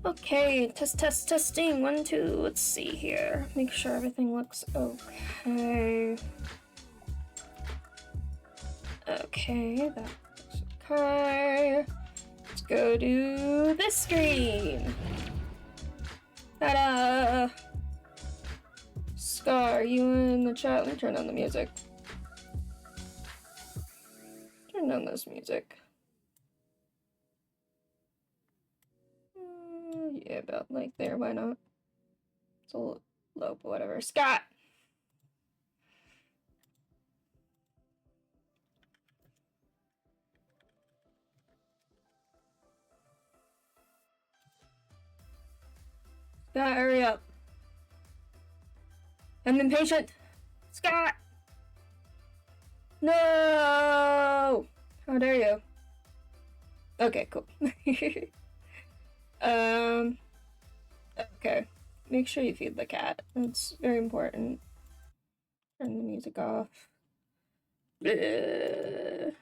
Okay, testing. 1, 2. Let's see here. Make sure everything looks okay. Okay, that looks okay. Let's go to this screen. Ta-da! Scar, are you in the chat? Let me turn on the music. Turn on this music. Yeah, about like there, why not? It's a little low, but whatever. Scott! Scott, hurry up. I'm impatient. Scott! No! How dare you? Okay, cool. Okay. Make sure you feed the cat. That's very important. Turn the music off. Okay,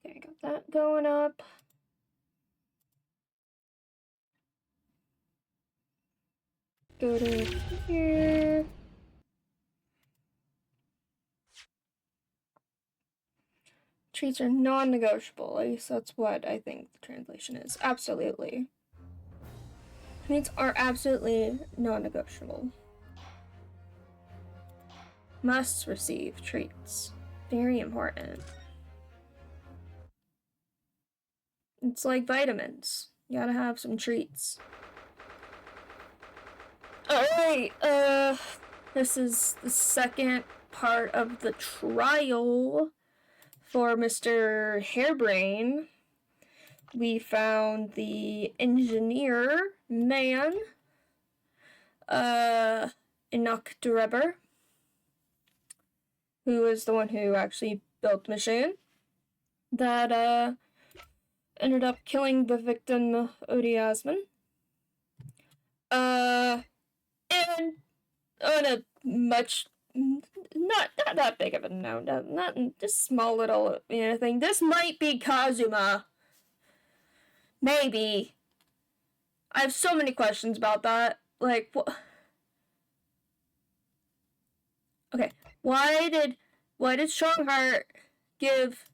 got that going up. Go to here. Treats are non-negotiable. At least that's what I think the translation is. Absolutely. Treats are absolutely non-negotiable. Must receive treats. Very important. It's like vitamins. You gotta have some treats. Alright, this is the second part of the trial for Mr. Hairbrain. We found the engineer man, Enoch Drebber, who is the one who actually built the machine that, ended up killing the victim, Odie Osman. And on a much, not that big of a note, not just small little thing. This might be Kazuma. Maybe. I have so many questions about that. Like, what? Okay, why did Strongheart give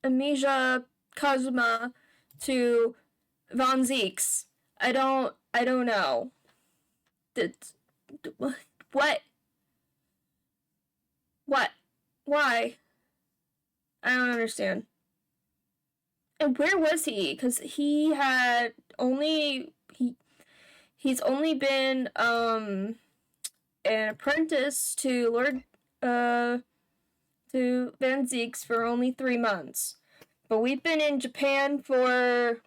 Amnesia Kazuma to Von Zeeks? I don't know. What? Why? I don't understand. And where was he? Because he had only he's only been an apprentice to Lord to Van Zeeks for only 3 months. But we've been in Japan for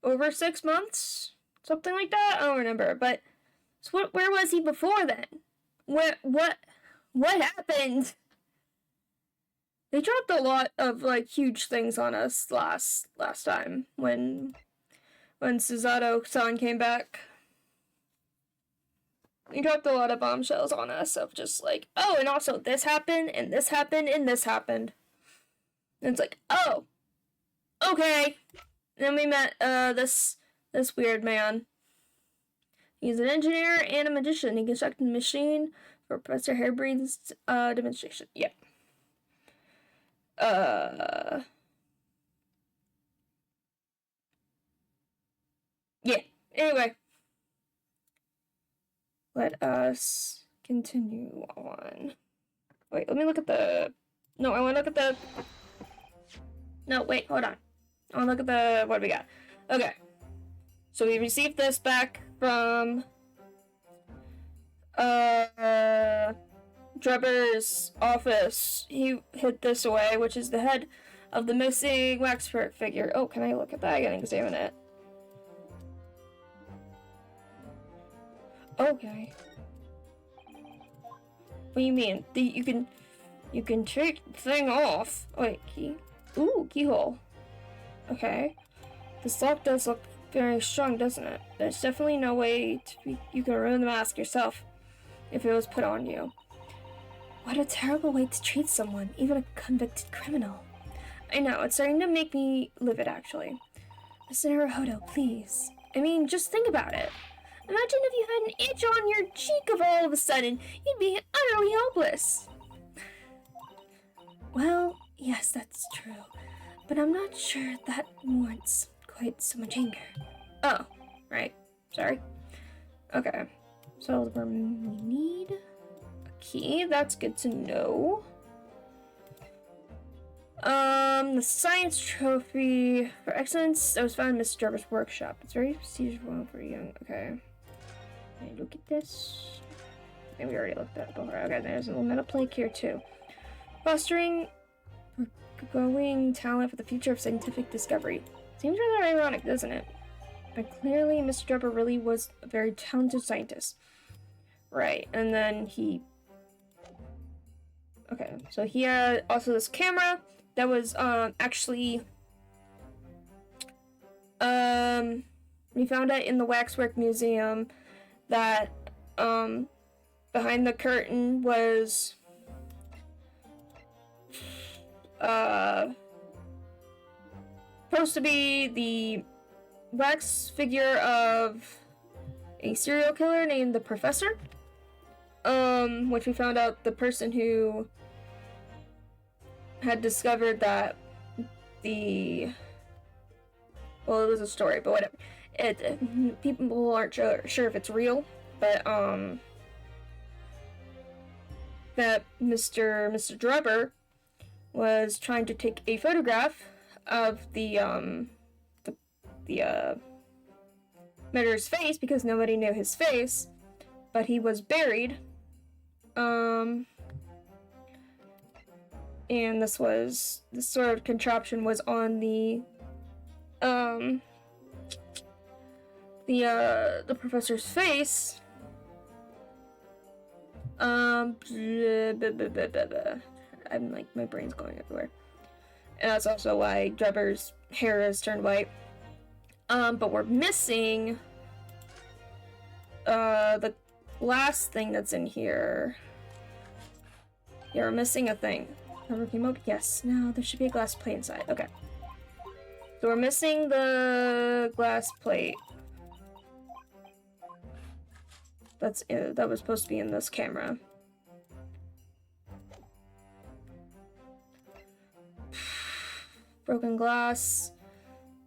over 6 months, something like that. I don't remember. But so where was he before then? What happened? They dropped a lot of like huge things on us last time when Susato-san came back. They dropped a lot of bombshells on us of just like, oh, and also this happened, and this happened, and this happened. And it's like, oh, okay. And then we met this weird man. He's an engineer and a magician. He constructed a machine for Professor Hairbrain's demonstration. Yep. Yeah. Anyway. Let us continue on. Wait, let me look at the... No, I want to look at the... No, wait, hold on. I want to look at the... What do we got? Okay. So we received this back from... Drebber's office. He hid this away, which is the head of the missing wax figure. Oh, can I look at that again and examine it? Okay. What do you mean? You can take the thing off. Wait, key? Ooh, keyhole. Okay. This lock does look very strong, doesn't it? There's definitely no way you can ruin the mask yourself if it was put on you. What a terrible way to treat someone, even a convicted criminal. I know, it's starting to make me livid, actually. Mr. Naruhodo, please. I mean, just think about it. Imagine if you had an itch on your cheek of all of a sudden. You'd be utterly helpless. Well, yes, that's true. But I'm not sure that warrants quite so much anger. Oh, right. Sorry. Okay. So we need a key. That's good to know. The science trophy for excellence that was found in Mr. Jarvis' workshop. It's very prestigious one for young. Okay. Can I look at this? I think we already looked at it before. Okay, there's a little metal plate here too. Fostering growing talent for the future of scientific discovery. Seems rather ironic, doesn't it? But clearly Mr. Draper really was a very talented scientist. Right, and then he... Okay, so he had also this camera that was, actually... we found it in the Waxwork Museum that, behind the curtain was... supposed to be the wax figure of a serial killer named the Professor. Which we found out the person who had discovered that the... Well, it was a story, but whatever. People aren't sure if it's real, but, that Mr. Drebber was trying to take a photograph of the murderer's face because nobody knew his face, but he was buried. And this sort of contraption was on the professor's face. I'm like, my brain's going everywhere. And that's also why Drebber's hair has turned white. But we're missing the last thing that's in here. Yeah, we're missing a thing. Never came up? Yes. No, there should be a glass plate inside. Okay. So we're missing the glass plate. That was supposed to be in this camera. Broken glass.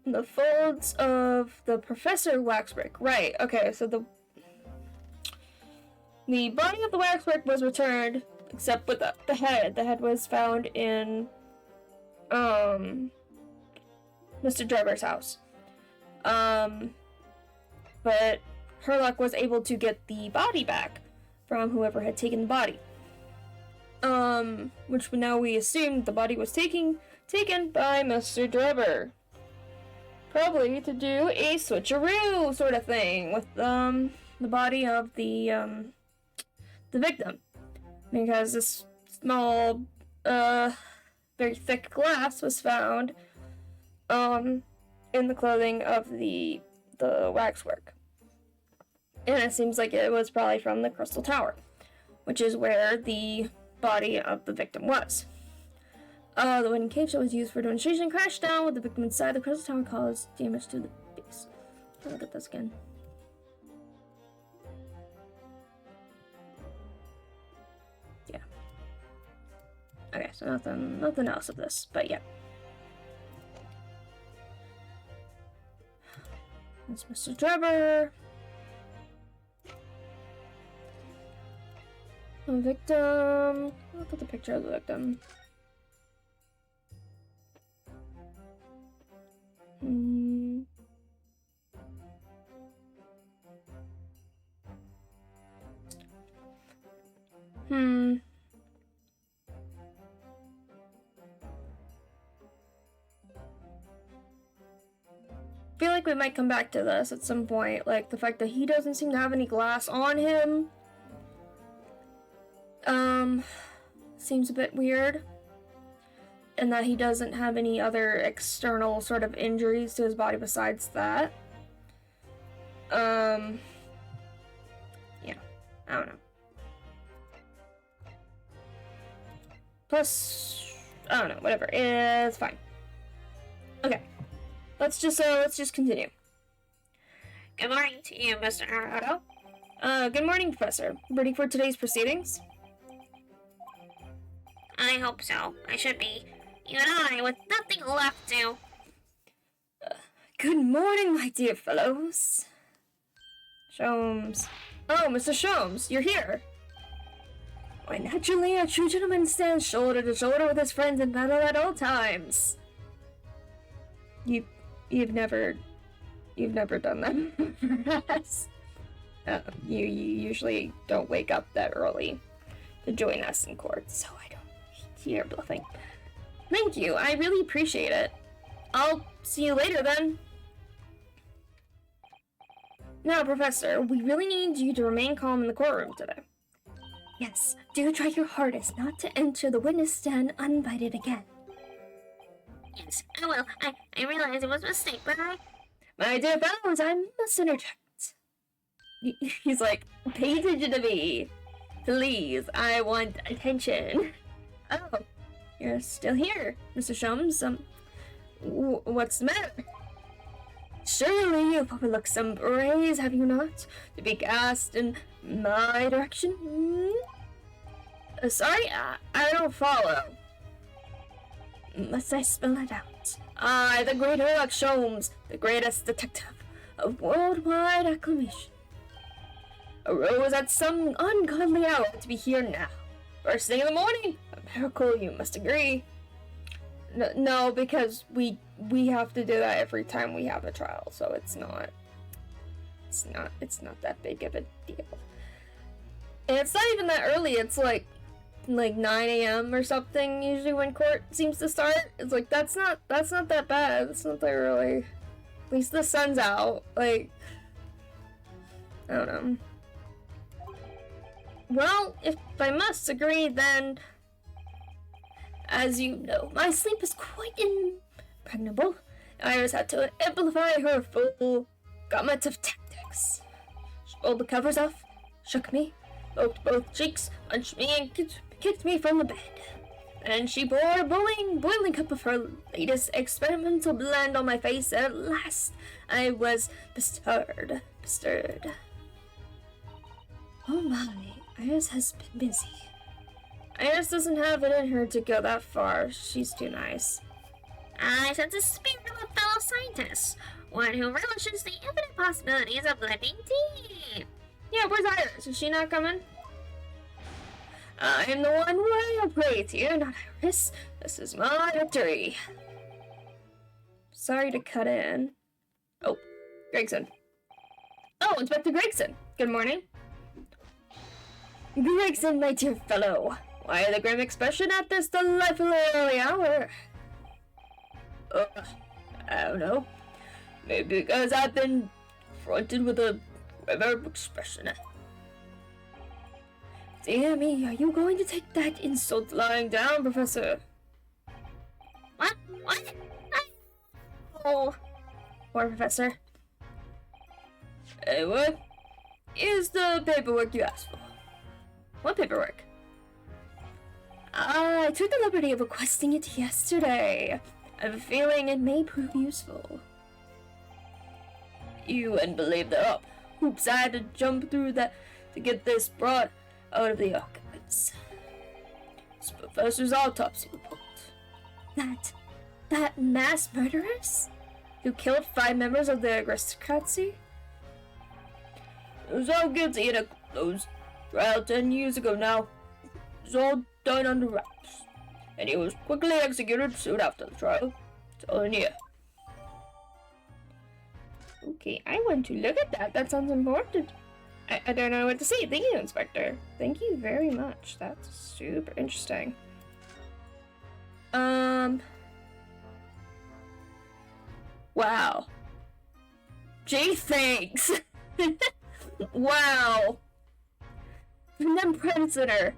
The folds of the Professor Waxbrick. Right, okay, so the body of the Waxbrick was returned, except with the head. The head was found in, Mr. Drebber's house. But Herlock was able to get the body back from whoever had taken the body. Which now we assumed the body was taken by Mr. Drebber. Probably to do a switcheroo sort of thing with the body of the victim, because this small very thick glass was found in the clothing of the waxwork, and it seems like it was probably from the Crystal Tower, which is where the body of the victim was. The wooden cage that was used for demonstration crashed down with the victim inside. The Crystal Tower caused damage to the base. I'll look at this again. Yeah. Okay, so nothing else of this, but yeah. That's Mr. Drebber. The victim. Look at the picture of the victim. I feel like we might come back to this at some point, like the fact that he doesn't seem to have any glass on him. Seems a bit weird. And that he doesn't have any other external sort of injuries to his body besides that. Yeah, I don't know. Plus, I don't know, whatever, it's fine. Okay. Let's just continue. Good morning to you, Mr. Naruto. Good morning, Professor. Ready for today's proceedings? I hope so. I should be. You and I, with nothing left to. Good morning, my dear fellows. Sholmes. Oh, Mr. Sholmes, you're here. Why, naturally, a true gentleman stands shoulder to shoulder with his friends in battle at all times. You've never done that for us. You usually don't wake up that early to join us in court, so I don't. You're bluffing. Thank you, I really appreciate it. I'll see you later then. Now, Professor, we really need you to remain calm in the courtroom today. Yes, do try your hardest not to enter the witness stand uninvited again. Yes, I will. I realize it was a mistake, but My dear fellows, I must interject. He's like, pay attention to me. Please, I want attention. Oh, you're still here, Mr. Sholmes. What's the matter? Surely you've overlooked some praise, have you not, to be cast in my direction? Sorry, I don't follow. Must I spell it out? I, the great Sherlock Sholmes, the greatest detective of worldwide acclamation, arose at some ungodly hour to be here now. First thing in the morning, a miracle, you must agree. No, because we have to do that every time we have a trial, so it's not that big of a deal. And it's not even that early. It's like 9 a.m. or something usually when court seems to start. It's like that's not that bad. It's not that early. At least the sun's out. Like, I don't know. Well, if I must agree, then, as you know, my sleep is quite impregnable. I just had to amplify her full gamut of tactics. She pulled the covers off, shook me, poked both cheeks, punched me, and kicked me from the bed. And she poured a boiling cup of her latest experimental blend on my face, and at last I was bestirred. Oh my, Iris has been busy. Iris doesn't have it in her to go that far. She's too nice. I sense a spirit of a fellow scientist, one who relishes the infinite possibilities of living tea. Yeah, where's Iris? Is she not coming? I am the one way of praise here, not Iris. This is my victory. Sorry to cut in. Oh, Gregson. Oh, Inspector Gregson. Good morning. Gregson, my dear fellow. Why the grim expression at this delightful early hour? I don't know. Maybe because I've been confronted with a grimmer expression. Dear me, are you going to take that insult lying down, Professor? What? Oh, poor Professor. What is the paperwork you asked for? What paperwork? I took the liberty of requesting it yesterday. I have a feeling it may prove useful. You wouldn't believe the hoops I had to jump through that to get this brought out of the archives. It's Professor's autopsy report. That mass murderers? Who killed 5 members of the aristocracy? It was all guilty in a closed trial 10 years ago now. It was all done under wraps, and he was quickly executed soon after the trial. It's all in here. Okay, I want to look at that. That sounds important. I don't know what to say. Thank you, Inspector. Thank you very much. That's super interesting. Wow. Gee, thanks. Wow. Venom Predator.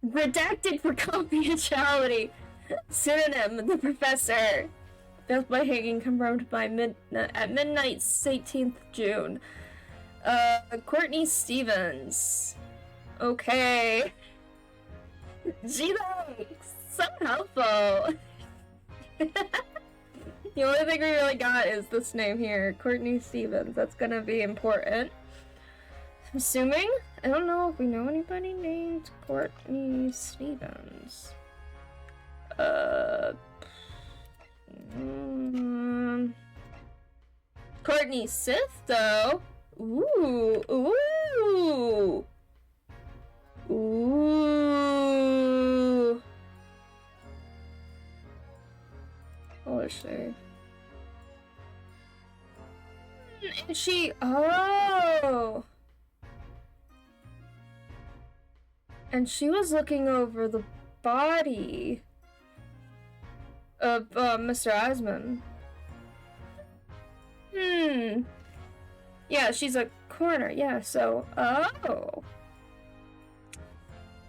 Redacted for confidentiality. Synonym, the Professor. Death by hanging confirmed by at midnight, 18th June. Courtney Stevens. Okay. Gee, thanks. So helpful. The only thing we really got is this name here, Courtney Stevens. That's gonna be important. I'm assuming. I don't know if we know anybody named Courtney Stevens. Courtney Sith, though. Ooh, ooh, ooh. What is she? And she, oh. And she was looking over the body of Mr. Eisman. Yeah, she's a coroner. Yeah, so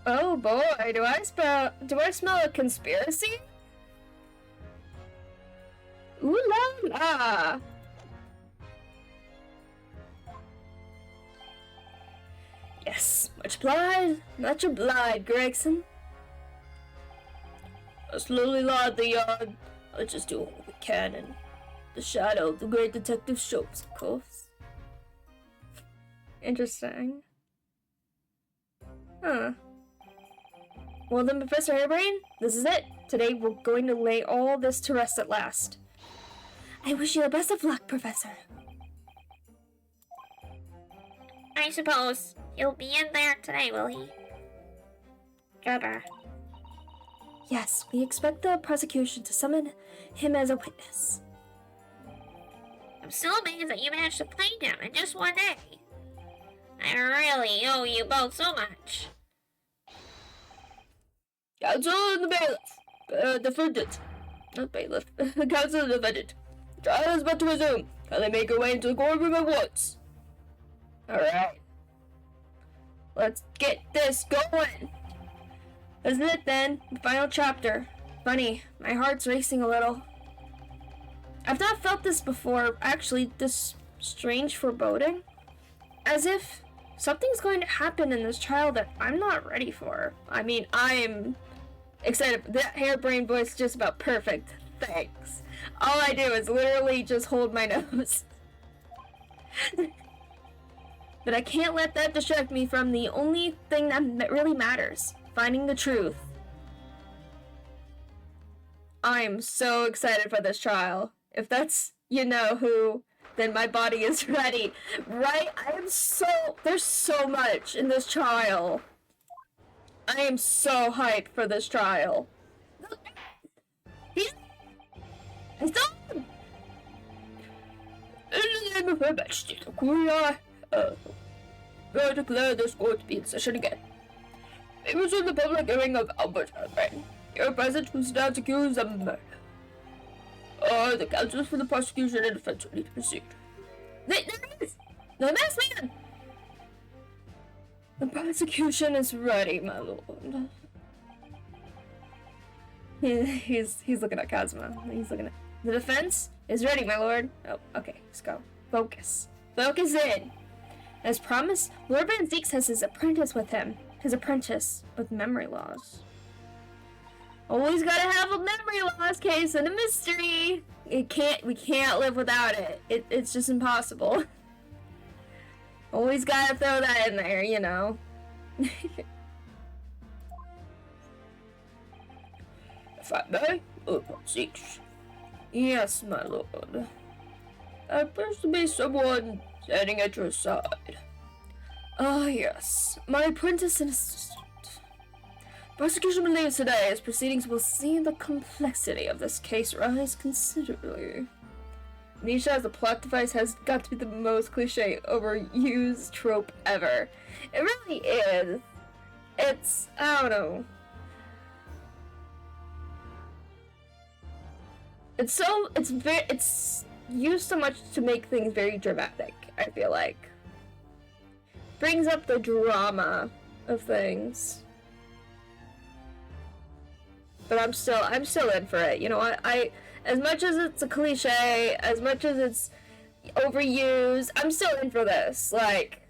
oh boy, do I smell a conspiracy? Ooh la la. Yes, much obliged, Gregson. I slowly lied the yard. I was just doing what we can in the shadow of the great detective Schultz, of course. Interesting. Huh. Well then, Professor Harebrain, this is it. Today we're going to lay all this to rest at last. I wish you the best of luck, Professor. I suppose he'll be in there today, will he? Gubber. Yes, we expect the prosecution to summon him as a witness. I'm so amazed that you managed to find him in just one day. I really owe you both so much. Counsel and the bailiff. Defendant. Not bailiff. Counsel and defendant. Trial is about to resume. Can they make their way into the courtroom at once? Alright. Let's get this going. Isn't it then? The final chapter. Funny, my heart's racing a little. I've not felt this before, actually, this strange foreboding. As if something's going to happen in this trial that I'm not ready for. I mean, I'm excited. That harebrained voice is just about perfect. Thanks. All I do is literally just hold my nose. But I can't let that distract me from the only thing that really matters. Finding the truth. I'm so excited for this trial. If that's, you know who, then my body is ready. Right? There's so much in this trial. I am so hyped for this trial. He's done! In the name of Her Majesty, the Courier, I declare this court to be in session again. It was in the public hearing of Albert Harebrain. Your present who stands accused of murder. The counsels for the prosecution and defense ready to proceed. The masked man! The prosecution is ready, my lord. He's looking at Kazuma. He's looking at... The defense is ready, my lord. Oh, okay, let's go. Focus. Focus in! As promised, Lord Van Zeeks has his apprentice with him. His apprentice with memory loss. Always gotta have a memory loss case and a mystery. We can't live without it. It's just impossible. Always gotta throw that in there, you know. If I may, Lord Van Zeeks. Yes, my lord. There appears to be someone standing at your side. Ah, yes. My apprentice and assistant. Prosecution believes today as proceedings will see the complexity of this case rise considerably. Nisha as a plot device has got to be the most cliche, overused trope ever. It really is. It's, I don't know. It's used so much to make things very dramatic, I feel like. Brings up the drama of things. But I'm still in for it. You know what? As much as it's a cliche, as much as it's overused, I'm still in for this. Like,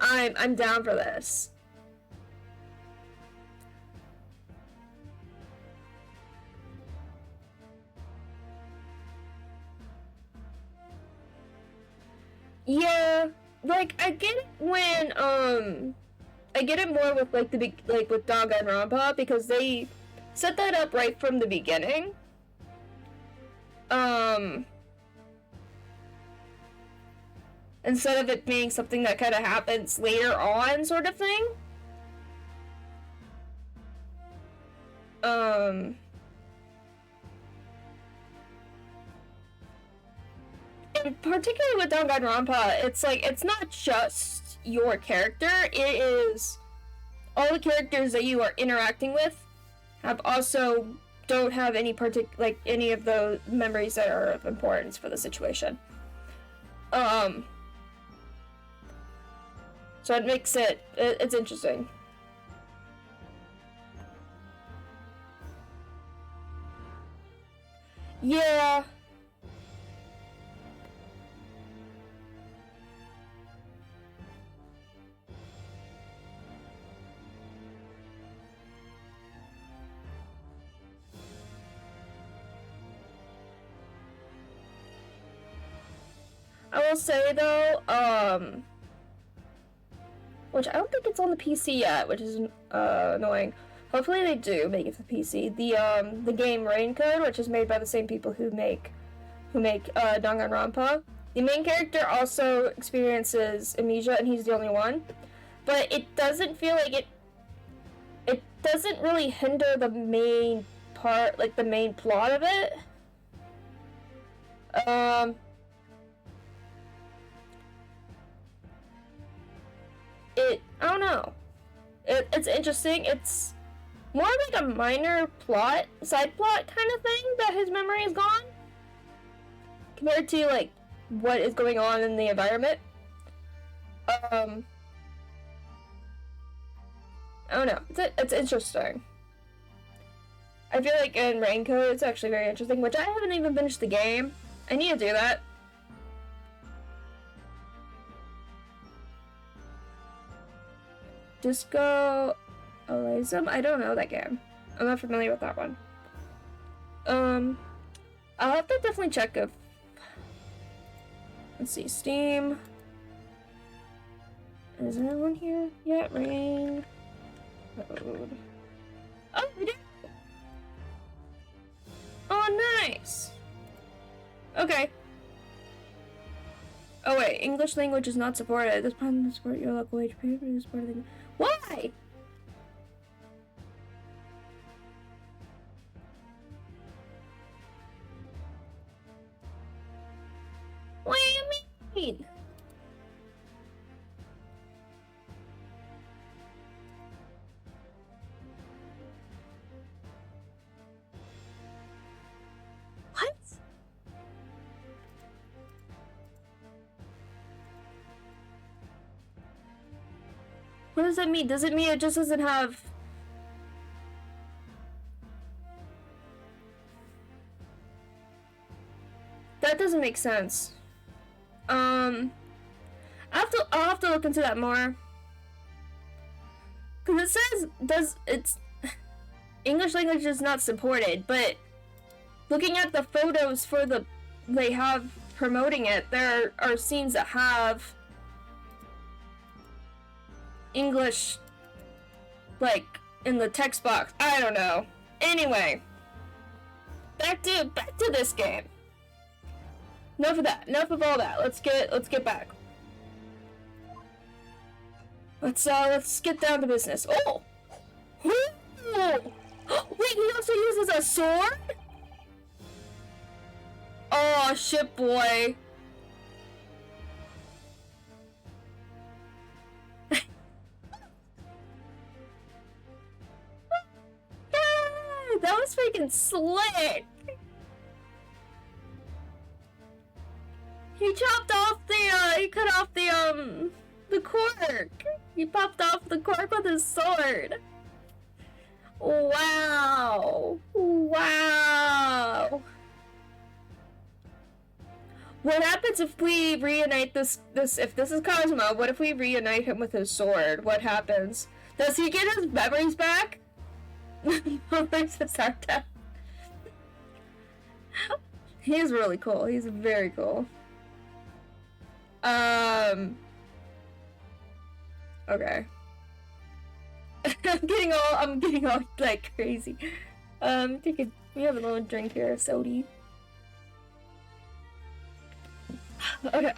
I'm down for this. Yeah, like I get it when I get it more with like like with Danganronpa because they set that up right from the beginning. Instead of it being something that kind of happens later on, sort of thing. And particularly with Danganronpa, it's like it's not just your character; it is all the characters that you are interacting with have also don't have any like any of the memories that are of importance for the situation. So it makes it's interesting. Yeah. I will say though, which I don't think it's on the PC yet, which is annoying. Hopefully they do make it to the PC. The game Rain Code, which is made by the same people who make Danganronpa. The main character also experiences amnesia, and he's the only one. But it doesn't feel like it doesn't really hinder the main part, like the main plot of it. I don't know. It's interesting. It's more like a minor plot, side plot kind of thing that his memory is gone. Compared to like what is going on in the environment. I don't know. It's interesting. I feel like in Raincoat it's actually very interesting, which I haven't even finished the game. I need to do that. Disco Elysium? I don't know that game. I'm not familiar with that one. I'll have to definitely check if... Let's see, Steam. Is there one here? Yeah, Rain Code. Oh, we did! Oh, nice! Okay. Oh wait, English language is not supported. This plan doesn't support your local HP, but it's part of the... Why? What do you mean? What? What does that mean? Does it mean it just doesn't have... That doesn't make sense. I'll have to look into that more. Cause it says it's English language is not supported, but looking at the photos for they have promoting it, there are scenes that have English like in the text box. I don't know. Anyway, back to this game. Enough of that. Enough of all that. Let's get back. Let's get down to business. Oh! Wait, he also uses a sword? Oh, shit, boy. That was freaking slick. He chopped off he cut off the cork. He popped off the cork with his sword. Wow. Wow. What happens if we reunite if this is Cosmo, what if we reunite him with his sword? What happens? Does he get his memories back? He's really cool. He's very cool. Okay. I'm getting all like crazy. We have a little drink here, sody. Okay.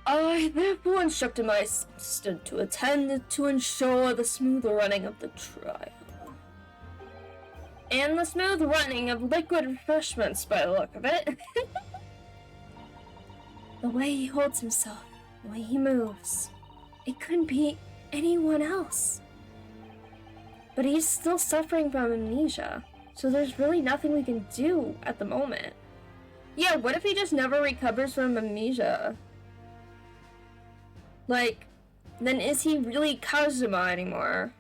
I therefore instructed my assistant to attend to ensure the smooth running of the trial. And the smooth running of liquid refreshments, by the look of it. The way he holds himself, the way he moves, it couldn't be anyone else. But he's still suffering from amnesia, so there's really nothing we can do at the moment. Yeah, what if he just never recovers from amnesia? Like, then is he really Kazuma anymore?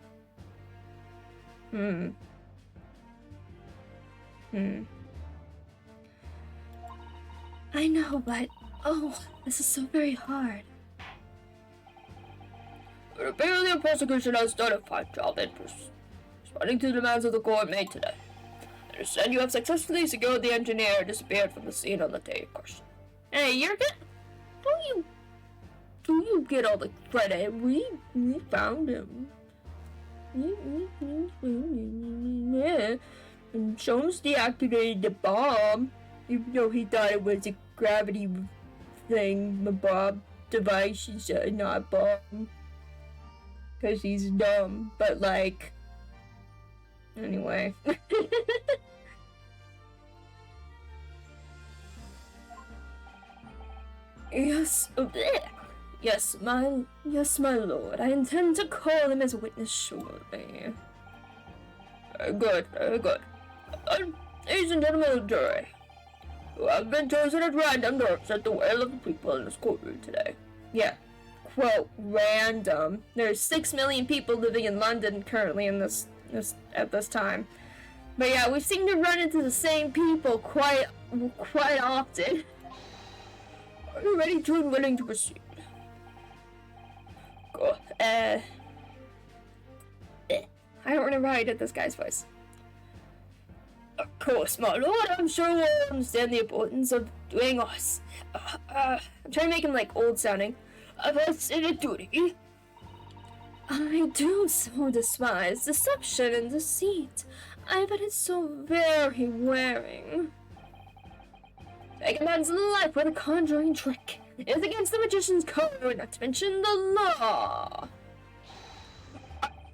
I know, but oh, this is so very hard. But apparently the prosecution has done a fine job in responding to the demands of the court made today. I understand you have successfully secured the engineer who disappeared from the scene on the day in question. Hey, you're good. Do you get all the credit? We found him. Yeah. And Jones deactivated the bomb, even though he thought it was a gravity thing, the bomb device is not a bomb. Because he's dumb, but like... Anyway. Yes, yes, my lord. I intend to call him as a witness shortly. Good, very good. Ladies and gentlemen of the jury, who have been chosen at random to represent the will of the people in this courtroom today. Yeah, quote, random. There's 6 million people living in London currently at this time. But yeah, we seem to run into the same people quite often. Are you ready to and willing to proceed? Cool. I don't remember how I did this guy's voice. Of course, my lord, I'm sure you understand the importance of doing us. I'm trying to make him like old sounding. Of us in a duty. I do so despise deception and deceit. I bet it's so very wearing. Take a man's life with a conjuring trick is against the magician's code, not to mention the law.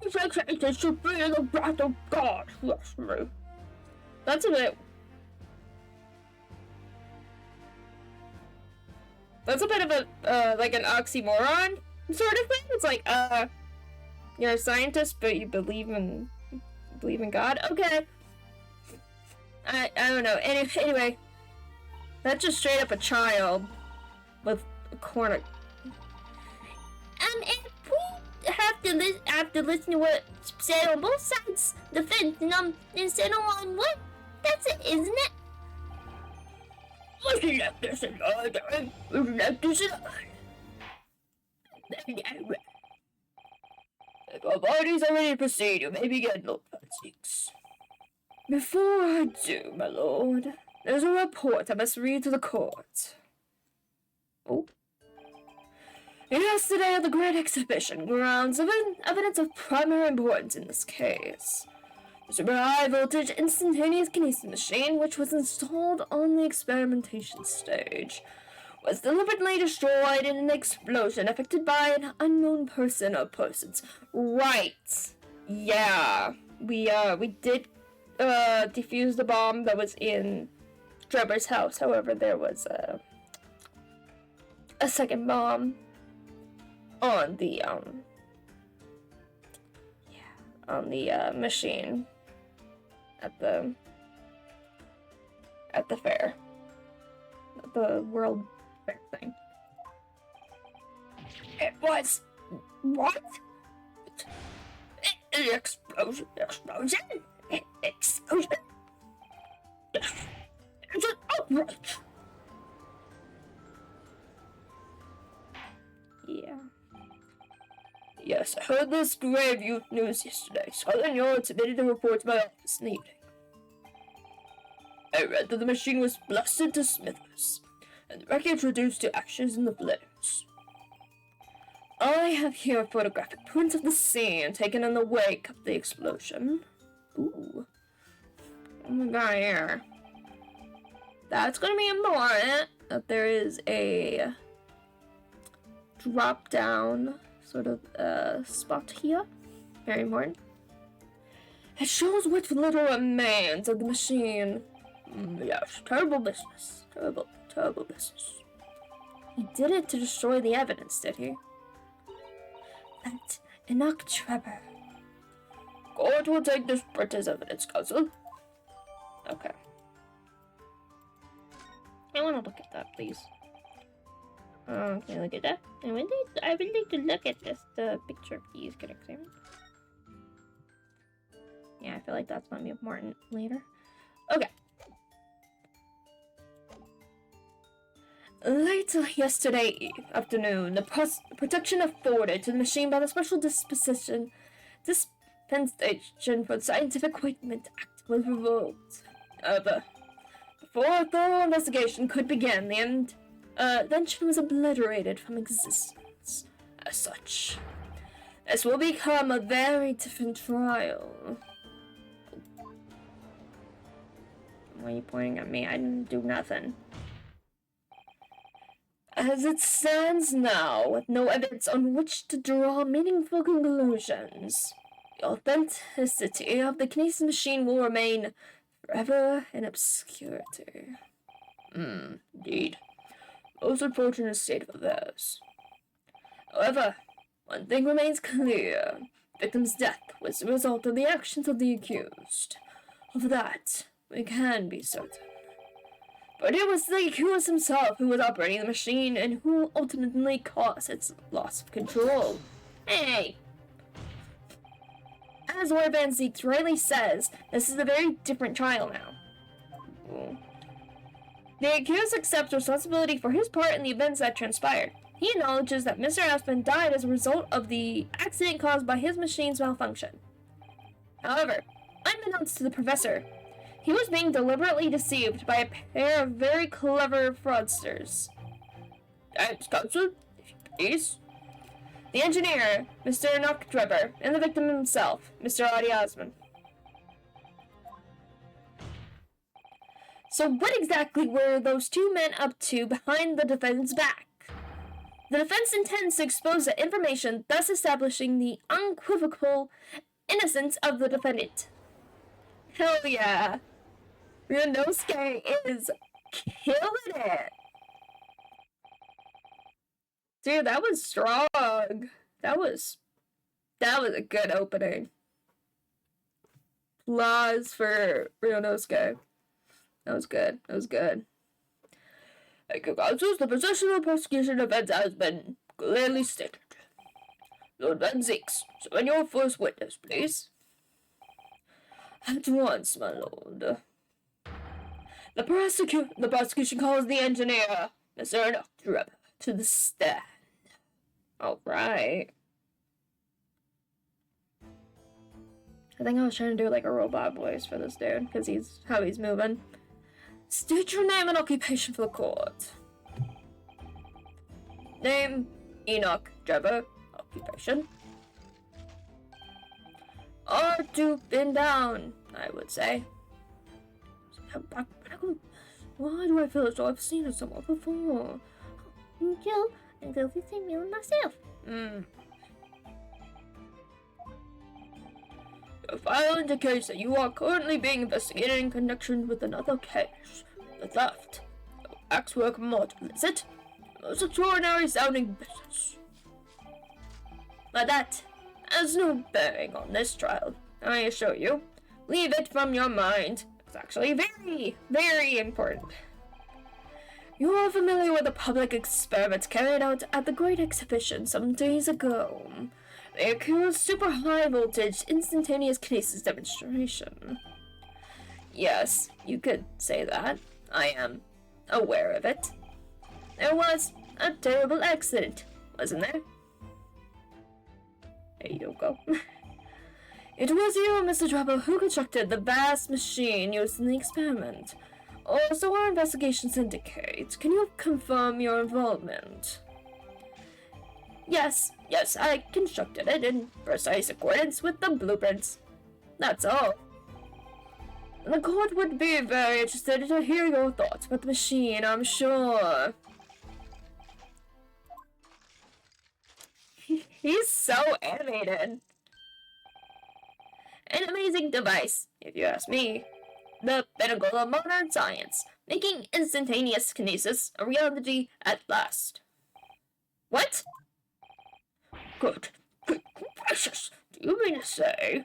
It should be the wrath of God. Yes, me. That's a bit of a like an oxymoron sort of thing. It's like you're a scientist but you believe in God. Okay. I don't know. Anyway, that's just straight up a child with a corner. If we have to listen to what's said on both sides, the fence, and settle on one, that's it, isn't it? Isn't this an order? Isn't this an order? If our parties are ready to proceed, you may begin, Lord Francis. Before I do, my lord, there's a report I must read to the court. Oh. Yesterday at the Great Exhibition grounds, evidence of primary importance in this case. The super high-voltage instantaneous kinesis machine, which was installed on the experimentation stage, was deliberately destroyed in an explosion affected by an unknown person or persons. Right. Yeah. We did, defuse the bomb that was in Trevor's house. However, there was, a second bomb on the, machine at the fair. The World Fair thing. It was... what? Explosion. It's an outrage. Yeah. Yes, I heard this grave news yesterday. Scotland Yard submitted a report to my office in the evening. I read that the machine was blasted to smithers, and the wreckage reduced to ashes in the flames. I have here photographic prints of the scene taken in the wake of the explosion. Ooh. Oh my god, here. That's gonna be important. That there is a drop down sort of spot here. Very important. It shows what little remains of the machine. Yes, terrible business. Terrible business. He did it to destroy the evidence, did he? That Enoch Trevor. Court will take this print as evidence, cousin. Okay. I want to look at that, please. Can I look at that? I would like to look at this picture, please. Can I examine? Yeah, I feel like that's gonna be important later. Okay. Late yesterday afternoon, the protection afforded to the machine by the Special Dispensation for Scientific Equipment Act was revoked. However, before a thorough investigation could begin, the invention was obliterated from existence. As such, this will become a very different trial. Why are you pointing at me? I didn't do nothing. As it stands now, with no evidence on which to draw meaningful conclusions, the authenticity of the Kinesis machine will remain forever in obscurity. Indeed. Most unfortunate state of affairs. However, one thing remains clear. The victim's death was the result of the actions of the accused. Of that, we can be certain. But it was the accused himself who was operating the machine and who ultimately caused its loss of control. Hey! As Lord Van Zeeks rightly says, this is a very different trial now. Ooh. The accused accepts responsibility for his part in the events that transpired. He acknowledges that Mr. Aspen died as a result of the accident caused by his machine's malfunction. However, unbeknownst to the professor, he was being deliberately deceived by a pair of very clever fraudsters. Counsel, if you please. The engineer, Mr. Enoch Trevor, and the victim himself, Mr. Adi Osman. So what exactly were those two men up to behind the defendant's back? The defense intends to expose the information, thus establishing the unequivocal innocence of the defendant. Hell yeah! Ryunosuke is killing it! Dude, that was strong. That was a good opening. Applause for Ryunosuke. That was good. Thank you, counsels. The position of the prosecution defense has been clearly stated. Lord Van Zeeks, summon your first witness, please. At once, my lord. The prosecution calls the engineer, Mr. Enoch Trevor, to the stand. Alright. I think I was trying to do like a robot voice for this dude, because how he's moving. State your name and occupation for the court. Name, Enoch Trevor. Occupation. Or to pin down, I would say. Why do I feel as though I've seen it somewhere before? Joe, I'm going to see me myself. Your file indicates that you are currently being investigated in connection with another case, the theft. No waxwork mortal, is it? Most extraordinary sounding business. But that has no bearing on this trial, I assure you. Leave it from your mind. It's actually very, very important. You are familiar with the public experiments carried out at the Great Exhibition some days ago. They accused super high voltage instantaneous kinesis demonstration. Yes, you could say that. I am aware of it. There was a terrible accident, wasn't there? There you go. It was you, Mr. Trevor, who constructed the vast machine used in the experiment. Also, our investigations indicate. Can you confirm your involvement? Yes, I constructed it in precise accordance with the blueprints. That's all. The court would be very interested to hear your thoughts about the machine, I'm sure. He's so animated. An amazing device, if you ask me. The pinnacle of modern science, making instantaneous kinesis a reality at last. What? Good gracious, do you mean to say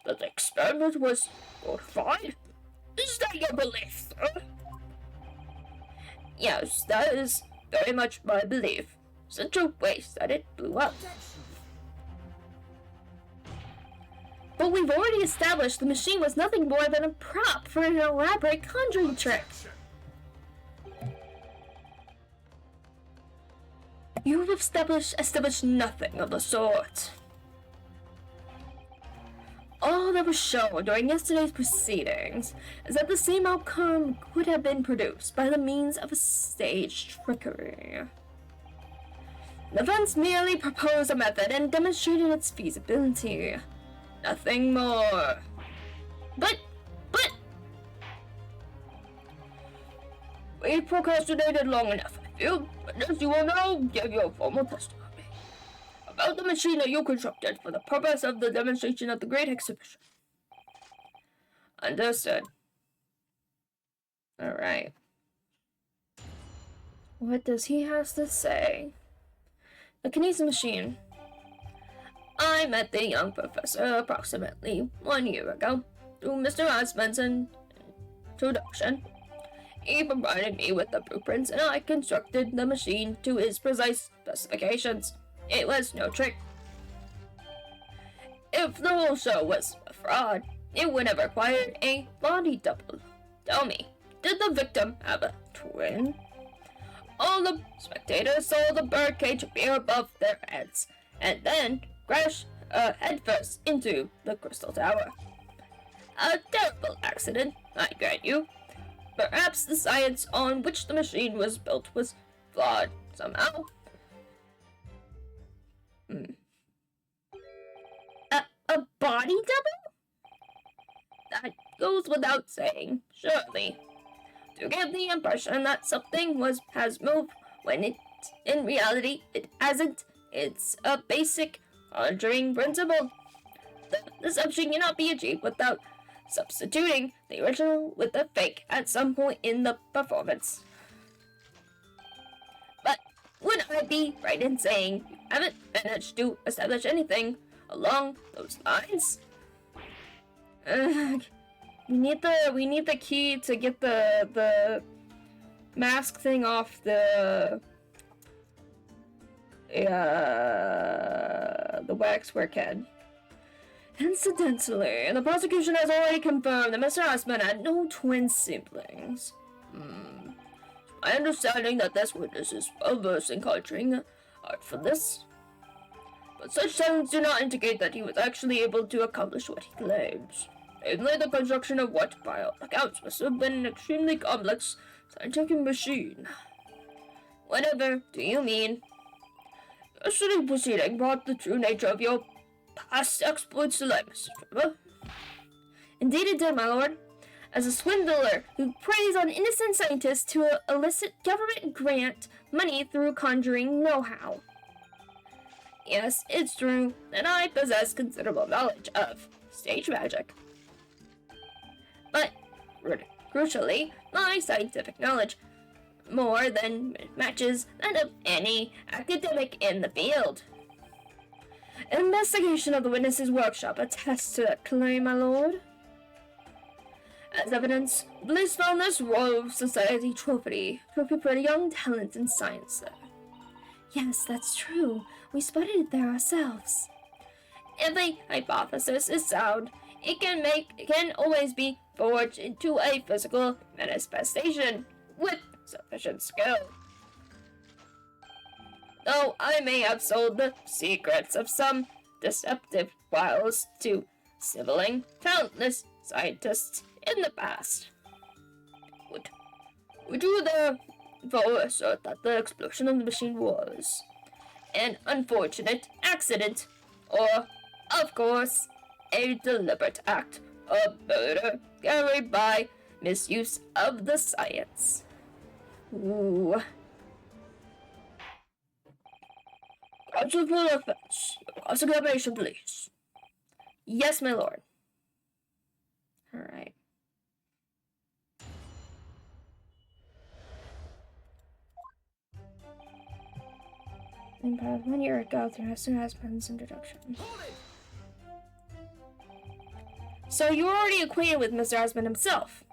that the experiment was fortified? Is that your belief, sir? Yes, that is very much my belief. Such a waste that it blew up. But we've already established the machine was nothing more than a prop for an elaborate conjuring trick. You have established nothing of the sort. All that was shown during yesterday's proceedings is that the same outcome could have been produced by the means of a staged trickery. The defense merely proposed a method and demonstrated its feasibility. Nothing more. But... We procrastinated long enough, I feel, but as you will now give your formal testimony about the machine that you constructed for the purpose of the demonstration of the Great Exhibition. Understood. Alright. What does he have to say? The kinesis machine. I met the young professor approximately 1 year ago through Mr. Osmond's introduction. He provided me with the blueprints and I constructed the machine to his precise specifications. It was no trick. If the whole show was a fraud, it would have required a body double. Tell me, did the victim have a twin? All the spectators saw the birdcage appear above their heads, and then crash headfirst into the crystal tower. A terrible accident, I grant you. Perhaps the science on which the machine was built was flawed somehow. A body double? That goes without saying, surely. To give the impression that something has moved when in reality it hasn't. It's a basic conjuring principle. The deception cannot be achieved without substituting the original with the fake at some point in the performance. But would I be right in saying you haven't managed to establish anything along those lines? We need the key to get the mask thing off the waxwork head. Incidentally, the prosecution has already confirmed that Mr. Osmond had no twin siblings. My understanding that this witness is well-versed in conjuring artfulness, but such signs do not indicate that he was actually able to accomplish what he claims. Namely, the construction of what, by all accounts, must have been an extremely complex scientific machine. Whatever do you mean? Yesterday's proceeding brought the true nature of your past exploits to light, Mr. Trevor. Indeed it did, my lord. As a swindler who preys on innocent scientists to elicit government grant money through conjuring know-how. Yes, it's true that I possess considerable knowledge of stage magic. But, crucially, my scientific knowledge more than matches that of any academic in the field. An investigation of the witness's workshop attests to that claim, my lord. As evidence, police found this Royal Society trophy for a young talent in science there. Yes, that's true. We spotted it there ourselves. If a hypothesis is sound, it can always be forged into a physical manifestation with sufficient skill. Though I may have sold the secrets of some deceptive wiles to sibling countless scientists in the past. Would Would you therefore assert that the explosion of the machine was an unfortunate accident, or, of course, a deliberate act of murder carried by misuse of the science? Ooh. Counsel for the offense. Cross-examination, please. Yes, my lord. Alright. In part 1 year ago through Mr. Husband's introduction. So you're already acquainted with Mr. Husband himself?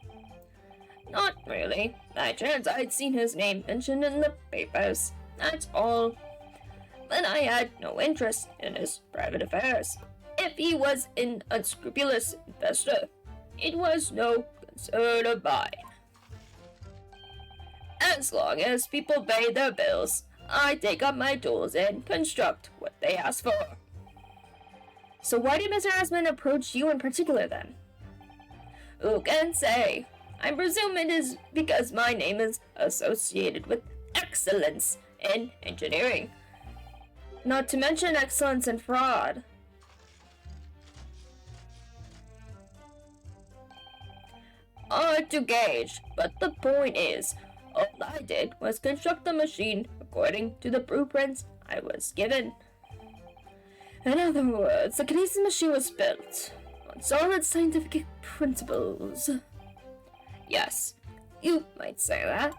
Not really. By chance I'd seen his name mentioned in the papers. That's all. But I had no interest in his private affairs. If he was an unscrupulous investor, it was no concern of mine. As long as people pay their bills, I take up my tools and construct what they ask for. So why did Mr. Asman approach you in particular then? Who can say? I presume it is because my name is associated with excellence in engineering. Not to mention excellence in fraud. Hard to gauge, but the point is, all I did was construct the machine according to the blueprints I was given. In other words, the Canadian machine was built on solid scientific principles. Yes, you might say that.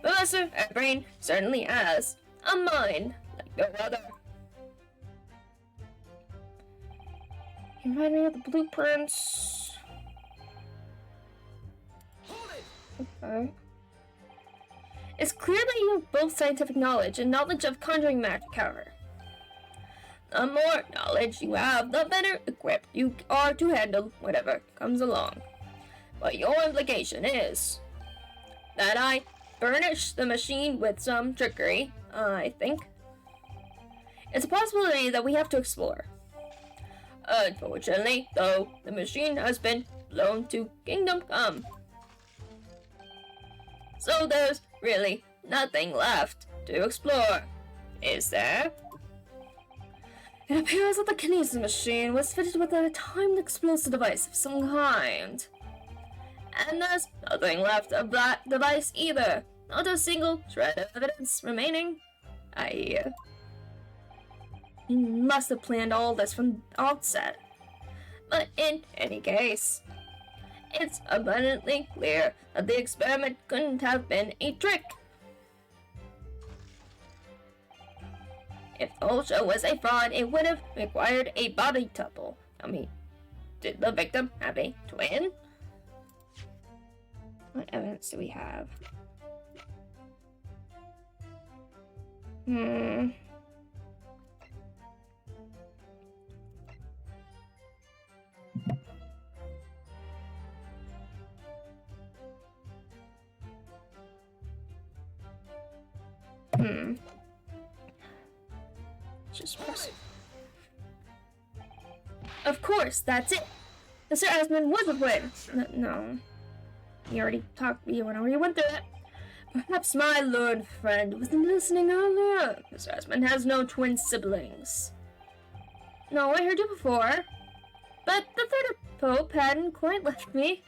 Professor Brain certainly has a mind like no other. You remind me of the blueprints. Okay. It's clear that you have both scientific knowledge and knowledge of conjuring magic, however. The more knowledge you have, the better equipped you are to handle whatever comes along. But your implication is that I furnished the machine with some trickery, I think. It's a possibility that we have to explore. Unfortunately, though, the machine has been blown to Kingdom Come. So there's really nothing left to explore, is there? It appears that the Kinesis machine was fitted with a timed explosive device of some kind. And there's nothing left of that device either. Not a single shred of evidence remaining. He must have planned all this from the outset. But in any case, it's abundantly clear that the experiment couldn't have been a trick. If the whole show was a fraud, it would have required a body double. I mean, did the victim have a twin? What evidence do we have? Just press. Of course, that's it. Mr. Asman was a twin. No. We already went through that. Perhaps my learned friend wasn't listening earlier. Mr. Asman has no twin siblings. No, I heard you before. But the third Pope hadn't quite left me.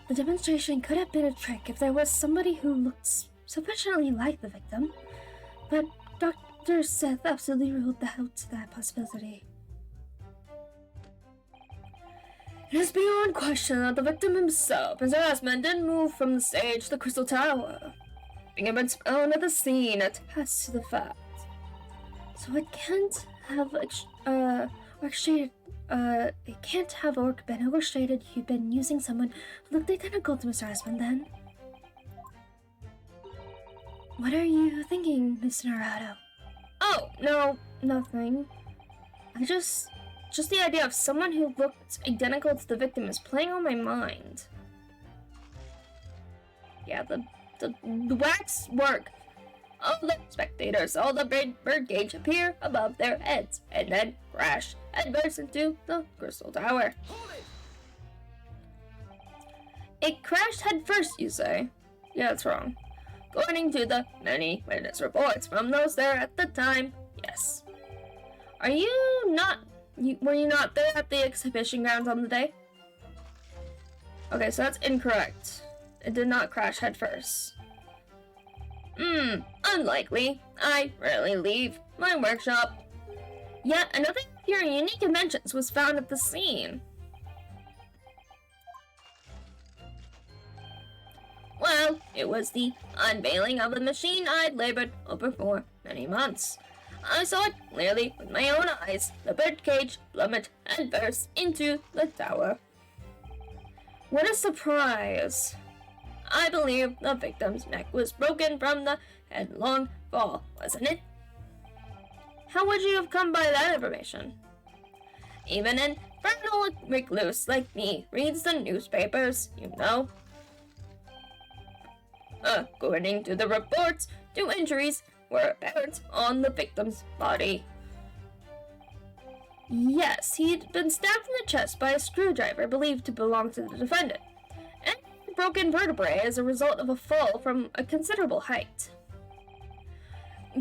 The demonstration could have been a trick if there was somebody who looked sufficiently like the victim. But Dr. Seth absolutely ruled out that possibility. It is beyond question that the victim himself, Mr. Asman, didn't move from the stage to the Crystal Tower. Being been found at the scene attests to the fact. So it can't have orchestrated. It can't have been orchestrated. You've been using someone who looked identical to Mr. Asman. Then, what are you thinking, Mr. Narado? Oh no, nothing. Just the idea of someone who looked identical to the victim is playing on my mind. Yeah, the wax work. All the spectators saw the bird cage appear above their heads and then crash headfirst into the Crystal Tower. It crashed headfirst, you say? Yeah, that's wrong. According to the many witness reports from those there at the time, yes. Were you not there at the exhibition grounds on the day? Okay, so that's incorrect. It did not crash headfirst. Unlikely. I rarely leave my workshop. Yet another of your unique inventions was found at the scene. Well, it was the unveiling of a machine I'd labored over for many months. I saw it clearly with my own eyes, the birdcage plummet and burst into the tower. What a surprise! I believe the victim's neck was broken from the headlong fall, wasn't it? How would you have come by that information? Even an infernal recluse like me reads the newspapers, you know. According to the reports, 2 injuries were apparent on the victim's body. Yes, he'd been stabbed in the chest by a screwdriver believed to belong to the defendant, and broken vertebrae as a result of a fall from a considerable height.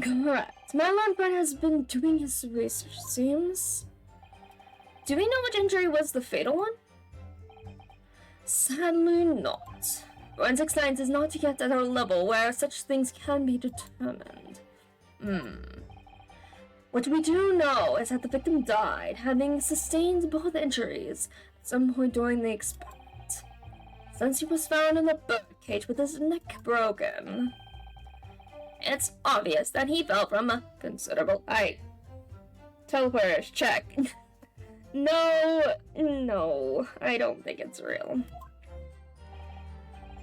Correct. My alarm friend has been doing his research, it seems. Do we know which injury was the fatal one? Sadly not. Forensic science is not yet at our level where such things can be determined. What we do know is that the victim died, having sustained both injuries at some point during the experiment, since he was found in the birdcage with his neck broken. It's obvious that he fell from a considerable height. Teleporters, check. No, I don't think it's real.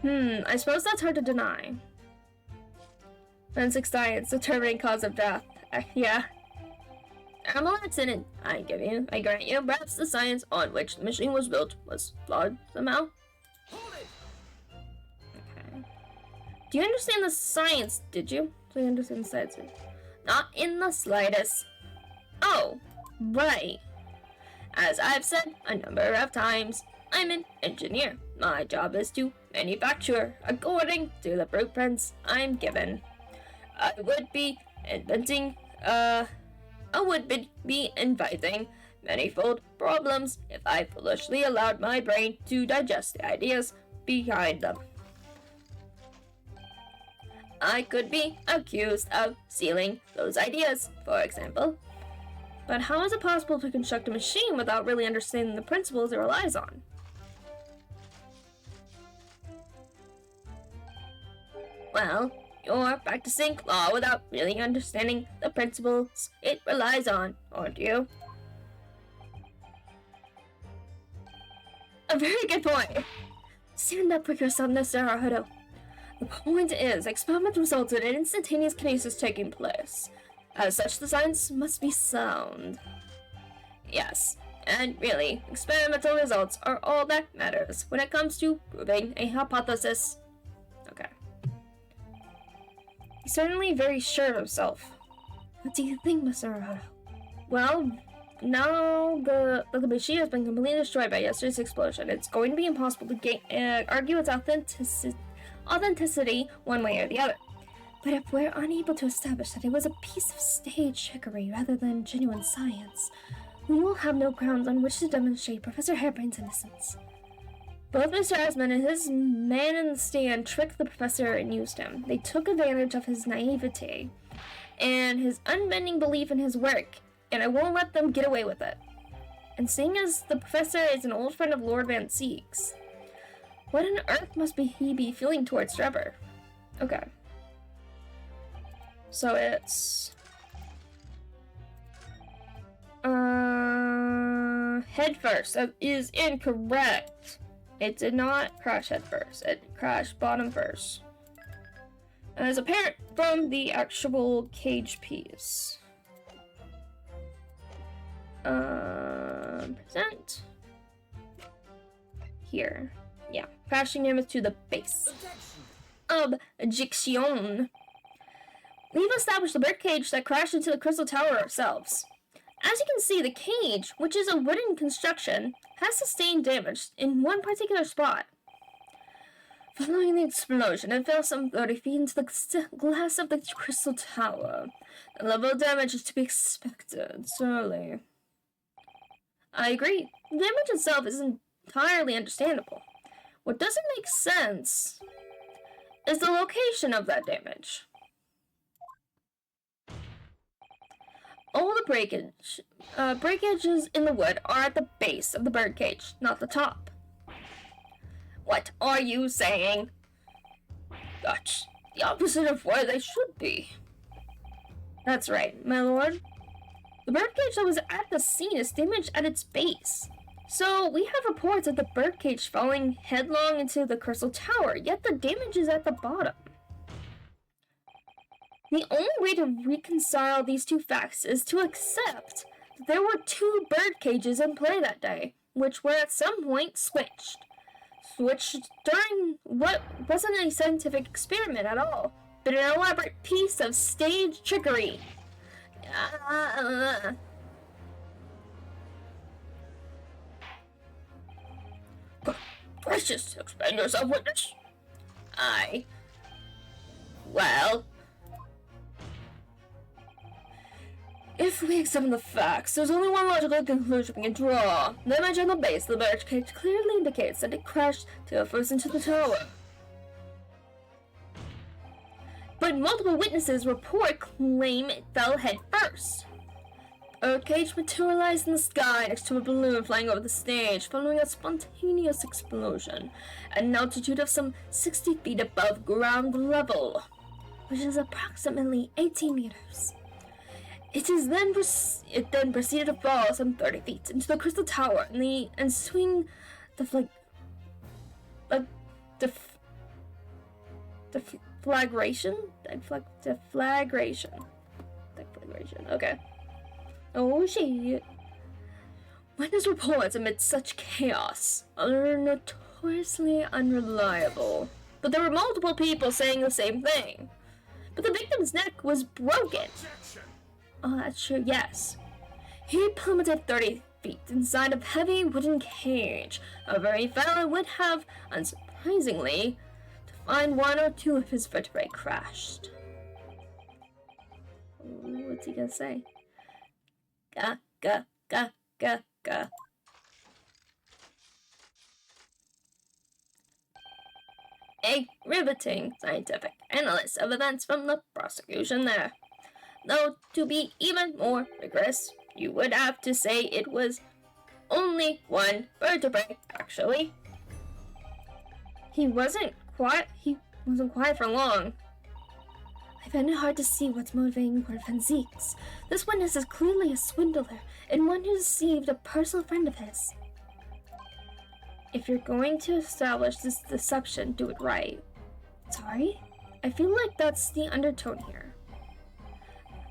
I suppose that's hard to deny. Forensic science determining cause of death. Yeah. Animal accident, I grant you. Perhaps the science on which the machine was built was flawed somehow. Okay. Do you understand the science, did you? Do you understand the science? Not in the slightest. Oh, right. As I've said a number of times, I'm an engineer. My job is to manufacture according to the blueprints I'm given. I would be inviting manifold problems if I foolishly allowed my brain to digest the ideas behind them. I could be accused of stealing those ideas, for example. But how is it possible to construct a machine without really understanding the principles it relies on? Well, you're practicing law without really understanding the principles it relies on, aren't you? A very good point. Stand up for yourself, Mr. Haruto. The point is, experiment resulted in instantaneous kinesis taking place. As such, the science must be sound. Yes, and really, experimental results are all that matters when it comes to proving a hypothesis. Okay. He's certainly very sure of himself. What do you think, Mr. Haruto? Well, now the machine has been completely destroyed by yesterday's explosion. It's going to be impossible to argue its authenticity one way or the other. But if we're unable to establish that it was a piece of stage trickery rather than genuine science, we will have no grounds on which to demonstrate Professor Harebrain's innocence. Both Mr. Asmund and his man in the stand tricked the professor and used him. They took advantage of his naivete and his unbending belief in his work, and I won't let them get away with it. And seeing as the professor is an old friend of Lord Van Seek's, what on earth must he be feeling towards Trevor? Okay. So it's... head first. That is incorrect. It did not crash head first. It crashed bottom first. As apparent from the actual cage piece. Present. Here. Yeah. Crashing damage to the base. Objection. We've established the birdcage that crashed into the crystal tower ourselves. As you can see, the cage, which is a wooden construction, has sustained damage in one particular spot. Following the explosion, it fell some 30 feet into the glass of the crystal tower. The level of damage is to be expected, surely. I agree. The damage itself is entirely understandable. What doesn't make sense is the location of that damage. All the breakages in the wood are at the base of the birdcage, not the top. What are you saying? That's the opposite of where they should be. That's right, my lord. The birdcage that was at the scene is damaged at its base. So, we have reports of the birdcage falling headlong into the crystal tower, yet the damage is at the bottom. The only way to reconcile these two facts is to accept that there were two bird cages in play that day, which were at some point switched. Switched during what wasn't a scientific experiment at all, but an elaborate piece of stage trickery. Precious, explain yourself, witness. Well, if we examine the facts, there's only one logical conclusion we can draw. The image on the base of the birdcage clearly indicates that it crashed tail first into the tower. But multiple witnesses claim it fell head first. The birdcage materialized in the sky next to a balloon flying over the stage, following a spontaneous explosion at an altitude of some 60 feet above ground level, which is approximately 18 meters. It then proceeded to fall some 30 feet into the crystal tower and swing deflagration. Okay. Oh shit. Witness reports amid such chaos are notoriously unreliable. But there were multiple people saying the same thing. But the victim's neck was broken. Oh, that's true, yes. He plummeted 30 feet inside a heavy wooden cage. However, he fell and would have, unsurprisingly, to find one or two of his vertebrae crashed. Ooh, what's he gonna say? Ga, ga, ga, ga, ga. A riveting scientific analysis of events from the prosecution there. Though, to be even more rigorous, you would have to say it was only one vertebrae, actually. He wasn't quiet for long. I find it hard to see what's motivating Lord Van Zeeks. This witness is clearly a swindler, and one who deceived a personal friend of his. If you're going to establish this deception, do it right. Sorry? I feel like that's the undertone here.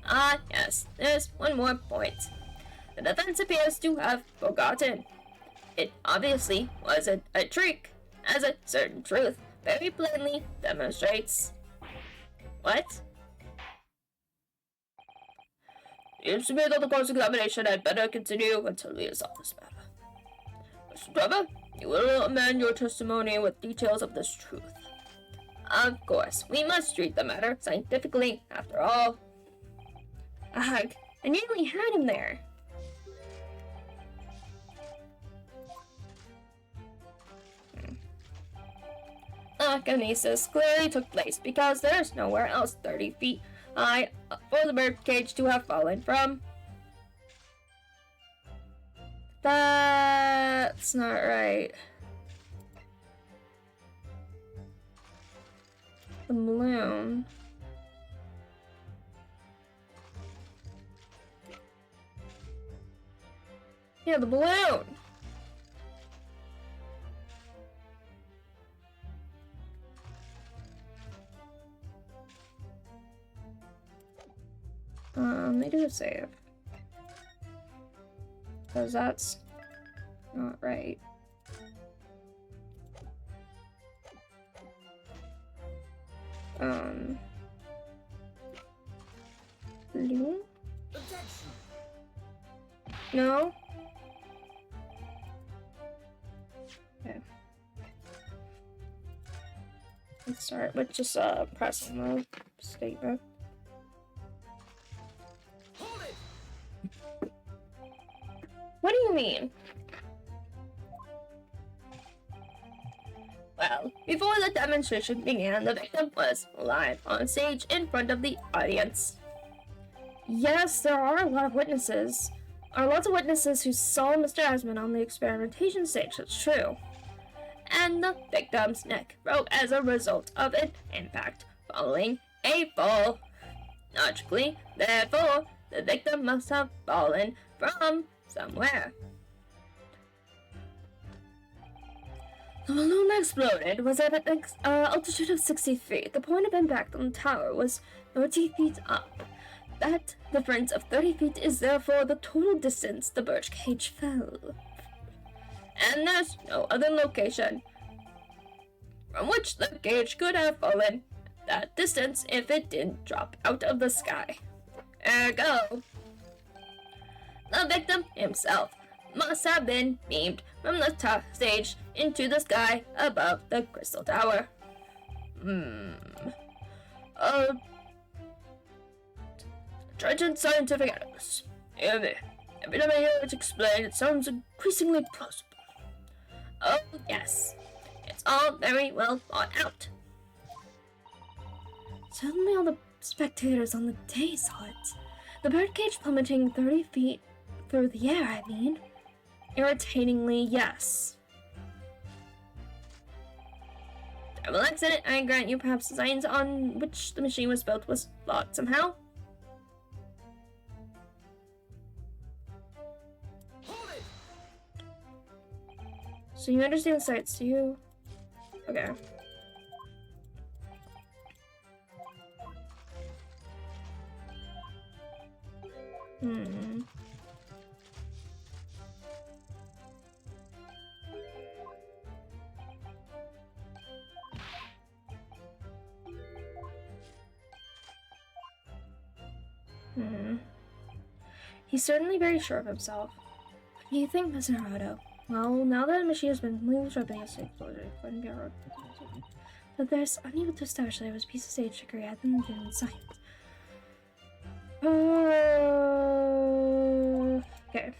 Ah, yes, there's one more point. The defense appears to have forgotten. It obviously wasn't a trick, as a certain truth very plainly demonstrates. What? Seems to me that the cross-examination had better continue until we resolve this matter. Mr. Trevor, you will amend your testimony with details of this truth. Of course, we must treat the matter scientifically, after all. Ugh, I nearly had him there. Kinesis clearly took place because there's nowhere else 30 feet high for the birdcage to have fallen from. That's not right. The balloon. Yeah, the balloon. Let me do a save. Because that's not right. Balloon? No? Okay. Let's start with just pressing the statement. What do you mean? Well, before the demonstration began, the victim was live on stage in front of the audience. Yes, there are a lot of witnesses. Are lots of witnesses who saw Mr. Asman on the experimentation stage, that's true. And the victim's neck broke as a result of an impact following a fall. Logically, therefore, the victim must have fallen from somewhere. The balloon exploded was at an altitude of 60 feet. The point of impact on the tower was 30 feet up. That difference of 30 feet is therefore the total distance the birdcage fell. And there's no other location from which the cage could have fallen that distance if it didn't drop out of the sky. Ergo, the victim himself must have been beamed from the top stage into the sky above the crystal tower. Trudging scientific analysis. Every time I hear it explained, it sounds increasingly plausible. Oh, yes. It's all very well thought out. Suddenly all the spectators on the day saw it. The birdcage plummeting 30 feet through the air, I mean. Irritatingly, yes. Terrible accident, I grant you. Perhaps the science on which the machine was built was flawed somehow. So you understand the sights, do you? Okay. He's certainly very sure of himself. What do you think, Mr. Otto? Well, now that the machine has been completely stripping its explosion, it couldn't be our but there's unable to establish that it was a piece of stage trickery rather than genuine science. Okay.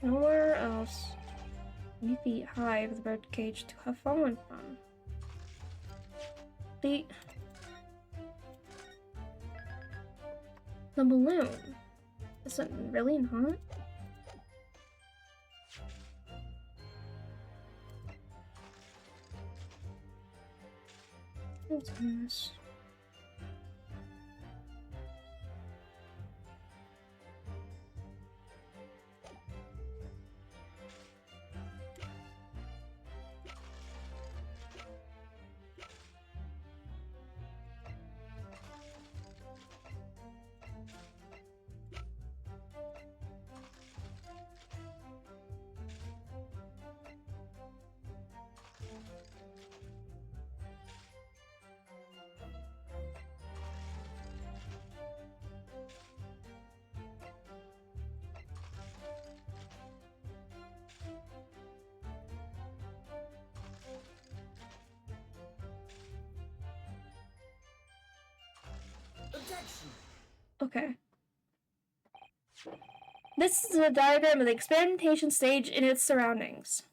Nowhere else 3 feet high for the bird cage to have fallen from. The balloon. Is it really not? What's this? Okay. This is a diagram of the experimentation stage and its surroundings.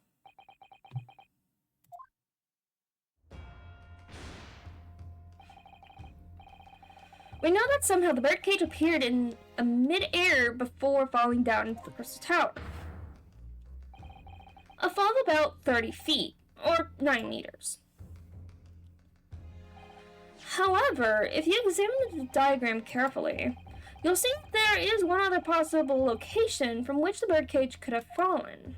We know that somehow the birdcage appeared in mid-air before falling down into the crystal tower. A fall of about 30 feet, or 9 meters. However, if you examine the diagram carefully, you'll see that there is one other possible location from which the birdcage could have fallen.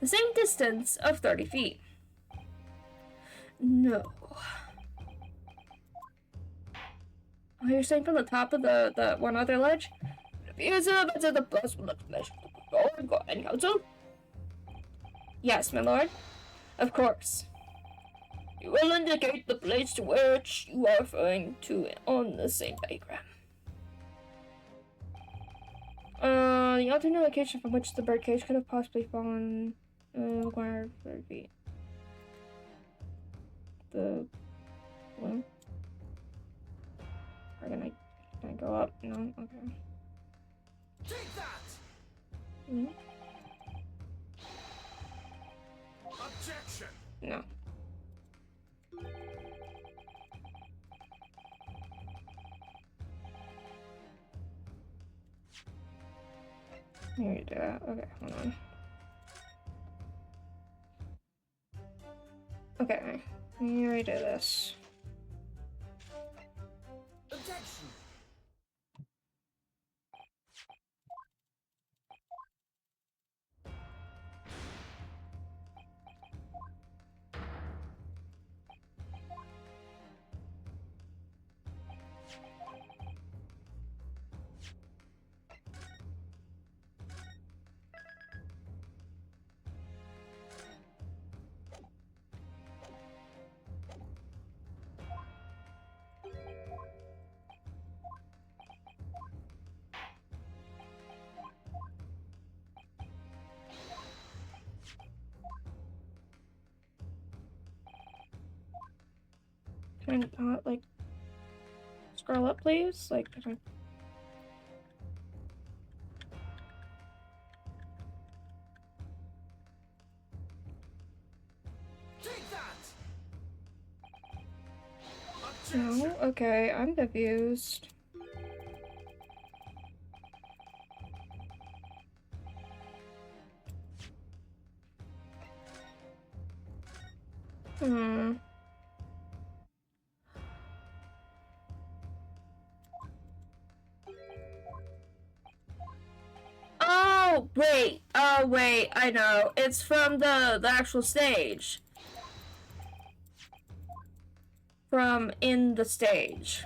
The same distance of 30 feet. No. Oh, you're saying from the top of the one other ledge? It appears that the possible explanation. Go ahead, counsel. Yes, my lord. Of course. You will indicate the place to which you are referring to on the same diagram. The alternate location from which the birdcage could have possibly fallen required 30 feet. The balloon. Can I go up? No? Okay. Take that! Mm-hmm. Objection! No. Here you do that. Okay, hold on. Okay, here we do this. Objection! Can I not, like, scroll up, please? Like, can I... Take that! No? Objection! Okay, I'm confused. Hmm. Oh, wait. Oh, wait. I know. It's from the actual stage. From in the stage.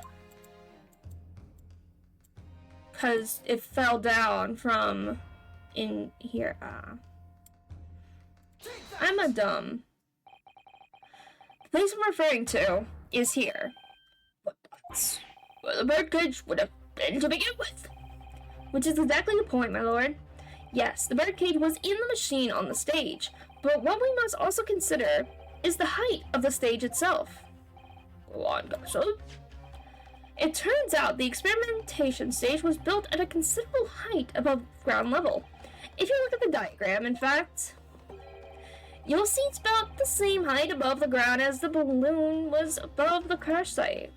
Because it fell down from in here. Take that! I'm a dumb. The place I'm referring to is here. But that's where the birdcage would have been to begin with. Which is exactly the point, my lord. Yes, the birdcage was in the machine on the stage, but what we must also consider is the height of the stage itself. Go on, Garso. It turns out the experimentation stage was built at a considerable height above ground level. If you look at the diagram, in fact, you'll see it's about the same height above the ground as the balloon was above the crash site.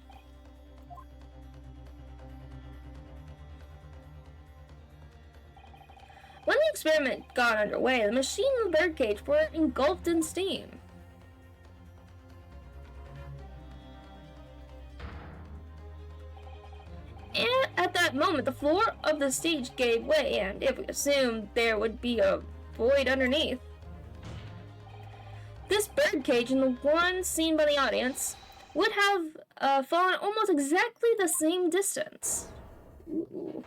When the experiment got underway, the machine and the birdcage were engulfed in steam. And at that moment, the floor of the stage gave way, and if we assumed there would be a void underneath, this birdcage and the one seen by the audience would have fallen almost exactly the same distance. Ooh.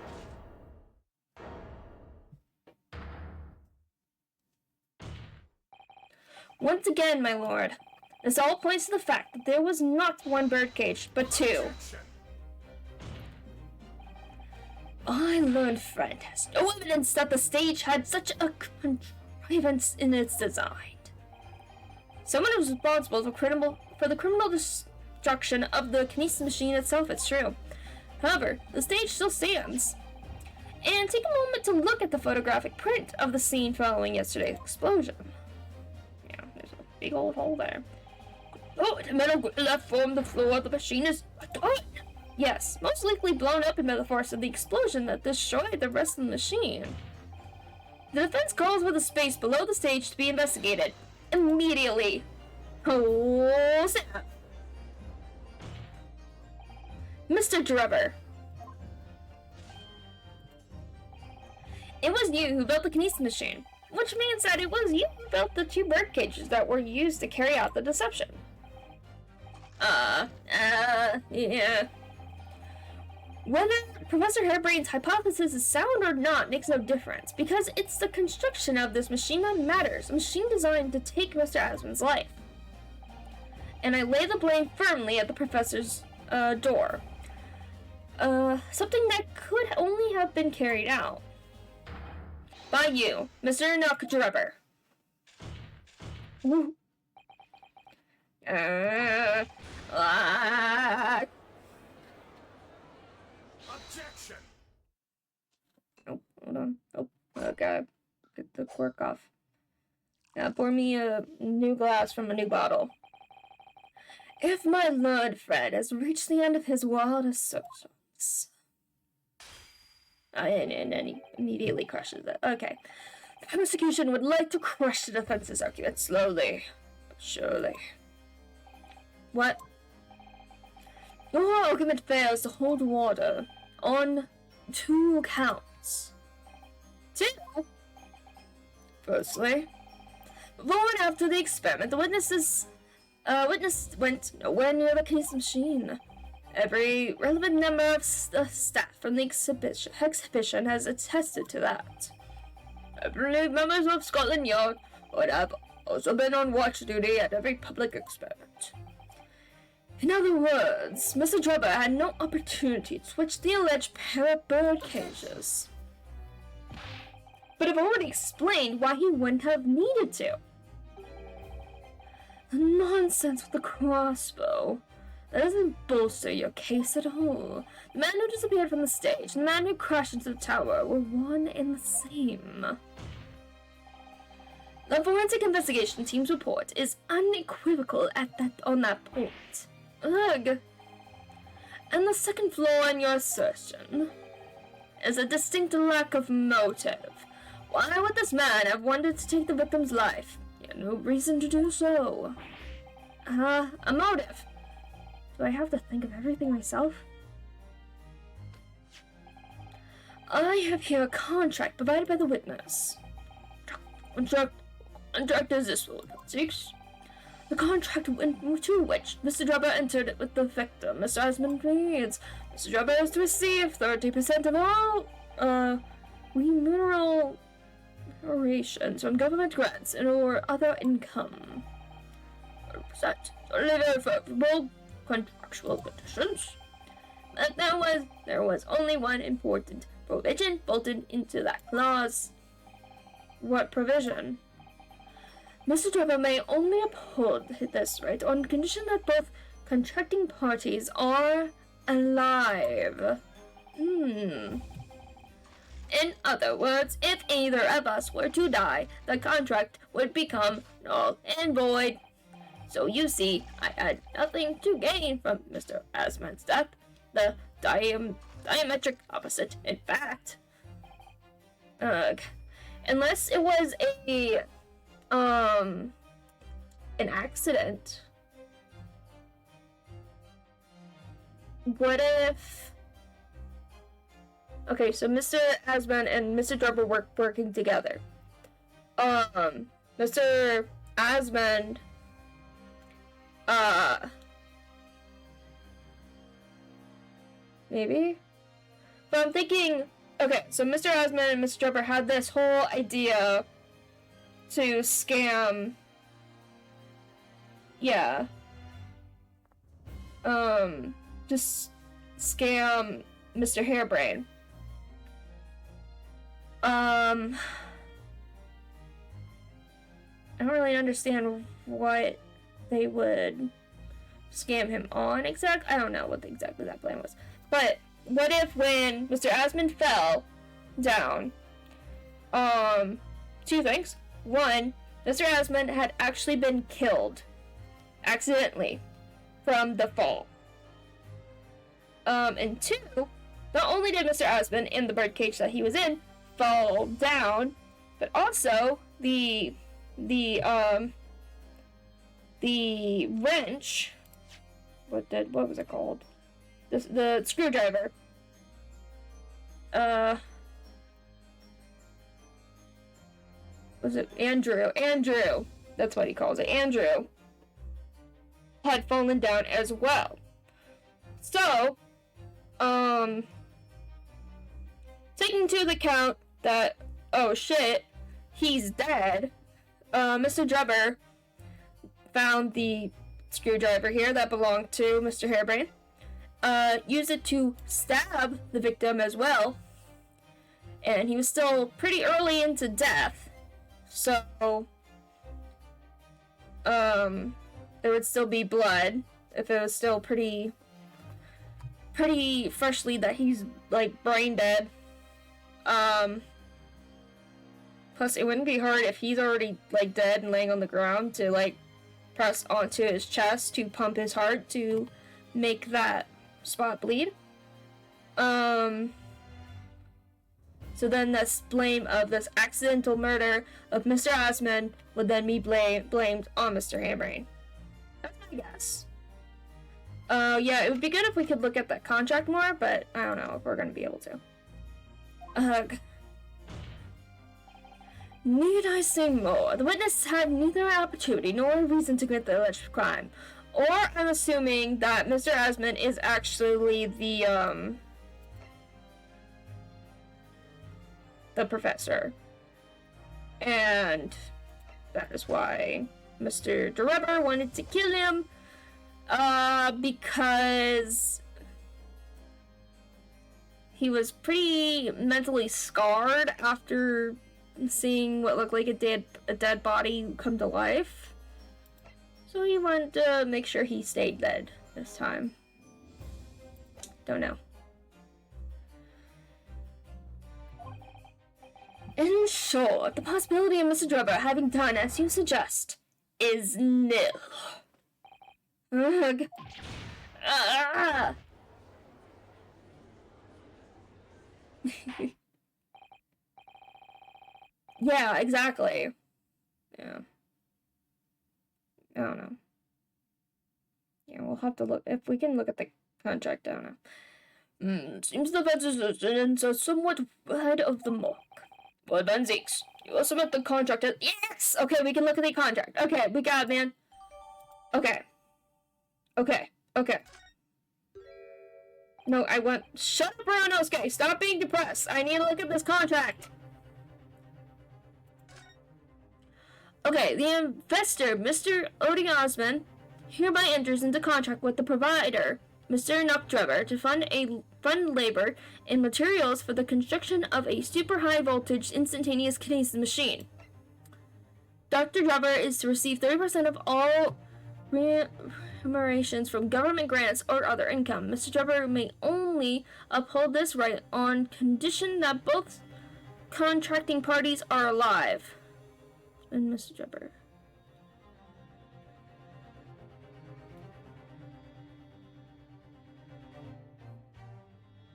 Once again, my lord, this all points to the fact that there was not one birdcage, but two. Objection! I learned friend has no evidence that the stage had such a contrivance in its design. Someone was responsible for the criminal destruction of the kinesis machine itself, it's true. However, the stage still stands. And take a moment to look at the photographic print of the scene following yesterday's explosion. Yeah, there's a big old hole there. Oh, the metal grill left from the floor of the machine is gone. Yes, most likely blown up by the force of the explosion that destroyed the rest of the machine. The defense calls for the space below the stage to be investigated immediately. Oh, snap. Mr. Drebber. It was you who built the kinesis machine, which means that it was you who built the two bird cages that were used to carry out the deception. Yeah. Whether Professor Harebrain's hypothesis is sound or not makes no difference, because it's the construction of this machine that matters, a machine designed to take Mr. Asman's life. And I lay the blame firmly at the professor's door. Something that could only have been carried out by you, Mr. Knockdrubber. Woo. Objection! Oh, hold on. Oh, okay. Get the cork off. Now pour me a new glass from a new bottle. If my learned friend has reached the end of his wildest searches... and then he immediately crushes it. Okay. The prosecution would like to crush the defense's argument slowly, but surely. What? Your argument fails to hold water on 2 counts. 2? Firstly, before and after the experiment, the witness went nowhere near the case machine. Every relevant member of the staff from the exhibition has attested to that. I believe members of Scotland Yard would have also been on watch duty at every public experiment. In other words, Mr. Drubber had no opportunity to switch the alleged pair of bird cages. But I've already explained why he wouldn't have needed to. The nonsense with the crossbow. That doesn't bolster your case at all. The man who disappeared from the stage and the man who crashed into the tower were one and the same. The forensic investigation team's report is unequivocal on that point. Ugh. And the second flaw in your assertion is a distinct lack of motive. Why would this man have wanted to take the victim's life? He had no reason to do so. A motive. Do I have to think of everything myself? I have here a contract provided by the witness. Contract is this one, 6. The contract to which Mr. Drubber entered with the victim, Mr. Asmund reads, Mr. Drubber is to receive 30% of all, remunerations from government grants and or other income. 30%. Totally very favorable contractual conditions. But there was only one important provision bolted into that clause. What provision? Mr. Drubber may only uphold this right on condition that both contracting parties are alive. In other words, if either of us were to die, the contract would become null and void. So you see, I had nothing to gain from Mr. Asman's death. The diametric opposite, in fact. Unless it was an accident. What if... Okay, so Mr. Asman and Mr. Drubber were working together. Mr. Asman... maybe? But I'm thinking... Okay, so Mr. Asman and Mr. Drubber had this whole idea to scam... Yeah. Just scam Mr. Harebrain. I don't really understand what they would scam him on I don't know what exactly that plan was. But what if when Mr. Asmund fell down, 2 things. 1, Mr. Asmund had actually been killed accidentally from the fall. And 2, not only did Mr. Asmund in the birdcage that he was in fall down, but also the wrench, what was it called? The screwdriver. Was it Andrew? Andrew! That's what he calls it. Andrew had fallen down as well. So, taking into account that, oh shit, he's dead, Mr. Drebber found the screwdriver here that belonged to Mr. Hairbrain, used it to stab the victim as well, and he was still pretty early into death, so, there would still be blood if it was still pretty freshly that he's, like, brain dead. Plus it wouldn't be hard if he's already, like, dead and laying on the ground to, like, press onto his chest to pump his heart to make that spot bleed. So then this blame of this accidental murder of Mr. Osmond would then be blamed on Mr. Hairbrain. That's my guess. Yeah, it would be good if we could look at that contract more, but I don't know if we're gonna be able to. Need I say more? The witness had neither opportunity nor reason to commit the alleged crime. Or I'm assuming that Mr. Osmond is actually the professor. And that is why Mr. Drebber wanted to kill him. Because he was pretty mentally scarred after seeing what looked like a dead body come to life. So he wanted to make sure he stayed dead this time. Don't know. In short, the possibility of Mr. Drebber having done as you suggest is nil. Ugh. Yeah, exactly. Yeah. I don't know. Yeah, we'll have to look. If we can look at the contract, I don't know. Seems the defense are somewhat ahead of the mark. Well done, Zeeks. You will submit the contract as— Yes! Okay, we can look at the contract. Okay, we got it, man. Okay. Okay. No, I want— Shut up, Roanosuke! Stop being depressed! I need to look at this contract! Okay, the investor, Mr. Odie Osmond, hereby enters into contract with the provider, Mr. Enoch Drebber, to fund labor and materials for the construction of a super high voltage instantaneous kinesis machine. Dr. Drebber is to receive 30% of all remunerations from government grants or other income. Mr. Drebber may only uphold this right on condition that both contracting parties are alive. And Mr. Drebber.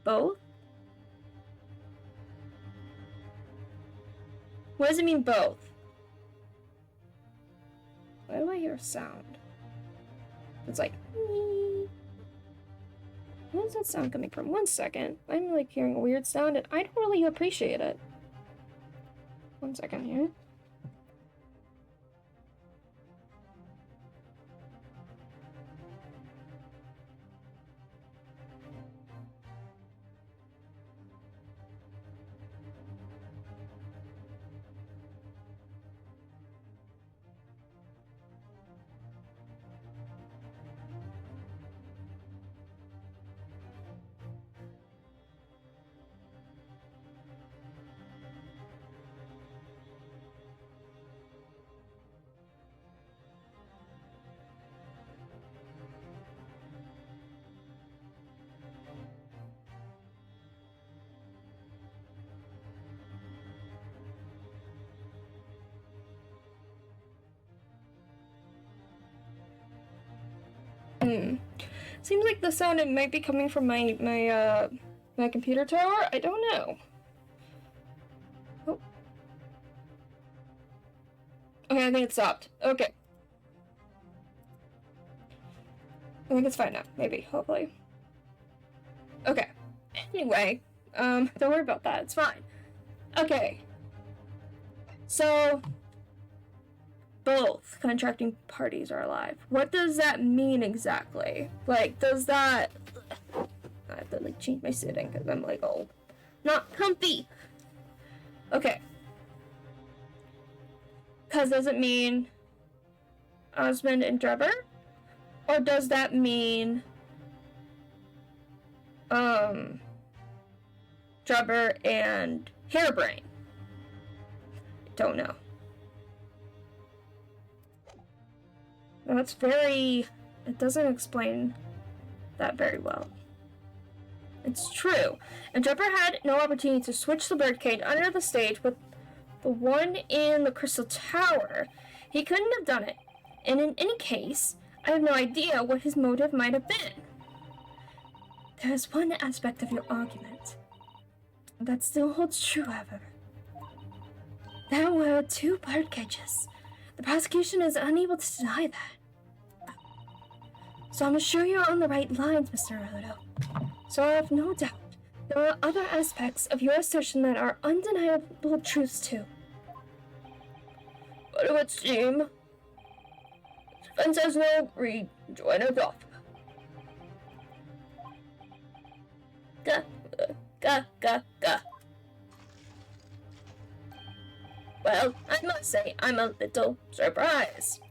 Both? What does it mean, both? Why do I hear a sound? It's like, where's that sound coming from? 1 second. I'm like hearing a weird sound and I don't really appreciate it. 1 second here. Seems like the sound it might be coming from my computer tower. I don't know. Oh. Okay, I think it stopped. Okay. I think it's fine now. Maybe, hopefully. Okay. Anyway, don't worry about that. It's fine. Okay. So, both contracting parties are alive. What does that mean exactly? Like, does that— I have to, like, change my sitting because I'm, like, old. not comfy. Okay. Because does it mean Osmond and Drebber? Or does that mean Drebber and Hairbrain? I don't know. That's very... It doesn't explain that very well. It's true. And Drebber had no opportunity to switch the birdcage under the stage with the one in the Crystal Tower. He couldn't have done it. And in any case, I have no idea what his motive might have been. There is one aspect of your argument that still holds true, however. There were 2 bird cages. The prosecution is unable to deny that. So I'm sure you're on the right lines, Mr. Naruto. So I have no doubt there are other aspects of your assertion that are undeniable truths too. But it would seem defense has no rejoiner's offer. Gah. Well, I must say I'm a little surprised.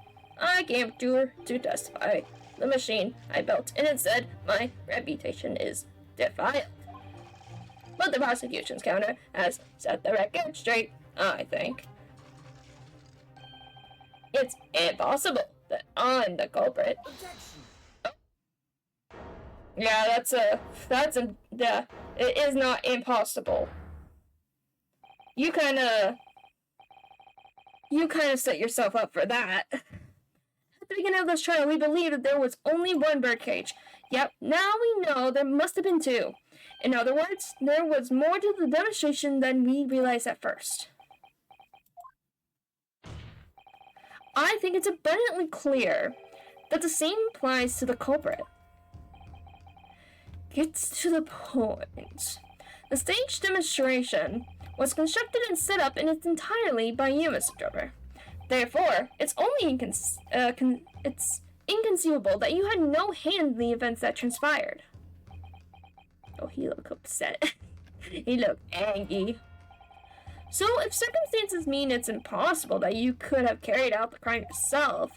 I came to testify. The machine I built, and it said my reputation is defiled. But the prosecution's counter has set the record straight, I think. It's impossible that I'm the culprit. Yeah, it is not impossible. You kind of set yourself up for that. At the beginning of this trial, we believed that there was only 1 birdcage. Yep, now we know there must have been 2. In other words, there was more to the demonstration than we realized at first. I think it's abundantly clear that the same applies to the culprit. Gets to the point. The stage demonstration was constructed and set up in its entirely by you, Mr. Drebber. Therefore, it's only it's inconceivable that you had no hand in the events that transpired. Oh, he looked upset. He looked angry. So, if circumstances mean it's impossible that you could have carried out the crime yourself,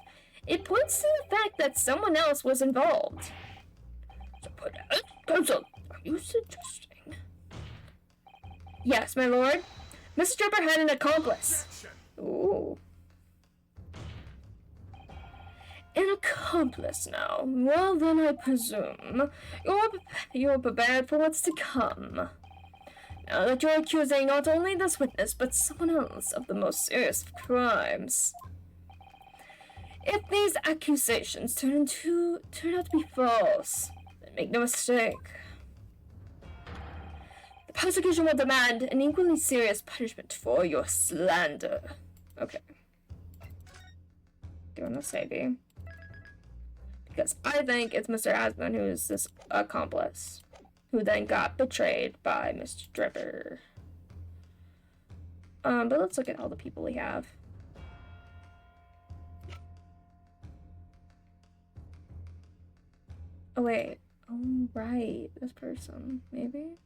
it points to the fact that someone else was involved. So, counsel, are you suggesting? Yes, my lord. Mr. Drebber had an accomplice. Ooh. An accomplice now. Well, then I presume you're prepared for what's to come. Now that you're accusing not only this witness, but someone else of the most serious of crimes. If these accusations turn out to be false, then make no mistake. The prosecution will demand an equally serious punishment for your slander. Okay. Do you want to say, B? Because I think it's Mr. Asmund who is this accomplice, who then got betrayed by Mr. Drebber. But let's look at all the people we have. Oh wait, oh right, this person, maybe?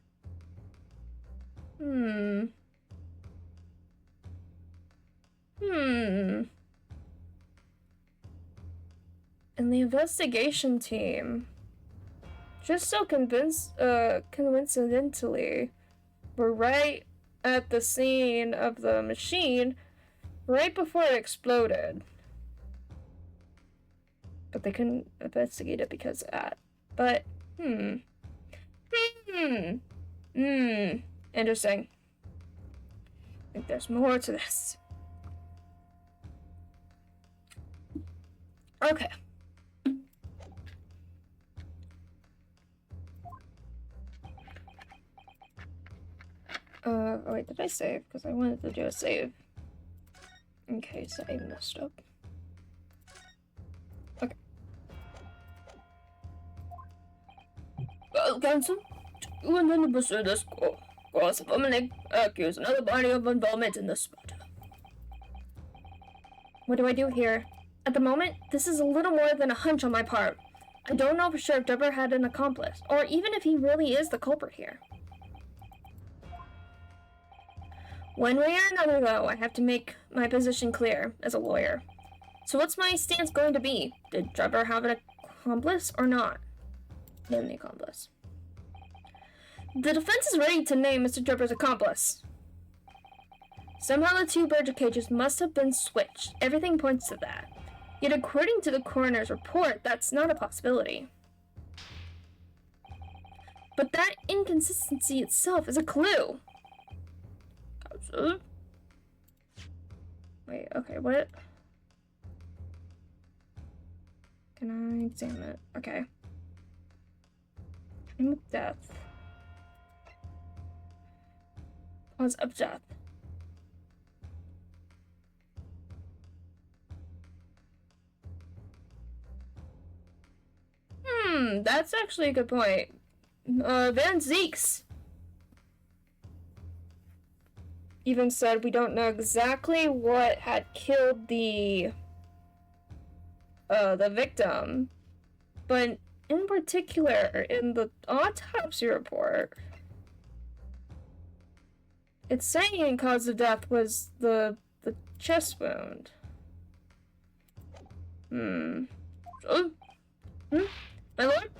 And the investigation team, just so coincidentally, were right at the scene of the machine right before it exploded. But they couldn't investigate it because of that. But, interesting. I think there's more to this. Okay. Oh wait, did I save? Because I wanted to do a save in case I messed up. Okay. Well, counsel, you intend to pursue this course of accuse another party of involvement in this matter. What do I do here? At the moment, this is a little more than a hunch on my part. I don't know for sure if Drebber had an accomplice, or even if he really is the culprit here. One way or another, though, I have to make my position clear as a lawyer. So what's my stance going to be? Did Trevor have an accomplice or not? Name the accomplice. The defense is ready to name Mr. Trevor's accomplice. Somehow the two bird cages must have been switched. Everything points to that. Yet according to the coroner's report, that's not a possibility. But that inconsistency itself is a clue. Wait, okay, what? Can I examine it? Okay. Time of death. Cause of death. That's actually a good point. Van Zeeks even said we don't know exactly what had killed the victim, but in particular, in the autopsy report, it's saying cause of death was the chest wound. My lord?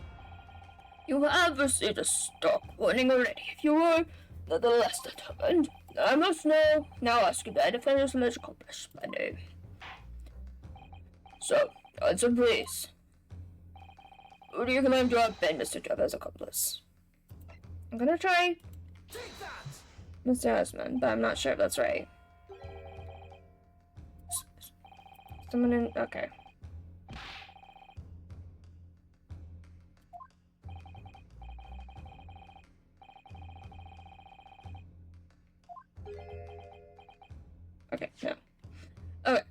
You have received a stop warning already. If you were nonetheless determined, I must now ask you the defender's medical best by name. So, answer please. Who do you claim to have been Mr. Trevor's accomplice? I'm gonna try Take that! Mr. Husman, but I'm not sure if that's right. Someone in... okay. Okay, no. Okay.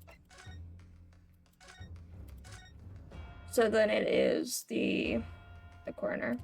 So then it is the coroner.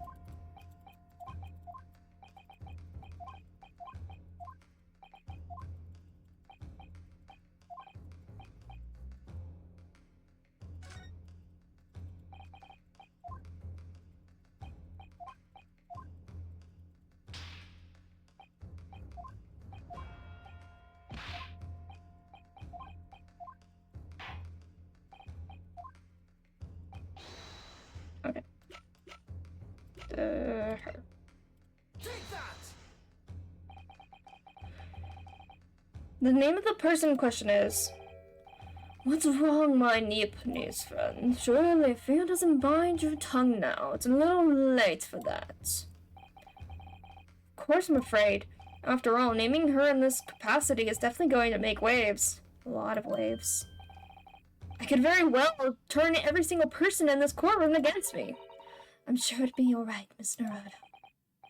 Okay. Take that! The name of the person in question is... What's wrong, my Japanese friend? Surely fear doesn't bind your tongue now. It's a little late for that. Of course, I'm afraid. After all, naming her in this capacity is definitely going to make waves. A lot of waves. I could very well turn every single person in this courtroom against me. I'm sure it'd be alright, Miss Naruto.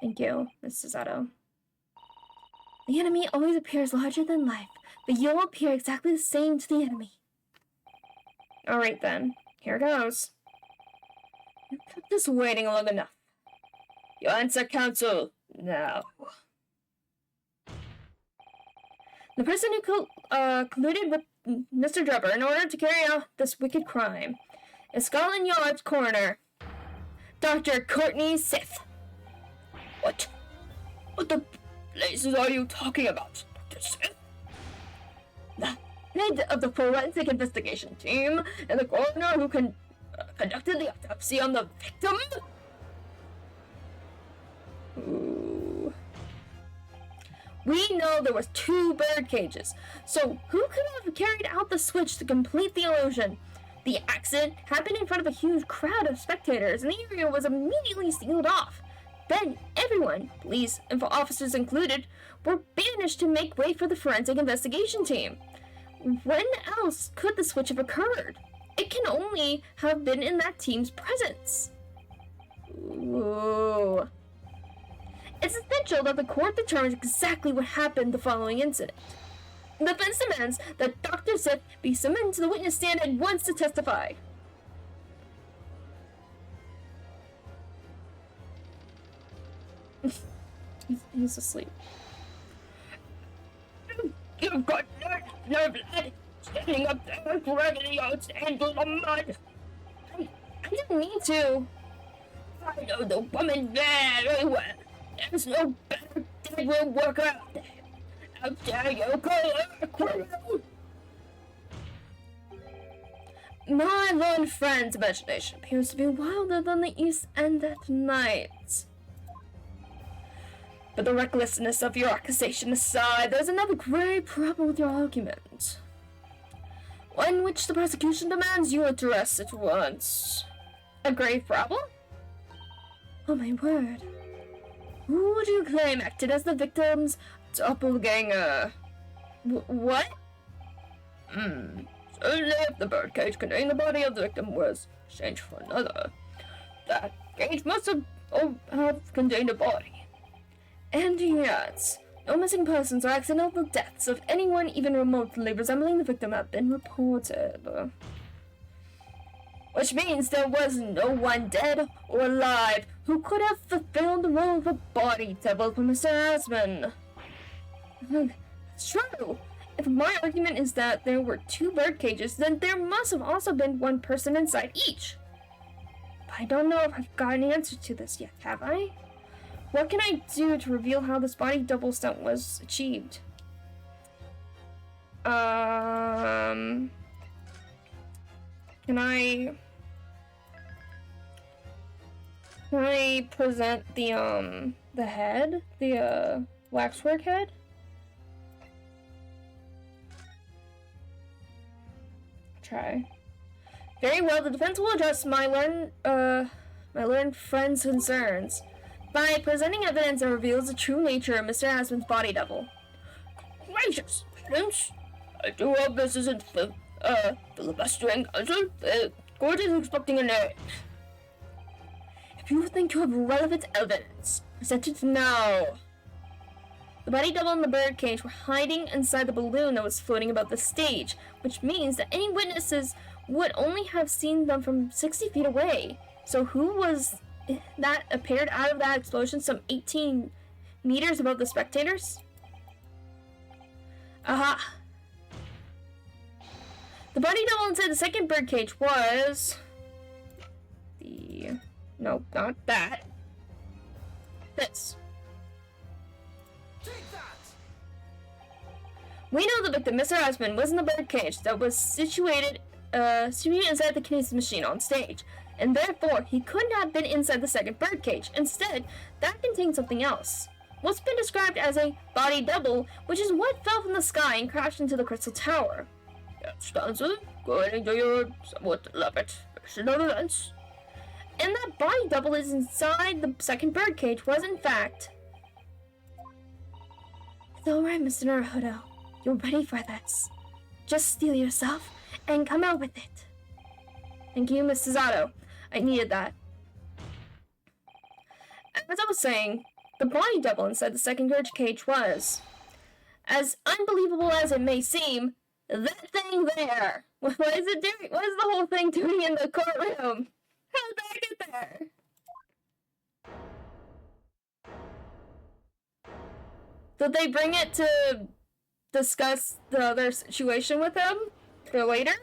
Thank you, Miss Susato. The enemy always appears larger than life, but you'll appear exactly the same to the enemy. Alright then, here goes. You kept us waiting long enough. Your answer, counsel, now. The person who colluded with Mr. Trevor in order to carry out this wicked crime is Scotland Yard's coroner, Dr. Courtney Sith. What? What the blazes are you talking about, Dr. Sith? The head of the forensic investigation team and the coroner who conducted the autopsy on the victim? Ooh. We know there was 2 bird cages, so who could have carried out the switch to complete the illusion? The accident happened in front of a huge crowd of spectators, and the area was immediately sealed off. Then everyone, police and officers included, were banished to make way for the forensic investigation team. When else could the switch have occurred? It can only have been in that team's presence. Ooh. It's essential that the court determines exactly what happened the following incident. The defense demands that Dr. Sith be summoned to the witness stand at once to testify. He's asleep. You've got no blood standing up there dragging the old stand through the mud. I didn't mean to. I know the woman very well. There's no better dead room worker out there. How dare you call her a criminal? My lone friend's imagination appears to be wilder than the East End at night. But the recklessness of your accusation aside, there's another grave problem with your argument. One which the prosecution demands you address at once. A grave problem? Oh my word. Who would you claim acted as the victim's doppelganger? What? Certainly if the birdcage containing the body of the victim was exchanged for another, that cage must have contained a body. And yet, no missing persons or accidental deaths of anyone even remotely resembling the victim have been reported. Which means there was no one dead or alive who could have fulfilled the role of a body double for Mr. Asman. It's true. If my argument is that there were 2 bird cages, then there must have also been one person inside each. But I don't know if I've got an answer to this yet, have I? What can I do to reveal how this body double stunt was achieved? Can I present the head? The waxwork head? Try. Very well, the defense will address my learned friend's concerns by presenting evidence that reveals the true nature of Mr. Asman's body double. Gracious, Prince! I do hope this isn't filibustering until the court is expecting a name. If you think you have relevant evidence, present it now. The body double and the birdcage were hiding inside the balloon that was floating above the stage, which means that any witnesses would only have seen them from 60 feet away. So who was that appeared out of that explosion some 18 meters above the spectators? Aha! The body double inside the second birdcage was... No, not that. This. Take that! We know the victim, Mr. Asman, was in the birdcage that was situated inside the kinesis machine on stage, and therefore he could not have been inside the second birdcage. Instead, that contained something else. What's been described as a body double, which is what fell from the sky and crashed into the crystal tower. That stanza, according to your somewhat elaborate version of events. And that body double is inside the second birdcage was, in fact... It's alright, Mr. Naruhodo. You're ready for this. Just steel yourself and come out with it. Thank you, Mrs. Zato. I needed that. As I was saying, the body double inside the second birdcage was, as unbelievable as it may seem, that thing there. What is it doing? What is the whole thing doing in the courtroom? How did I get there? Did they bring it to discuss the other situation with him for later?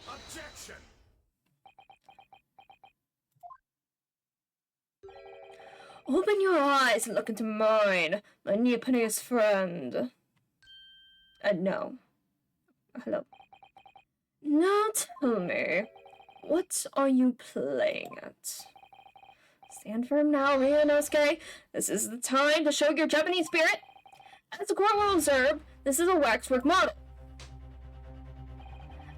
Objection! Open your eyes and look into mine, my Neopeneus friend. No. Hello. Now tell me, what are you playing at? Stand firm now, Ryunosuke. This is the time to show your Japanese spirit. As the court will observe, this is a waxwork model.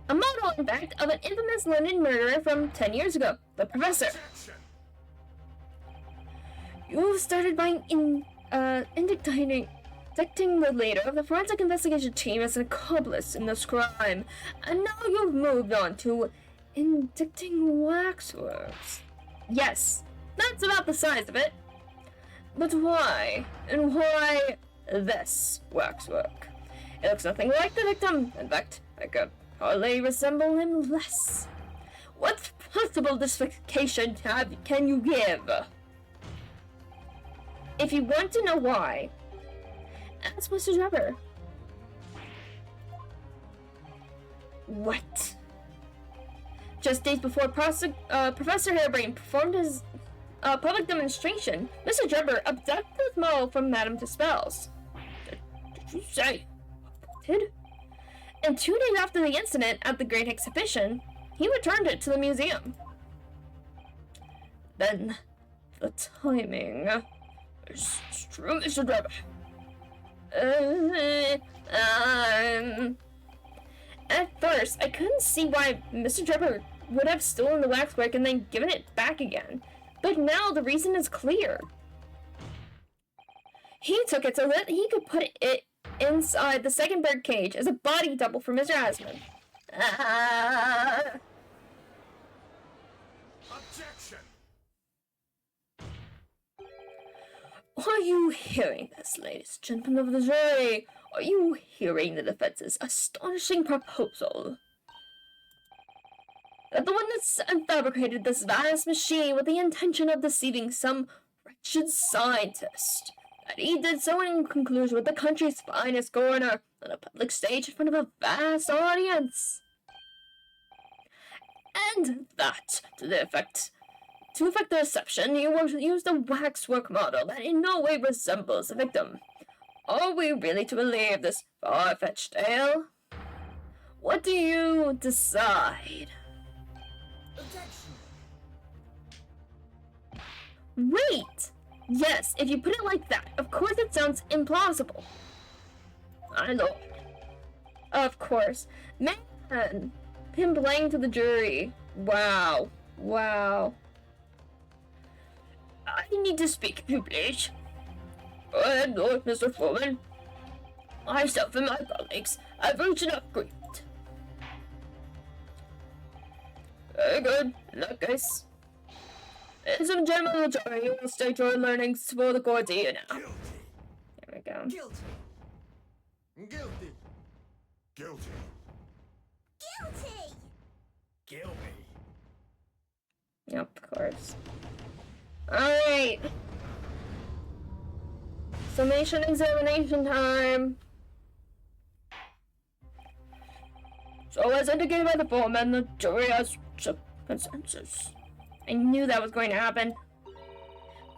A model, in fact, of an infamous London murderer from 10 years ago, the Professor. Objection! You started by indicting the leader of the forensic investigation team as an accomplice in this crime, and now you've moved on to indicting waxworks. Yes, that's about the size of it. But why? And why this waxwork? It looks nothing like the victim. In fact, I could hardly resemble him less. What possible justification can you give? If you want to know why, ask Mr. Drebber. What? Just days before Professor Harebrained performed his public demonstration, Mr. Drebber abducted the model from Madame Tussauds. did you say? Did? And 2 days after the incident at the Great Exhibition, he returned it to the museum. Then, the timing is true, Mr. Driver. At first, I couldn't see why Mr. Driver would have stolen the waxwork and then given it back again. But now the reason is clear. He took it so that he could put it inside the second bird cage as a body double for Mr. Asmund. Objection! Are you hearing this, ladies and gentlemen of the jury? Are you hearing the defense's astonishing proposal? That the one that fabricated this vast machine with the intention of deceiving some wretched scientist, that he did so in conclusion with the country's finest coroner on a public stage in front of a vast audience. And that, to effect the deception, you used a waxwork model that in no way resembles the victim. Are we really to believe this far-fetched tale? What do you decide? Objection! Wait! Yes, if you put it like that, of course it sounds implausible. My lord. Of course. Man! Him playing to the jury. Wow. Wow. I need to speak, if you please. Go ahead, Lord, Mr. Foreman. Myself and my colleagues have reached an agreement. Very good. In that case, ladies and gentlemen of the jury, you will state your learnings for the court here now. Guilty! There we go. Guilty! Guilty! Guilty! Guilty! Guilty! Yep, of course. Alright. Summation examination time. So as indicated by the foreman, the jury has consensus. I knew that was going to happen.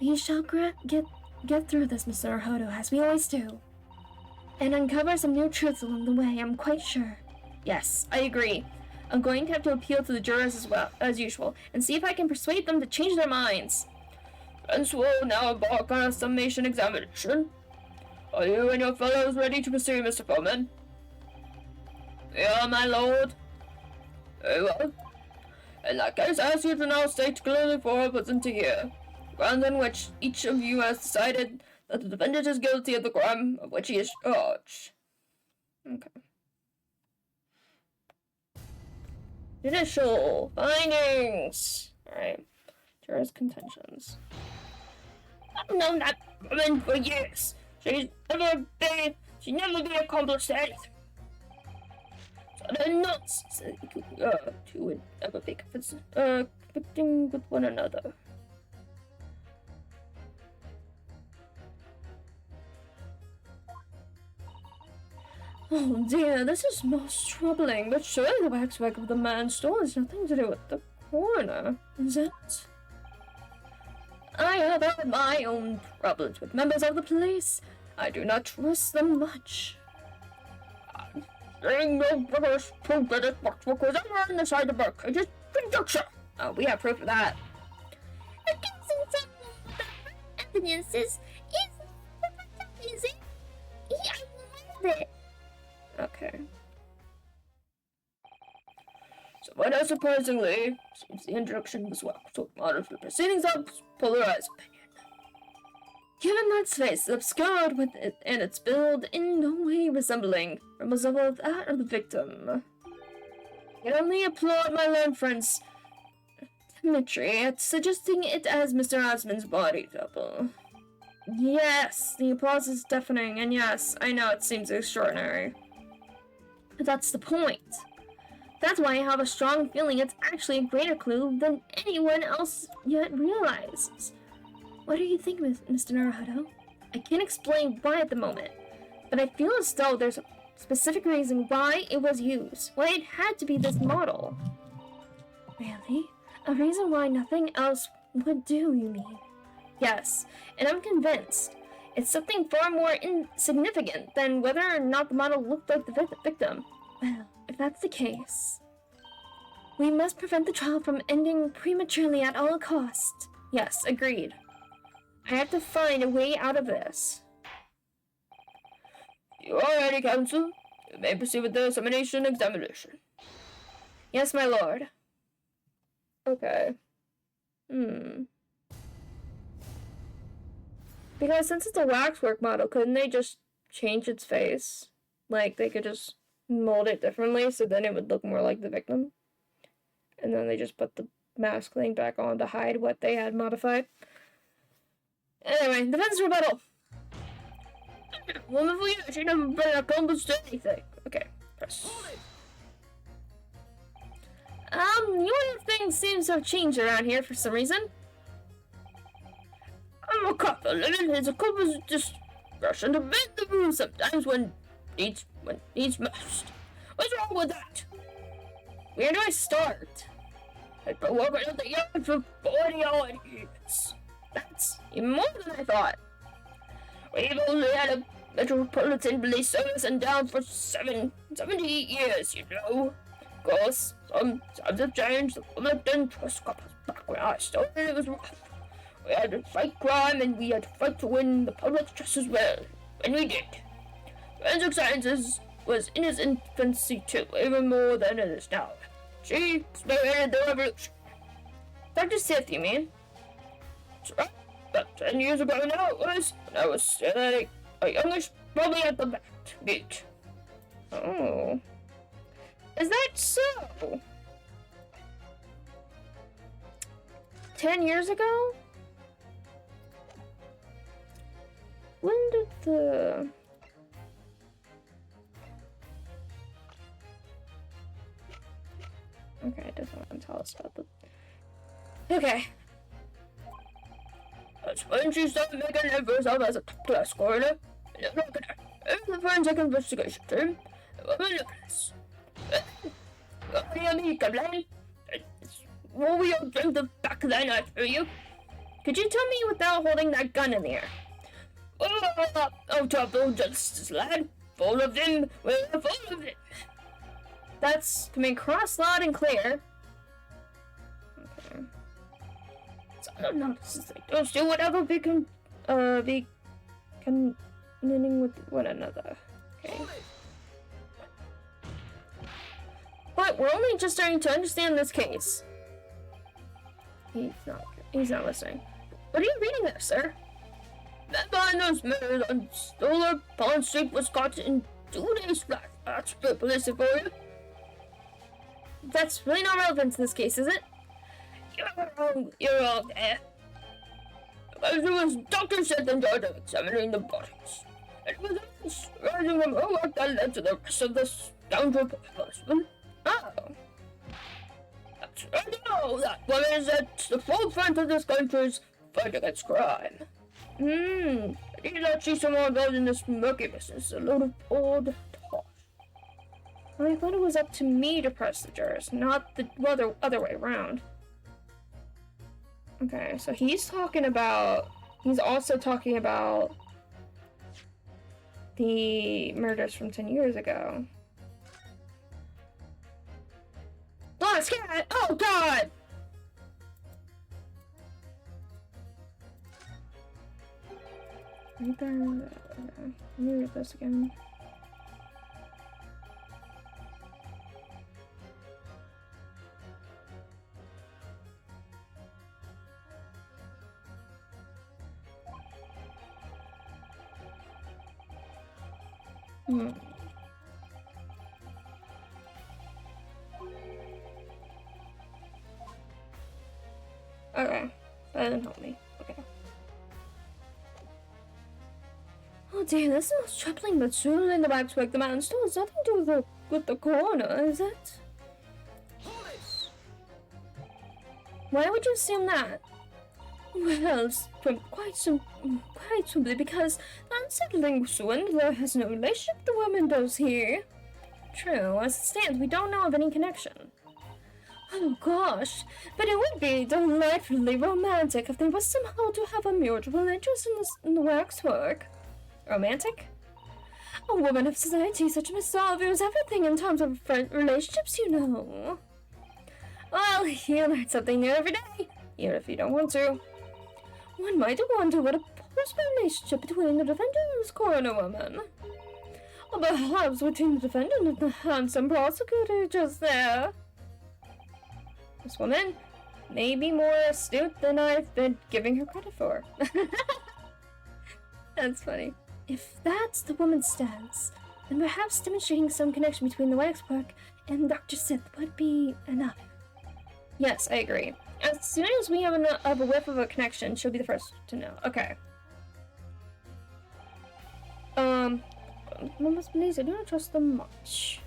We shall get through this, Mr. Hodo, as we always do. And uncover some new truths along the way, I'm quite sure. Yes, I agree. I'm going to have to appeal to the jurors as well, as usual, and see if I can persuade them to change their minds. Hence will now embark on a summation examination. Are you and your fellows ready to proceed, Mr. Foreman? Yeah, my lord. Very well. In that case, I ask you to now state clearly for our present to hear the grounds on which each of you has decided that the defendant is guilty of the crime of which he is charged. Okay. Judicial findings. Alright. Jurors' contentions. I've known that woman for years. She never been accomplished anything. So they're not two would ever be conflicting with one another. Oh dear, this is most troubling, but surely the waxwork of the man stole has nothing to do with the coroner, is it? I have had my own problems with members of the police. I do not trust them much. Saying no brothers proof that this waxwork was ever inside the birdcage is conjecture. Oh, we have proof of that. Evidence is it? I love it. Okay. So, not surprisingly, seems the introduction was well, so modern the proceedings of polarized opinion. Given that space is obscured with it and its build in no way resembling that of the victim. I can only applaud my learned friend's Dimitri at suggesting it as Mr. Osmond's body double. Yes, the applause is deafening, and yes, I know it seems extraordinary. But that's the point. That's why I have a strong feeling it's actually a greater clue than anyone else yet realizes. What do you think, Mr. Naruto? I can't explain why at the moment, but I feel as though there's a specific reason why it was used, why it had to be this model. Really? A reason why nothing else would do, you mean? Yes, and I'm convinced It's something far more insignificant than whether or not the model looked like the victim. Well, if that's the case, we must prevent the trial from ending prematurely at all costs. Yes, agreed. I have to find a way out of this. You are ready, Counsel. You may proceed with the examination. Yes, my lord. Okay. Because since it's a waxwork model, couldn't they just change its face? Like, they could just mold it differently so then it would look more like the victim? And then they just put the mask thing back on to hide what they had modified. Anyway, defense rebuttal. Woman for you, she never been accomplished anything. Okay, press. You know, things seems to have changed around here for some reason. I'm a couple, and his couples just rush into bed the room sometimes when needs most. What's wrong with that? Where do I start? I've been working at the yard for 40-odd years. That's even more than I thought. We've only had a metropolitan police service and down for 70 years, you know. Of course, some times have changed. The public didn't trust couples back when I started. It was rough. We had to fight crime and we had to fight to win the public's trust as well. And we did. Forensic sciences was in its infancy too, even more than it is now. She spearheaded the revolution. Dr. Sith, you mean? That's right. About 10 years ago now it was, when I was still a youngish, probably at the beach. Oh. Is that so? 10 years ago? When did the... Okay, it doesn't want to tell us about the... Okay. That's when she started making it for herself as a top-class coroner. And I'm looking at the forensic investigation team. I'm looking at this. Hear me complain? What we all dreamed of back then, I hear you. Could you tell me without holding that gun in the air? Oh, trouble, justice, lad. Full of them, we're full of them. That's coming across loud and clear. Okay. So I don't know. This is like, don't do whatever be contending with one another. Okay. But we're only just starting to understand this case. He's not listening. What are you reading there, sir? That behind those mirrors on Stoller Pond Street was caught in 2 days flat. That's good police for you. That's really not relevant to this case, is it? You're wrong there. Because it was Dr. Seth in charge of examining the bodies. And it was us rising from her work that led to the rest of the scoundrel policeman. Oh. That's right now. That woman is at the forefront of this country's fight against crime. I did not see someone involved in this murky business. A load of old tosh. I thought it was up to me to press the jurors, not the other way around. Okay, so he's also talking about the murders from 10 years ago. Lost cat! Oh god! Right there. Okay. Let me read this again. Okay, that didn't help me. Okay. Oh dear, this is troubling, but surely the waxwork the man still has nothing to do with the coroner, is it? Why would you assume that? Well, quite simply because the unsettling swindler has no relationship the woman does here. True, as it stands, we don't know of any connection. Oh gosh, but it would be delightfully romantic if they was somehow to have a mutual interest in the waxwork. Romantic? A woman of society such as myself views everything in terms of relationships, you know. Well, you learn something new every day, even if you don't want to. One might wonder what a possible relationship between the defendant and his coroner woman. Or perhaps between the defendant and the handsome prosecutor just there. This woman may be more astute than I've been giving her credit for. That's funny. If that's the woman's stance, then perhaps demonstrating some connection between the waxwork and Dr. Sith would be enough. Yes, I agree. As soon as we have a whiff of a connection, she'll be the first to know. Okay. Mama's please, I do not trust them much.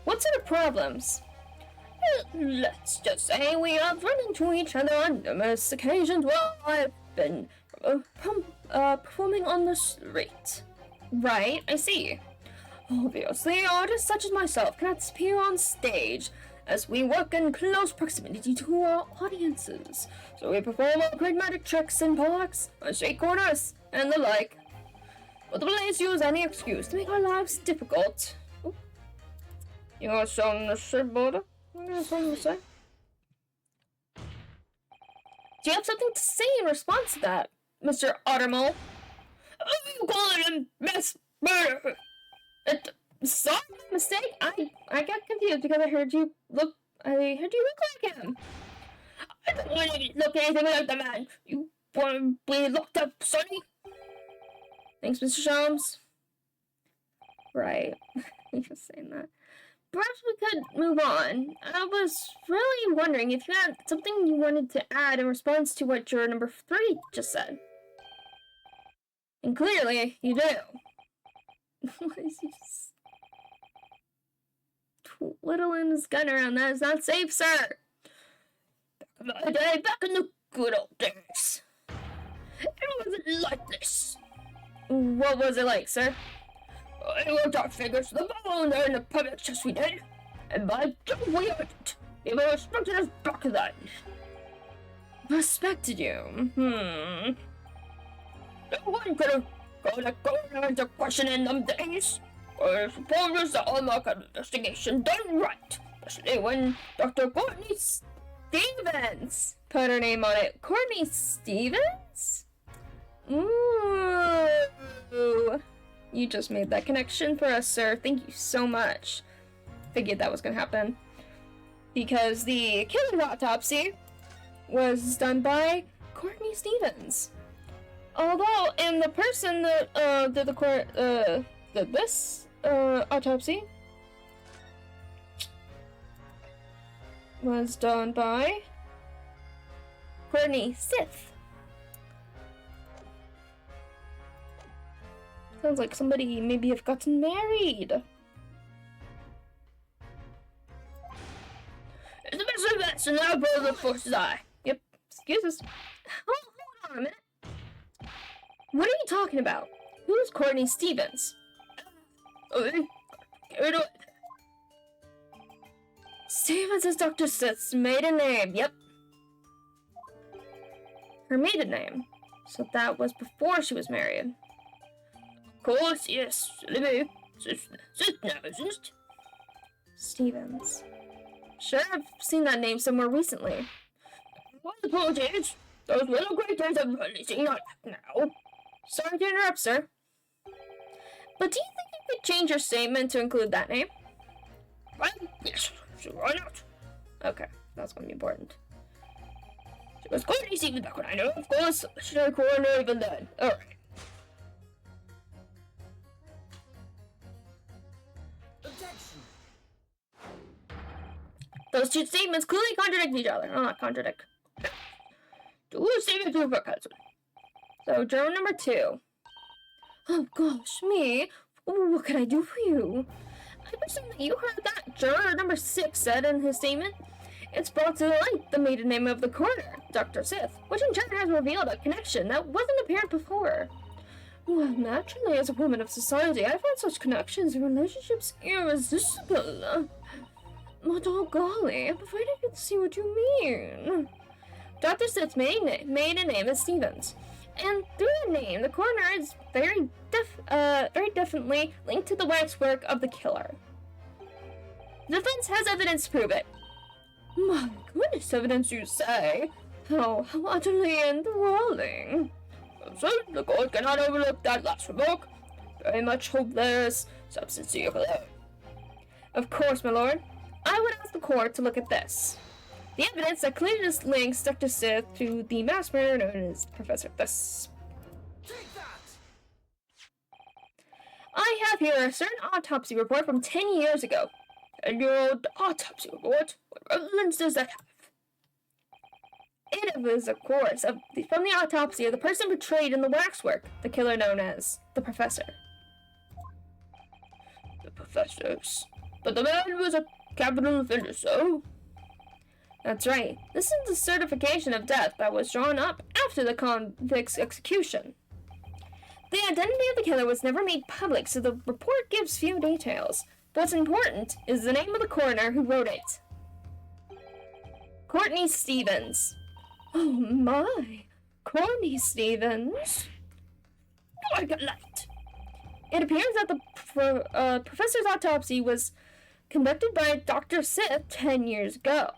What sort of problems? Let's just say we have run into each other on numerous occasions while I've been performing on the street. Right, I see. Obviously, artists such as myself cannot appear on stage, as we work in close proximity to our audiences. So we perform our great magic tricks in parks, on street corners, and the like. But the police use any excuse to make our lives difficult. Ooh. You got something to say, brother? You got something to say? Do you have something to say in response to that, Mr. Ottermole? Oh, you calling him Miss Murder? Sorry, mistake. I got confused because I heard you look like him. I don't want to look anything like the man. You want to be looked up, Sonny? Thanks, Mr. Sholmes. Right. You're just saying that. Perhaps we could move on. I was really wondering if you had something you wanted to add in response to what juror number 3 just said. And clearly, you do. What is he just twiddling his gun around? That is not safe, sir. Back in the good old days. It wasn't like this. What was it like, sir? We worked our fingers to the bone there in the public chest we did. And by God, we earned it. People respected us back then. Respected you? No one could have gone into question in them days. I suppose the hallmark of investigation done right. Especially when Dr. Courtney Stevens put her name on it. Courtney Stevens? Ooh. You just made that connection for us, sir. Thank you so much. Figured that was gonna happen. Because the killing autopsy was done by Courtney Stevens. Although, and the person that did this autopsy was done by Courtney Sith. Sounds like somebody maybe have gotten married. It's the best of the best, and now brother the forces I. Yep, excuse us. Hold on a minute. What are you talking about? Who's Courtney Stevens? Okay, carried away. Stevens is Dr. Sith's maiden name, yep. Her maiden name. So that was before she was married. Of course, yes. Stevens. Sure, I've seen that name somewhere recently. My apologies. Those little great days of releasing not now. Sorry to interrupt, sir. But do you think you could change your statement to include that name? Well, yes. So why not? Okay, that's going to be important. She was Courtney Stevens back when I know, of course. Should I coroner even then? Alright. Those two statements clearly contradict each other. Oh, not contradict. Two statements to a cousin. So, juror number 2. Oh gosh, me? What can I do for you? I presume that you heard that juror number 6 said in his statement. It's brought to light the maiden name of the coroner, Dr. Sith, which in turn has revealed a connection that wasn't apparent before. Well, naturally, as a woman of society, I find such connections and relationships irresistible. But oh golly, I'm afraid I can see what you mean. Dr. Sith's maiden name is Stevens, and through that name, the coroner is very definitely linked to the waxwork of the killer. The defense has evidence to prove it. My goodness, evidence you say? How utterly enthralling. So, the court cannot overlook that last remark. Very much hope there's substance to your claim. Of course, my lord. I would ask the court to look at this. The evidence that clearly links Dr. Sith to the mass murderer known as Professor This. Take that! I have here a certain autopsy report from 10 years ago. And your autopsy report? What relevance does that have? It was, of course, from the autopsy of the person portrayed in the waxwork, the killer known as the Professor. The Professors. But the man was a capital offender, so? That's right. This is the certification of death that was drawn up after the convict's execution. The identity of the killer was never made public, so the report gives few details. What's important is the name of the coroner who wrote it. Courtney Stevens. Oh my! Courtney Stevens? I got light. It appears that the professor's autopsy was conducted by Dr. Sith 10 years ago.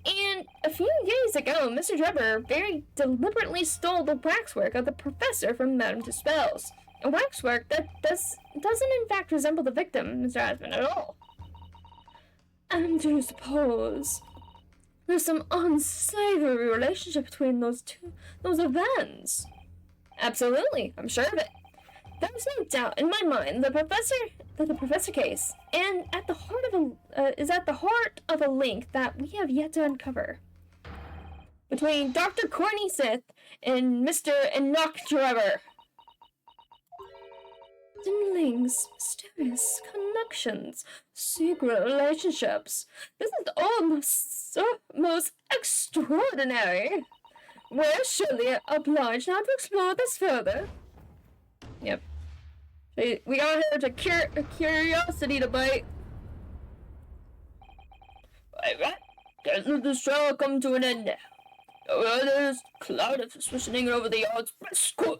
And a few days ago, Mr. Trevor very deliberately stole the waxwork of the professor from Madame Tussauds. A waxwork that doesn't in fact resemble the victim, Mr. Asmund, at all. And do you suppose there's some unsavory relationship between those events? Absolutely, I'm sure of it. There's no doubt in my mind that the professor case and is at the heart of a link that we have yet to uncover between Dr. Courtney Sith and Mr. Enoch Trevor. Links, mysterious connections, secret relationships. This is almost most extraordinary. We're surely obliged now to explore this further. Yep. We got here to a curiosity to bite. Alright, doesn't this trial come to an end now? Oh, there's a cloud of suspicion hanging over the odds, but it's good.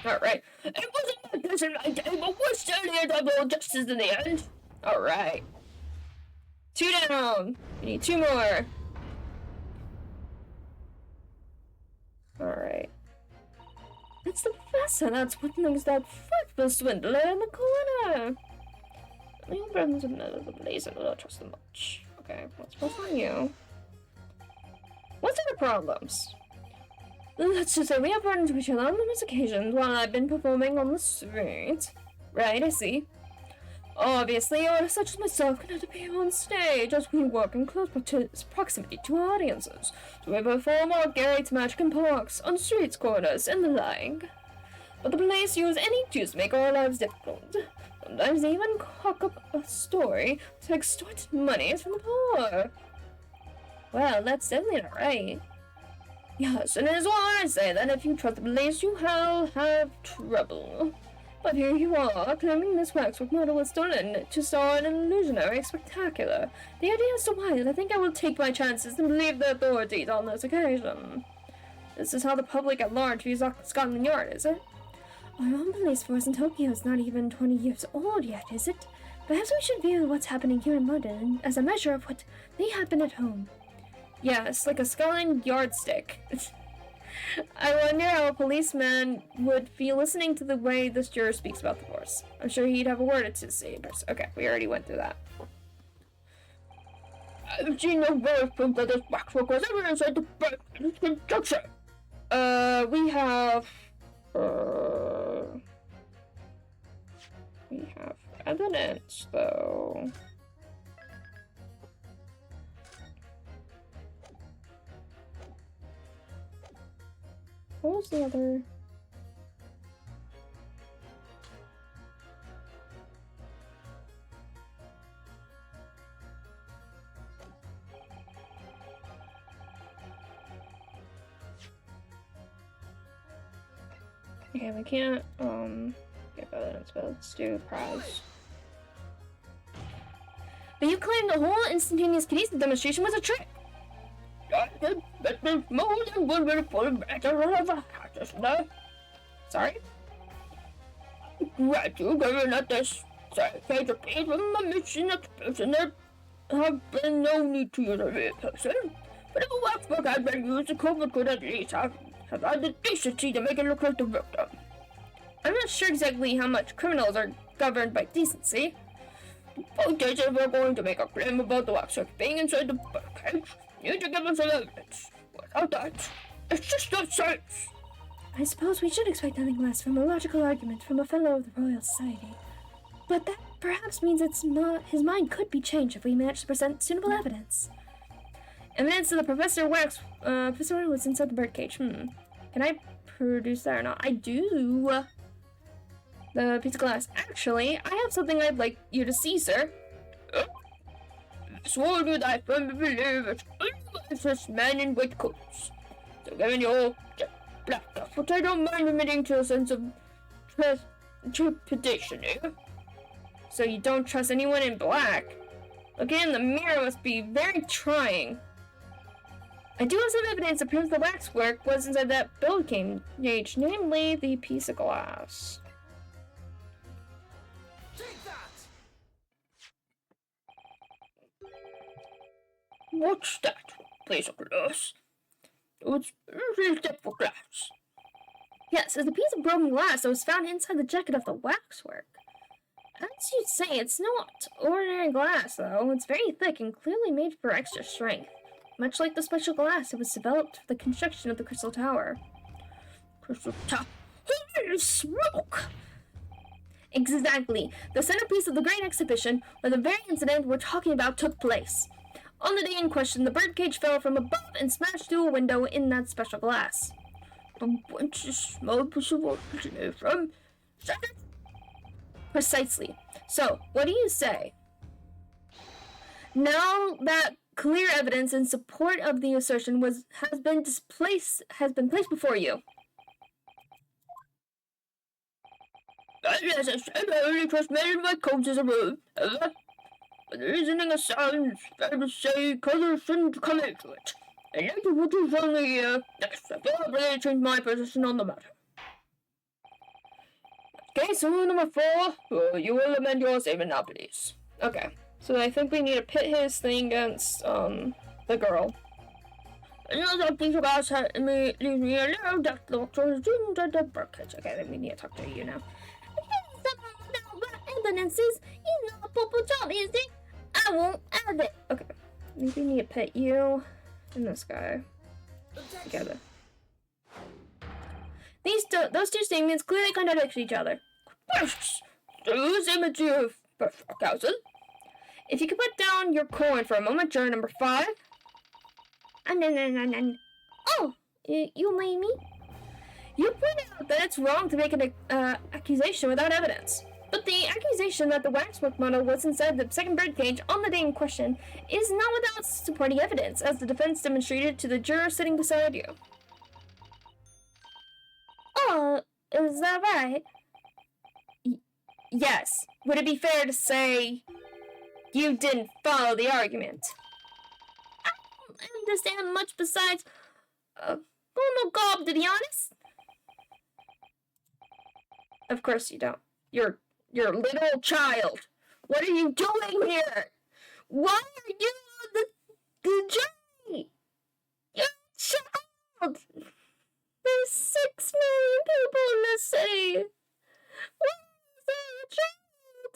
Alright, it wasn't my best in my day, but we're still here to uphold justice in the end. Alright. 2 down. We need 2 more. Alright. It's the professor that's what makes that frightful swindler in the corner. Your friends and the blaze and I don't trust them much. Okay, let's focus on you. What's the problems? Let's just say we have run into each other on numerous occasions while I've been performing on the street. Right, I see. Obviously, artists such as myself cannot appear on stage as we work in close proximity to audiences. So we perform our gates, magic in parks, on streets, corners, and the like. But the police use any excuse to make our lives difficult. Sometimes they even cock up a story to extort money from the poor. Well, that's definitely not right. Yes, and it is why I say that if you trust the police, you will have trouble. But here you are, claiming this waxwork model was stolen to star in an illusionary spectacular. The idea is so wild, I think I will take my chances and believe the authorities on this occasion. This is how the public at large views Scotland Yard, is it? Our own police force in Tokyo is not even 20 years old yet, is it? Perhaps we should view what's happening here in London as a measure of what may happen at home. Yes, like a Scotland Yardstick. I wonder how a policeman would feel listening to the way this juror speaks about the force. I'm sure he'd have a word or two to say. Okay, we already went through that. I've seen no very proof that this waxwork was ever inside the construction. We have evidence, though. What was the other? Okay, we can't, give evidence, but let's do prize. But you claim the whole instantaneous kinesis demonstration was a trick. Sorry? Given at this cage of pain from a mission expression, there have been no need to use a real person. But if a waxwork had been used, the culprit could at least have had the decency to make it look like the victim. I'm not sure exactly how much criminals are governed by decency. The point is, if we're going to make a claim about the waxwork being inside the birdcage, you need to give us some evidence. Without that, it's just not sense. I suppose we should expect nothing less from a logical argument from a fellow of the Royal Society. But that perhaps means his mind could be changed if we manage to present suitable evidence. Evidence of the Professor was inside the birdcage. Can I produce that or not? I do. The piece of glass. Actually, I have something I'd like you to see, sir. Sworn with I firmly believe it's this man in white coats. So given your black stuff, but I don't mind admitting to a sense of trepidation here. So you don't trust anyone in black? Looking in the mirror must be very trying. I do have some evidence that proves the waxwork was inside that build cage, namely the piece of glass. Take that! What's that? Piece of glass? It's really step for glass. Yes, it's a piece of broken glass that was found inside the jacket of the waxwork. As you say, it's not ordinary glass, though. It's very thick and clearly made for extra strength. Much like the special glass, it was developed for the construction of the Crystal Tower. Crystal Tower? Holy smoke! Exactly. The centerpiece of the Great Exhibition, where the very incident we're talking about took place. On the day in question, the birdcage fell from above and smashed through a window in that special glass. From whence this small piece of wood originated from? Precisely. So, what do you say? Now that clear evidence in support of the assertion has been placed before you. As I said, I only trust men in my coats as a rule. However, with the reasoning aside, it's fair to say color shouldn't come into it. And after what you've shown me here, yes, I feel I've really changed my position on the matter. Okay, so rule number 4, you will amend your statement now, please. Okay, so I think we need to pit his thing against, the girl. Another piece of glass leaves me alone, that looks on the birdcage. Okay, then we need to talk to you now. Evidences, you know a purple job, is it? I won't add it. Okay, maybe we need to pit you and this guy together. Those two statements clearly contradict each other. Whose image of Council? If you could put down your coin for a moment, juror number 5. Oh, you blame me? You point out that it's wrong to make an accusation without evidence. But the accusation that the waxwork model was inside the second birdcage on the day in question is not without supporting evidence, as the defense demonstrated to the juror sitting beside you. Oh, is that right? Yes. Would it be fair to say you didn't follow the argument? I don't understand much besides no gob, to be honest. Of course you don't. You're a little child. What are you doing here? Why are you on the journey? You're a child. There's 6 million people in this city. Why is there a child?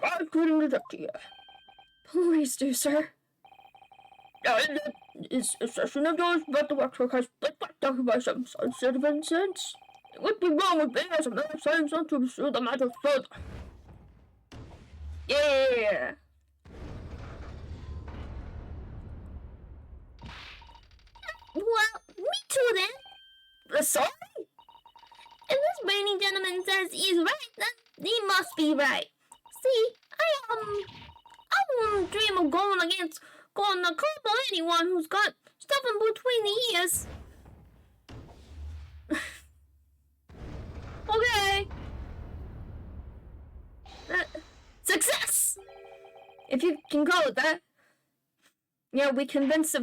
I couldn't detect you. Please do, sir. Is a session of yours about the waxwork has been backed up by some sensitive incidents? It would be wrong with me as a man of science not to pursue the matter further. Yeah. Well, me too then. Sorry? If this brainy gentleman says he's right, then he must be right. See, I won't dream of going to couple anyone who's got stuff in between the ears. Okay. if you can call it that. Yeah, we convinced a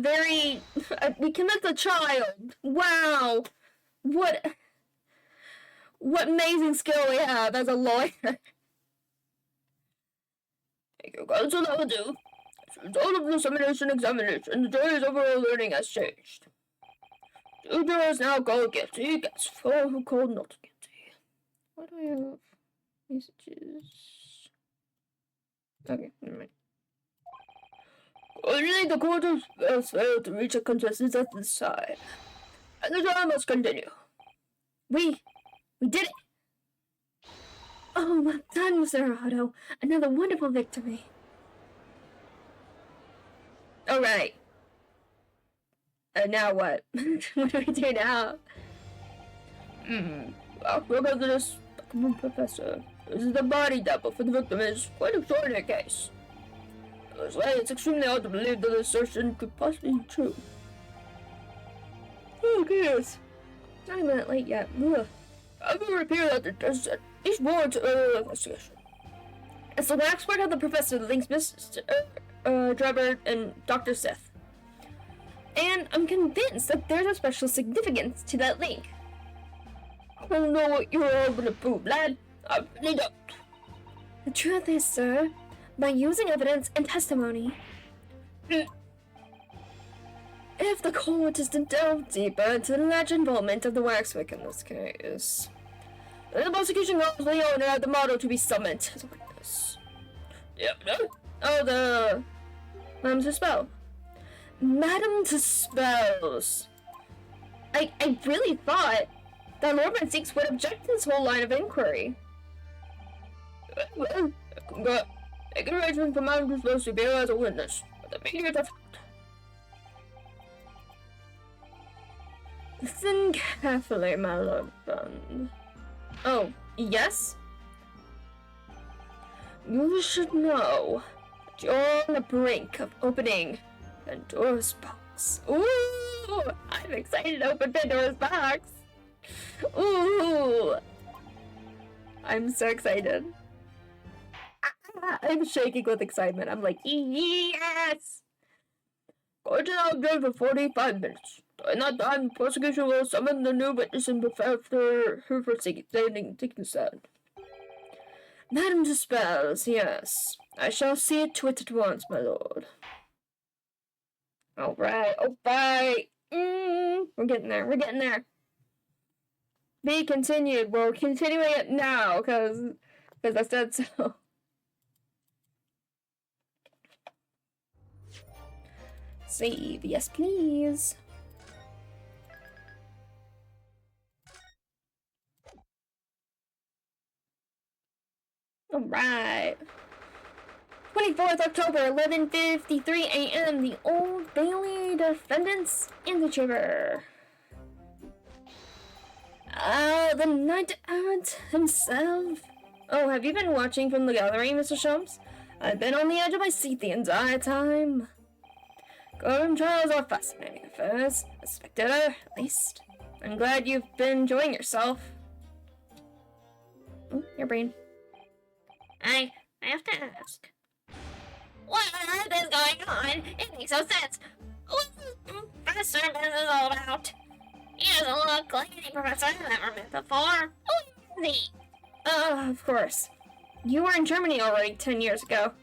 child. Wow. What amazing skill we have as a lawyer. Thank you, guys, will never do. As a result of this examination, the jury's overall learning has changed. Two jurors now called guilty against four who called not guilty. Why do I have messages? Okay, never mind. Only the court has failed to reach a consensus at this time, and the trial must continue. We did it! Oh, well done, Mr. Otto. Another wonderful victory. Alright. And now what? What do we do now? Look at this document, Professor. This is the body double for the victim. Is quite an extraordinary case. It's extremely hard to believe that this assertion could possibly be true. Oh, goodness. Not even that late yet. Ugh. I will repeat that it does each warrant investigation. It's the expert of the professor that links Mr. Drebber and Dr. Seth. And I'm convinced that there's a special significance to that link. I don't know what you're all gonna prove, lad. I really don't. The truth is, sir, by using evidence and testimony, if the court is to delve deeper into the alleged involvement of the waxwick in this case, the prosecution calls for the owner of the model to be summoned as a witness. Madame Dispel. Madame Dispels. I really thought that Lord Manseeks would object to this whole line of inquiry. Well, make an arrangement for Madame Dispels to be here as a witness, with immediate effect. Listen carefully, my lord friend. Oh, yes? You should know that you're on the brink of opening Pandora's box. Ooh! I'm excited to open Pandora's box! Ooh! I'm so excited. I'm shaking with excitement. I'm like, yes! Court is now adjourned for 45 minutes. During that time, the prosecution will summon the new witness and prepare for her for taking the stand. Madame Dispels, yes. I shall see it to it at once, my lord. Alright. We're getting there. Be continued. We're continuing it now, because I said so. Save, yes please. Alright. 24th October, 11:53 a.m. The Old Bailey defendants in the chamber. The Knight Errant himself. Oh, have you been watching from the gallery, Mr. Shumps? I've been on the edge of my seat the entire time. Courtroom trials are fascinating affairs. A spectator, at least. I'm glad you've been enjoying yourself. Oh, your brain. I have to ask. What on earth is going on? It makes no sense. What's this professor business all about? He doesn't look like any professor I've ever met before. Who is he? Of course. You were in Germany already 10 years ago.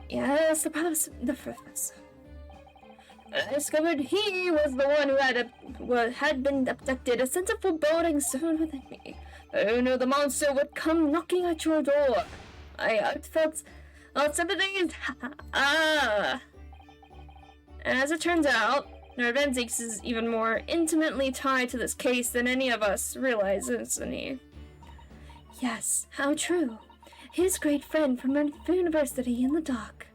Yes, the professor. I discovered he was the one who had been abducted. A sense of foreboding stirred within me. I knew the monster would come knocking at your door. I felt sympathies. As it turns out, Lord Manseeks is even more intimately tied to this case than any of us realize, isn't he? Yes, how true. His great friend from university in the dock.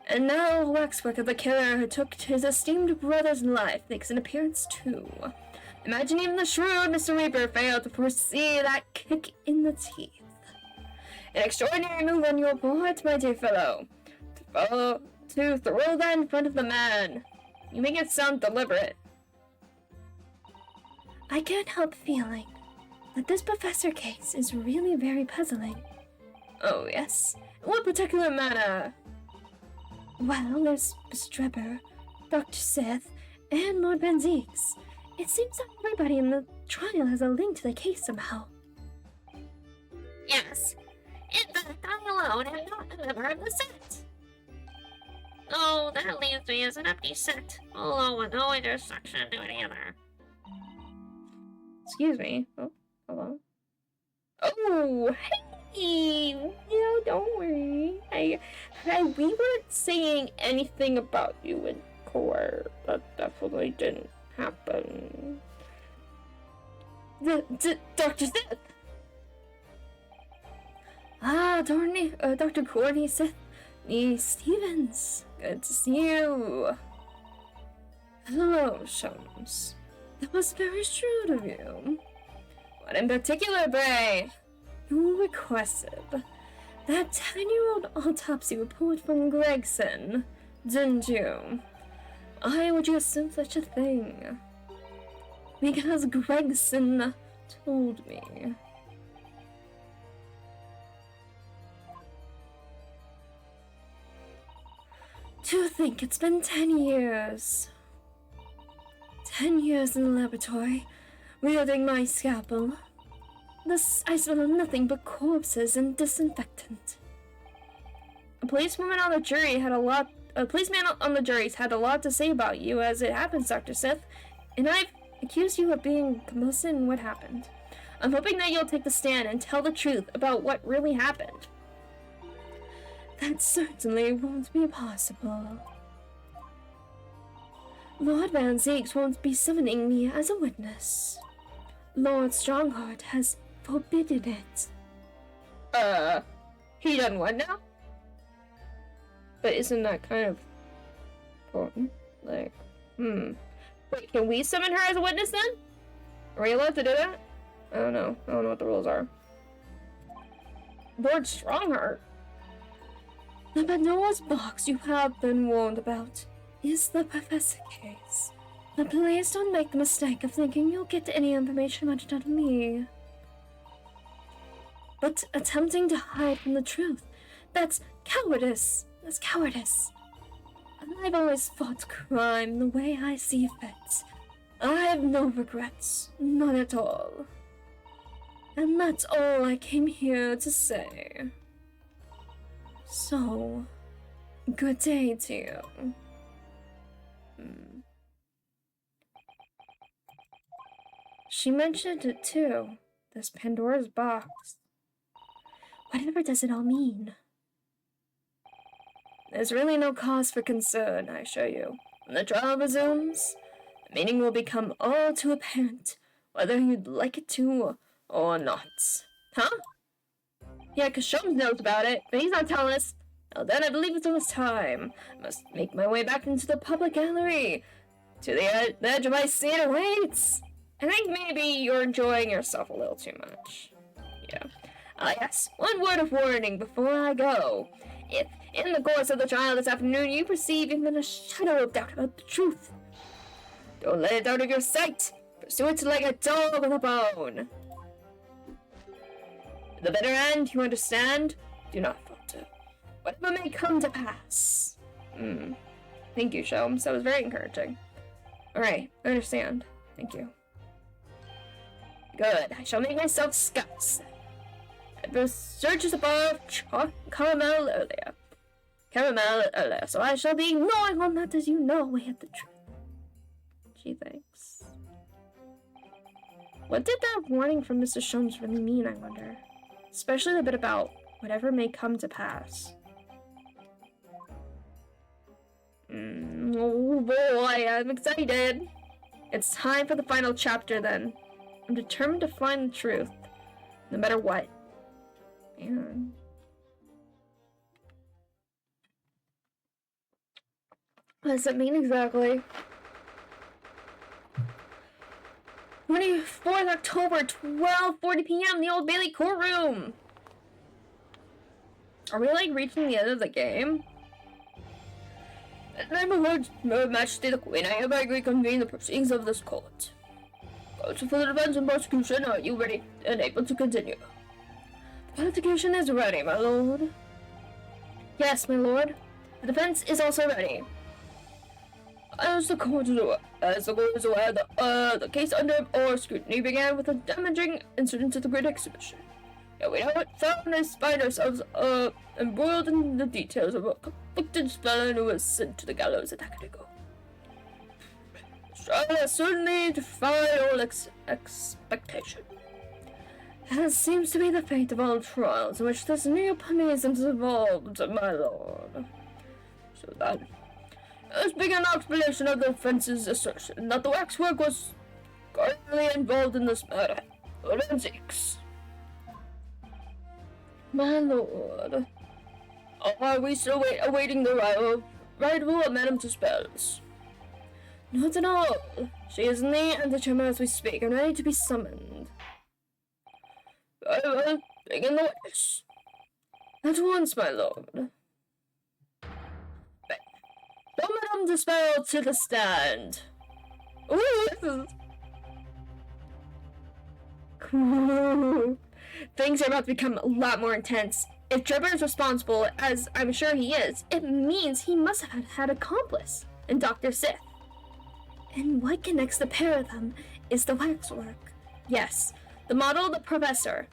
And now Waxwork, the killer who took his esteemed brother's life, makes an appearance too. Imagine even the shrewd Mr. Reaper failed to foresee that kick in the teeth. An extraordinary move on your part, my dear fellow. To throw that in front of the man. You make it sound deliberate. I can't help feeling that this professor case is really very puzzling. Oh, yes. What particular matter? Well, there's Mr. Trevor, Dr. Seth, and Lord Van Zeeks. It seems that everybody in the trial has a link to the case somehow. Yes. In fact, I alone am not a member of the set. Oh, that leaves me as an empty set, although with no intersection to any other. Excuse me. Oh, hello. Oh, hey! Yeah, don't worry. We weren't saying anything about you in court. That definitely didn't happen. Dr. Seth! Ah, Dr. Courtney Seth Stevens. Good to see you. Hello, Shums. That was very shrewd of you. What in particular, Bray? You requested that 10-year-old autopsy report from Gregson, didn't you? Why would you assume such a thing? Because Gregson told me. To think it's been 10 years. 10 years in the laboratory, wielding my scalpel. I smell nothing but corpses and disinfectant. A policeman on the jury's had a lot to say about you as it happens, Dr. Seth, and I've accused you of being complicit in what happened. I'm hoping that you'll take the stand and tell the truth about what really happened. That certainly won't be possible. Lord Van Zeeks won't be summoning me as a witness. Lord Strongheart has forbidden it. He done what now? But isn't that kind of important? Like, Wait, can we summon her as a witness then? Are we allowed to do that? I don't know what the rules are. Lord Strongheart? The Pandora's box you have been warned about is the Professor case. But please don't make the mistake of thinking you'll get any information much out of me. But attempting to hide from the truth, that's cowardice. That's cowardice. And I've always fought crime the way I see fit. I have no regrets, none at all. And that's all I came here to say. So, good day to you. She mentioned it too. This Pandora's box. Whatever does it all mean? There's really no cause for concern, I assure you. When the trial resumes, the meaning will become all too apparent, whether you'd like it to or not. Huh? Yeah, 'cause Shums knows about it, but he's not telling us. Now then, I believe it's almost time. I must make my way back into the public gallery. To the edge of my seat awaits. I think maybe you're enjoying yourself a little too much. Yeah. Yes, one word of warning before I go. If, in the course of the trial this afternoon, you perceive even a shadow of doubt about the truth, don't let it out of your sight. Pursue it like a dog with a bone. To the bitter end, you understand? Do not falter. Whatever may come to pass. Thank you, Sholmes. That was very encouraging. Alright, I understand. Thank you. Good. I shall make myself scout. Research is above caramel earlier, so I shall be gnawing on that as you know we had the truth. Gee, thanks. What did that warning from Mr. Sholmes really mean, I wonder? Especially the bit about whatever may come to pass. Oh boy, I'm excited. It's time for the final chapter then. I'm determined to find the truth, no matter what. Man. What does that mean exactly? 24th October, 12:40 p.m. the Old Bailey courtroom. Are we like reaching the end of the game? And I'm Her Majesty the Queen. I hereby reconvene the proceedings of this court. Counsel for the defense and prosecution, are you ready and able to continue? The prosecution is ready, my lord. Yes, my lord. The defense is also ready. As the court is aware, the case under our scrutiny began with a damaging incident at the Great Exhibition. Yet we now find ourselves embroiled in the details of a conflicted felon who was sent to the gallows a decade ago. This trial has certainly defied all expectation. As seems to be the fate of all trials in which this Neopolism is involved, my lord. So then, let's begin our explanation of the offence's assertion that the waxwork was currently involved in this matter. Forensics. My lord, are we still awaiting the arrival of Madame Tuspel's? Not at all. She is in the antechamber as we speak and ready to be summoned. Very well, begin the witness. At once, my lord. Call Madame Tuspel to the stand. Ooh, this is cool. Things are about to become a lot more intense. If Trevor is responsible, as I'm sure he is, it means he must have had an accomplice in Dr. Sith. And what connects the pair of them is the waxwork. Yes, the model, the professor.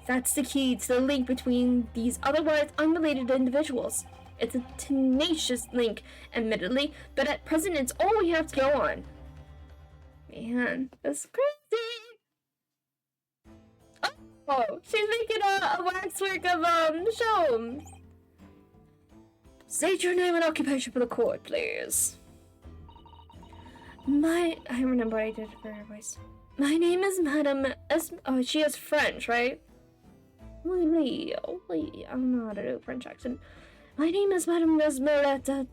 That's the key to the link between these otherwise unrelated individuals. It's a tenacious link, admittedly, but at present it's all we have to go on. Man, that's crazy! Oh, she's making a waxwork of, Sholmes. State your name and occupation for the court, please. I remember I did for her voice. My name is Madame she is French, right? I don't know how to do a French accent. My name is Madame Esmeralda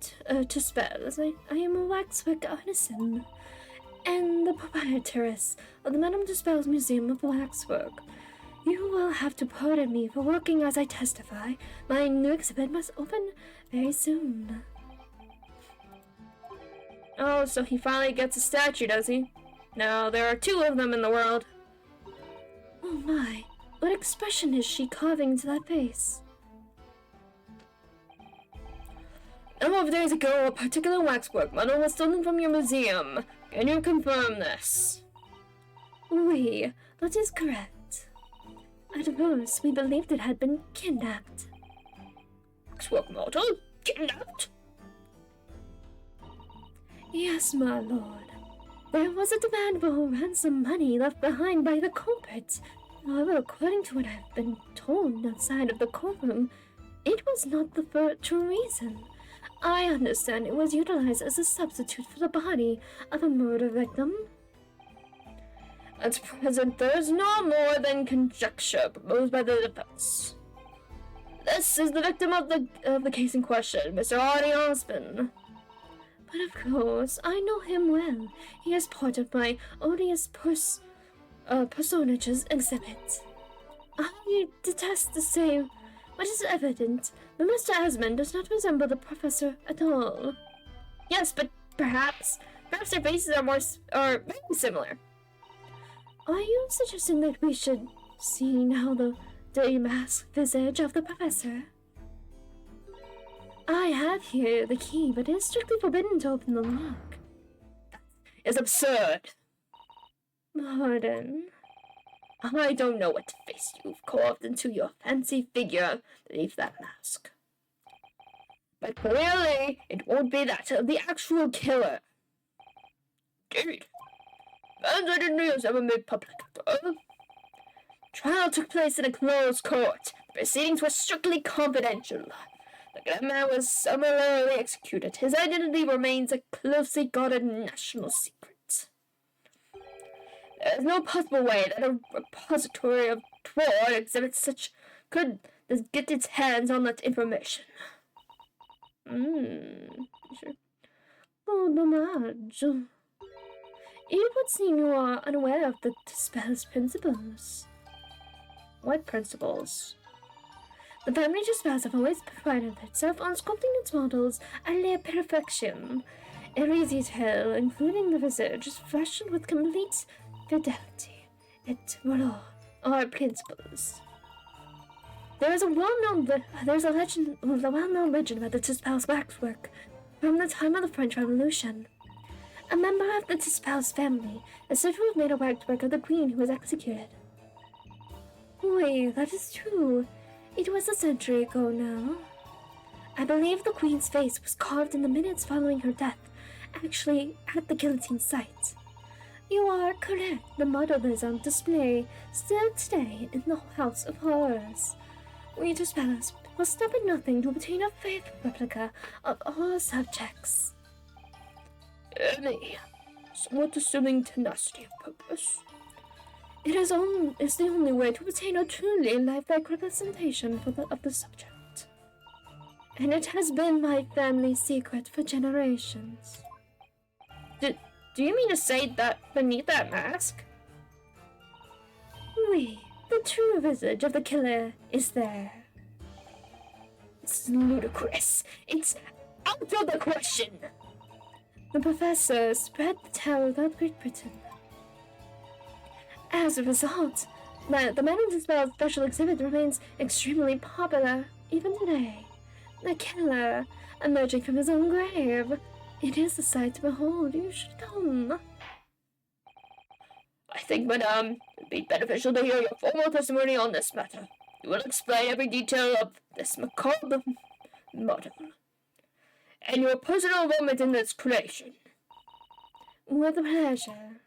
Tuspel. I am a waxwork artisan and the proprietress of the Madame Tuspel's Museum of Waxwork. You will have to pardon me for working as I testify. My new exhibit must open very soon. Oh, so he finally gets a statue, does he? No, there are 2 of them in the world. Oh my, what expression is she carving into that face? A number of days ago, a particular waxwork model was stolen from your museum. Can you confirm this? Oui, that is correct. At first, we believed it had been kidnapped. Waxwork model? Kidnapped? Yes, my lord. There was a demand for ransom money left behind by the culprit. However, according to what I've been told outside of the courtroom, it was not the true reason. I understand it was utilized as a substitute for the body of a murder victim. At present, there is no more than conjecture proposed by the defense. This is the victim of the case in question, Mr. Arnie Osmond. But of course, I know him well. He is part of my odious personages exhibit. I detest to say what is evident, but Mr. Esmond does not resemble the professor at all. Yes, but perhaps their faces are very similar. Are you suggesting that we should see now the demasked visage of the professor? I have here the key, but it is strictly forbidden to open the lock. That is absurd. Pardon. I don't know what face you've carved into your fancy figure beneath that mask. But clearly, it won't be that of the actual killer. Indeed. Man's identity was never made public. Trial took place in a closed court. The proceedings were strictly confidential. The good man was summarily executed. His identity remains a closely guarded national secret. There is no possible way that a repository of Twar exhibits such could get its hands on that information. Sure. Oh, dommage. It would seem you are unaware of the spell's principles. What principles? The family Tuspels have always prided itself on sculpting its models à la perfection. Every detail, including the visage, is fashioned with complete fidelity. Et voilà, our principles. There's a well-known legend about the Tispel's waxwork from the time of the French Revolution. A member of the Tispel's family is said to have made a waxwork of the queen who was executed. Wait, that is true. It was a century ago now. I believe the queen's face was carved in the minutes following her death, actually at the guillotine site. You are correct. The model is on display still today in the House of Horrors. We Tispellers will stop at nothing to obtain a faithful replica of all subjects. Any somewhat assuming tenacity of purpose. It is the only way to obtain a truly lifelike representation of the subject. And it has been my family secret for generations. Do you mean to say that beneath that mask? Oui, the true visage of the killer is there. It's ludicrous. It's out of the question. The professor spread the tale throughout Great Britain. As a result, the Man in Dispel special exhibit remains extremely popular even today. The killer emerging from his own grave. It is a sight to behold. You should come. I think, madame, it would be beneficial to hear your formal testimony on this matter. You will explain every detail of this macabre model and your personal involvement in its creation. With pleasure.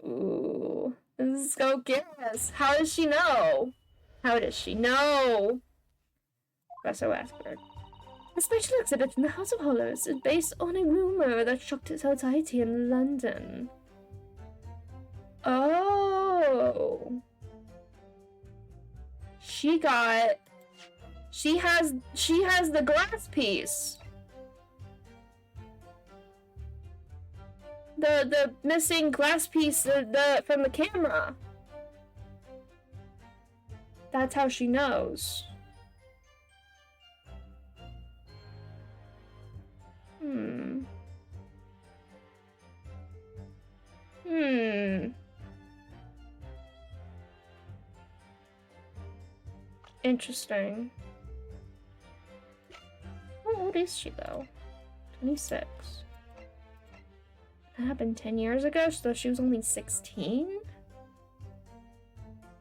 Ooh, let's go guess. How does she know? How does she know? Professor Waxberg. The special exhibit in the House of Horrors is based on a rumor that shocked society in London. Oh. She has the glass piece. The missing glass piece from the camera. That's how she knows. Interesting. How old is she though? 26. That happened 10 years ago, so she was only 16?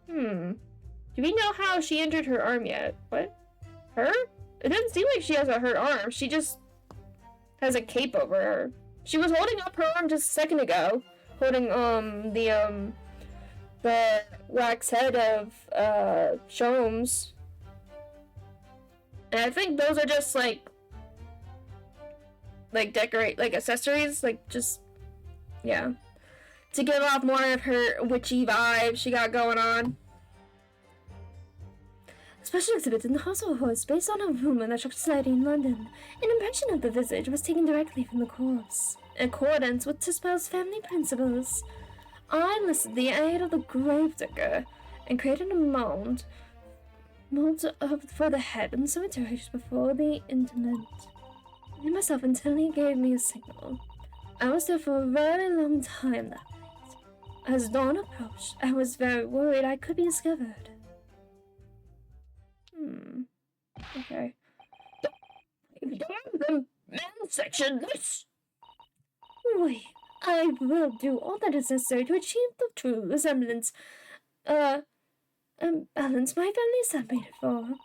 Do we know how she injured her arm yet? What? Her? It doesn't seem like she has a hurt arm. She just has a cape over her. She was holding up her arm just a second ago. Holding, the wax head of, Sholmes. And I think those are just, like accessories, yeah. To give off more of her witchy vibe she got going on. A special exhibit in the House of Horrors based on a rumor that shocked society in London. An impression of the visage was taken directly from the corpse. In accordance with Tispel's family principles, I enlisted the aid of the gravedigger and created a mold for the head in the cemetery just before the interment. I knew myself until he gave me a signal. I was there for a very long time that night. As dawn approached, I was very worried I could be discovered. Okay. The men's section, this. Wait, I will do all that is necessary to achieve the true resemblance. Balance my family separated for.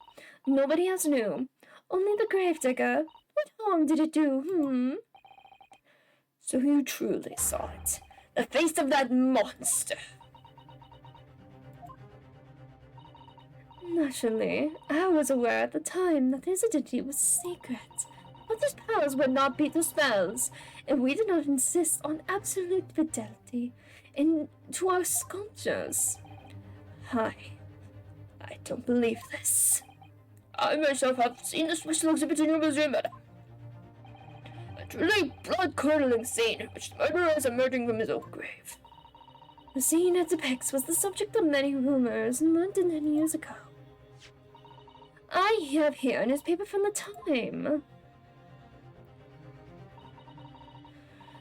Nobody else knew. Only the gravedigger. What harm did it do, So you truly saw it. The face of that monster. Naturally, I was aware at the time that his identity was secret. But his powers would not beat the spells, and we did not insist on absolute fidelity to our sculptures. I don't believe this. I myself have seen the special exhibit in your museum, madam. A truly blood-curdling scene in which the murderer is emerging from his own grave. The scene it depicts was the subject of many rumors in London 10 years ago. I have here a newspaper from the time.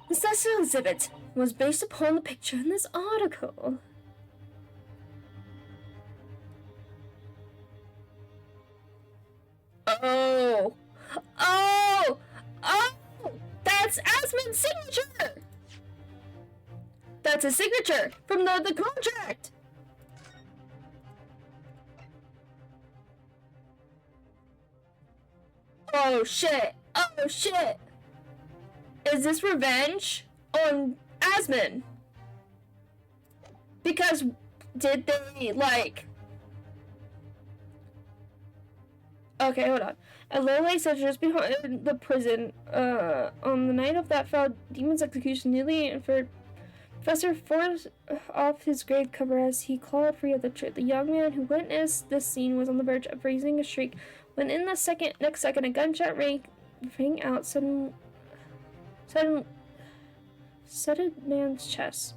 The special exhibit was based upon the picture in this article. Oh! Oh! Oh! That's Asmon's signature! That's his signature from the contract! Oh shit! Oh shit! Is this revenge on Asmon? Because did they, like... Okay, hold on. A low-light said just behind the prison, on the night of that foul demon's execution, nearly inferred Professor forced off his grave cover as he clawed free of the truth. The young man who witnessed this scene was on the verge of raising a shriek when in the next second a gunshot rang out sudden a man's chest,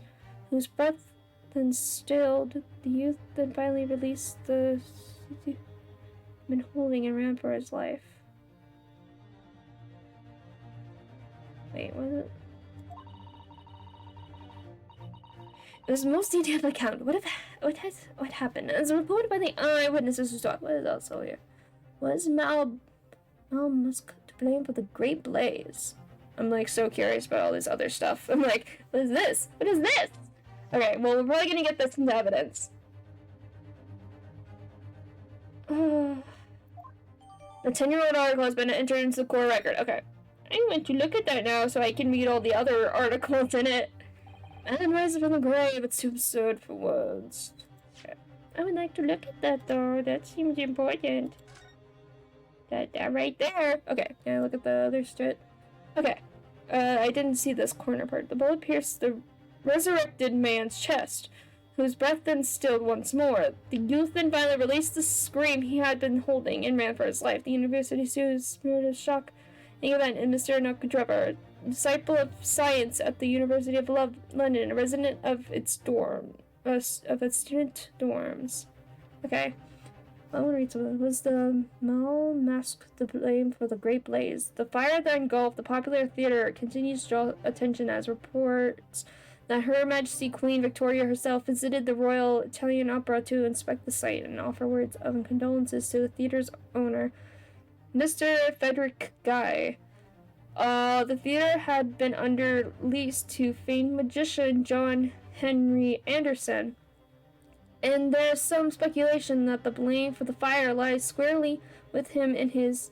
whose breath then stilled. The youth then finally released the been holding and ran for his life. Wait, was it? It was the most detailed account. What happened? As reported by the eyewitnesses who saw it. What is also here? Was Mal Musk to blame for the Great Blaze? I'm like so curious about all this other stuff. I'm like, what is this? What is this? Okay, well we're probably gonna get this into evidence. The 10-year-old article has been entered into the core record. Okay. I want to look at that now so I can read all the other articles in it. Man rises from the grave, it's too absurd for words. Okay. I would like to look at that though, that seems important. That right there. Okay, can I look at the other strip? Okay. I didn't see this corner part. The bullet pierced the resurrected man's chest, whose breath then stilled once more. The youth then finally released the scream he had been holding and ran for his life. The university student smeared a shock in the event, and Mr. Nakudreva, a disciple of science at the University of London, a resident of its student dorms. Okay. I want to read something. Was the Mal mask the blame for the Great Blaze? The fire that engulfed the popular theater continues to draw attention as reports that Her Majesty Queen Victoria herself visited the Royal Italian Opera to inspect the site and offer words of condolences to the theater's owner, Mr. Frederick Guy. The theater had been under lease to famed magician John Henry Anderson, and there's some speculation that the blame for the fire lies squarely with him and his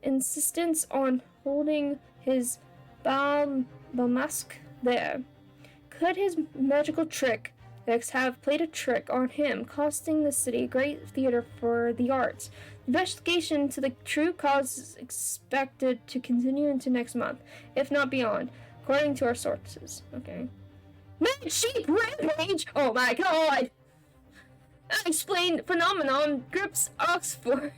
insistence on holding his mask there. Could his magical trick have played a trick on him, costing the city a great theater for the arts? Investigation into the true cause is expected to continue into next month, if not beyond, according to our sources. Okay. Mad sheep rampage! Oh my god! Unexplained phenomenon grips Oxfordshire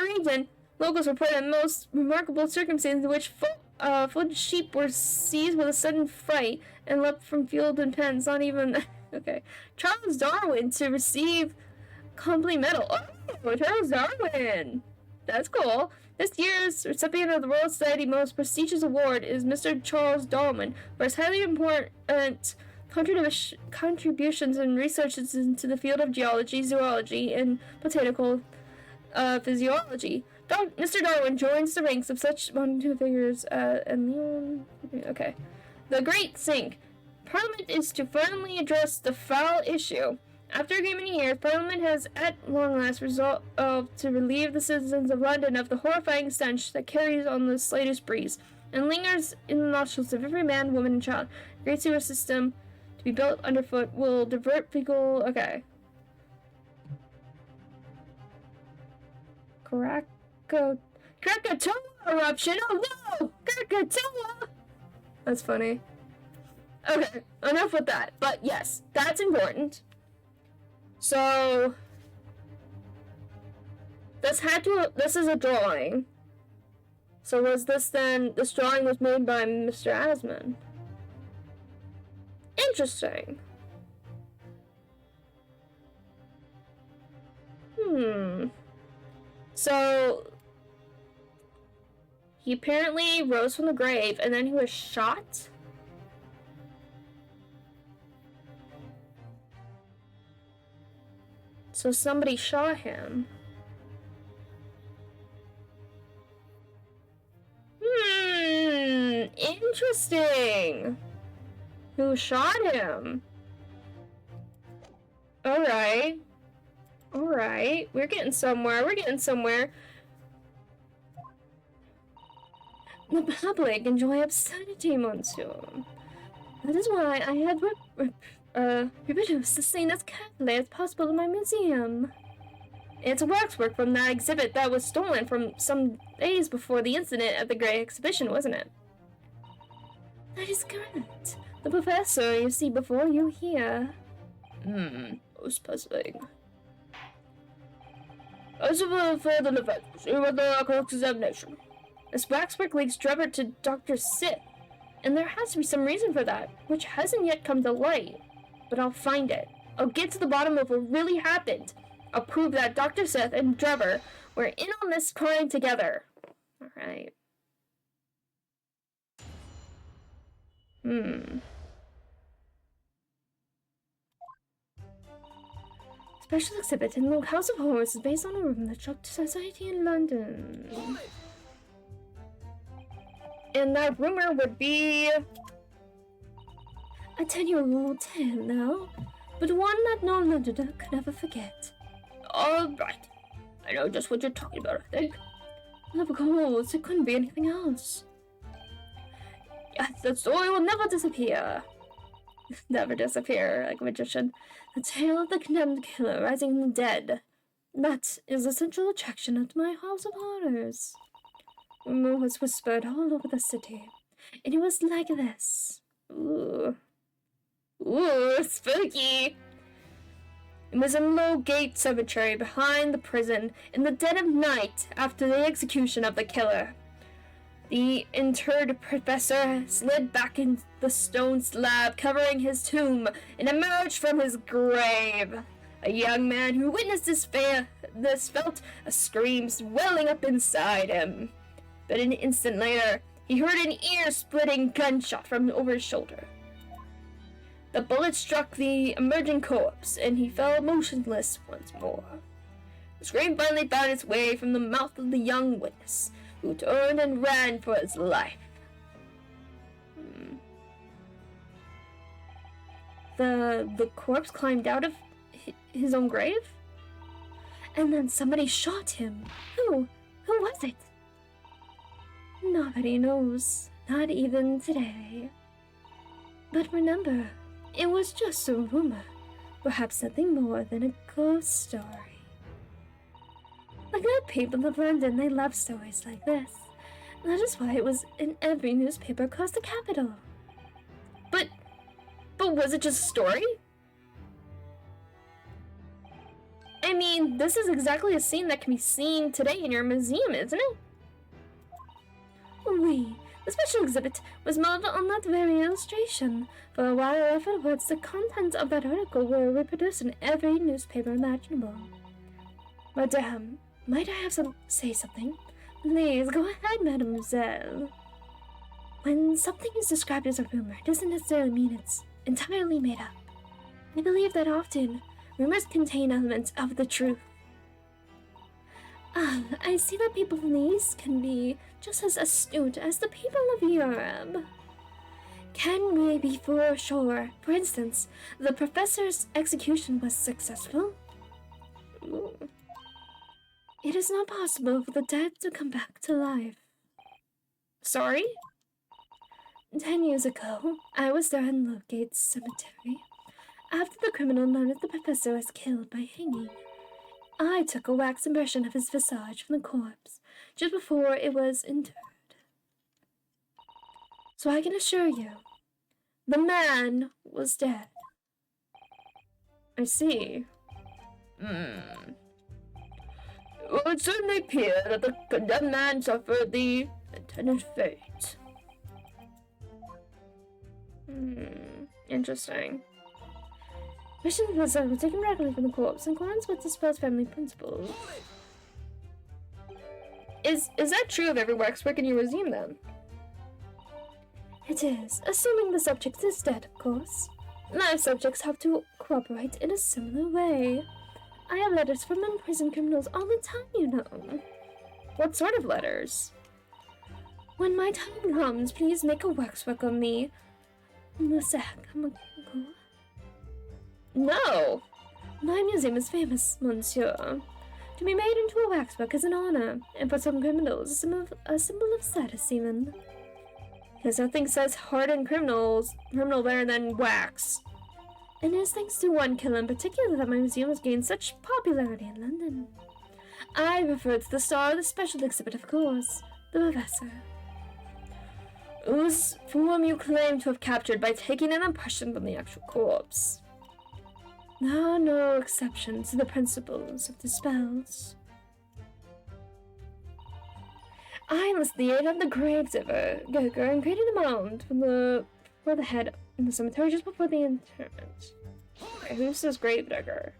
region. Locals report a most remarkable circumstance in which footed sheep were seized with a sudden fright and leapt from field and pens. Not even okay. Charles Darwin to receive complete medal. Oh, Charles Darwin. That's cool. This year's recipient of the Royal Society most prestigious award is Mr. Charles Darwin for his highly important contributions and researches into the field of geology, zoology, and botanical physiology. Mr. Darwin joins the ranks of such monumental figures okay. The Great Sink. Parliament is to firmly address the foul issue. After many years, Parliament has at long last resolved to relieve the citizens of London of the horrifying stench that carries on the slightest breeze and lingers in the nostrils of every man, woman, and child. The great sewer system to be built underfoot will divert fecal. Okay. Krakatoa eruption. Oh no! Krakatoa! That's funny. Okay, enough with that. But yes, that's important. So this is a drawing. So was this then, this drawing was made by Mr. Asmon? Interesting. So he apparently rose from the grave and then he was shot? So somebody shot him. Interesting. Who shot him? Alright. Alright. We're getting somewhere. We're getting somewhere. The public enjoy absurdity, Monsieur. That is why I had reproduced the scene as carefully as possible in my museum. It's a waxwork from that exhibit that was stolen from some days before the incident at the Great Exhibition, wasn't it? That is correct. The professor you see before you here. Most puzzling. As for further events, proceed with the cross-examination. This waxwork links Trevor to Dr. Sith, and there has to be some reason for that, which hasn't yet come to light. But I'll find it. I'll get to the bottom of what really happened. I'll prove that Dr. Sith and Trevor were in on this crime together. Alright. Special exhibit in the House of Horrors is based on a room that shocked society in London. And that rumor would be a 10-year-old tale now, but one that no Londoner could ever forget. Alright. I know just what you're talking about, I think. Of course, it couldn't be anything else. Yes, the story will never disappear. Never disappear, like a magician. The tale of the condemned killer rising from the dead. That is the central attraction of my House of Horrors. Rumor was whispered all over the city, and it was like this. Ooh. Ooh, spooky! It was in Lowgate Cemetery behind the prison in the dead of night after the execution of the killer. The interred professor slid back in the stone slab covering his tomb and emerged from his grave. A young man who witnessed this felt a scream welling up inside him. But an instant later, he heard an ear-splitting gunshot from over his shoulder. The bullet struck the emerging corpse, and he fell motionless once more. The scream finally found its way from the mouth of the young witness, who turned and ran for his life. The corpse climbed out of his own grave? And then somebody shot him. Who? Who was it? Nobody knows, not even today. But remember, it was just a rumor, perhaps nothing more than a ghost story. The good people of London, they love stories like this. That is why it was in every newspaper across the capital. But was it just a story? I mean, this is exactly a scene that can be seen today in your museum, isn't it? Oui, the special exhibit was modeled on that very illustration. For a while afterwards, the contents of that article were reproduced in every newspaper imaginable. Madame, might I have say something? Please, go ahead, mademoiselle. When something is described as a rumor, it doesn't necessarily mean it's entirely made up. I believe that often, rumors contain elements of the truth. I see that people from the East can be just as astute as the people of Europe. Can we be for sure, for instance, the professor's execution was successful? Ooh. It is not possible for the dead to come back to life. Sorry? 10 years ago, I was there in Lowgate Cemetery. After the criminal known as the professor was killed by hanging, I took a wax impression of his visage from the corpse just before it was interred. So I can assure you, the man was dead. I see. It would certainly appear that the condemned man suffered the intended fate. Interesting. Mission was taken directly from the corpse in accordance with Dispel's family principles. Is that true of every waxwork in your museum, then? It is, assuming the subject is dead, of course. Live subjects have to cooperate in a similar way. I have letters from imprisoned criminals all the time, you know. What sort of letters? When my time comes, please make a waxwork of me. No! My museum is famous, monsieur. To be made into a waxwork is an honor, and for some criminals, a symbol of status even. There's nothing says hardened criminal better than wax. And it is thanks to one killer in particular that my museum has gained such popularity in London. I refer to the star of the special exhibit, of course, the Professor. Whose form you claim to have captured by taking an impression from the actual corpse. There are no exceptions to the principles of the spells. I was the aid of the grave digger and created a mound for the head in the cemetery just before the interment. Okay, who's this grave digger?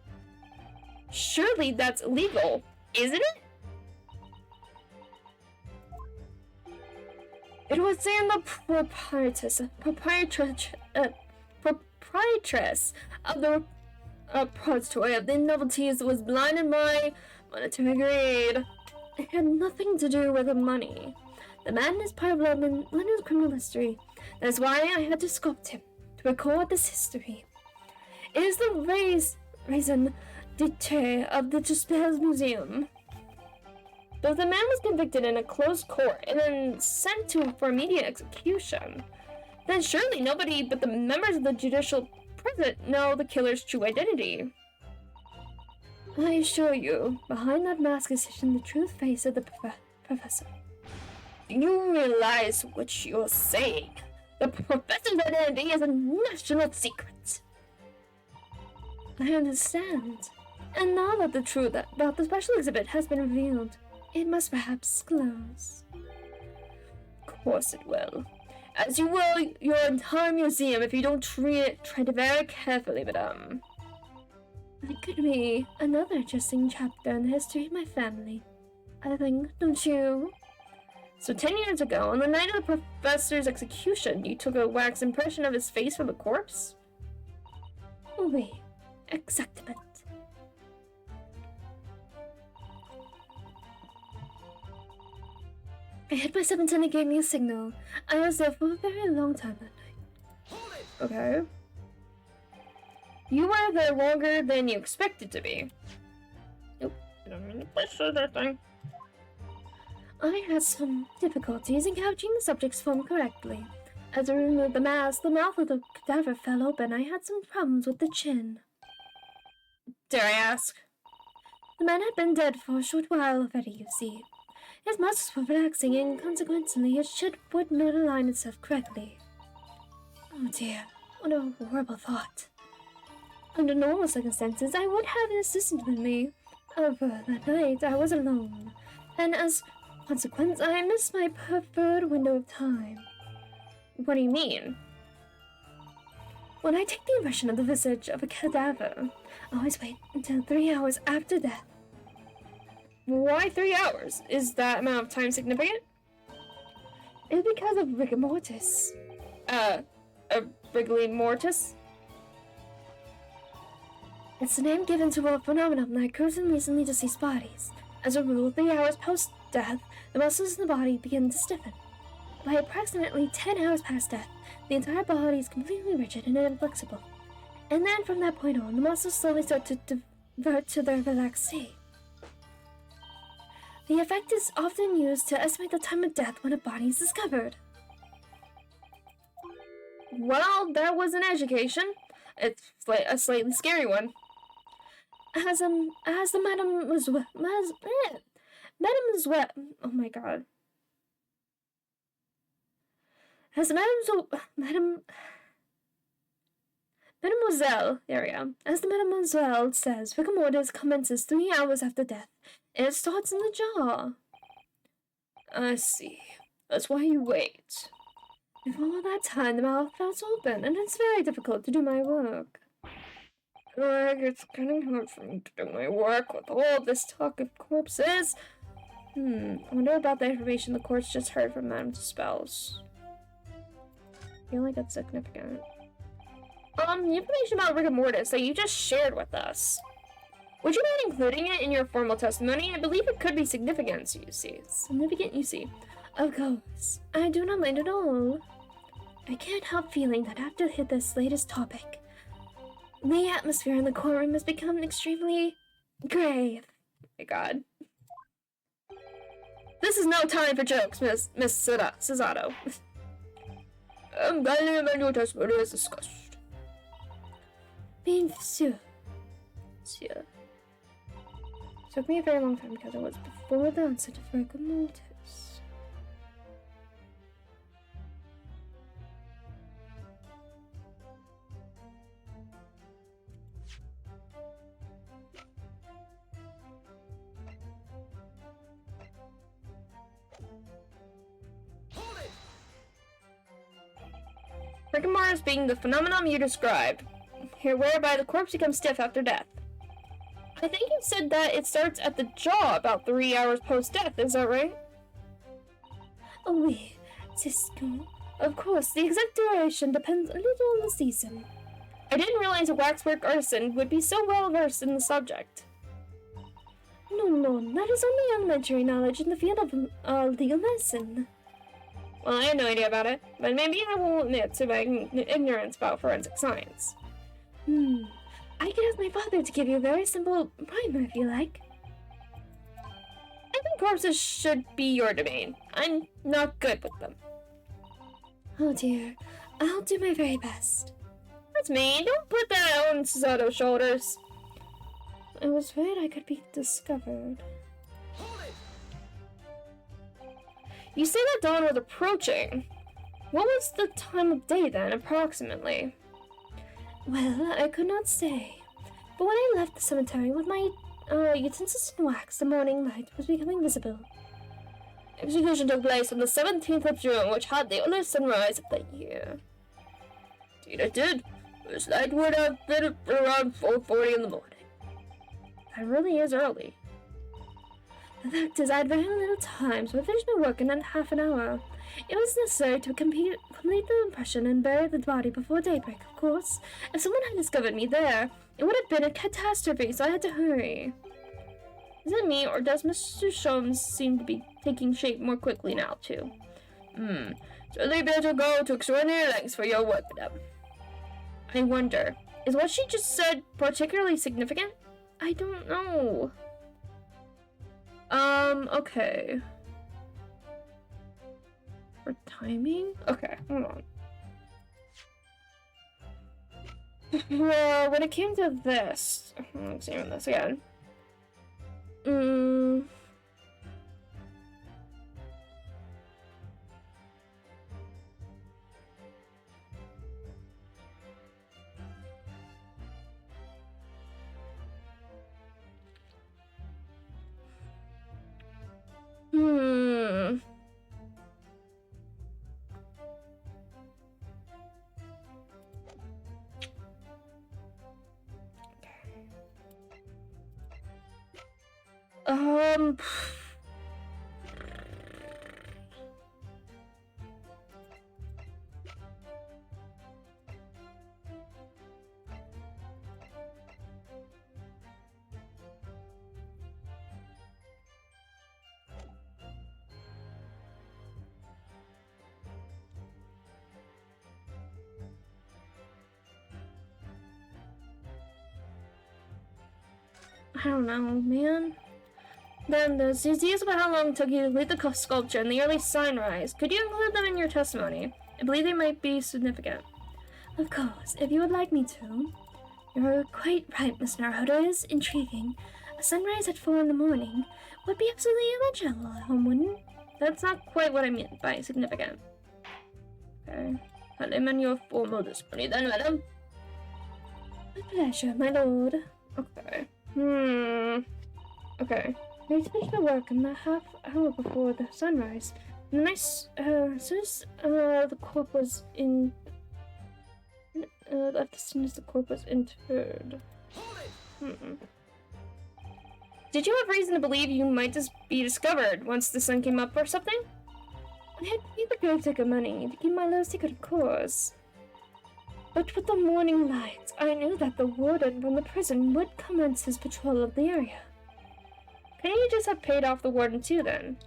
Surely that's illegal, isn't it? It was in the proprietress of the repository of the novelties that was blinded by monetary greed. It had nothing to do with the money. The man is part of London's criminal history. That's why I had to sculpt him, to record this history. It is the raison d'etre of the Spells Museum. But if the man was convicted in a closed court and then sent for immediate execution, then surely nobody but the members of the judicial present know the killer's true identity. I assure you, behind that mask is hidden the true face of the professor. Do you realize what you're saying? The professor's identity is a national secret. I understand. And now that the truth about the special exhibit has been revealed, it must perhaps close. Of course it will. As you will your entire museum if you don't tread it very carefully, madame. It could be another interesting chapter in the history of my family. I think, don't you? So 10 years ago, on the night of the professor's execution, you took a wax impression of his face from the corpse? Oui, exactement. I hit my 7th and it gave me a signal. I was there for a very long time that night. Okay. You were there longer than you expected to be. Nope, I don't mean to push that thing. I had some difficulties in capturing the subject's form correctly. As I removed the mask, the mouth of the cadaver fell open. I had some problems with the chin. Dare I ask? The man had been dead for a short while already, you see. His muscles were relaxing, and consequently his chin would not align itself correctly. Oh dear, what a horrible thought. Under normal circumstances, I would have an assistant with me. However, that night I was alone, and as a consequence, I missed my preferred window of time. What do you mean? When I take the impression of the visage of a cadaver, I always wait until 3 hours after death. Why 3 hours? Is that amount of time significant? It's because of rigor mortis. Rigor mortis? It's the name given to a phenomenon that occurs in recently deceased bodies. As a rule, 3 hours post-death, the muscles in the body begin to stiffen. By approximately 10 hours past death, the entire body is completely rigid and inflexible. And then from that point on, the muscles slowly start to divert to their relaxed state. The effect is often used to estimate the time of death when a body is discovered. Well, that was an education. It's a slightly scary one. As the mademoiselle, oh my god. As mademoiselle, there we go. As the mademoiselle says, rigor mortis commences 3 hours after death. It starts in the jaw. I see. That's why you wait. Before all that time, the mouth falls open, and it's very difficult to do my work. It's getting hard for me to do my work with all this talk of corpses. I wonder about the information the courts just heard from Madame Spells. I feel like that's significant. The information about rigor mortis that you just shared with us. Would you mind including it in your formal testimony? I believe it could be significant, you see. Of course, I do not mind at all. I can't help feeling that after this latest topic, the atmosphere in the courtroom has become extremely grave. Oh my god. This is no time for jokes, Miss Cesato. I'm kindly amend your testimony as discussed. Bien sûr. Monsieur. Took me a very long time because it was before the onset of rigor mortis. Hold it! Rigor mortis being the phenomenon you described, here whereby the corpse becomes stiff after death. I think you said that it starts at the jaw about 3 hours post-death, is that right? Oh, oui, c'est good. Of course, the exact duration depends a little on the season. I didn't realize a waxwork artisan would be so well versed in the subject. No, that is only elementary knowledge in the field of legal medicine. Well, I had no idea about it, but maybe I will admit to my ignorance about forensic science. I can ask my father to give you a very simple primer if you like. I think corpses should be your domain. I'm not good with them. Oh dear, I'll do my very best. That's me. Don't put that on Cesato's shoulders. I was afraid I could be discovered. Hold it! You say that dawn was approaching. What was the time of day then, approximately? Well, I could not say. But when I left the cemetery with my utensils in wax, the morning light was becoming visible. Execution took place on the 17th of June, which had the earliest sunrise of the year. Indeed it did. This light would have been around 4:40 in the morning. That really is early. The fact is, I had very little time, so I finished my work in half an hour. It was necessary to complete the impression and bury the body before daybreak, of course. If someone had discovered me there, it would have been a catastrophe, so I had to hurry. Is it me, or does Mr. Sholmes seem to be taking shape more quickly now, too? So they better go to extraordinary lengths for your work, madam. I wonder, is what she just said particularly significant? I don't know. Okay. For timing? Okay, hold on. Well, when it came to this, let's examine this again. Um. I don't know, man. Then there's details about how long it took you to lead the sculpture and the early sunrise. Could you include them in your testimony? I believe they might be significant. Of course, if you would like me to. You're quite right, Miss Naruto. It is intriguing. A sunrise at 4 in the morning would be absolutely illegible at home, wouldn't it? That's not quite what I meant by significant. Okay. I'll name in your formal testimony then, madam. My pleasure, my lord. Okay. Okay. I need to finish my work in the half hour before the sunrise. And then as soon as the corpse was in... as soon as the corpse was interred. Did you have reason to believe you might just be discovered once the sun came up or something? I had paid the gravedigger money to keep my little secret, of course. But with the morning light, I knew that the warden from the prison would commence his patrol of the area. Couldn't you just have paid off the warden too, then?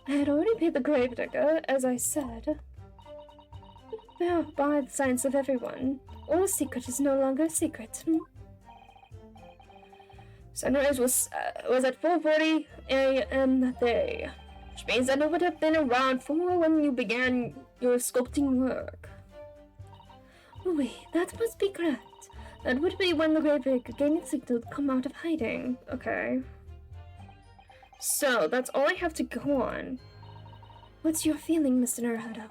I had already paid the gravedigger, as I said. By the science of everyone, or the secret is no longer a secret. Sunrise was at 4:40 a.m. that day, which means that it would have been around 4 when you began your sculpting work. Wait, that must be correct. That would be when the gravedigger gained the signal to come out of hiding. Okay. So, that's all I have to go on. What's your feeling, Mr. Naruto?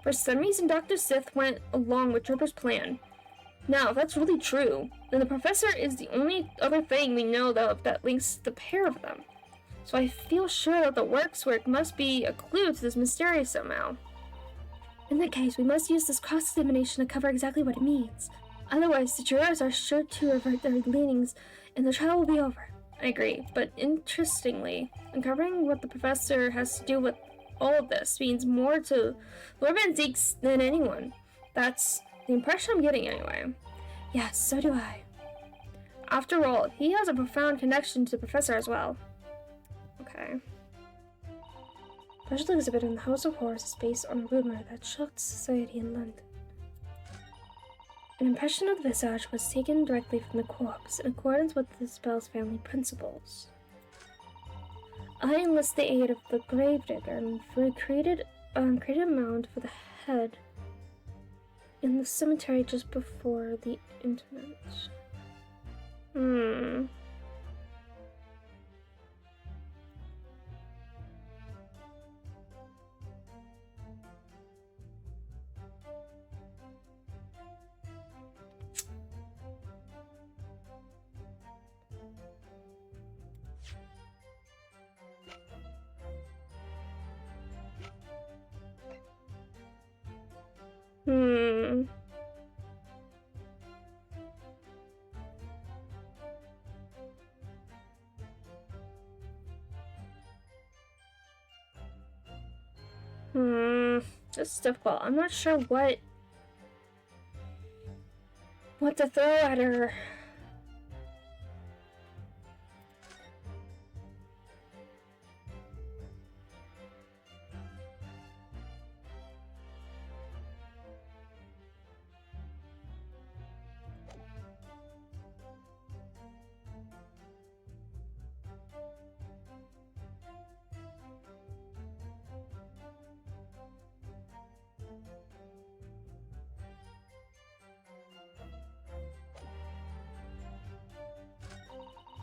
For some reason, Dr. Sith went along with Chopper's plan. Now, if that's really true, then the professor is the only other thing we know of that links the pair of them. So I feel sure that the work must be a clue to this mystery somehow. In that case, we must use this cross-examination to cover exactly what it means. Otherwise, the jurors are sure to revert their leanings, and the trial will be over. I agree, but interestingly, uncovering what the professor has to do with all of this means more to Lord Van Zeeks than anyone. That's the impression I'm getting anyway. Yes, so do I. After all, he has a profound connection to the professor as well. Okay. Special exhibit in the House of Horrors is based on a rumor that shocked society in London. An impression of the visage was taken directly from the corpse in accordance with the spell's family principles. I enlist the aid of the gravedigger and created a mound for the head in the cemetery just before the interment. This is difficult. I'm not sure what to throw at her.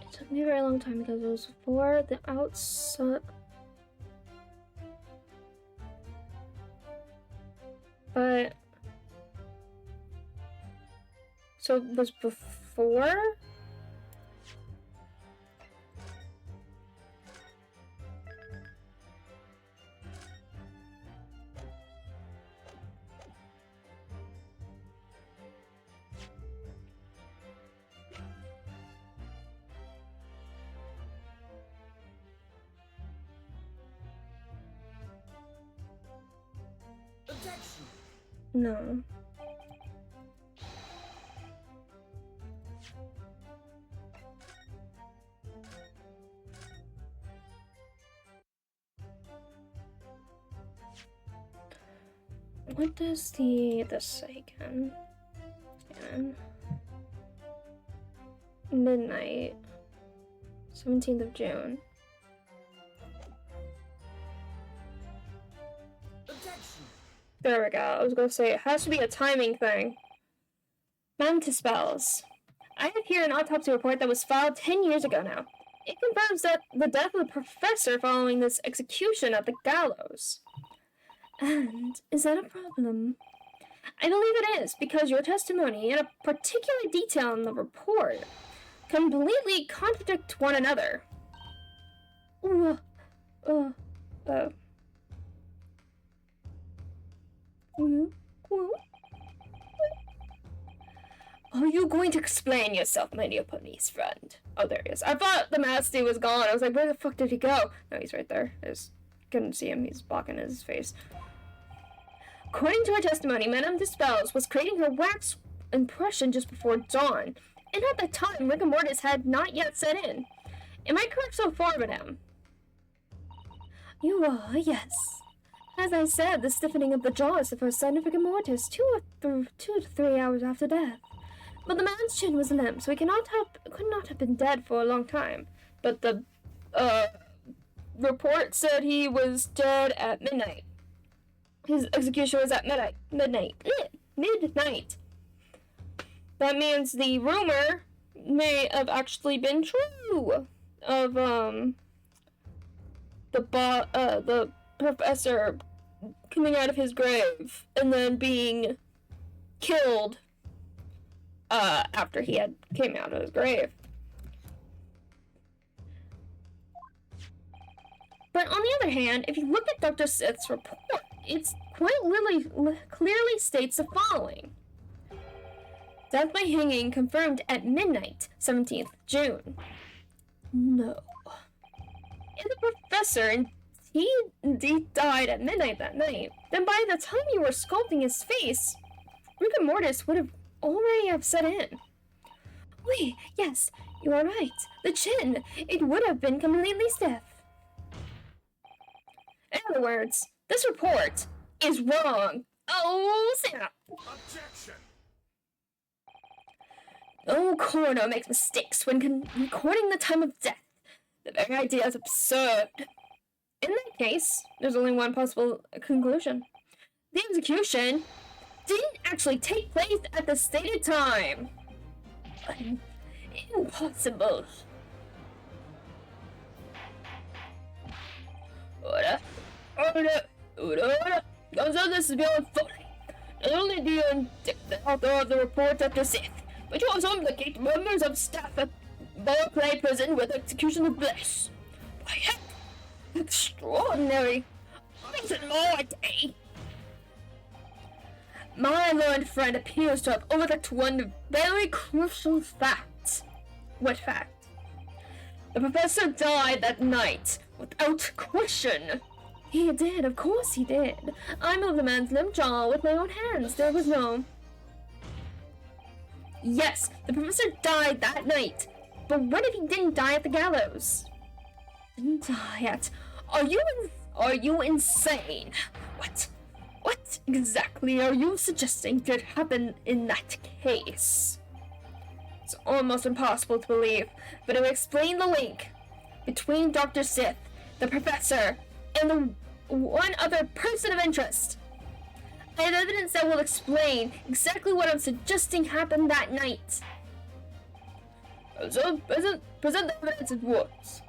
It took me a very long time because it was for the outside. But so it was before? Objection! No. What does this say again? Midnight, 17th of June. Objection! There we go. I was gonna say it has to be a timing thing. Mantis spells. I have here an autopsy report that was filed 10 years ago now. It confirms that the death of the professor following this execution at the gallows. And is that a problem? I believe it is, because your testimony and a particular detail in the report completely contradict one another. Are you going to explain yourself, my dear police friend? Oh, there he is. I thought the master was gone. I was like, where the fuck did he go? No, he's right there. I just couldn't see him. He's blocking his face. According to her testimony, Madame Dispels was creating her wax impression just before dawn, and at that time, rigor mortis had not yet set in. Am I correct so far, Madame? You are, yes. As I said, the stiffening of the jaw is the first sign of rigor mortis, 2 to 3 hours after death. But the man's chin was limp, so he could not have been dead for a long time. But the report said he was dead at midnight. His execution was at midnight. That means the rumor may have actually been true of the professor coming out of his grave and then being killed after he had came out of his grave. But on the other hand, if you look at Dr. Sith's report, it's clearly states the following. Death by hanging confirmed at midnight, 17th June. No. And the professor, he indeed died at midnight that night. Then by the time you were sculpting his face, rigor mortis would have already have set in. Wait, yes, you are right. The chin, it would have been completely stiff. In other words, this report is wrong. Oh, snap. Objection! No coroner makes mistakes when recording the time of death. The very idea is absurd. In that case, there's only one possible conclusion. The execution didn't actually take place at the stated time. Impossible. This is beyond folly. Not only do you indict the author of the report, Dr. Sith, but you also implicate members of staff at Barclay Prison with execution of bliss. Why, heck, extraordinary. Makes it more a day. My learned friend appears to have overlooked one very crucial fact. What fact? The professor died that night, without question. He did, of course he did. I moved the man's limp jaw with my own hands. There was no... Yes, the professor died that night. But what if he didn't die at the gallows? Didn't die at... Are you insane? What exactly are you suggesting could happen in that case? It's almost impossible to believe, but it will explain the link between Dr. Sith, the professor, and the one other person of interest. I have evidence that will explain exactly what I'm suggesting happened that night. So, present the evidence at once.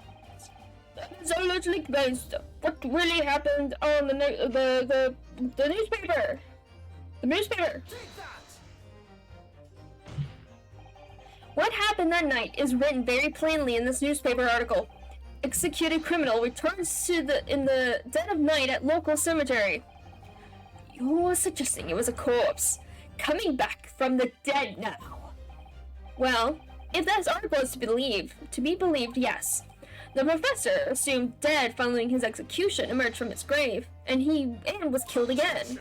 So literally based what really happened on the newspaper. The newspaper. What happened that night is written very plainly in this newspaper article. Executed criminal returns in the dead of night at local cemetery. You're suggesting it was a corpse coming back from the dead now. Well, if this article is to be believed, yes. The professor, assumed dead following his execution, emerged from his grave, and was killed again.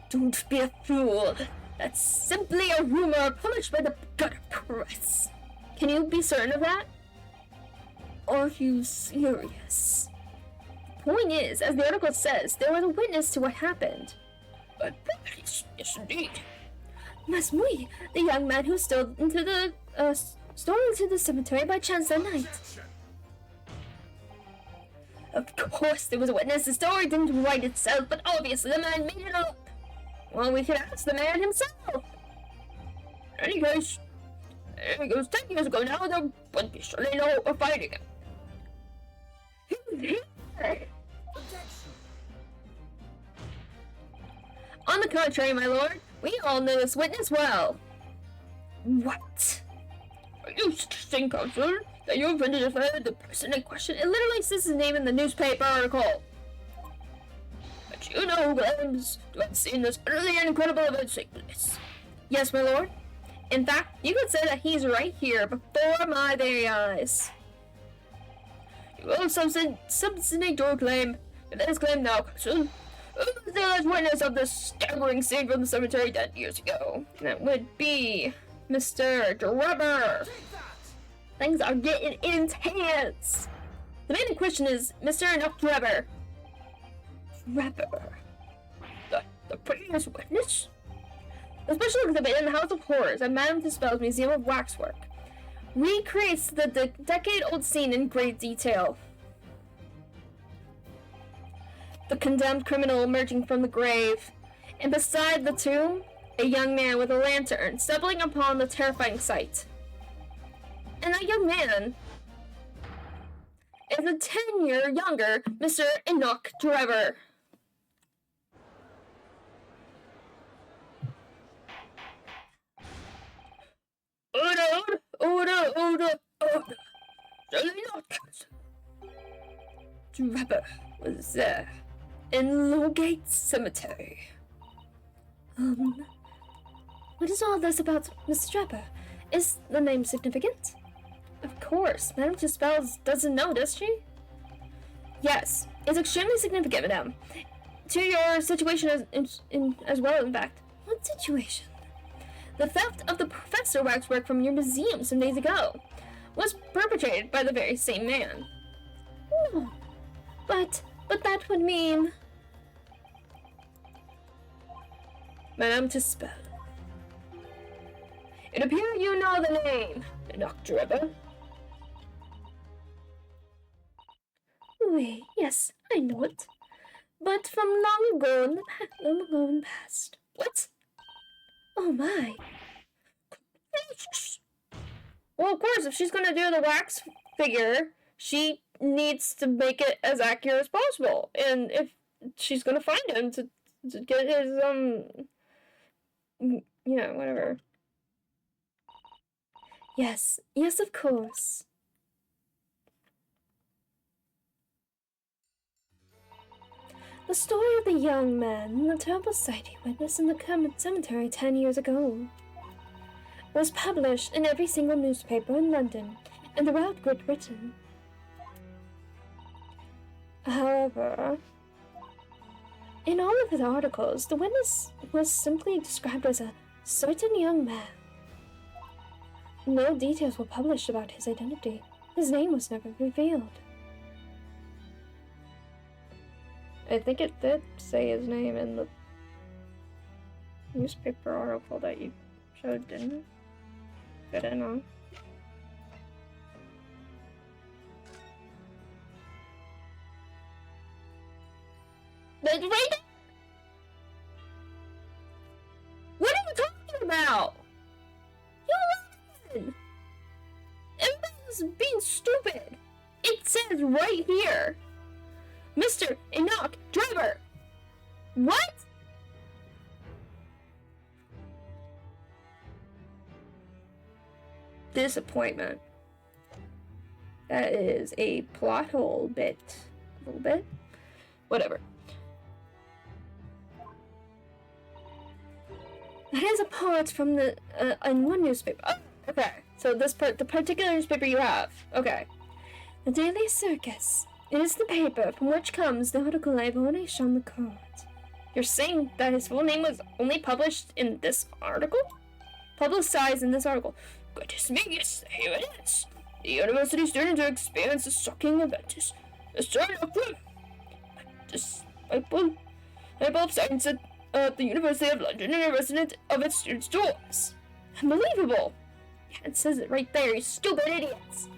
Don't be a fool. That's simply a rumor published by the gutter press. Can you be certain of that? Are you serious? The point is, as the article says, there was a witness to what happened. Yes, indeed. Mas Mui, the young man who stole into the cemetery by chance that night. Of course there was a witness. The story didn't write itself, but obviously the man made it up. Well, we could ask the man himself. In any case, it was 10 years ago now, there would be surely no hope of finding him. On the contrary, my lord, we all know this witness well. What? Are you suggesting, Counselor, that you've identified the person in question? It literally says his name in the newspaper article. But you know who claims to have seen this utterly incredible event take place. Yes, my lord. In fact, you could say that he's right here before my very eyes. You will substantiate your claim. If that is claimed now, Counselor, who was the last witness of this staggering scene from the cemetery 10 years ago? That would be Mr. Drebber. Things are getting intense. The man in question is Mr. Enoch Trevor. Trevor. The previous witness? The special exhibit in the House of Horrors at Madame Tussauds Museum of Waxwork recreates the decade-old scene in great detail. The condemned criminal emerging from the grave, and beside the tomb, a young man with a lantern stumbling upon the terrifying sight. And that young man is a 10-year younger Mr. Enoch Trevor. Order. Certainly not. Trevor was there in Lowgate Cemetery. What is all this about Mr. Trevor? Is the name significant? Of course, Madame Tussauds doesn't know, does she? Yes, it's extremely significant, Madame. To your situation as well, in fact. What situation? The theft of the Professor waxwork from your museum some days ago was perpetrated by the very same man. No, but that would mean... Madame Tussauds. It appears you know the name, Enoch Trevor. Oui, yes, I know it. But from long ago in the past. What? Oh my. Well, of course, if she's gonna do the wax figure, she needs to make it as accurate as possible. And if she's gonna find him to get his, whatever. Yes, of course. The story of the young man and the terrible sight he witnessed in the cemetery 10 years ago was published in every single newspaper in London and throughout Great Britain. However, in all of his articles, the witness was simply described as a certain young man. No details were published about his identity. His name was never revealed. I think it did say his name in the newspaper article that you showed, didn't it? I don't know. But right there? What are you talking about? You listen! Everybody's being stupid. It says right here, Mr. Enoch Trevor. What? Disappointment. That is a plot hole bit. A little bit. Whatever. That is a part from the in one newspaper. Oh, okay. So the particular newspaper you have. Okay. The Daily Circus. It is the paper from which comes the article I've already shown the court. You're saying that his full name was only published in this article? Publicized in this article. Goodness me, yes, here it is. The university student who experienced a shocking event is Mr. Enoch Trevor. Disciple of science at the University of London and a resident of its students' dorms. Unbelievable. Yeah, it says it right there, you stupid idiots.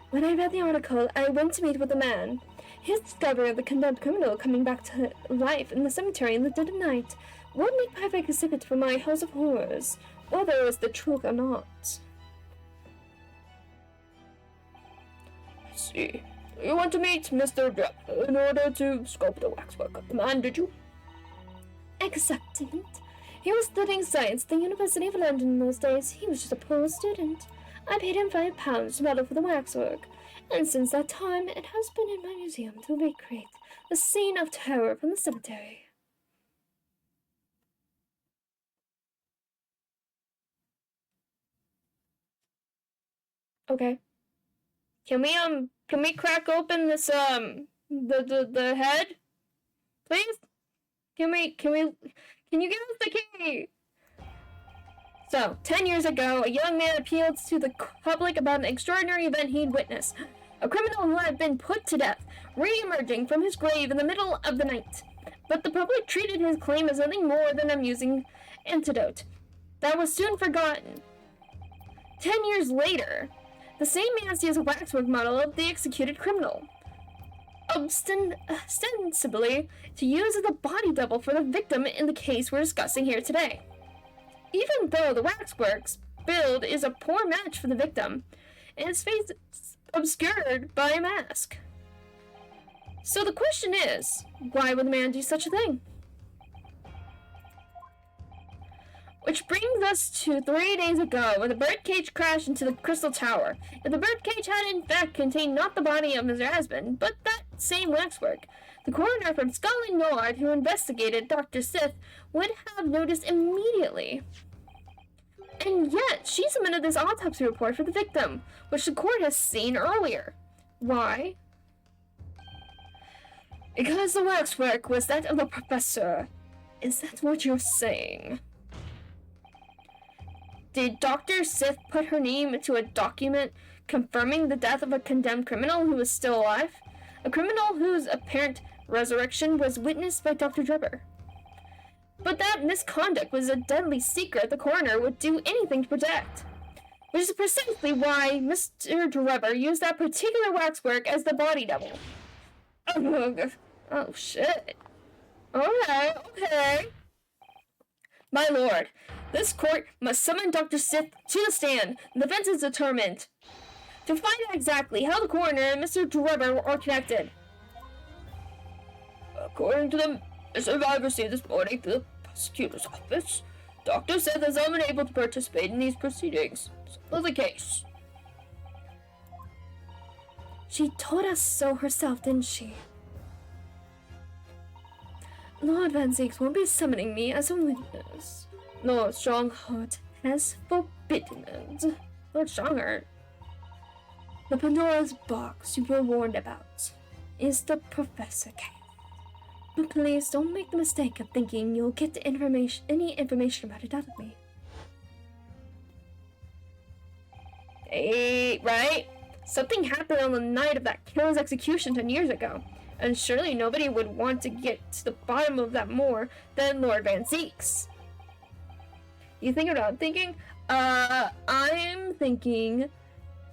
When I read the article, I went to meet with the man. His discovery of the condemned criminal coming back to life in the cemetery in the dead of night would make perfect exhibit for my House of Horrors, whether it was the truth or not. I see. You want to meet Mr. Trevor in order to sculpt the waxwork of the man, did you? Exactly. He was studying science at the University of London in those days. He was just a poor student. I paid him £5 to model for the waxwork, and since that time it has been in my museum to recreate the scene of terror from the cemetery. Okay. Can we crack open this the head? Please? Can you give us the key? So, 10 years ago, a young man appealed to the public about an extraordinary event he'd witnessed. A criminal who had been put to death, re-emerging from his grave in the middle of the night. But the public treated his claim as nothing more than an amusing anecdote that was soon forgotten. 10 years later, the same man sees a waxwork model of the executed criminal, ostensibly to use as a body double for the victim in the case we're discussing here today. Even though the waxwork's build is a poor match for the victim, and his face is obscured by a mask. So the question is, why would the man do such a thing? Which brings us to 3 days ago, when the birdcage crashed into the Crystal Tower. If the birdcage had in fact contained not the body of Mr. Aspen, but that same waxwork, the coroner from Scotland Yard who investigated Dr. Sith would have noticed immediately. And yet, she submitted this autopsy report for the victim, which the court has seen earlier. Why? Because the waxwork was that of the professor. Is that what you're saying? Did Dr. Sith put her name into a document confirming the death of a condemned criminal who was still alive? A criminal whose apparent resurrection was witnessed by Dr. Drebber. But that misconduct was a deadly secret the coroner would do anything to protect. Which is precisely why Mr. Drebber used that particular waxwork as the body double. Oh shit. Okay. My lord, this court must summon Dr. Sith to the stand. The defense is determined to find out exactly how the coroner and Mr. Drebber are connected. According to the message I received this morning through the prosecutor's office, Dr. Sith is unable to participate in these proceedings. So the case. She told us so herself, didn't she? Lord Van Zieks won't be summoning me as a witness. Lord Strongheart has forbidden it. Lord Strongheart? The Pandora's box you were warned about is the Professor case. But please don't make the mistake of thinking you'll get any information about it out of me. Hey, right? Something happened on the night of that killer's execution 10 years ago, and surely nobody would want to get to the bottom of that more than Lord Van Zieks. You think what I'm thinking? I'm thinking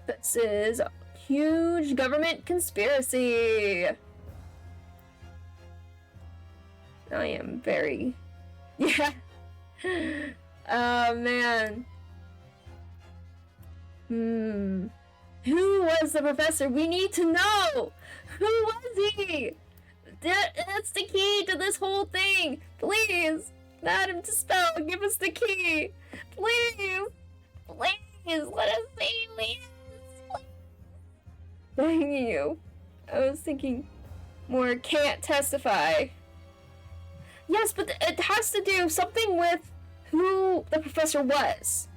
this is a huge government conspiracy. I am very... Yeah. Oh, man. Who was the professor? We need to know! Who was he? That's the key to this whole thing. Please, Madam Dispel, give us the key. Please. Please, let us see, please. Thank you. I was thinking more can't testify. Yes, but it has to do something with who the professor was.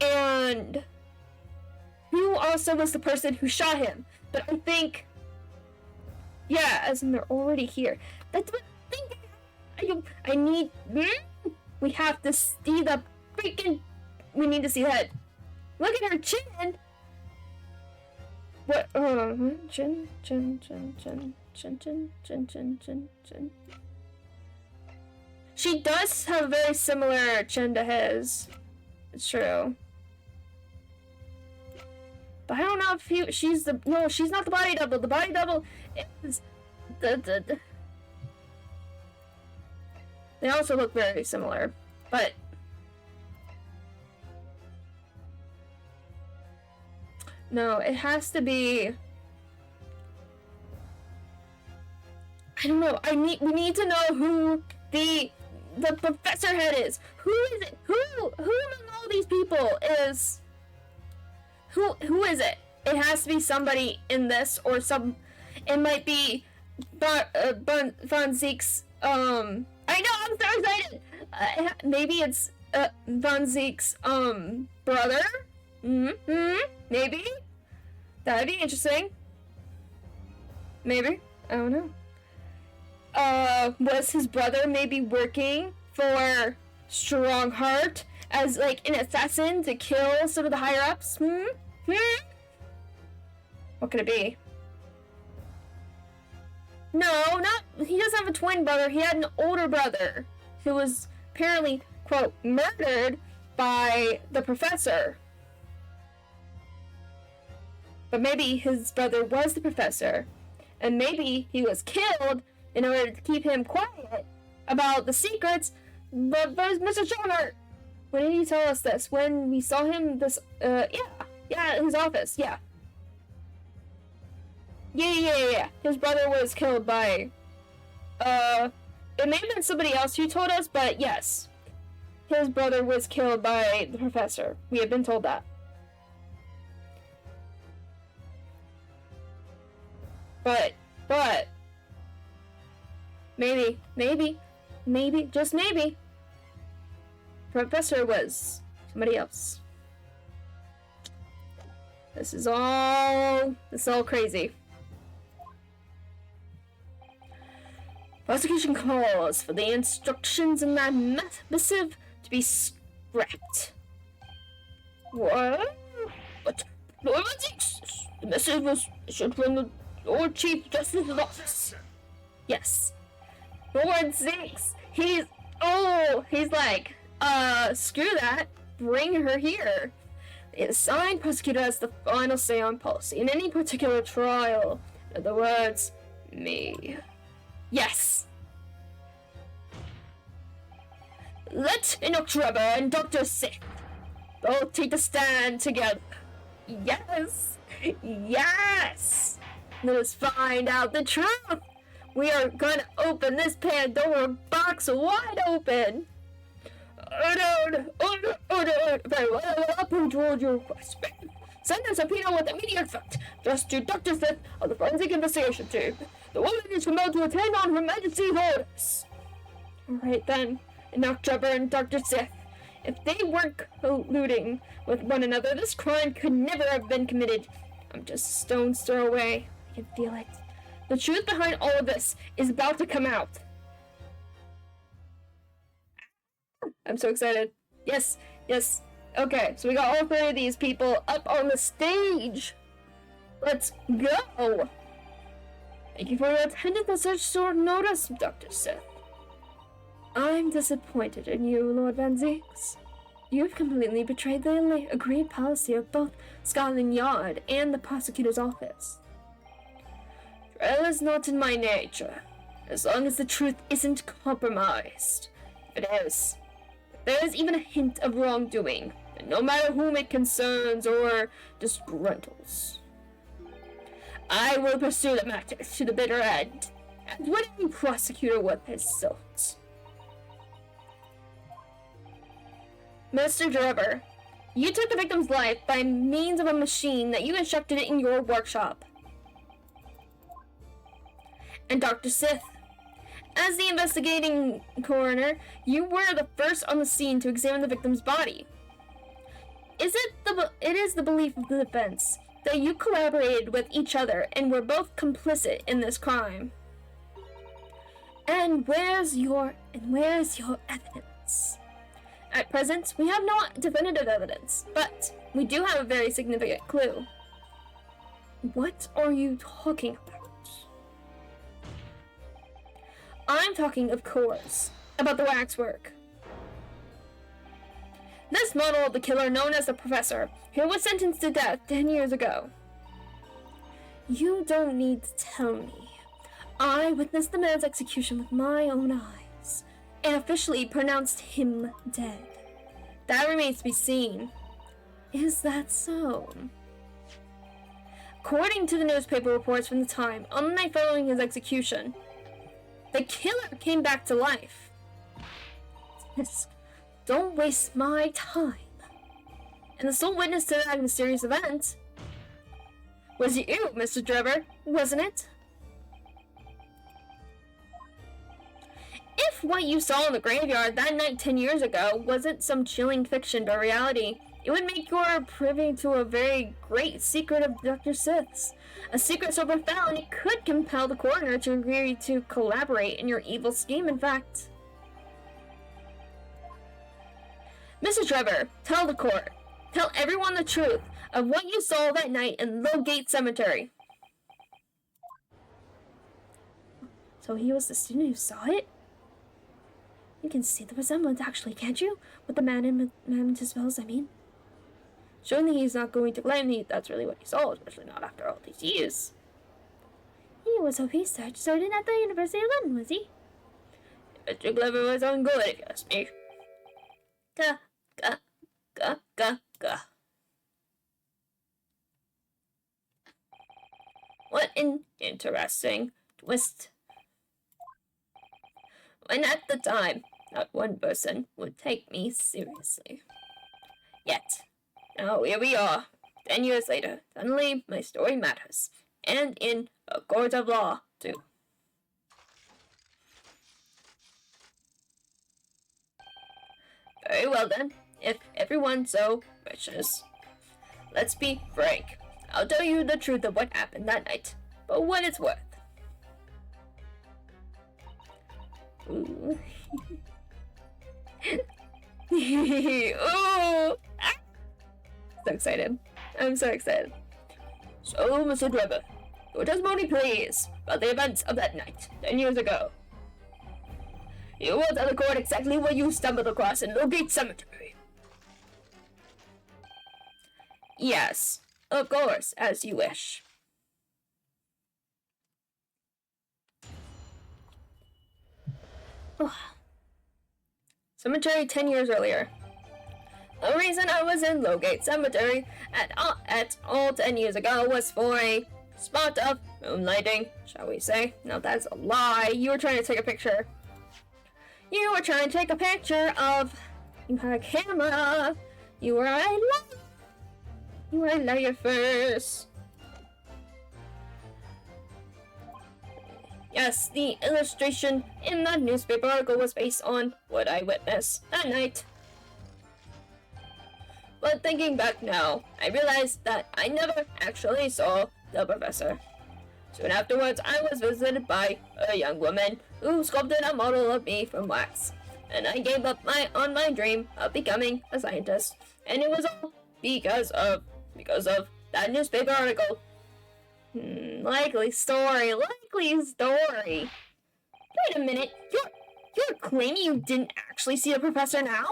And who also was the person who shot him. But I think... Yeah, as in they're already here. That's what I think. I need... We have to see the freaking... We need to see that. Look at her chin! What? Chin. She does have a very similar chin to his. It's true. But I don't know if she's the... No, she's not the body double. The body double is... They also look very similar. But... No, it has to be... I don't know. We need to know who the professor head is. Who is it? Who among all these people is... Who is it? It has to be somebody in this, or some... It might be Von Zieks, I know, I'm so excited! Maybe it's Von Zieks' brother? Maybe? That'd be interesting. Maybe. I don't know. Was his brother maybe working for Strongheart as, like, an assassin to kill some of the higher-ups? What could it be? No, he doesn't have a twin brother. He had an older brother who was apparently, quote, murdered by the professor. But maybe his brother was the professor, and maybe he was killed in order to keep him quiet about the secrets. But Mr. Trevor, when did he tell us this? When we saw him this, yeah, in his office, yeah. Yeah. His brother was killed by, it may have been somebody else who told us, but yes. His brother was killed by the professor. We have been told that. But, maybe, just maybe, Professor was somebody else. This is all crazy. Prosecution calls for the instructions in that missive to be scrapped. What? But the missive was issued from the Lord Chief Justice's office. Yes. Lord Zinks, he's like, screw that. Bring her here. The assigned prosecutor has the final say on policy in any particular trial. In other words, me. Yes. Let Enoch Trevor and Dr. Sith both take a stand together. Yes. Let us find out the truth. We are gonna open this Pandora box wide open. Very well, I'll put towards your request. Send a subpoena with immediate effect, just to Dr. Sith of the Forensic Investigation Team. The woman is compelled to attend on Her Majesty's orders. Alright then, Enoch Trevor and Dr. Sith. If they weren't colluding with one another, this crime could never have been committed. I'm just a stone's throw away. I can feel it. The truth behind all of this is about to come out. I'm so excited. Yes. Okay, so we got all three of these people up on the stage. Let's go. Thank you for your attendance at such short notice, Dr. Sith. I'm disappointed in you, Lord Van Zinks. You've completely betrayed the agreed policy of both Scotland Yard and the prosecutor's office. Trial is not in my nature, as long as the truth isn't compromised. If it is, if there is even a hint of wrongdoing, and no matter whom it concerns or disgruntles, I will pursue the matter to the bitter end, as would any prosecutor worth his salt. Mr. Trevor, you took the victim's life by means of a machine that you constructed in your workshop. And Dr. Sith, as the investigating coroner, you were the first on the scene to examine the victim's body. It is the belief of the defense that you collaborated with each other and were both complicit in this crime. And where's your evidence? At present, we have no definitive evidence, but we do have a very significant clue. What are you talking about? I'm talking, of course, about the waxwork. This model of the killer known as the Professor, who was sentenced to death 10 years ago. You don't need to tell me. I witnessed the man's execution with my own eyes, and officially pronounced him dead. That remains to be seen. Is that so? According to the newspaper reports from the time, on the night following his execution, the killer came back to life. Don't waste my time. And the sole witness to that mysterious event was you, Mr. Trevor, wasn't it? If what you saw in the graveyard that night 10 years ago wasn't some chilling fiction but reality, it would make your privy to a very great secret of Dr. Sith's. A secret so profound it could compel the coroner to agree to collaborate in your evil scheme, in fact. Mr. Trevor, tell the court. Tell everyone the truth of what you saw that night in Lowgate Cemetery. So he was the student who saw it? You can see the resemblance, actually, can't you? With the man in his spells, I mean. Surely he's not going to claim that's really what he saw, especially not after all these years. He was a research student at the University of London, was he? Mr. Clever was on good, if you ask me. Gah, gah, gah, gah, gah. What an interesting twist. When at the time, not one person would take me seriously. Yet, now here we are, 10 years later, suddenly my story matters, and in a court of law, too. Very well then, if everyone so wishes. Let's be frank. I'll tell you the truth of what happened that night, but what it's worth. Ooh. Ooh. Ah. So excited. I'm so excited. So, Mr. Drebber, your testimony please about the events of that night, 10 years ago. You will tell the court exactly what you stumbled across in Lowgate Cemetery. Yes, of course, as you wish. Cemetery 10 years earlier. The reason I was in Lowgate Cemetery at all 10 years ago was for a spot of moonlighting, shall we say. No, that's a lie. You were trying to take a picture. You were trying to take a picture of... You had a camera. You were a liar. You were a liar first. Yes, the illustration in the newspaper article was based on what I witnessed that night. But thinking back now, I realized that I never actually saw the professor. Soon afterwards, I was visited by a young woman who sculpted a model of me from wax, and I gave up on my dream of becoming a scientist, and it was all because of that newspaper article. Likely story. Wait a minute, you're claiming you didn't actually see the professor now?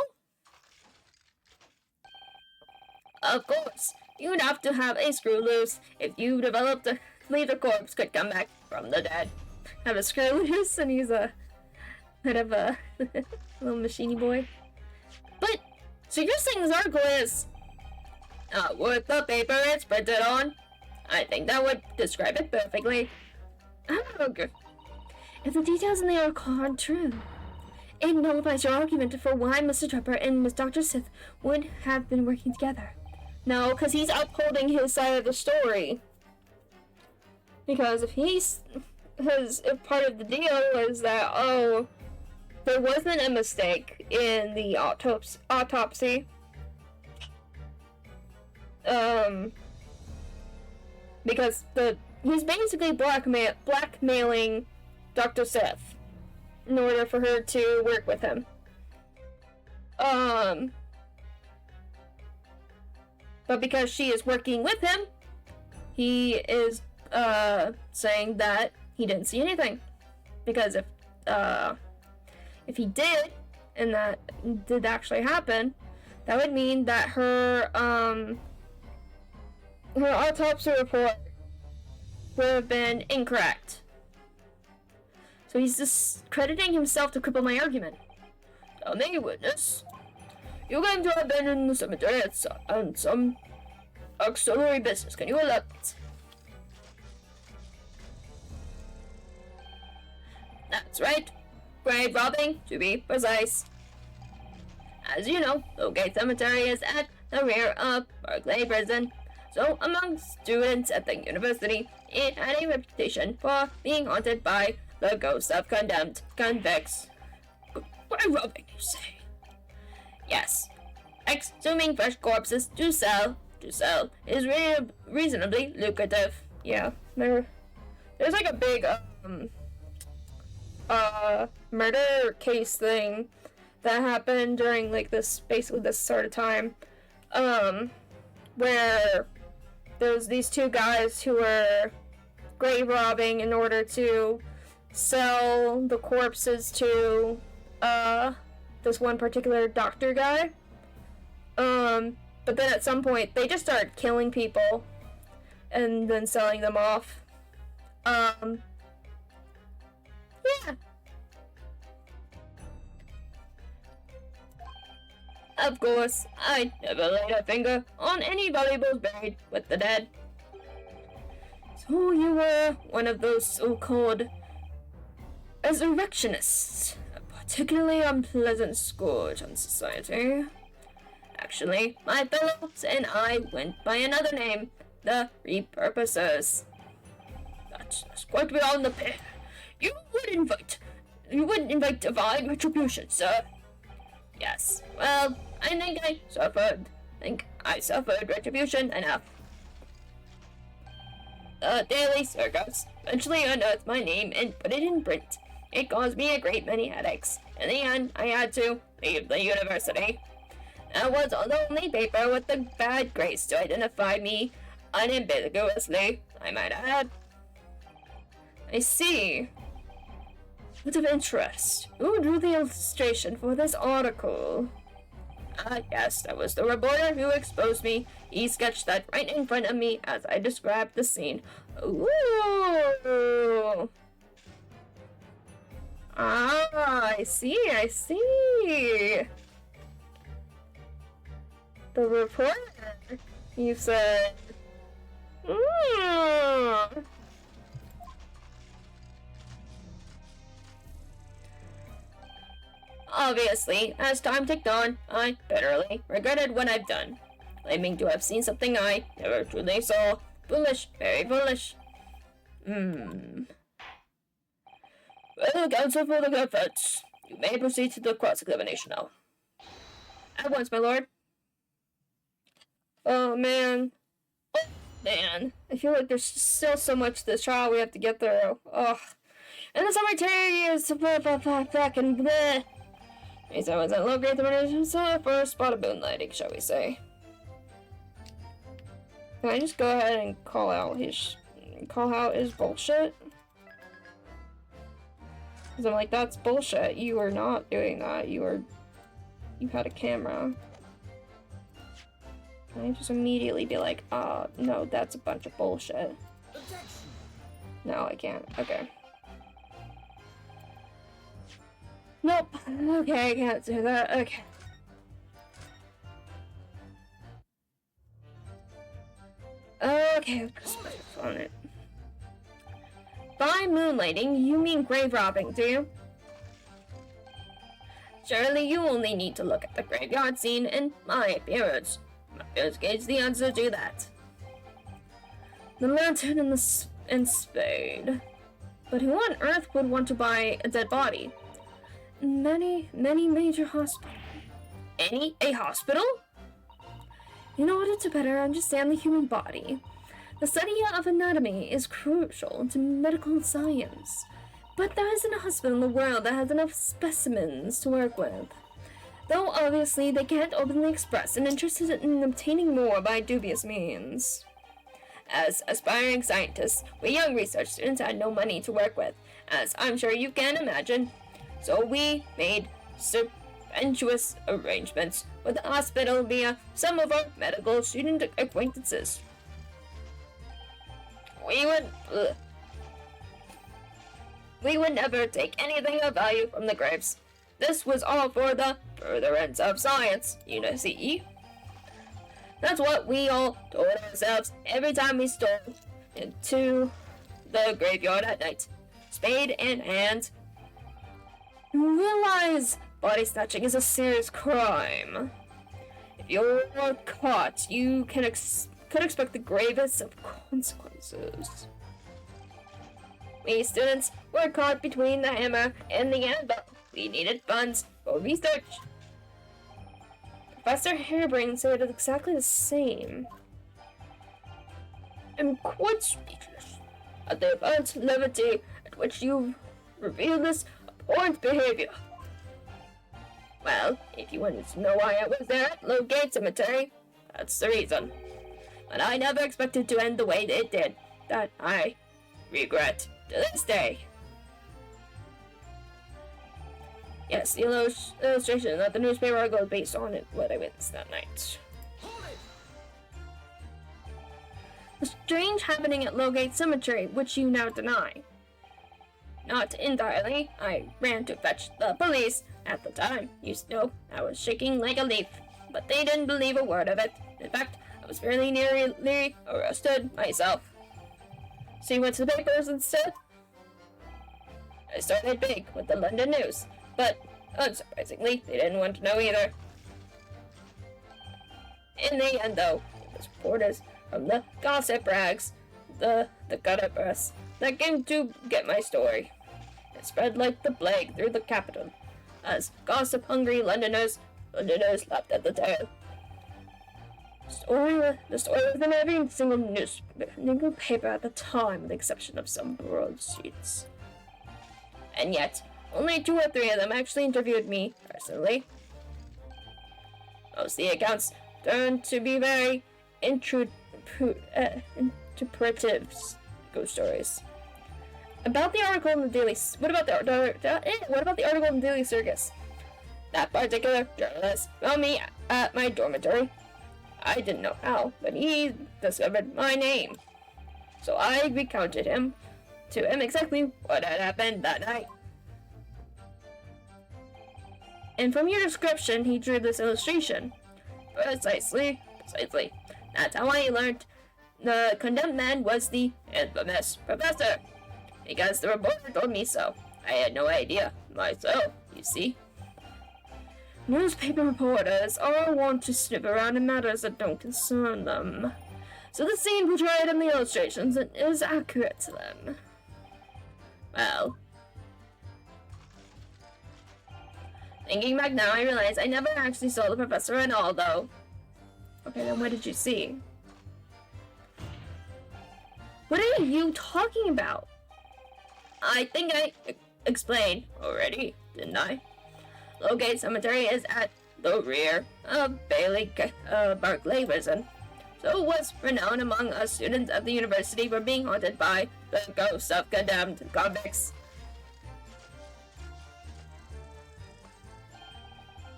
Of course, you'd have to have a screw loose if you developed a believe the corpse could come back from the dead. Have a screw loose, and he's a bit of a little machiney boy. But, so you're saying this article is not worth the paper it's printed on? I think that would describe it perfectly. Okay. If the details in the article aren't true, it nullifies your argument for why Mr. Trapper and Miss Dr. Sith would have been working together. No, because he's upholding his side of the story. Because if part of the deal was that, oh, there wasn't a mistake in the autopsy. Because he's basically blackmailing Dr. Sith in order for her to work with him. But because she is working with him, he is saying that he didn't see anything. Because if he did, and that did actually happen, that would mean that her autopsy report would have been incorrect. So he's discrediting himself to cripple my argument. Tell me, witness. You claim to have been in the cemetery on some auxiliary business. Can you elaborate? That's right. Grave robbing, to be precise. As you know, Lowgate Cemetery is at the rear of Berkeley Prison. So, among students at the university, it had a reputation for being haunted by the ghosts of condemned convicts. Grave robbing, you say? Yes. Exhuming fresh corpses to sell is reasonably lucrative. Yeah, there's like a big murder case thing that happened during like this sort of time, where there's these two guys who were grave robbing in order to sell the corpses to this one particular doctor guy. But then at some point they just started killing people and then selling them off. Yeah. Of course, I never laid a finger on any valuables buried with the dead. So you were one of those so-called resurrectionists, a particularly unpleasant scourge on society. Actually, my fellows and I went by another name, the Repurposers. That's quite beyond the pale. You wouldn't invite divine retribution, sir. Yes, well, I think I suffered retribution enough. The Daily Circus eventually unearthed my name and put it in print. It caused me a great many headaches. In the end, I had to leave the university. That was the only paper with the bad grace to identify me unambiguously, I might add. I see. What of interest? Who drew the illustration for this article? Yes, that was the reporter who exposed me. He sketched that right in front of me as I described the scene. Ooh! Ah, I see. The reporter, you said. Obviously, as time ticked on, I bitterly regretted what I've done, claiming to have seen something I never truly saw. Foolish, very foolish. Well, counsel for the efforts. You may proceed to the cross-examination now. At once, my lord. Oh, man. I feel like there's still so much to this trial we have to get through. Ugh. And the cemetery is back and bleh. At least I wasn't low grade the for a spot of moonlighting, shall we say. Can I just go ahead and call out his bullshit? Because I'm like, that's bullshit. You were not doing that. You had a camera. Can I just immediately be like, no, that's a bunch of bullshit. No, I can't. Okay. Nope. Okay, I can't do that. Okay. Okay, let's put this on it. By moonlighting, you mean grave robbing, do you? Surely you only need to look at the graveyard scene and my appearance. My appearance gauge the answer to that. The lantern and spade. But who on earth would want to buy a dead body? Many major hospitals. A hospital? In order to better understand the human body, the study of anatomy is crucial to medical science. But there isn't a hospital in the world that has enough specimens to work with. Though obviously they can't openly express an interest in obtaining more by dubious means. As aspiring scientists, we young research students had no money to work with, as I'm sure you can imagine. So we made substantious arrangements with the hospital via some of our medical student acquaintances. We would never take anything of value from the graves. This was all for the furtherance of science, you know, see? That's what we all told ourselves every time we stole into the graveyard at night, spade in hand. You realize body snatching is a serious crime. If you're caught, you could expect the gravest of consequences. We students were caught between the hammer and the anvil. We needed funds for research. Professor Harebrain said it exactly the same. I'm quite speechless at the apparent levity at which you revealed this abhorrent behavior. Well, if you wanted to know why I was there at Lowgate Cemetery, that's the reason. but I never expected to end the way it did. That I regret to this day. Yes, the illustration that the newspaper article is based on it, what I witnessed that night. Hold it! The strange happening at Lowgate Cemetery, which you now deny. Not entirely. I ran to fetch the police. At the time, you know, I was shaking like a leaf, but they didn't believe a word of it. In fact, I was fairly nearly arrested myself. So you went to the papers instead? I started big with the London News, but unsurprisingly, they didn't want to know either. In the end, though, it was reporters from the gossip rags, the gutter press, that came to get my story. It spread like the plague through the capital, as gossip-hungry Londoners laughed at the tale. The story was in every single newspaper at the time, with the exception of some broadsheets. And yet, only 2 or 3 of them actually interviewed me personally. Most of the accounts turned to be very interpretive ghost stories. About the article in the Daily... What about the article in the Daily Circus? That particular journalist found me at my dormitory. I didn't know how, but he discovered my name. So I recounted to him exactly what had happened that night. And from your description, he drew this illustration. Precisely. That's how I learned the condemned man was the infamous professor. Because the reporter told me so. I had no idea myself, you see. Newspaper reporters all want to snoop around in matters that don't concern them. So the scene portrayed in the illustrations is accurate to them. Well, thinking back now, I realize I never actually saw the professor at all, though. Okay, then what did you see? What are you talking about? I think I explained already, didn't I? Lowgate Cemetery is at the rear of Barclay Prison, so it was renowned among us students at the university for being haunted by the ghosts of condemned convicts.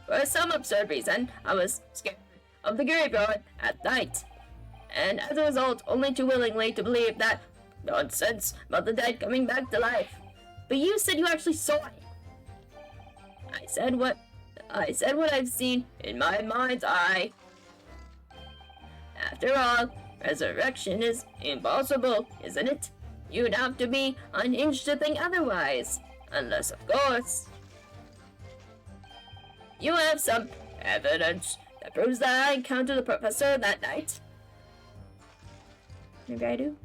For some absurd reason, I was scared of the graveyard at night, and as a result, only too willingly to believe that nonsense about the dead coming back to life. But you said you actually saw it. I said what I've seen in my mind's eye. After all, resurrection is impossible, isn't it? You'd have to be unhinged to think otherwise. Unless, of course, you have some evidence that proves that I encountered the professor that night. Maybe I do?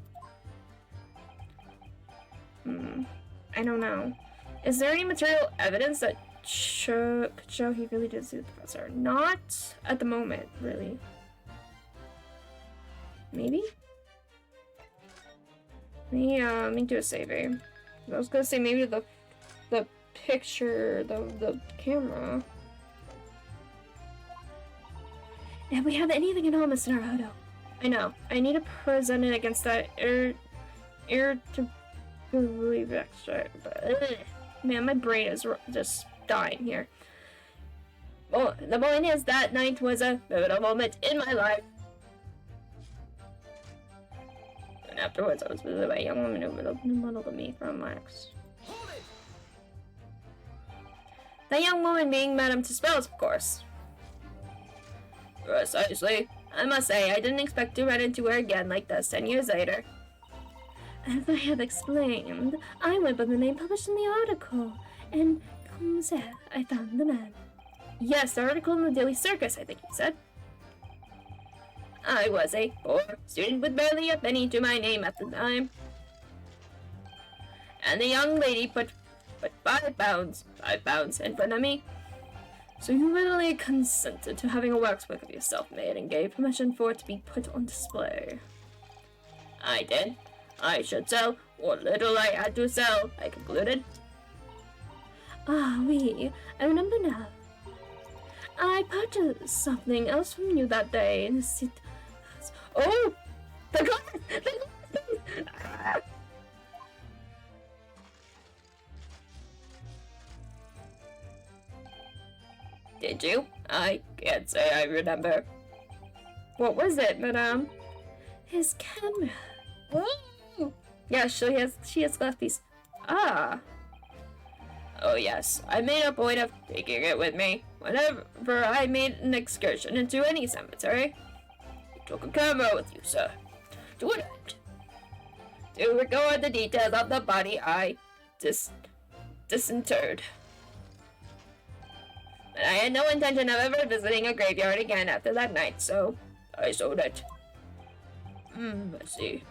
I don't know. Is there any material evidence that could show he really did see the professor? Not at the moment, really. Maybe? Let me do a saving. I was gonna say maybe the picture, the camera. Have we have anything anomalous in our photo? I know. I need to present it against that irritability extract, but man, my brain is just dying here. Well, the point is that night was a pivotal moment in my life. And afterwards, I was visited by a young woman who modeled me from Max. That young woman being Madame Tussauds, of course. Precisely. I must say, I didn't expect to run into her again like this 10 years later. As I have explained, I went by the name published in the article, and comme ça, I found the man. Yes, the article in the Daily Circus, I think you said. I was a poor student with barely a penny to my name at the time. And the young lady put £5 in front of me. So you readily consented to having a waxwork of yourself made and gave permission for it to be put on display. I did. I should sell what little I had to sell, I concluded. Ah, oui, I remember now. I purchased something else from you that day in the city. Oh! The glass! The glass! Ah. Did you? I can't say I remember. What was it, madame? His camera. Oh! Yeah, she has glass piece. Ah. Oh yes, I made a point of taking it with me whenever I made an excursion into any cemetery. You took a camera with you, sir. To what end? To record the details of the body I disinterred. But I had no intention of ever visiting a graveyard again after that night, so I sold it. I see.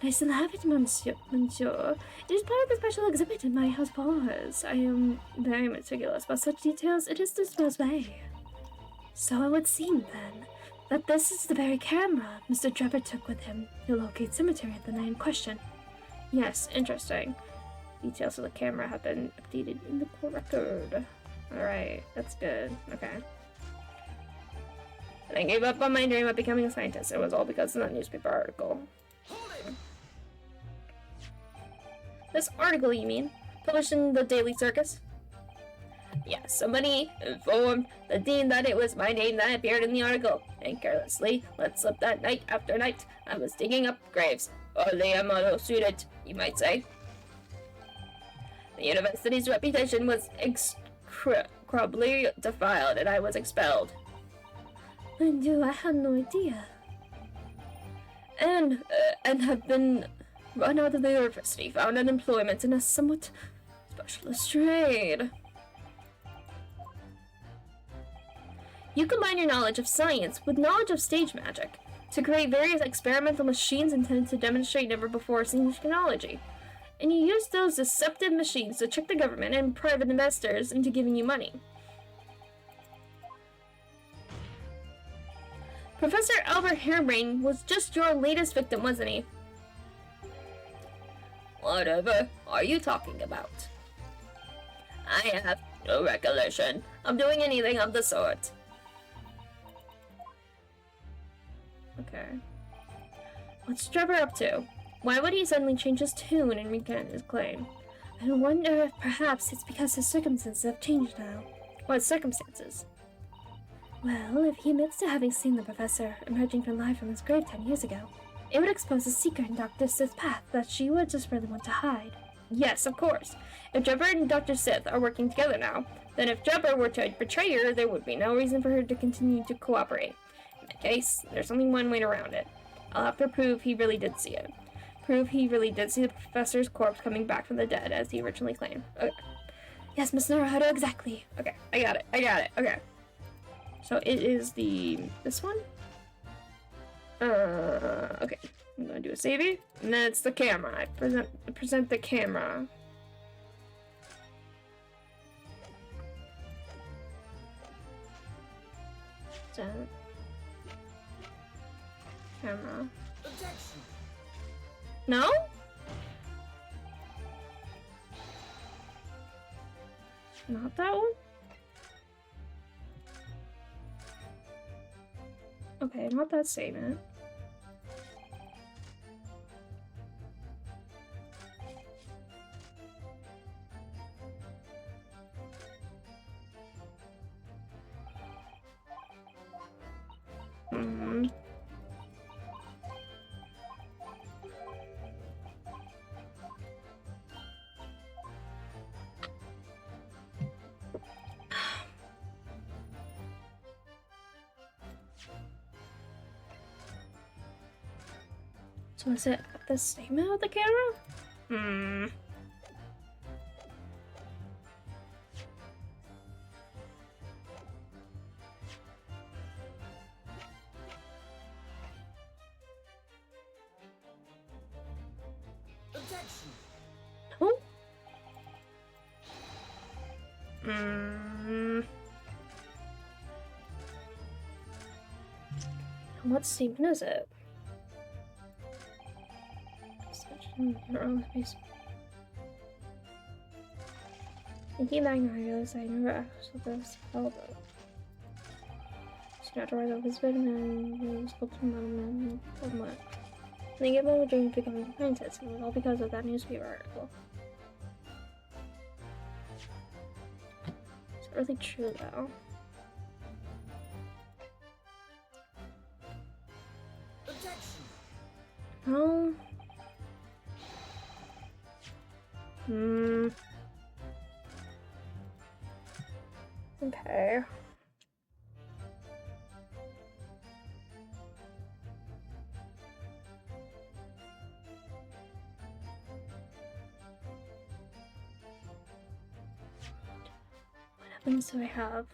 But I still have it, monsieur. It is part of the special exhibit in my house parlors. I am very meticulous about such details. It is disposed by. So it would seem, then, that this is the very camera Mr. Trevor took with him to locate cemetery at the night in question. Yes, interesting. Details of the camera have been updated in the court record. Alright, that's good. Okay. And I gave up on my dream of becoming a scientist. It was all because of that newspaper article. This article, you mean? Published in the Daily Circus? Yes, somebody informed the dean that it was my name that appeared in the article, and carelessly let slip that night after night I was digging up graves. Hardly a model suited, you might say. The university's reputation was incredibly defiled, and I was expelled. And I had no idea. And have been run out of the university, found unemployment in a somewhat specialist trade. You combine your knowledge of science with knowledge of stage magic to create various experimental machines intended to demonstrate never-before-seen technology. And you use those deceptive machines to trick the government and private investors into giving you money. Professor Albert Harebrain was just your latest victim, wasn't he? Whatever are you talking about? I have no recollection of doing anything of the sort. Okay. What's Trevor up to? Why would he suddenly change his tune and recant his claim? I wonder if perhaps it's because his circumstances have changed now. What circumstances? Well, if he admits to having seen the professor emerging from life from his grave 10 years ago, it would expose a secret in Dr. Sith's path that she would desperately want to hide. Yes, of course. If Trevor and Dr. Sith are working together now, then if Trevor were to betray her, there would be no reason for her to continue to cooperate. In that case, there's only one way around it. I'll have to prove he really did see it. Prove he really did see the professor's corpse coming back from the dead, as he originally claimed. Okay. Yes, Miss Naruhodo, exactly. Okay, I got it. Okay. So it is this one? Okay. I'm gonna do a savey, and then it's the camera. I present the camera. Present. Camera. Objection. No? Not that one? Okay, not that statement. So is it the statement of the camera? Objection. Oh. What statement is it? Your own space. Thinking back now, I realized I never asked what this held up. So not to rise up his bed and sculpted man of mud. They gave up a dream of becoming a scientist, and it was all because of that newspaper article. It's really true, though. Objection! Oh. Okay. What happens do I have?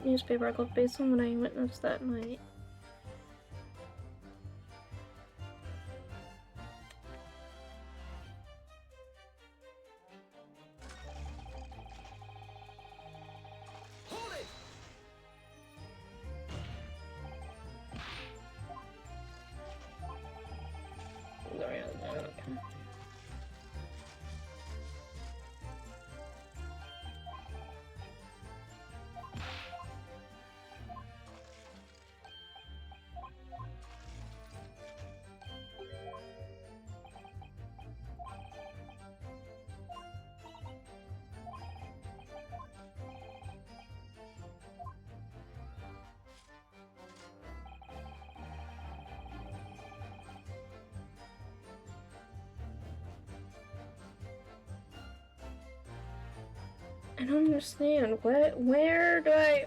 Newspaper article based on what I witnessed that night. Hold it! I don't understand. What? Where do I?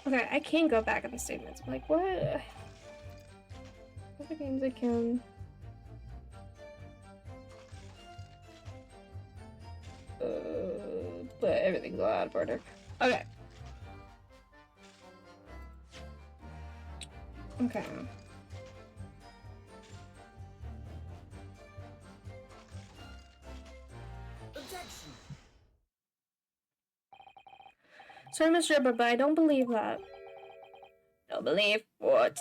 Okay, I can go back in the statements. I'm like, what? Other games I can. But everything's out of order. Okay. Okay. Objection! Sorry, Mr. Ripper, but I don't believe that. Don't believe what?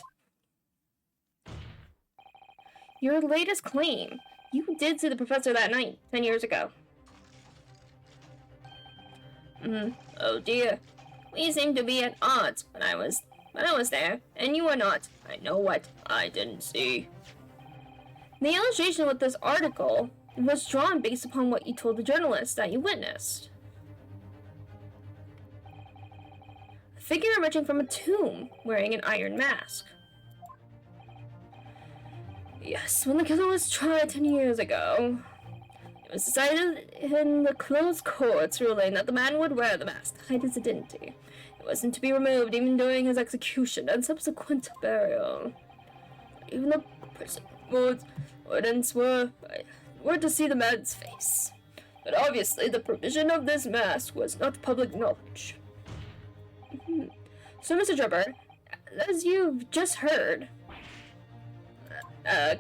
Your latest claim. You did see the professor that night, 10 years ago. Oh dear. We seem to be at odds, but I was there, and you were not. I know what I didn't see. The illustration with this article was drawn based upon what you told the journalist that you witnessed. figure emerging from a tomb wearing an iron mask. Yes, when the killer was tried 10 years ago, it was decided in the closed court's ruling that the man would wear the mask to hide his identity. It wasn't to be removed even during his execution and subsequent burial. Even the prison wardens were to see the man's face. But obviously the provision of this mask was not public knowledge. So, Mr. Drebber, as you've just heard, a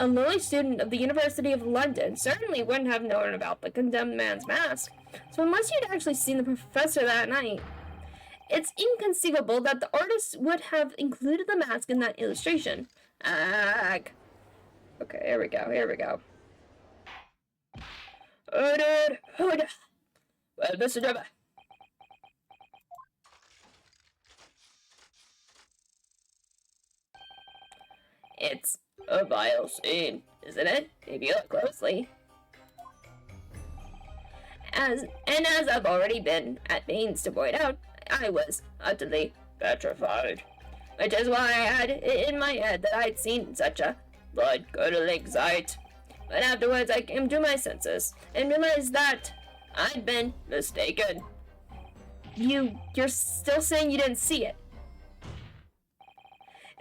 lowly student of the University of London certainly wouldn't have known about the condemned man's mask. So unless you'd actually seen the professor that night, it's inconceivable that the artist would have included the mask in that illustration. Okay, here we go. Well, Mr. Drebber. It's a vile scene, isn't it? If you look closely. As I've already been at pains to point out, I was utterly petrified. Which is why I had it in my head that I'd seen such a blood-curdling sight. But afterwards I came to my senses and realized that I'd been mistaken. You're still saying you didn't see it?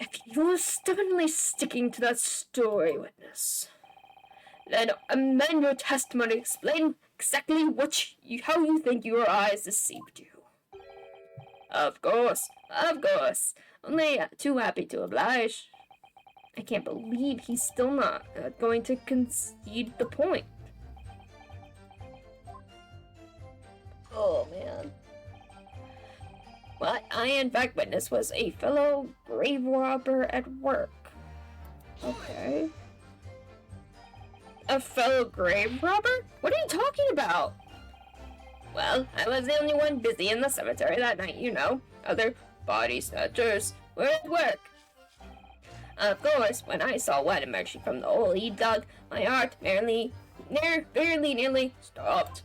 If you're stubbornly sticking to that story, witness, then amend your testimony, explain exactly how you think your eyes deceived you. Of course. Only too happy to oblige. I can't believe he's still not going to concede the point. Oh, man. What I in fact witnessed was a fellow grave robber at work. Okay. A fellow grave robber? What are you talking about? Well, I was the only one busy in the cemetery that night, you know. Other body snatchers were at work. Of course, when I saw one emerging from the hole he dug, my heart nearly stopped.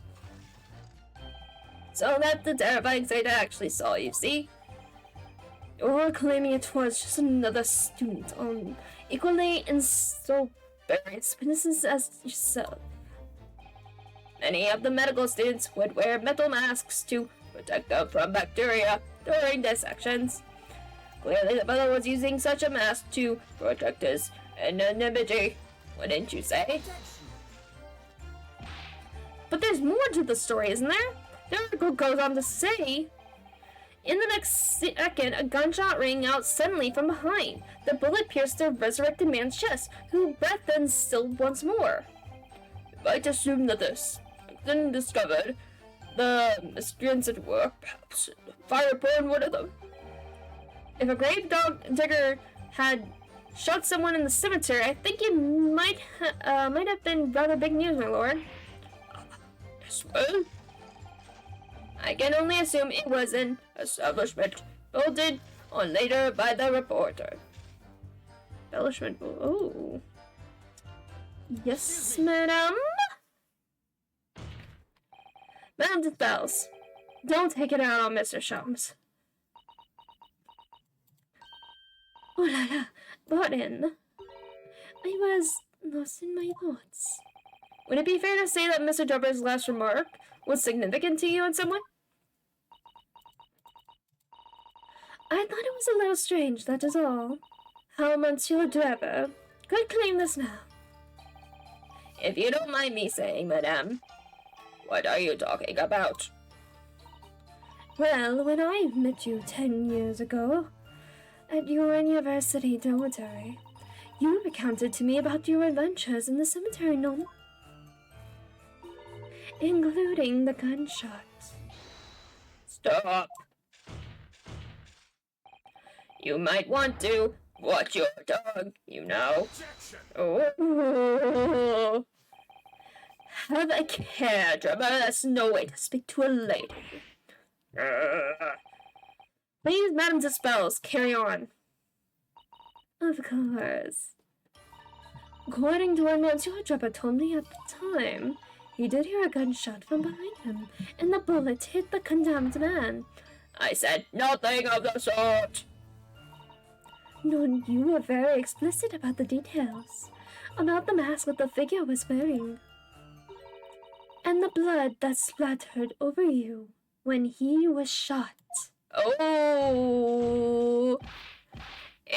So that's the terrifying sight I actually saw, you see? You're claiming it was just another student, equally and so various witnesses as yourself. Many of the medical students would wear metal masks to protect them from bacteria during dissections. Clearly the fellow was using such a mask to protect his anonymity, wouldn't you say? But there's more to the story, isn't there? The article goes on to say, in the next second, a gunshot rang out suddenly from behind. The bullet pierced the resurrected man's chest, who breathed then stilled once more. You might assume that this then discovered the miscreants at work, perhaps fire burned one of them. If a grave digger had shot someone in the cemetery, I think it might have been rather big news, my lord. Yes, well, I can only assume it was an establishment built on later by the reporter. Embellishment. Oh. Yes, madam. Madam Bells, don't take it out on Mr. Shums. Oh la la, pardon. I was lost in my thoughts. Would it be fair to say that Mr. Drebber's last remark was significant to you in some way? I thought it was a little strange, that is all. How Monsieur Drebber could claim this now. If you don't mind me saying, madame, what are you talking about? Well, when I met you 10 years ago, at your university dormitory, you recounted to me about your adventures in the cemetery, no? Including the gunshot. Stop! You might want to watch your tongue, you know. Oh. Have a care, Drebber. That's no way to speak to a lady. Please, Madame Dispels, carry on. Of course. According to what Monsieur Drebber told me at the time, he did hear a gunshot from behind him, and the bullet hit the condemned man. I said nothing of the sort. No, you were very explicit about the details. About the mask that the figure was wearing. And the blood that splattered over you when he was shot. Oh!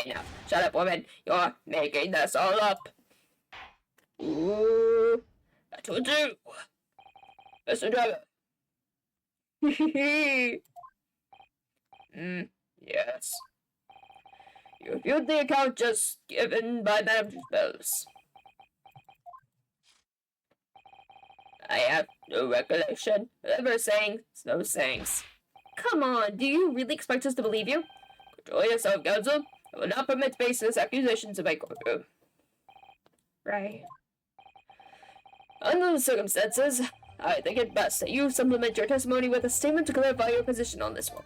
Enough. Shut up, woman. You're making this all up. Ooh. That will do. Mr. Driver. Yes. You viewed the account just given by Madame Bells. I have no recollection of ever saying those things. Come on, do you really expect us to believe you? Control yourself, counsel. I will not permit baseless accusations in my courtroom. Right. Under the circumstances, I think it best that you supplement your testimony with a statement to clarify your position on this one.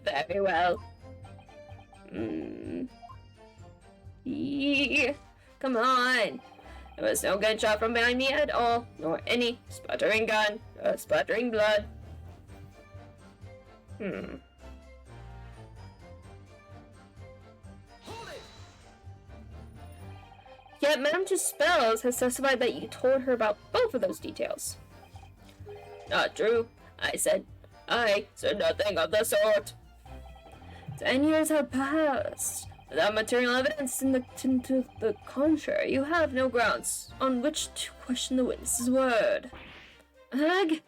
Very well. Come on. There was no gunshot from behind me at all, nor any sputtering gun, or sputtering blood. Hold it! Yet Madame Spells has testified that you told her about both of those details. Not true, I said. I said nothing of the sort. 10 years have passed. Without material evidence to the contrary, you have no grounds on which to question the witness's word. Ag,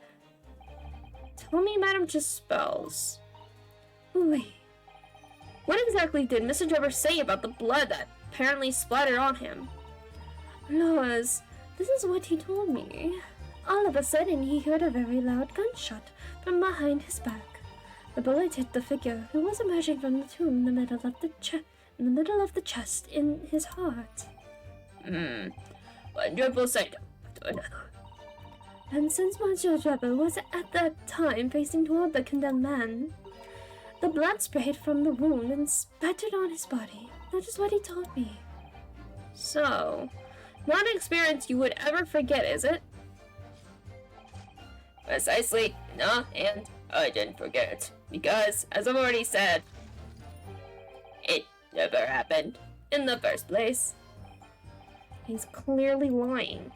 tell me, Madame Spells. Wait. What exactly did Mr. Trevor say about the blood that apparently splattered on him? Laws, this is what he told me. All of a sudden, he heard a very loud gunshot from behind his back. The bullet hit the figure, who was emerging from the tomb in the middle of the chest in his heart. One dreadful sight to another. And since Monsieur Trevor was at that time facing toward the condemned man, the blood sprayed from the wound and spattered on his body. That is what he told me. So, not an experience you would ever forget, is it? Precisely, no, and I didn't forget it, because, as I've already said, it never happened in the first place. He's clearly lying.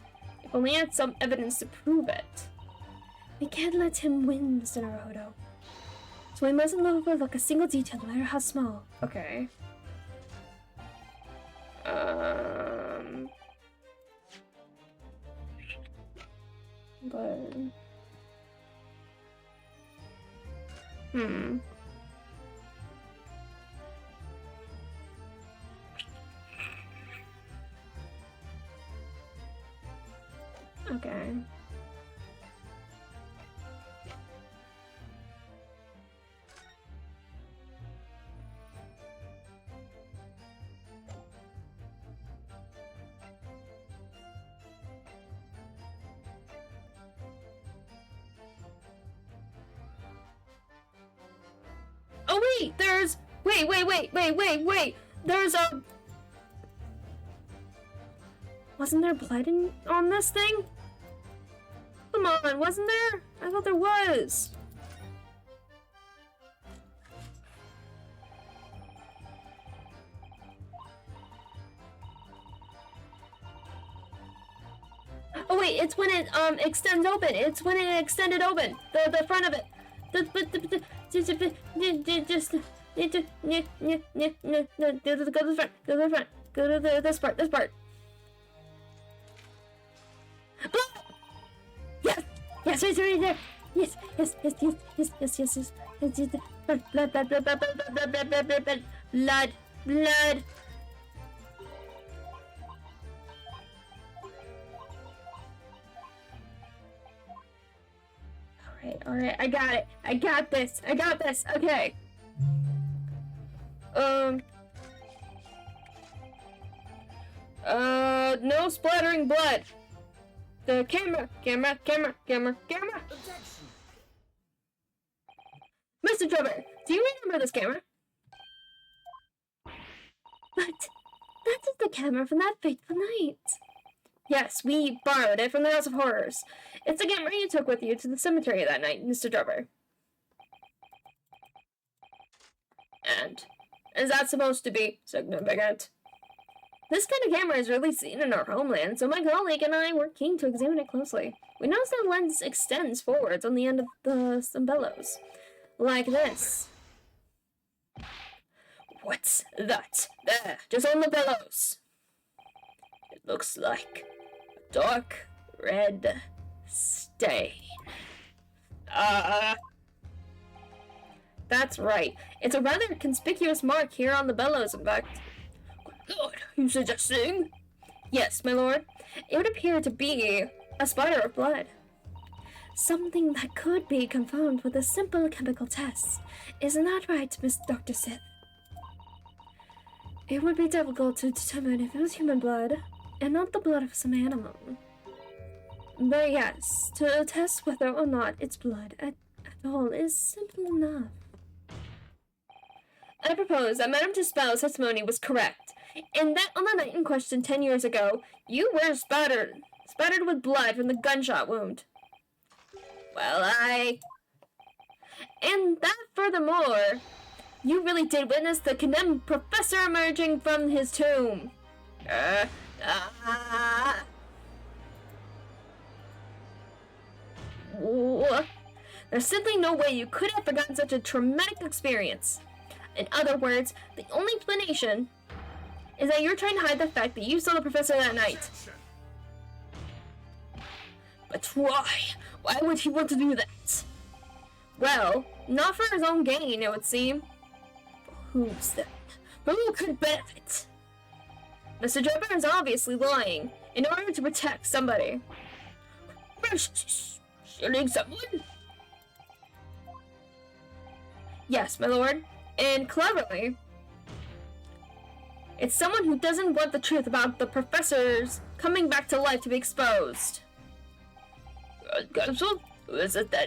If only had some evidence to prove it. We can't let him win, Mr. Naruto. So we mustn't overlook a single detail, no matter how small. Okay. But... Okay. Oh wait, there's... Wait. There's a... Wasn't there blood on this thing? Come on, wasn't there? I thought there was. Oh wait, it's when it extends open. It's when it extended open. The front of it. Just go to the front. Go to the front. Go to this part. This part. Yes. Yes, it's right there. Yes. Blood. Alright, I got it. I got this. Okay. No splattering blood. The camera. Objection! Mr. Trevor, do you remember this camera? But that is the camera from that fateful night. Yes, we borrowed it from the House of Horrors. It's the camera you took with you to the cemetery that night, Mr. Trevor. And is that supposed to be significant? This kind of camera is rarely seen in our homeland, so my colleague and I were keen to examine it closely. We noticed that the lens extends forwards on the end of some bellows. Like this. What's that? There, just on the bellows. It looks like a dark red stain. That's right. It's a rather conspicuous mark here on the bellows, in fact. Good Lord, are you suggesting? Yes, my lord. It would appear to be a spatter of blood. Something that could be confirmed with a simple chemical test. Isn't that right, Miss Dr. Sith? It would be difficult to determine if it was human blood, and not the blood of some animal. But yes, to test whether or not it's blood at all is simple enough. I propose that Madame Dispel's testimony was correct, and that on the night in question 10 years ago, you were spattered with blood from the gunshot wound. Well, and that furthermore, you really did witness the condemned professor emerging from his tomb. There's simply no way you could have forgotten such a traumatic experience. In other words, the only explanation is that you're trying to hide the fact that you saw the professor that night. But why? Why would he want to do that? Well, not for his own gain, it would seem. Who's then? Who could benefit? Mr. Drebber is obviously lying in order to protect somebody. Shooting someone? Yes, my lord. And cleverly, it's someone who doesn't want the truth about the professors coming back to life to be exposed. Counsel? Who is it then?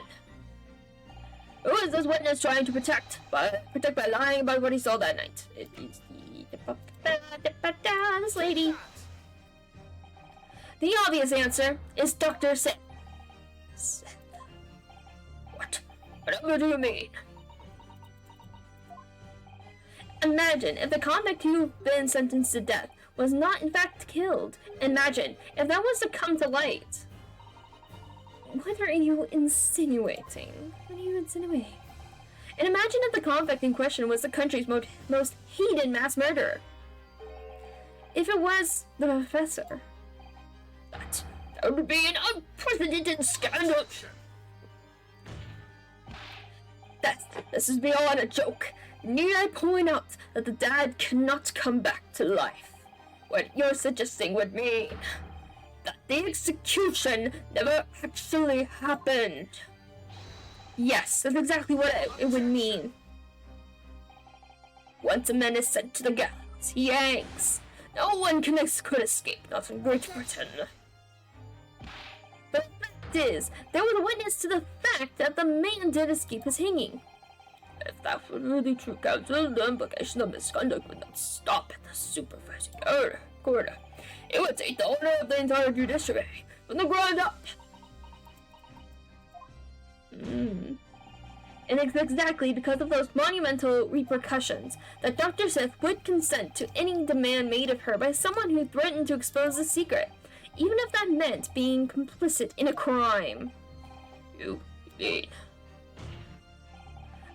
Who is this witness trying to protect by lying about what he saw that night? This lady. The obvious answer is Dr. Sith. Sith. Whatever do you mean? Imagine if the convict who'd been sentenced to death was not in fact killed. Imagine if that was to come to light. What are you insinuating? What are you insinuating? And imagine if the convict in question was the country's most hated mass murderer. If it was the professor. That would be an unprecedented scandal. This is beyond a joke. Need I point out that the dad cannot come back to life? What you're suggesting would mean that the execution never actually happened. Yes, that's exactly what it would mean. Once a man is sent to the gallows, he hangs. No one could escape, not in Great Britain. But the fact is, there was a witness to the fact that the man did escape his hanging. If that were really true, counsel, the implication of misconduct would not stop at the supervising court. It would take the owner of the entire judiciary from the ground up. And it's exactly because of those monumental repercussions that Dr. Sith would consent to any demand made of her by someone who threatened to expose the secret, even if that meant being complicit in a crime. You mean?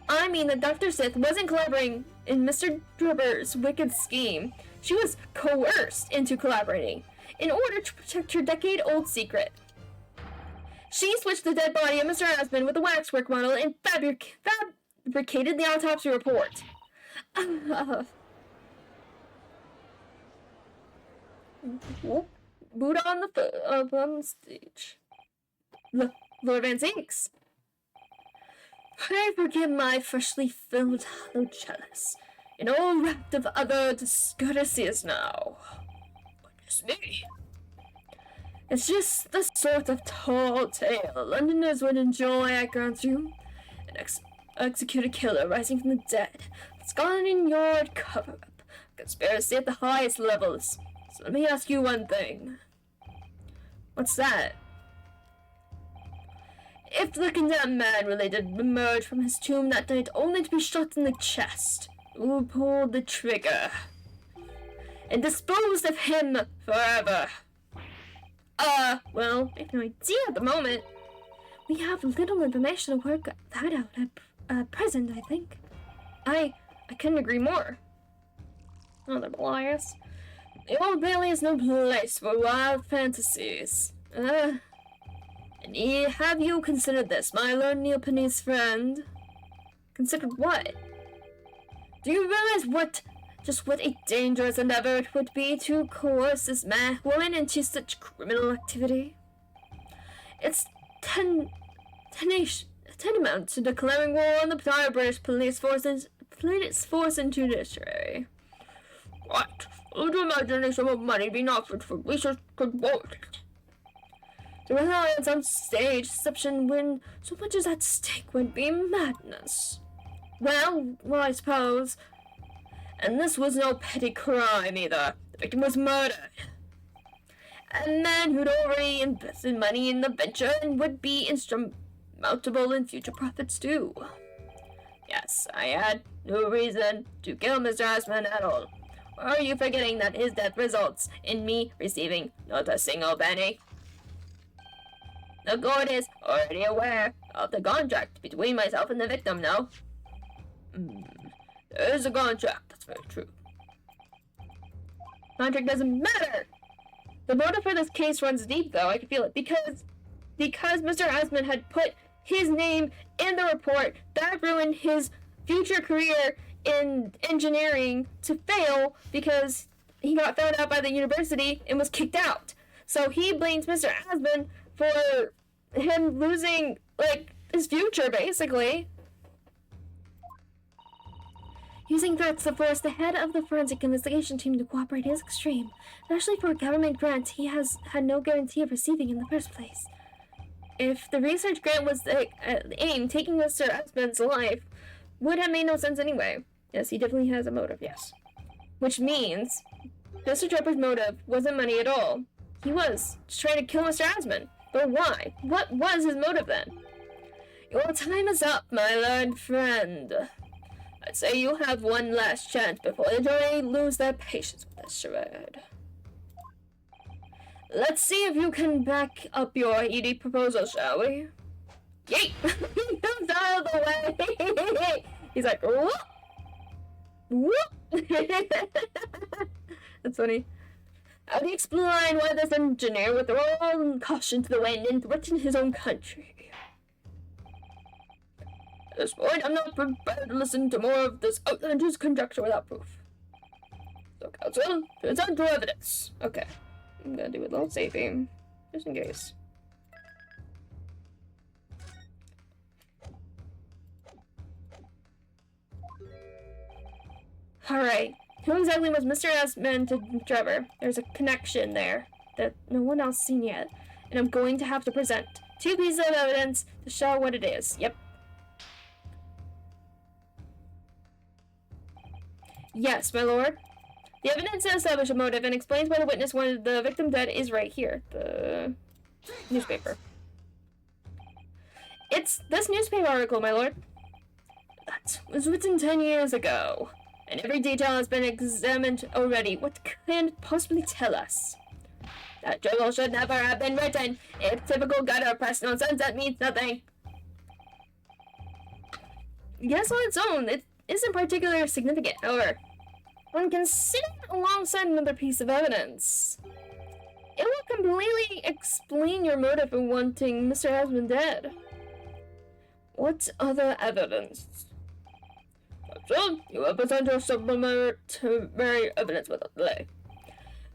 I mean that Dr. Sith wasn't collaborating in Mr. Drebber's wicked scheme. She was coerced into collaborating in order to protect her decade-old secret. She switched the dead body of Mr. Asmund with a waxwork model and fabricated the autopsy report. Boot on the stage. Lord Van Zinks. Pray forgive my freshly filled hollow chalice, and all wrapped of other discourtesies now. Goodness me. It's just the sort of tall tale Londoners would enjoy, I grant you. An executed killer rising from the dead, Scotland Yard cover-up, conspiracy at the highest levels. So let me ask you one thing. What's that? If the condemned man related emerged from his tomb that night only to be shot in the chest, who pulled the trigger and disposed of him forever. Well, I have no idea at the moment. We have little information to work that out at present, I think. I couldn't agree more. Another bias. The Old Bailey is no place for wild fantasies. And have you considered this, my Lord Neopany's friend? Considered what? Do you realize just what a dangerous endeavor it would be to coerce this woman into such criminal activity? It's tantamount to declaring war on the entire British police force and judiciary. What? Would you imagine a sum of money being offered for research could vote? To rely on some stage deception when so much is at stake would be madness. Well, I suppose. And this was no petty crime either. The victim was murdered. A man who'd already invested money in the venture and would be insurmountable in future profits too. Yes, I had no reason to kill Mr. Asman at all. Or are you forgetting that his death results in me receiving not a single penny? The court is already aware of the contract between myself and the victim, no? There is a contract, that's very true. Contract doesn't matter! The motive for this case runs deep, though, I can feel it, because Mr. Asman had put his name in the report, that ruined his future career in engineering to fail because he got found out by the university and was kicked out. So he blames Mr. Asman for him losing, his future, basically. Using threats to force the head of the forensic investigation team to cooperate is extreme, especially for a government grant he has had no guarantee of receiving in the first place. If the research grant was the aim, taking Mr. Asman's life would have made no sense anyway. Yes, he definitely has a motive, yes. Which means Mr. Trepper's motive wasn't money at all. He was just trying to kill Mr. Asman. But why? What was his motive then? Your time is up, my learned friend. I'd say you have one last chance before the jury lose their patience with this charade. Let's see if you can back up your ED proposal, shall we? Yeet! He comes out of the way! He's like, whoop! Whoop! That's funny. How do you explain why this engineer would throw all caution to the wind and threaten his own country? At this point, I'm not prepared to listen to more of this outlandish conjecture without proof. So, counsel, present your evidence. Okay. I'm gonna do a little saving, just in case. Alright. Who exactly was Mr. Asman to Trevor? There's a connection there that no one else seen yet. And I'm going to have to present 2 pieces of evidence to show what it is. Yep. Yes, my lord. The evidence to establish a motive and explains why the witness wanted the victim dead is right here. The newspaper. It's this newspaper article, my lord. That was written 10 years ago. And every detail has been examined already. What can it possibly tell us? That journal should never have been written. If typical gutter press nonsense, that means nothing. Yes, on its own, it isn't particularly significant, however. When considered alongside another piece of evidence, it will completely explain your motive for wanting Mr. Asman dead. What other evidence? So, you will present your supplementary evidence without delay.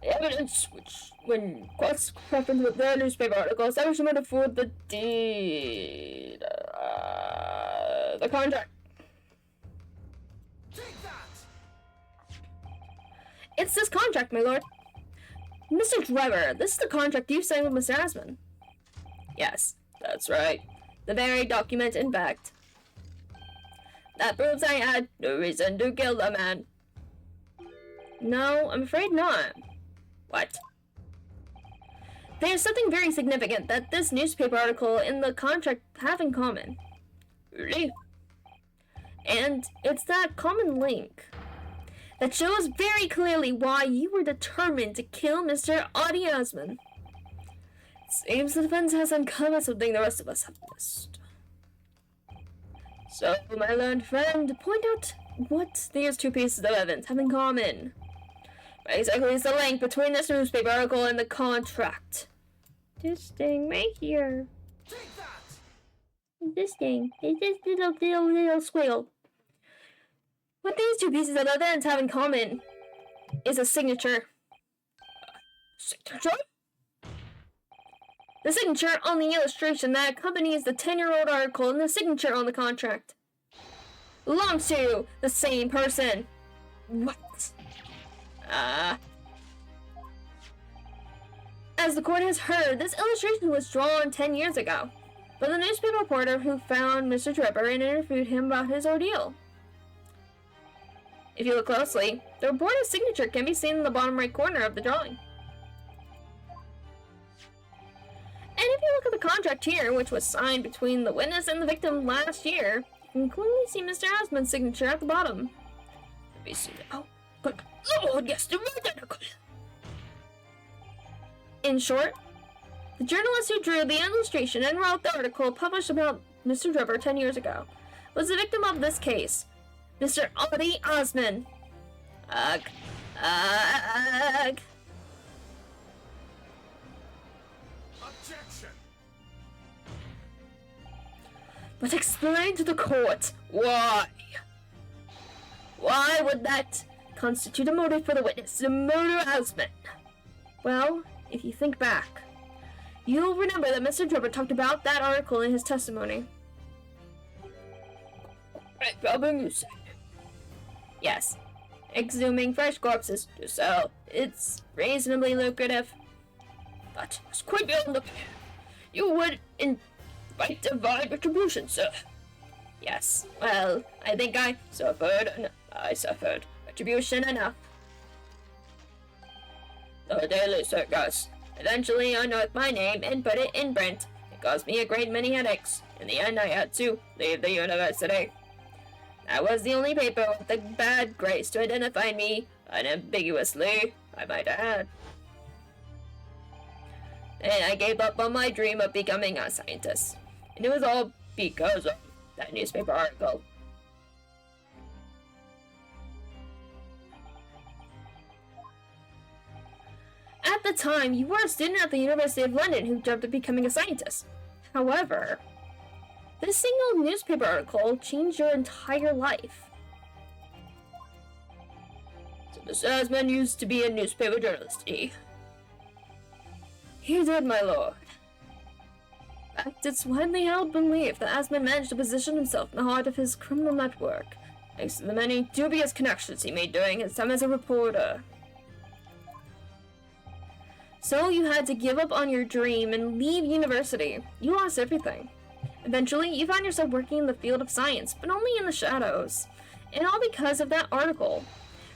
The evidence, which, when cross-referenced with the newspaper article, established a motive for the deed. The contract. Take that! It's this contract, my lord. Mr. Trevor, this is the contract you signed with Mr. Asman. Yes, that's right. The very document, in fact. That proves I had no reason to kill the man. No, I'm afraid not. What? There's something very significant that this newspaper article and the contract have in common. Really? And it's that common link that shows very clearly why you were determined to kill Mr. Audie Osmond. Seems the defense has uncovered something the rest of us have missed. So, my learned friend, point out what these two pieces of evidence have in common. What exactly is the link between this newspaper article and the contract? This thing right here. Take that! This thing. It's this little squiggle. What these two pieces of evidence have in common is a signature. Signature? The signature on the illustration that accompanies the 10-year-old article and the signature on the contract belongs to the same person. What? As the court has heard, this illustration was drawn 10 years ago by the newspaper reporter who found Mr. Tripper and interviewed him about his ordeal. If you look closely, the reporter's signature can be seen in the bottom right corner of the drawing. And if you look at the contract here, which was signed between the witness and the victim last year, you can clearly see Mr. Osmond's signature at the bottom. Let me see. Oh, good Lord, yes, the identical. In short, the journalist who drew the illustration and wrote the article published about Mr. Trevor 10 years ago was the victim of this case, Mr. Audie Osmond. Ugh. Objection! But explain to the court why. Why would that constitute a motive for the witness to murder Osmond? Well, if you think back, you'll remember that Mr. Trevor talked about that article in his testimony. Right, Robin, you said. Yes, exhuming fresh corpses to sell. It's reasonably lucrative. But it's quite beyond the pale. You would invite divine retribution, sir. Yes, well, I think I suffered retribution enough. The Daily Circus. Eventually unearthed my name and put it in print. It caused me a great many headaches. In the end, I had to leave the university. That was the only paper with the bad grace to identify me unambiguously, I might add. And I gave up on my dream of becoming a scientist. And it was all because of that newspaper article. At the time, you were a student at the University of London who dreamt of becoming a scientist. However, this single newspaper article changed your entire life. So Mr. Osmond used to be a newspaper journalist, eh? He did, my lord. In fact, it's widely held belief that Osmond managed to position himself in the heart of his criminal network, thanks to the many dubious connections he made during his time as a reporter. So you had to give up on your dream and leave university. You lost everything. Eventually, you found yourself working in the field of science, but only in the shadows. And all because of that article,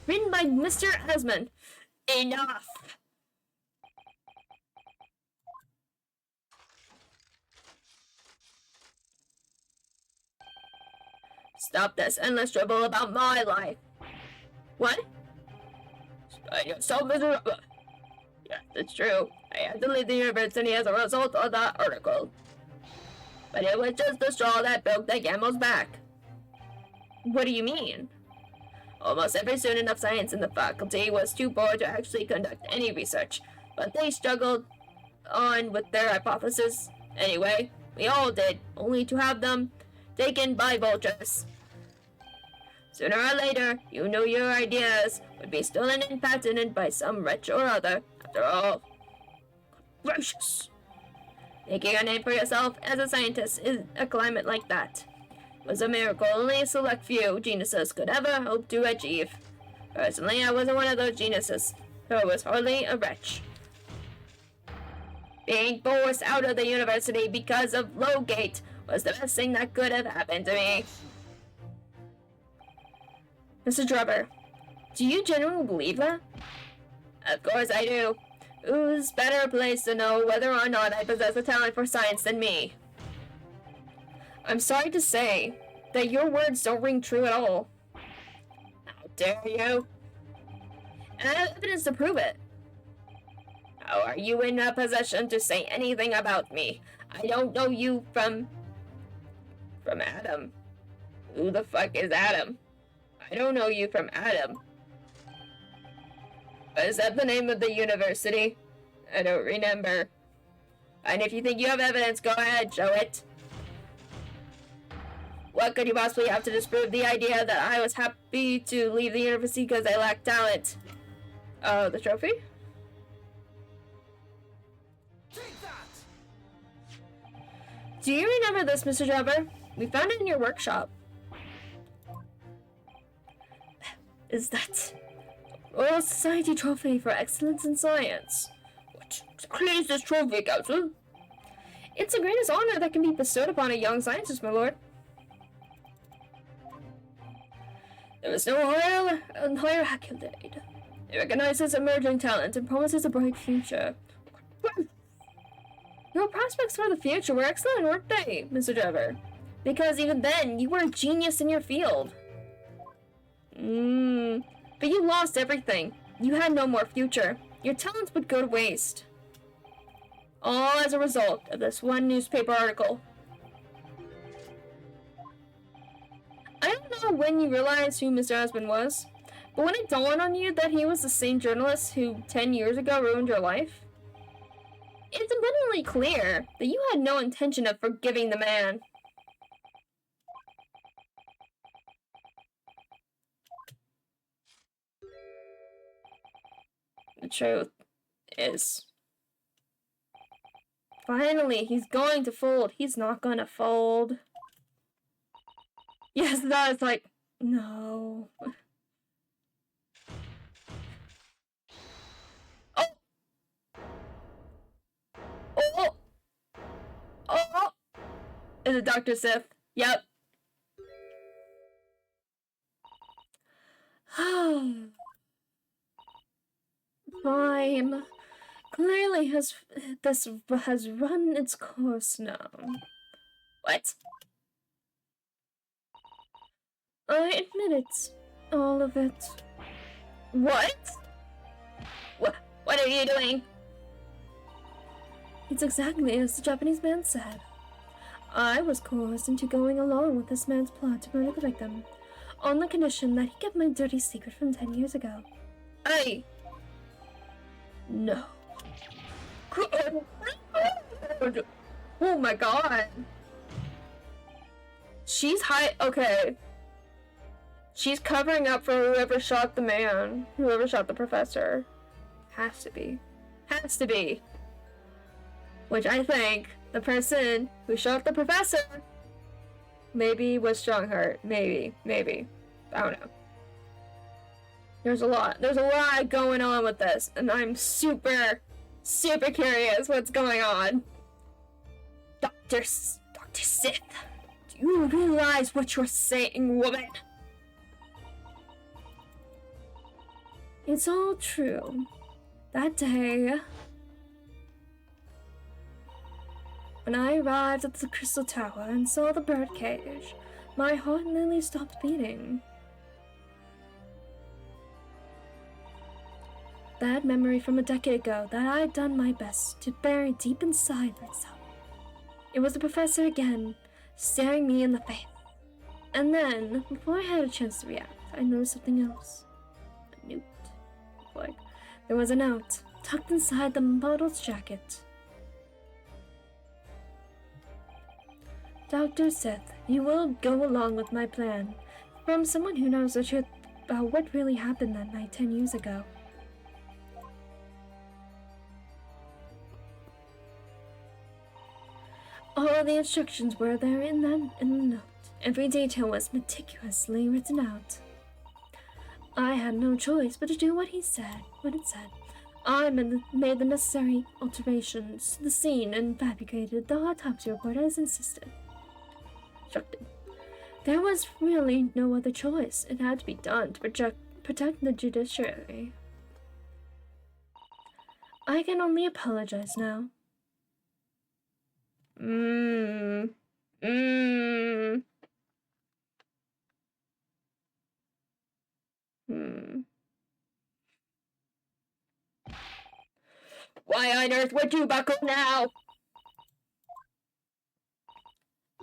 written by Mr. Osmond. Enough! Stop this endless dribble about my life. What? Explain yourself, Mr. Yeah, that's true. I had to leave the university as a result of that article. But it was just the straw that broke the camel's back. What do you mean? Almost every student of science in the faculty was too poor to actually conduct any research, but they struggled on with their hypothesis. Anyway, we all did, only to have them taken by vultures. Sooner or later, you knew your ideas would be stolen and patented by some wretch or other. After all, gracious. Making a name for yourself as a scientist in a climate like that was a miracle only a select few geniuses could ever hope to achieve. Personally, I wasn't one of those geniuses, so I was hardly a wretch. Being forced out of the university because of Lowgate was the best thing that could have happened to me. Mr. Trevor, do you genuinely believe that? Of course I do. Who's better placed to know whether or not I possess a talent for science than me? I'm sorry to say, that your words don't ring true at all. How dare you? And I have evidence to prove it. How are you in a position to say anything about me? I don't know you from Adam. Who the fuck is Adam? I don't know you from Adam. Is that the name of the university? I don't remember. And if you think you have evidence, go ahead, show it. What could you possibly have to disprove the idea that I was happy to leave the university because I lacked talent? The trophy? Take that! Do you remember this, Mr. Jobber? We found it in your workshop. Is that Royal Society trophy for excellence in science? What exactly is this trophy, Council? It's the greatest honor that can be bestowed upon a young scientist, my lord. There is no higher accolade. It recognizes emerging talent and promises a bright future. Your prospects for the future were excellent, weren't they, Mr. Jobber? Because even then, you were a genius in your field. But you lost everything. You had no more future. Your talents would go to waste. All as a result of this one newspaper article. I don't know when you realized who Mr. Husband was, but when it dawned on you that he was the same journalist who 10 years ago ruined your life, it's abundantly clear that you had no intention of forgiving the man. The truth is, finally, he's going to fold. He's not gonna fold. Yes, that is like, no. Oh! Oh! Oh! Is it Dr. Sith? Yep. Fine. Clearly this has run its course now. What? I admit it. All of it. What? What are you doing? It's exactly as the Japanese man said. I was coerced into going along with this man's plot to murder the victim, on the condition that he kept my dirty secret from 10 years ago. No. Oh my god. She's okay. She's covering up for whoever shot the man. Whoever shot the professor. Has to be. Has to be. Which I think the person who shot the professor maybe was Strongheart. Maybe. I don't know. There's a lot going on with this, and I'm super curious what's going on. Dr. Sith, do you realize what you're saying, woman? It's all true. That day, when I arrived at the Crystal Tower and saw the birdcage, my heart nearly stopped beating. Bad memory from a decade ago that I'd done my best to bury deep inside myself. It was the professor again, staring me in the face. And then, before I had a chance to react, I noticed something else. A note. Like, there was a note, tucked inside the model's jacket. Dr. Sith, you will go along with my plan. From someone who knows the truth about what really happened that night 10 years ago. All the instructions were there in the note. Every detail was meticulously written out. I had no choice but to do what it said. I made the necessary alterations to the scene and fabricated the autopsy report as instructed. There was really no other choice. It had to be done to protect the judiciary. I can only apologize now. on earth would you buckle now?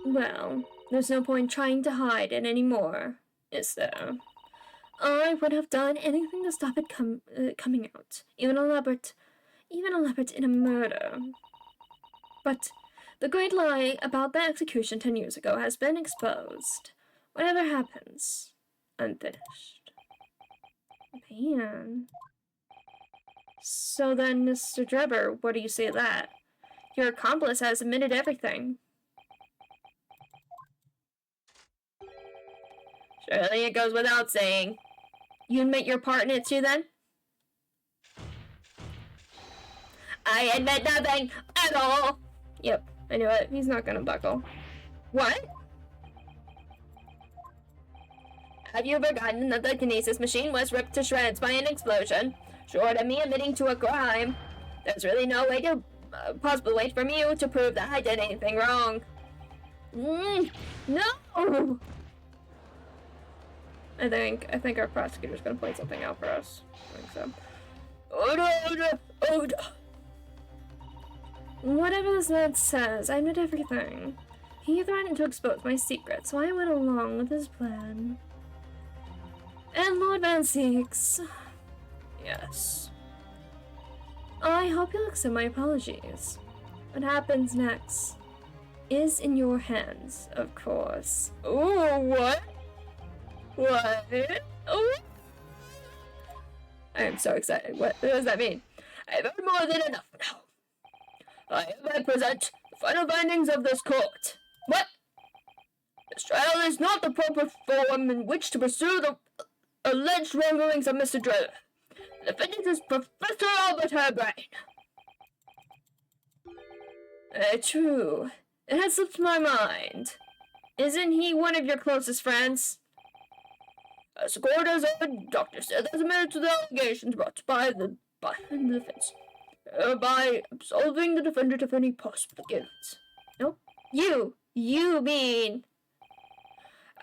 Well, there's no point trying to hide it anymore, is there? I would have done anything to stop it coming out, even elaborate in a murder. But the great lie about the execution 10 years ago has been exposed. Whatever happens, I'm finished. Man. So then, Mr. Drebber, what do you say to that? Your accomplice has admitted everything. Surely it goes without saying. You admit your part in it too, then? I admit nothing at all! Yep, I knew it. He's not gonna buckle. What? Have you forgotten that the kinesis machine was ripped to shreds by an explosion? Short of me admitting to a crime, there's really no way to possible way for you to prove that I did anything wrong. No! I think our prosecutor's gonna point something out for us. I think so. Order! Whatever this man says, I admit everything. He threatened to expose my secret, so I went along with his plan. And Lord Van Seeks. Yes. I hope you'll accept my apologies. What happens next is in your hands, of course. Ooh, what? What? Oh! I am so excited. What does that mean? I have heard more than enough now. I hereby present the final findings of this court. What? This trial is not the proper forum in which to pursue the alleged wrongdoings of Mr. Drebber. The defendant is Professor Albert Hairbrain. True. It has slipped my mind. Isn't he one of your closest friends? As the court has ordered, Dr. Seth has admitted to the allegations brought by the defense, by absolving the defendant of any possible guilt. No? You mean...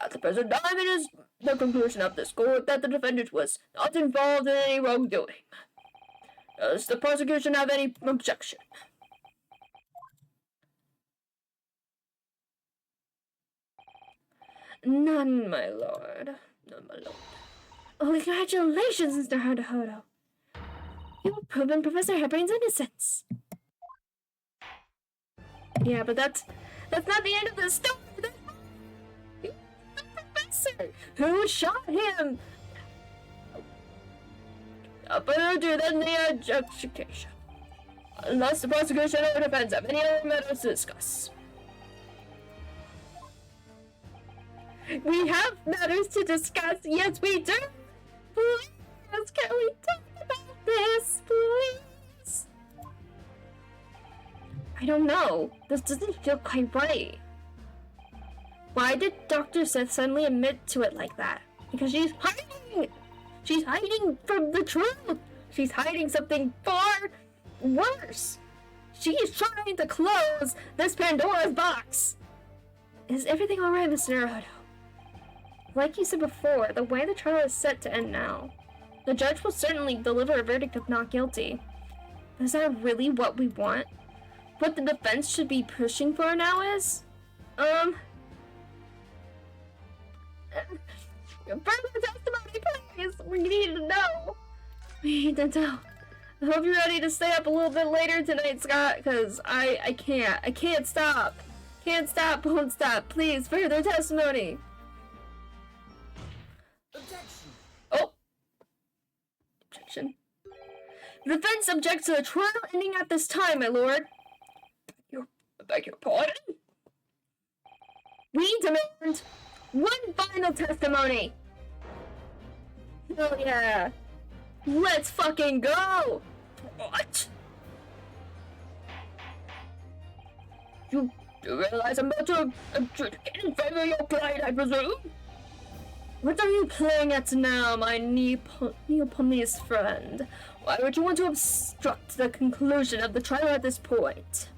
At the present time, it is the conclusion of this court that the defendant was not involved in any wrongdoing. Does the prosecution have any objection? None, my lord. None, my lord. Oh, congratulations, Mr. Hodo. You have proven Professor Hairbrain's innocence. Yeah, but that's not the end of the story. Who shot him? Further ado than the adjudication. Unless the prosecution or defense have any other matters to discuss. We have matters to discuss. Yes, we do. Please, can we talk about this, please? I don't know. This doesn't feel quite right. Why did Dr. Seth suddenly admit to it like that? Because she's hiding! She's hiding from the truth! She's hiding something far worse! She's trying to close this Pandora's box! Is everything alright, Mr. Naruto? Like you said before, the way the trial is set to end now, the judge will certainly deliver a verdict of not guilty. Is that really what we want? What the defense should be pushing for now is? Further testimony, please! We need to know! We need to know. I hope you're ready to stay up a little bit later tonight, Scott, because I can't stop. Can't stop, won't stop. Please, further testimony. Objection! Oh. Objection. The defense objects to the trial ending at this time, my lord. I beg your pardon? We demand one final testimony! Hell yeah! Let's fucking go! What? You realize I'm about to adjudicate in favor of your client, I presume? What are you playing at now, my Neapolitan friend? Why would you want to obstruct the conclusion of the trial at this point?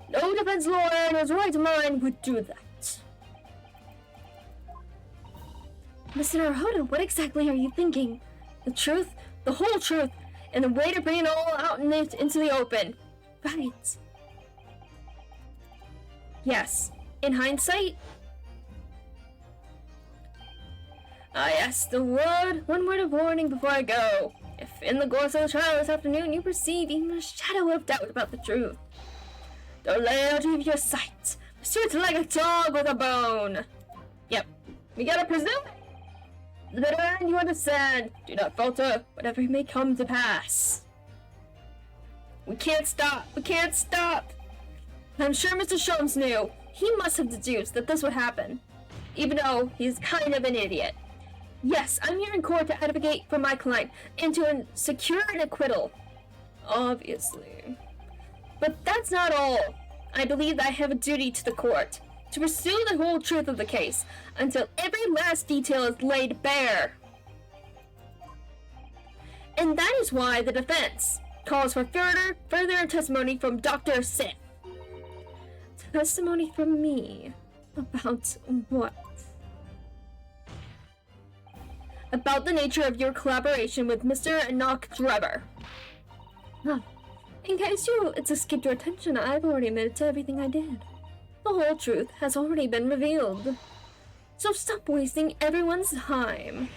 No defense lawyer in his right mind would do that. Mr. Naruto, what exactly are you thinking? The truth, the whole truth, and a way to bring it all out into the open. Right. Yes. In hindsight? Yes, one word of warning before I go. If in the course of the trial this afternoon you perceive even a shadow of doubt about the truth, don't let it out of your sight. Pursue it like a dog with a bone. Yep, we gotta pursue it. The bitter end you understand. Do not falter, whatever may come to pass. We can't stop. We can't stop. I'm sure Mr. Sholmes knew. He must have deduced that this would happen, even though he's kind of an idiot. Yes, I'm here in court to advocate for my client and to secure an acquittal. Obviously. But that's not all. I believe that I have a duty to the court, to pursue the whole truth of the case, until every last detail is laid bare. And that is why the defense calls for further testimony from Dr. Sith. Testimony from me? About what? About the nature of your collaboration with Mr. Enoch Drebber. Huh. In case it's escaped your attention, I've already admitted to everything I did. The whole truth has already been revealed. So stop wasting everyone's time.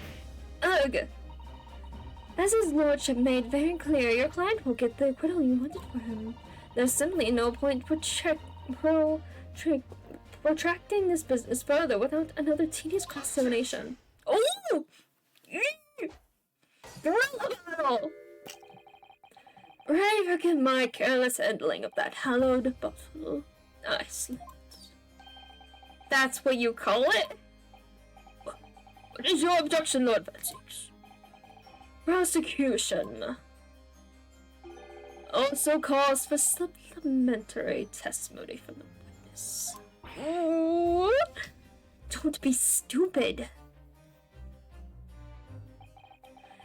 Ugh. As his lordship made very clear, your client will get the acquittal you wanted for him. There's simply no point protracting this business further without another tedious cross-examination. Oh! Pray forgive my careless handling of that hallowed buffalo. I slept. That's what you call it? What is your objection, Lord Vensix? Prosecution also calls for supplementary testimony from the witness. Ooh. Don't be stupid.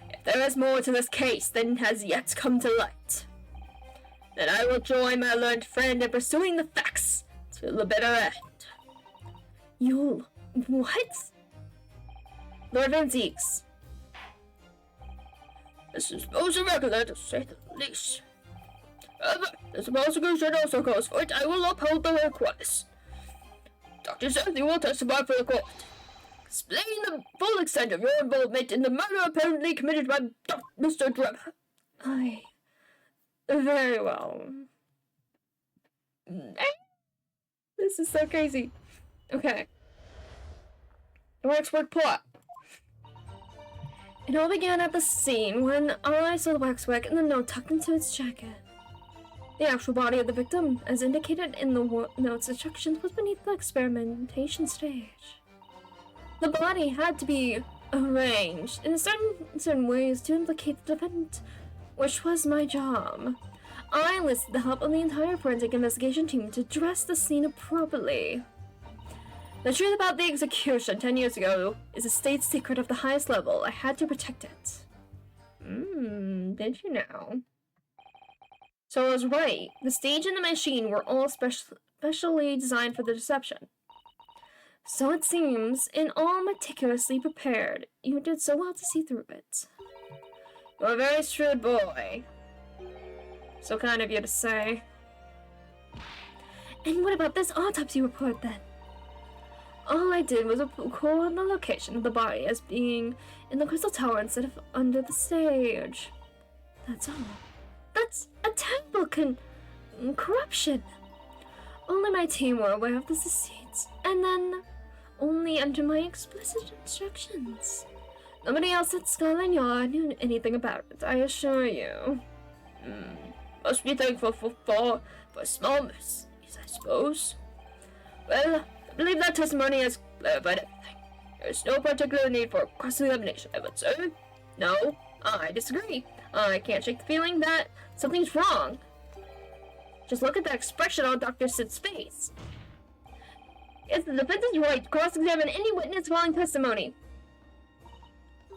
If there is more to this case than has yet come to light, then I will join my learned friend in pursuing the facts to the bitter end. You'll... what? Lord Vensix. This is most irregular, to say the least. However, as the prosecution also calls for it, I will uphold the request. Dr. Seth, you will testify for the court. Explain the full extent of your involvement in the murder apparently committed by Mr. Drebber. Very well. This is so crazy. Okay. The waxwork plot. It all began at the scene when I saw the waxwork and the note tucked into its jacket. The actual body of the victim, as indicated in the note's instructions, was beneath the experimentation stage. The body had to be arranged in certain ways to implicate the defendant, which was my job. I enlisted the help of the entire forensic investigation team to dress the scene appropriately. The truth about the execution 10 years ago is a state secret of the highest level. I had to protect it. Did you know? So I was right. The stage and the machine were all specially designed for the deception. So it seems, and all meticulously prepared. You did so well to see through it. You're a very shrewd boy. So kind of you to say. And what about this autopsy report then? All I did was record the location of the body as being in the crystal tower instead of under the stage. That's all. That's a terrible corruption. Only my team were aware of the deceits, and then only under my explicit instructions. Nobody else at Scotland Yard knew anything about it, I assure you. Must be thankful for small mercies, I suppose. Well, I believe that testimony has clarified everything. There is no particular need for cross-examination, I would say. No, I disagree. I can't shake the feeling that something's wrong. Just look at the expression on Dr. Sid's face. Yes, the defense is right to cross-examine any witness following testimony.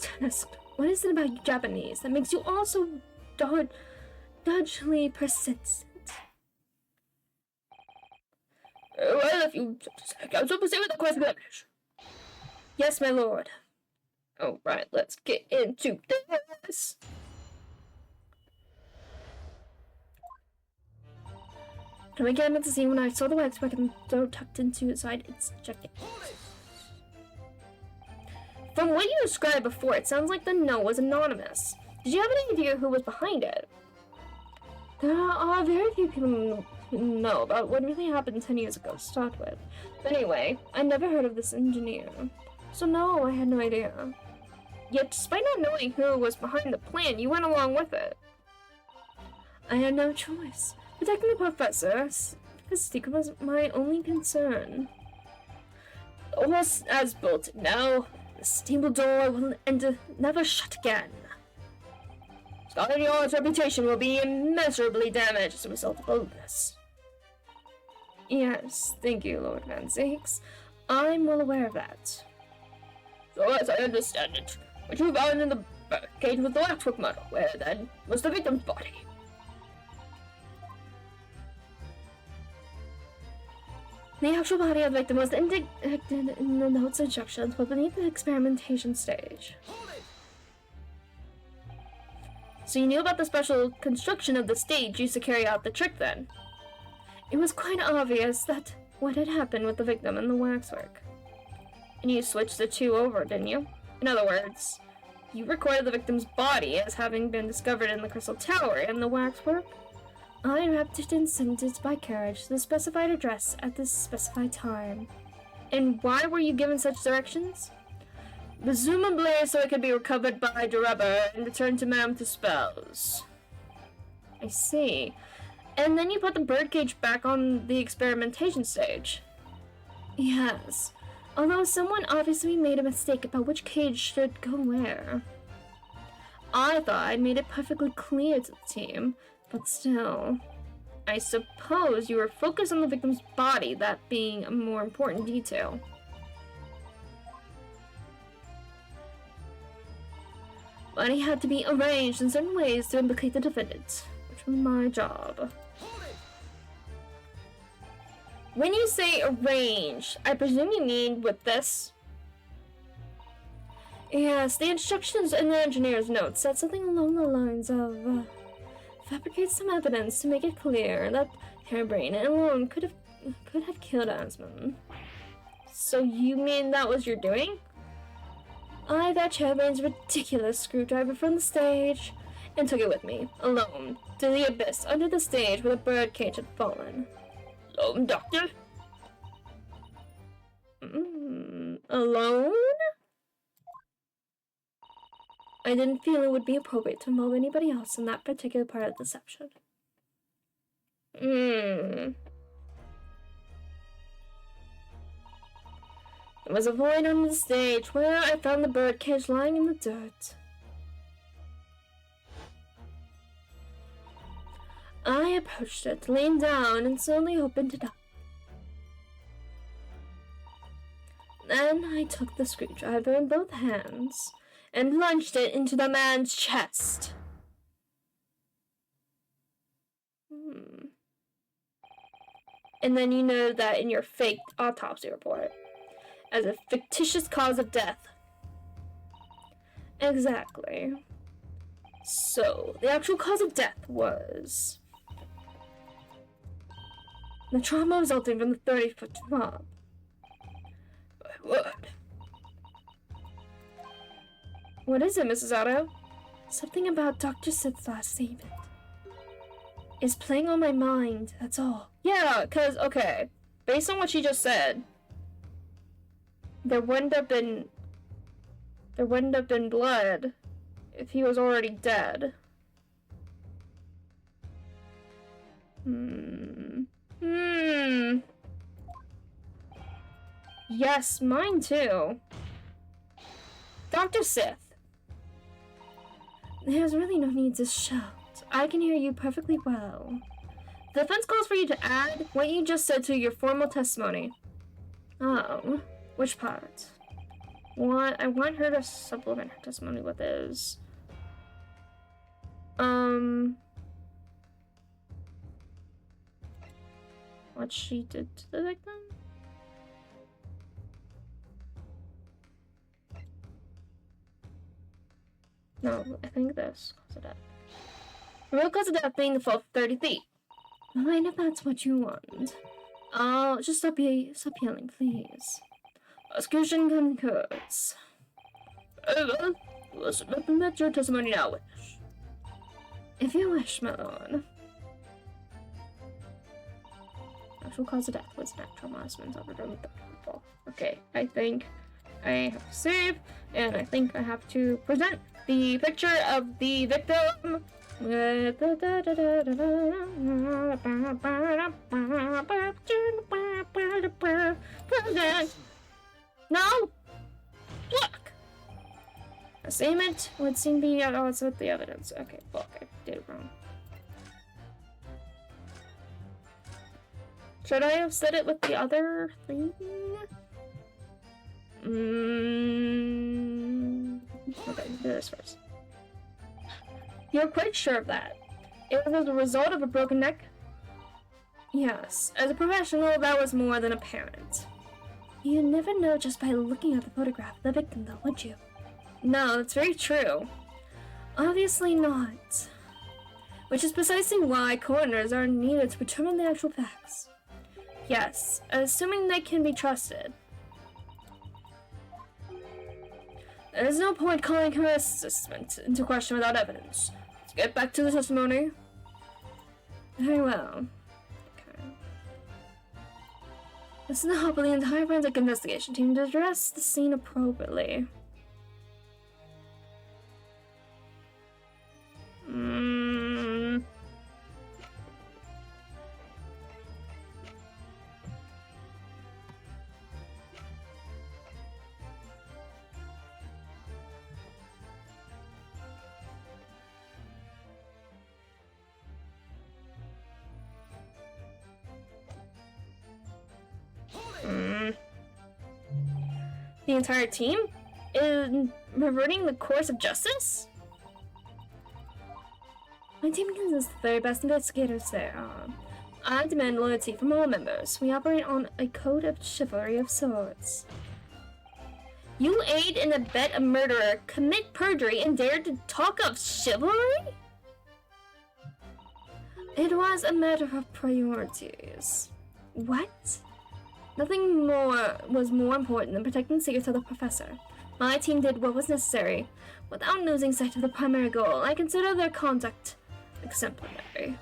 Tusk, what is it about you Japanese that makes you all so dodgily persistent? Well, if you so proceed with the cross-examination. Yes, my lord. All right, let's get into this. And again at the scene when I saw the waxwork and the throat tucked into its side, it's ejected. From what you described before, it sounds like the note was anonymous. Did you have any idea who was behind it? There are very few people who know about what really happened 10 years ago to start with. But anyway, I never heard of this engineer. So no, I had no idea. Yet, despite not knowing who was behind the plan, you went along with it. I had no choice. Protecting the professor, his secret was my only concern. Almost as built now, the stable door will never shut again. Scotland Yard's reputation will be immeasurably damaged as a result of all this. Yes, thank you, Lord Van Zakes. I'm well aware of that. So as I understand it, what you found in the cage was the waxwork model, where then was the victim's body. The actual body of the victim was indicated in the notes and instructions, but beneath the experimentation stage. So you knew about the special construction of the stage used to carry out the trick then? It was quite obvious that what had happened with the victim and the waxwork. And you switched the two over, didn't you? In other words, you recorded the victim's body as having been discovered in the Crystal Tower, and the waxwork? I wrapped it and sent it by carriage to the specified address at the specified time. And why were you given such directions? Presumably so it could be recovered by Dureba and returned to Mammoth Spells. I see. And then you put the birdcage back on the experimentation stage. Yes. Although someone obviously made a mistake about which cage should go where. I thought I'd made it perfectly clear to the team, but still. I suppose you were focused on the victim's body, that being a more important detail. Body had to be arranged in certain ways to implicate the defendant, which was my job. When you say arrange, I presume you mean with this? Yes, the instructions in the engineer's notes said something along the lines of, fabricate some evidence to make it clear that Harebrain alone could have killed Asmund. So you mean that was your doing? I fetched Harebrain's ridiculous screwdriver from the stage and took it with me, alone, to the abyss under the stage where the birdcage had fallen. Alone, Doctor? Alone? I didn't feel it would be appropriate to involve anybody else in that particular part of the deception. There was a void under the stage where I found the birdcage lying in the dirt. I approached it, leaned down, and slowly opened it up. Then I took the screwdriver in both hands and plunged it into the man's chest. And then you know that in your fake autopsy report as a fictitious cause of death. Exactly. So, the actual cause of death was the trauma resulting from the 30-foot drop. My word. What is it, Mrs. Otto? Something about Dr. Sith's last statement is playing on my mind, that's all. Yeah, cause, okay, based on what she just said, there wouldn't have been blood if he was already dead. Yes, mine too. Dr. Sith. There's really no need to shout. I can hear you perfectly well. The defense calls for you to add what you just said to your formal testimony. Oh, which part? What? I want her to supplement her testimony with is... what she did to the victim? No, I think this cause of death. The real cause of death being the fall of 30 feet. Fine, if that's what you want. I'll just stop yelling, please. Prosecution concurs. Over. Let's submit your testimony now. If you wish, my lord. Actual cause of death was natural harassment of the people. Okay, I think I have to save, and I think I have to present the picture of the victim with No! Look! A statement would seem to be at odds with the evidence. Okay, fuck, I did it wrong. Should I have said it with the other thing? Okay, do this first. You're quite sure of that? It was the result of a broken neck? Yes. As a professional, that was more than apparent. You'd never know just by looking at the photograph of the victim, though, would you? No, that's very true. Obviously not. Which is precisely why coroners are needed to determine the actual facts. Yes, assuming they can be trusted. There is no point calling her assessment into question without evidence. Let's get back to the testimony. Very well. Okay. This is the help of the entire forensic investigation team to address the scene appropriately. The entire team is reverting the course of justice? My team consists of the very best investigators there are. I demand loyalty from all members. We operate on a code of chivalry of sorts. You aid and abet a murderer, commit perjury, and dare to talk of chivalry? It was a matter of priorities. What? Nothing more was more important than protecting the secrets of the professor. My team did what was necessary. Without losing sight of the primary goal, I consider their conduct exemplary.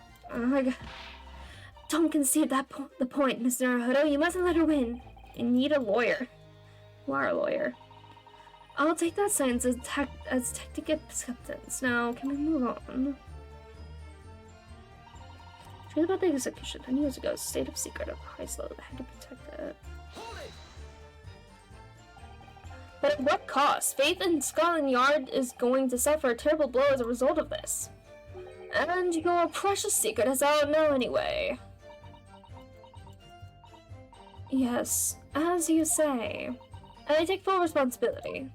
Don't concede the point, Mr. Naruto. You mustn't let her win. You need a lawyer. You are a lawyer. I'll take that sentence as tactic acceptance. Now, can we move on? Truth about the execution 10 years ago, state of secret of the highest level that had to protect it. But at what cost? Faith in Scotland Yard is going to suffer a terrible blow as a result of this. And your precious secret is out now anyway. Yes, as you say. And I take full responsibility.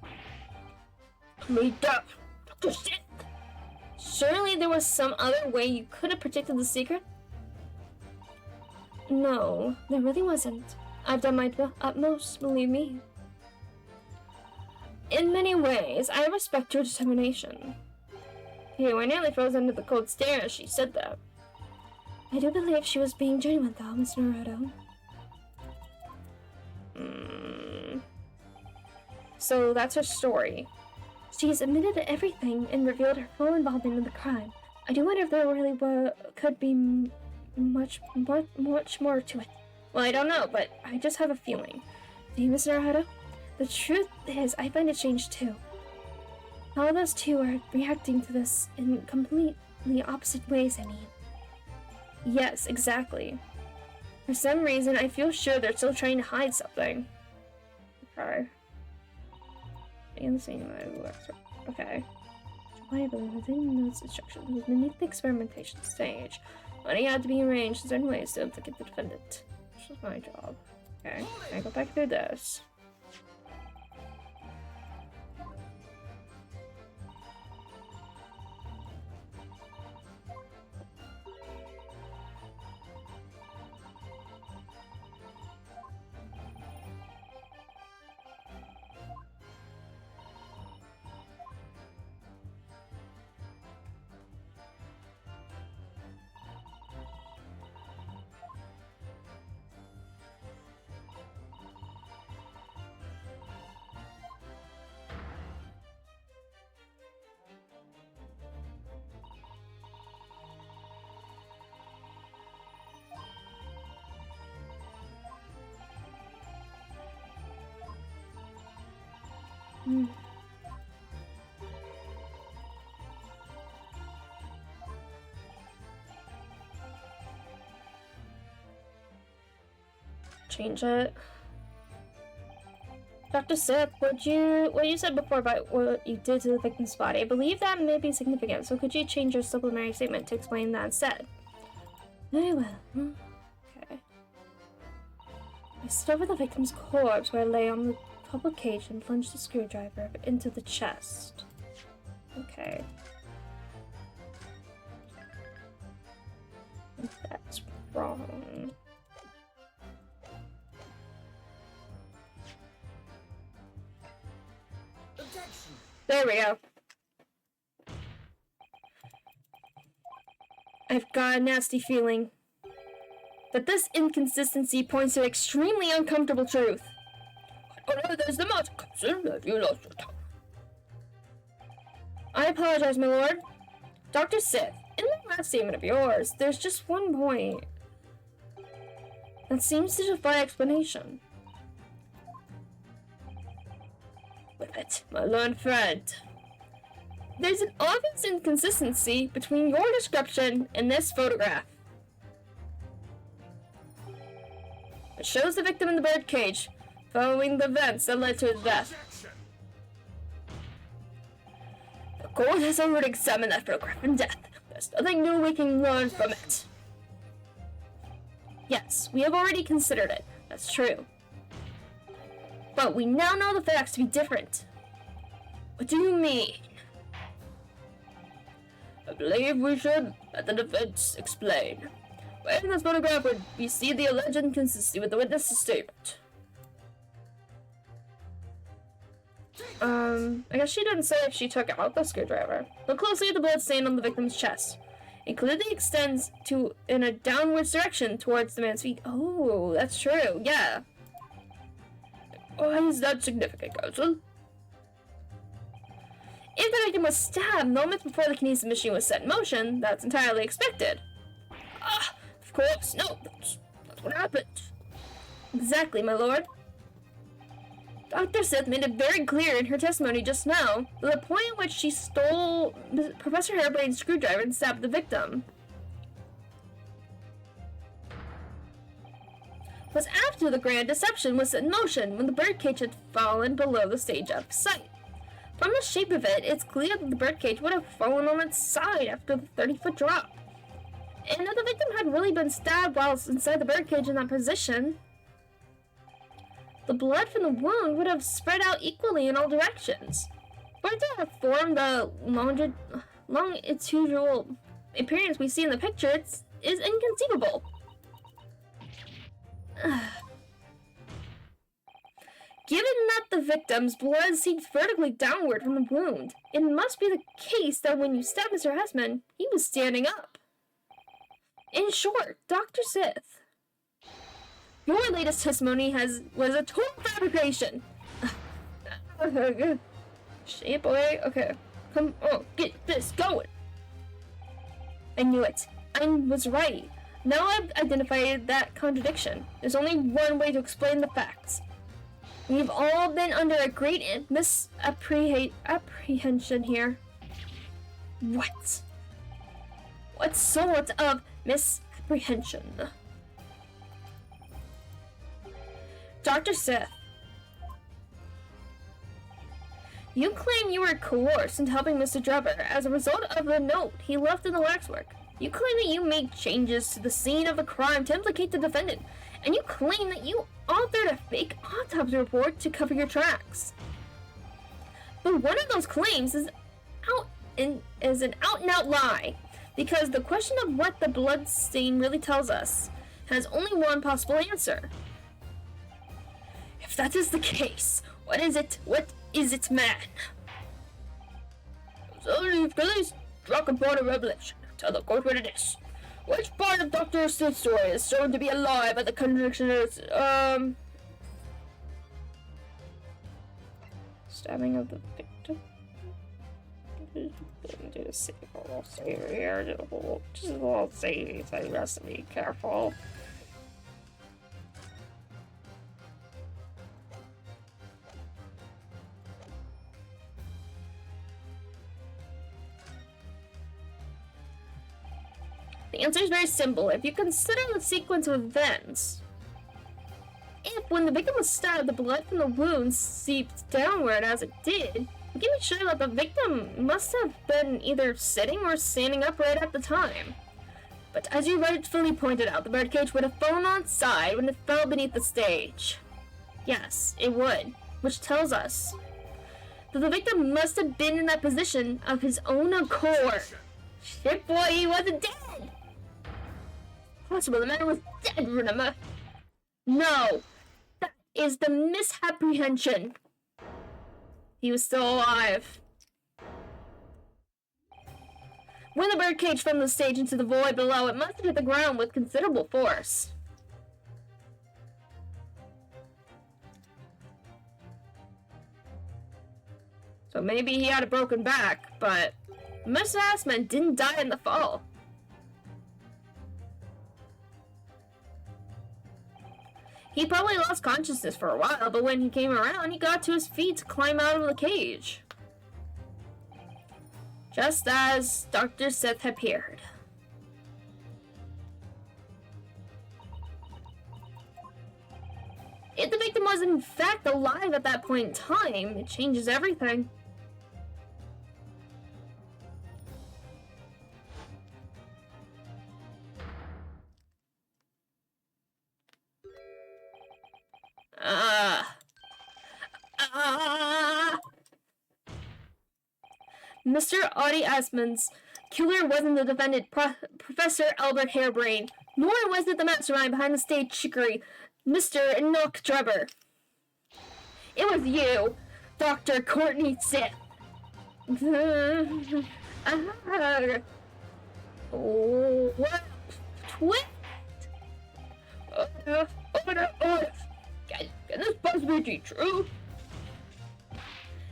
Me up. Surely there was some other way you could have protected the secret? No, there really wasn't. I've done my utmost, believe me. In many ways, I respect your determination. You were nearly frozen under the cold stare as she said that. I do believe she was being genuine, though, Mr. Naruto. So that's her story. She's admitted to everything and revealed her full involvement in the crime. I do wonder if there really could be much more to it. Well, I don't know, but I just have a feeling. Do you, Mr. Naruto? The truth is, I find it strange too. All of those two are reacting to this in completely opposite ways, I mean. Yes, exactly. For some reason, I feel sure they're still trying to hide something. Okay. Okay. Why believe within those instructions was beneath the experimentation stage. Money had to be arranged in certain ways to implicate the defendant. This was my job. Okay, I go back through this. Change it. Dr. Sith, what you said before about what you did to the victim's body, I believe that may be significant, so could you change your supplementary statement to explain that instead? Very well. Okay. I stood over the victim's corpse where I lay on the public cage and plunged the screwdriver into the chest. Okay. That's wrong. Objection! There we go. I've got a nasty feeling that this inconsistency points to an extremely uncomfortable truth. Oh no, there's the most concern that you lost your tongue. I apologize, my lord. Dr. Sith, in the last statement of yours, there's just one point that seems to defy explanation. With it, my learned friend. There's an obvious inconsistency between your description and this photograph. It shows the victim in the birdcage, following the events that led to his death. Objection! The court has already examined that photograph in depth. There's nothing new we can learn from it. Yes, we have already considered it. That's true. But we now know the facts to be different. What do you mean? I believe we should let the defense explain. Where in this photograph would we see the alleged inconsistency with the witness's statement? I guess she didn't say if she took out the screwdriver. Look closely at the blood stain on the victim's chest. It clearly extends in a downwards direction towards the man's feet. Oh, that's true, yeah. Why is that significant, Counsel? If the victim was stabbed moments before the kinesis machine was set in motion, that's entirely expected. Ah, of course, no, that's what happened. Exactly, my lord. Dr. Sith made it very clear in her testimony just now that the point at which she stole Professor Hairbrain's screwdriver and stabbed the victim was after the grand deception was set in motion, when the birdcage had fallen below the stage of sight. From the shape of it, it's clear that the birdcage would have fallen on its side after the 30-foot drop. And if the victim had really been stabbed while inside the birdcage in that position, the blood from the wound would have spread out equally in all directions. For it to have formed the longitudinal appearance we see in the picture is inconceivable. Given that the victim's blood seeped vertically downward from the wound, it must be the case that when you stabbed Mr. Hessman, he was standing up. In short, Dr. Sith, your latest testimony was a total fabrication. Shape away. Okay. Come on, get this going. I knew it. I was right. Now I've identified that contradiction. There's only one way to explain the facts. We've all been under a great misapprehension here. What? What sort of misapprehension? Dr. Sith, you claim you were coerced into helping Mr. Drebber as a result of the note he left in the waxwork. You claim that you made changes to the scene of the crime to implicate the defendant, and you claim that you authored a fake autopsy report to cover your tracks. But one of those claims is an out-and-out lie, because the question of what the blood stain really tells us has only one possible answer. If that is the case, what is it, man? So you've police struck upon a revelation. Tell the court what it is. Which part of Dr. Sith's story is shown to be a lie by the contradiction is, stabbing of the victim? Just say here, just won't say anything, just be careful. The answer is very simple. If you consider the sequence of events, if when the victim was stabbed, the blood from the wound seeped downward as it did, we can be sure that the victim must have been either sitting or standing upright at the time. But as you rightfully pointed out, the birdcage would have fallen on its side when it fell beneath the stage. Yes, it would, which tells us that the victim must have been in that position of his own accord. Shit, boy, he wasn't dead! Possible the man was dead, remember? No! That is the misapprehension. He was still alive. When the birdcage from the stage into the void below, it must have hit the ground with considerable force. So maybe he had a broken back, but Mr. Assman didn't die in the fall. He probably lost consciousness for a while, but when he came around, he got to his feet to climb out of the cage. Just as Dr. Sith appeared. If the victim was in fact alive at that point in time, it changes everything. Mr. Audie Asman's killer wasn't the defendant, Professor Albert Harebrain, nor was it the mastermind behind the stage trickery, Mr. Enoch Drebber. It was you, Dr. Courtney Sith. What? Twist? Can this possibly be true?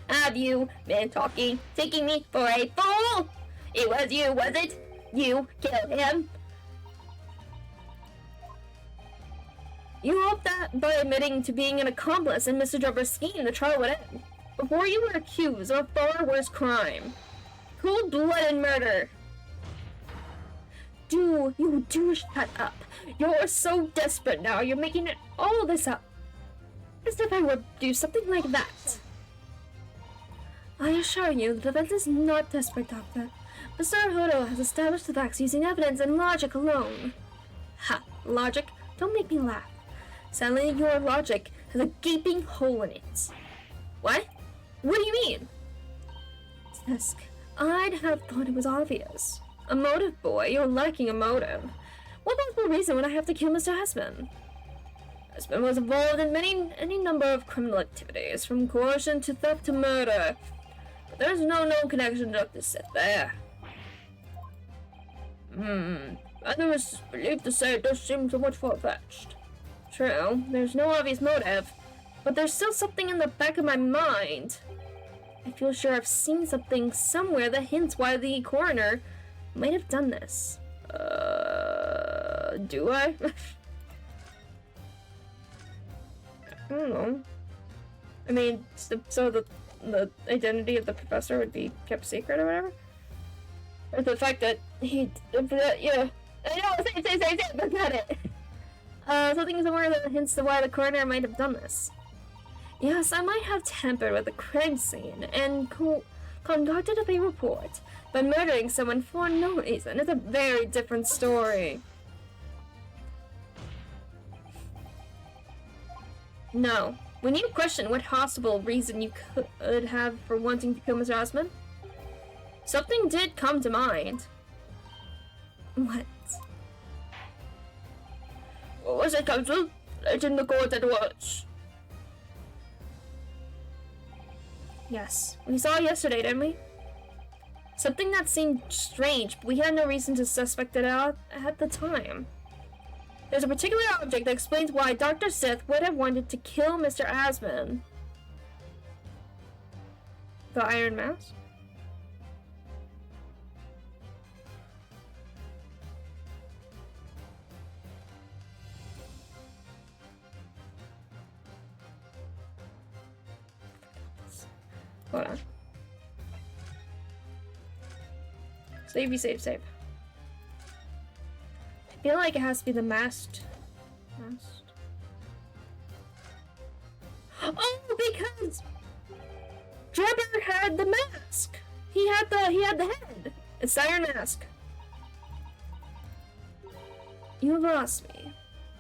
Have you been taking me for a fool? It was you, was it? You killed him? You hoped that by admitting to being an accomplice in Mr. Drebber's scheme, the trial would end. Before you were accused of a far worse crime. Cold-blooded murder. You do shut up. You're so desperate now, you're making all this up. As if I would do something like that. I assure you, the defense is not desperate, Doctor. Mr. Hodo has established the facts using evidence and logic alone. Ha! Logic? Don't make me laugh. Sadly, your logic has a gaping hole in it. What? What do you mean? Tisk, I'd have thought it was obvious. A motive, boy. You're lacking a motive. What possible reason would I have to kill Mr. Hesman? Hesman was involved in any number of criminal activities, from coercion to theft to murder. But there's no known connection to Dr. Sith there. Others believe to say it does seem somewhat far-fetched. True, there's no obvious motive, but there's still something in the back of my mind. I feel sure I've seen something somewhere that hints why the coroner might have done this. Do I? I don't know. I mean, so the identity of the professor would be kept secret or whatever? Or the fact that he, yeah. I know, say, but not it. Something somewhere that hints to why the coroner might have done this. Yes, I might have tampered with the crime scene and concocted a fake report, but murdering someone for no reason is a very different story. No. When you question what possible reason you could have for wanting to kill Mr. Osman, something did come to mind. What? What was it, Counsel? Let in the court at once. Yes, we saw it yesterday, didn't we? Something that seemed strange, but we had no reason to suspect it at the time. There's a particular object that explains why Dr. Sith would have wanted to kill Mr. Asman. The Iron Mouse? Hold on. Save. feel like it has to be the masked. Oh, because Drebber had the mask. He had the head. It's the iron mask. You lost me.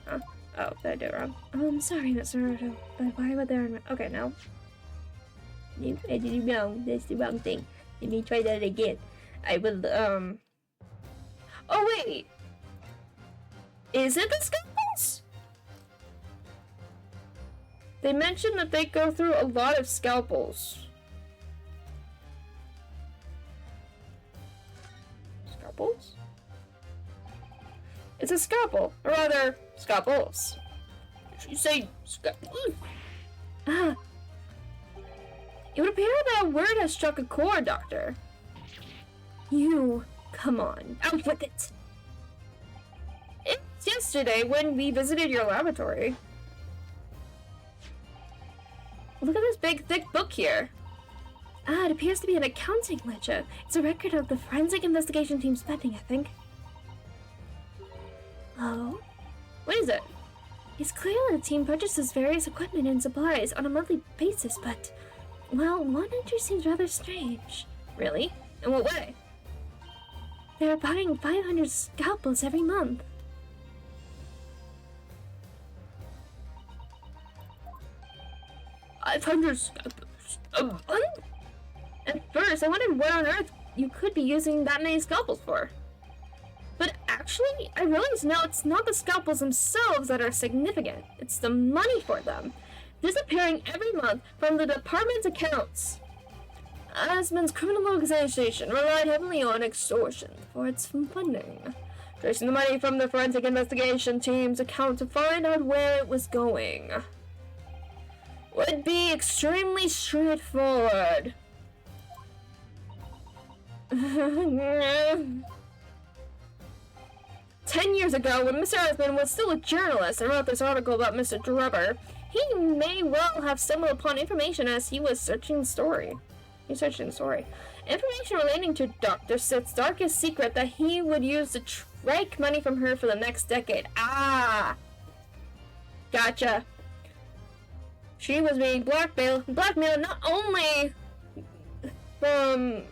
Huh? Oh, did I do it wrong? I'm sorry, Mr. Naruto, but why would there? Okay, no. I did it wrong. That's the wrong thing. Let me try that again. I will. Oh wait. Is it the scalpels? They mentioned that they go through a lot of scalpels. Scalpels? It's a scalpel, or rather, scalpels. You say scalpels? Ah. It would appear that a word has struck a chord, Doctor. You, come on, out with it. It's yesterday when we visited your laboratory. Look at this big, thick book here. Ah, it appears to be an accounting ledger. It's a record of the forensic investigation team's spending, I think. Oh? What is it? It's clear that the team purchases various equipment and supplies on a monthly basis, but, well, one entry seems rather strange. Really? In what way? They're buying 500 scalpels every month. A month? At first, I wondered what on earth you could be using that many scalpels for. But actually, I realize now it's not the scalpels themselves that are significant. It's the money for them, disappearing every month from the department's accounts. Asmon's criminal organization relied heavily on extortion for its funding, tracing the money from the forensic investigation team's account to find out where it was going would be extremely straightforward. 10 years ago, when Mr. Asmon was still a journalist and wrote this article about Mr. Drebber, he may well have stumbled upon information as he was searching the story. Information relating to Dr. Sith's darkest secret that he would use to trake money from her for the next decade. Ah! Gotcha. She was being blackmailed not only from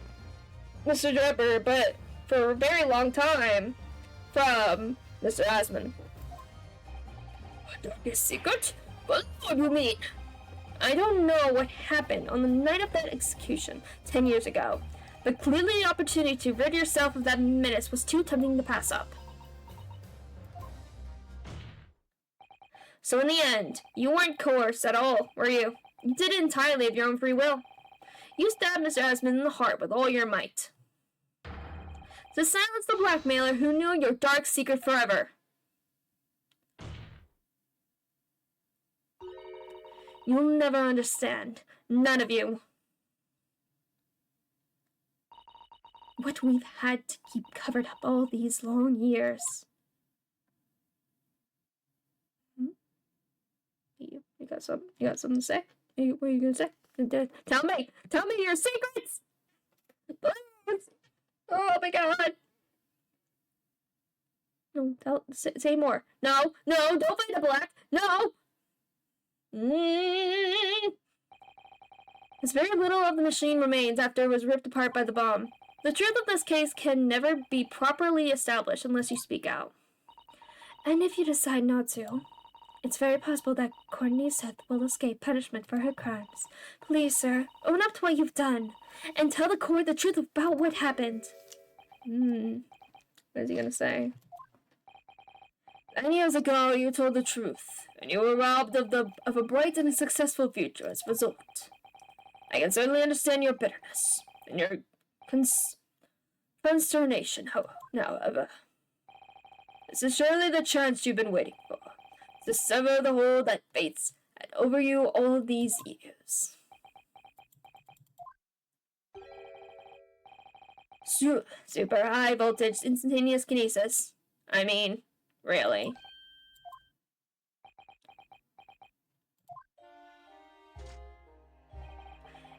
Mr. Drebber, but for a very long time from Mr. Asmon. A darkest secret? What do you mean? I don't know what happened on the night of that execution 10 years ago, but clearly the opportunity to rid yourself of that menace was too tempting to pass up. So in the end, you weren't coerced at all, were you? You did it entirely of your own free will. You stabbed Mr. Asmon in the heart with all your might, to silence the blackmailer who knew your dark secret forever. You'll never understand. None of you. What we've had to keep covered up all these long years. You got something to say? What are you gonna say? Tell me your secrets! Please! Oh my god! No, say more. No, don't fight the black! No! As very little of the machine remains after it was ripped apart by the bomb. The truth of this case can never be properly established unless you speak out. And if you decide not to, it's very possible that Courtney Seth will escape punishment for her crimes. Please, sir, own up to what you've done, and tell the court the truth about what happened. What is he gonna say? 9 years ago, you told the truth, and you were robbed of a bright and successful future as a result. I can certainly understand your bitterness, and your consternation, however. This is surely the chance you've been waiting for, to sever the hold that fates had over you all these years. Super high voltage instantaneous kinesis. I mean, really.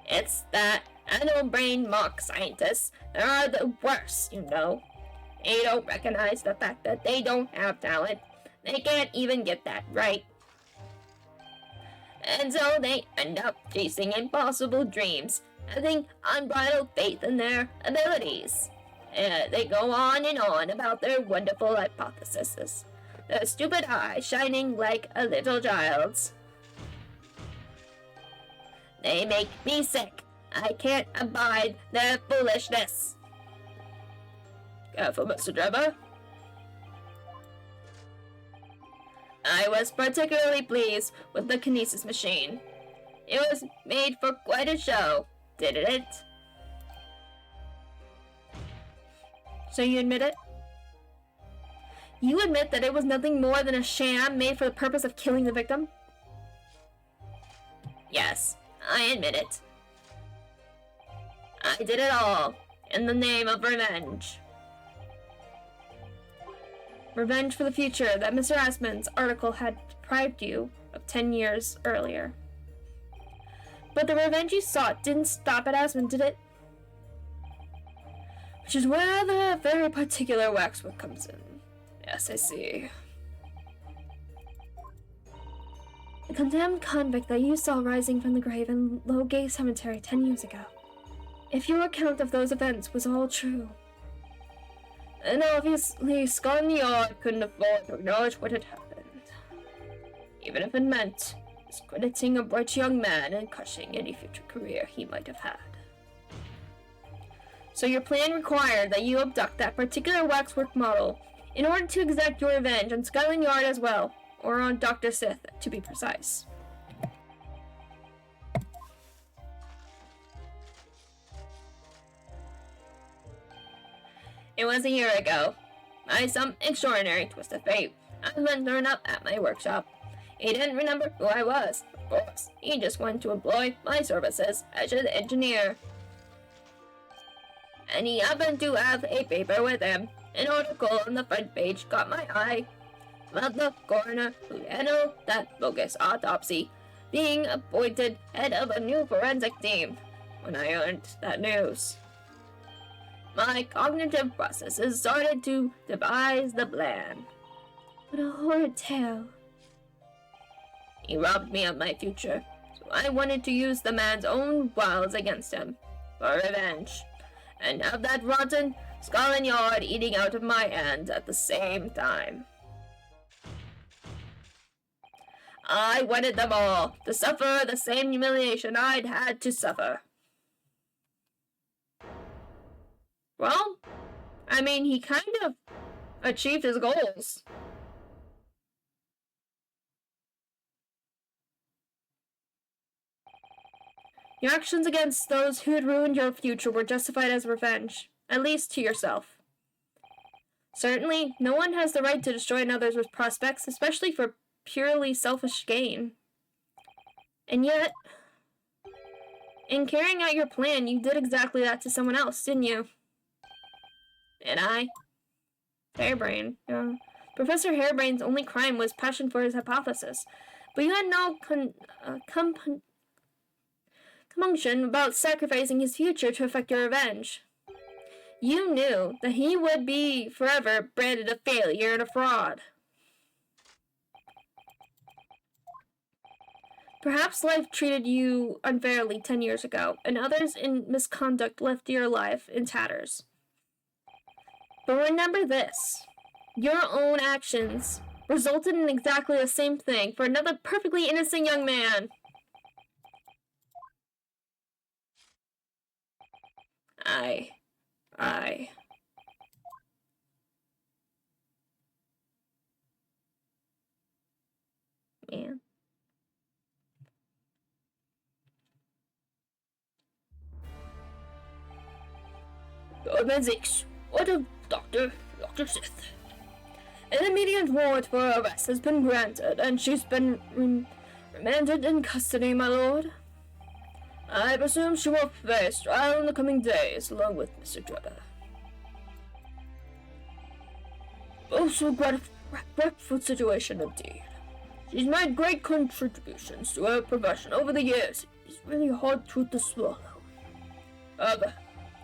It's that animal brain mock scientists that are the worst, you know. They don't recognize the fact that they don't have talent. They can't even get that right. And so they end up chasing impossible dreams, having unbridled faith in their abilities. They go on and on about their wonderful hypotheses, their stupid eye shining like a little child's. They make me sick. I can't abide their foolishness. Careful, Mr. Drebber. I was particularly pleased with the kinesis machine. It was made for quite a show, didn't it? So you admit it? You admit that it was nothing more than a sham made for the purpose of killing the victim? Yes, I admit it. I did it all in the name of revenge. Revenge for the future that Mr. Asmund's article had deprived you of 10 years earlier. But the revenge you sought didn't stop at Asmund, did it? Which is where the very particular waxwork comes in. Yes, I see. The condemned convict that you saw rising from the grave in Lowgate Cemetery 10 years ago. If your account of those events was all true, and obviously Scotland Yard couldn't afford to acknowledge what had happened, even if it meant discrediting a bright young man and crushing any future career he might have had. So your plan required that you abduct that particular waxwork model in order to exact your revenge on Scotland Yard as well, or on Dr. Sith, to be precise. It was a year ago. By some extraordinary twist of fate, Asmund turned up at my workshop. He didn't remember who I was, of course. He just wanted to employ my services as an engineer. And he happened to have a paper with him. An article on the front page caught my eye about the coroner who handled that bogus autopsy being appointed head of a new forensic team. When I learned that news, my cognitive processes started to devise the plan. What a horrid tale. He robbed me of my future, so I wanted to use the man's own wiles against him, for revenge, and have that rotten Scotland Yard eating out of my hands at the same time. I wanted them all to suffer the same humiliation I'd had to suffer. Well, I mean, he kind of achieved his goals. Your actions against those who had ruined your future were justified as revenge, at least to yourself. Certainly, no one has the right to destroy another's prospects, especially for purely selfish gain. And yet, in carrying out your plan, you did exactly that to someone else, didn't you? And I? Harebrain. Professor Harebrain's only crime was passion for his hypothesis, but you had no compunction about sacrificing his future to effect your revenge. You knew that he would be forever branded a failure and a fraud. Perhaps life treated you unfairly 10 years ago, and others in misconduct left your life in tatters. But remember this. Your own actions resulted in exactly the same thing for another perfectly innocent young man. Man. Forensics. What of Dr. Sith? An immediate warrant for her arrest has been granted, and she's been remanded in custody, my lord. I presume she will face trial in the coming days, along with Mr. Drebber. Also grateful situation indeed. She's made great contributions to her profession over the years. It's really a hard truth to swallow. However,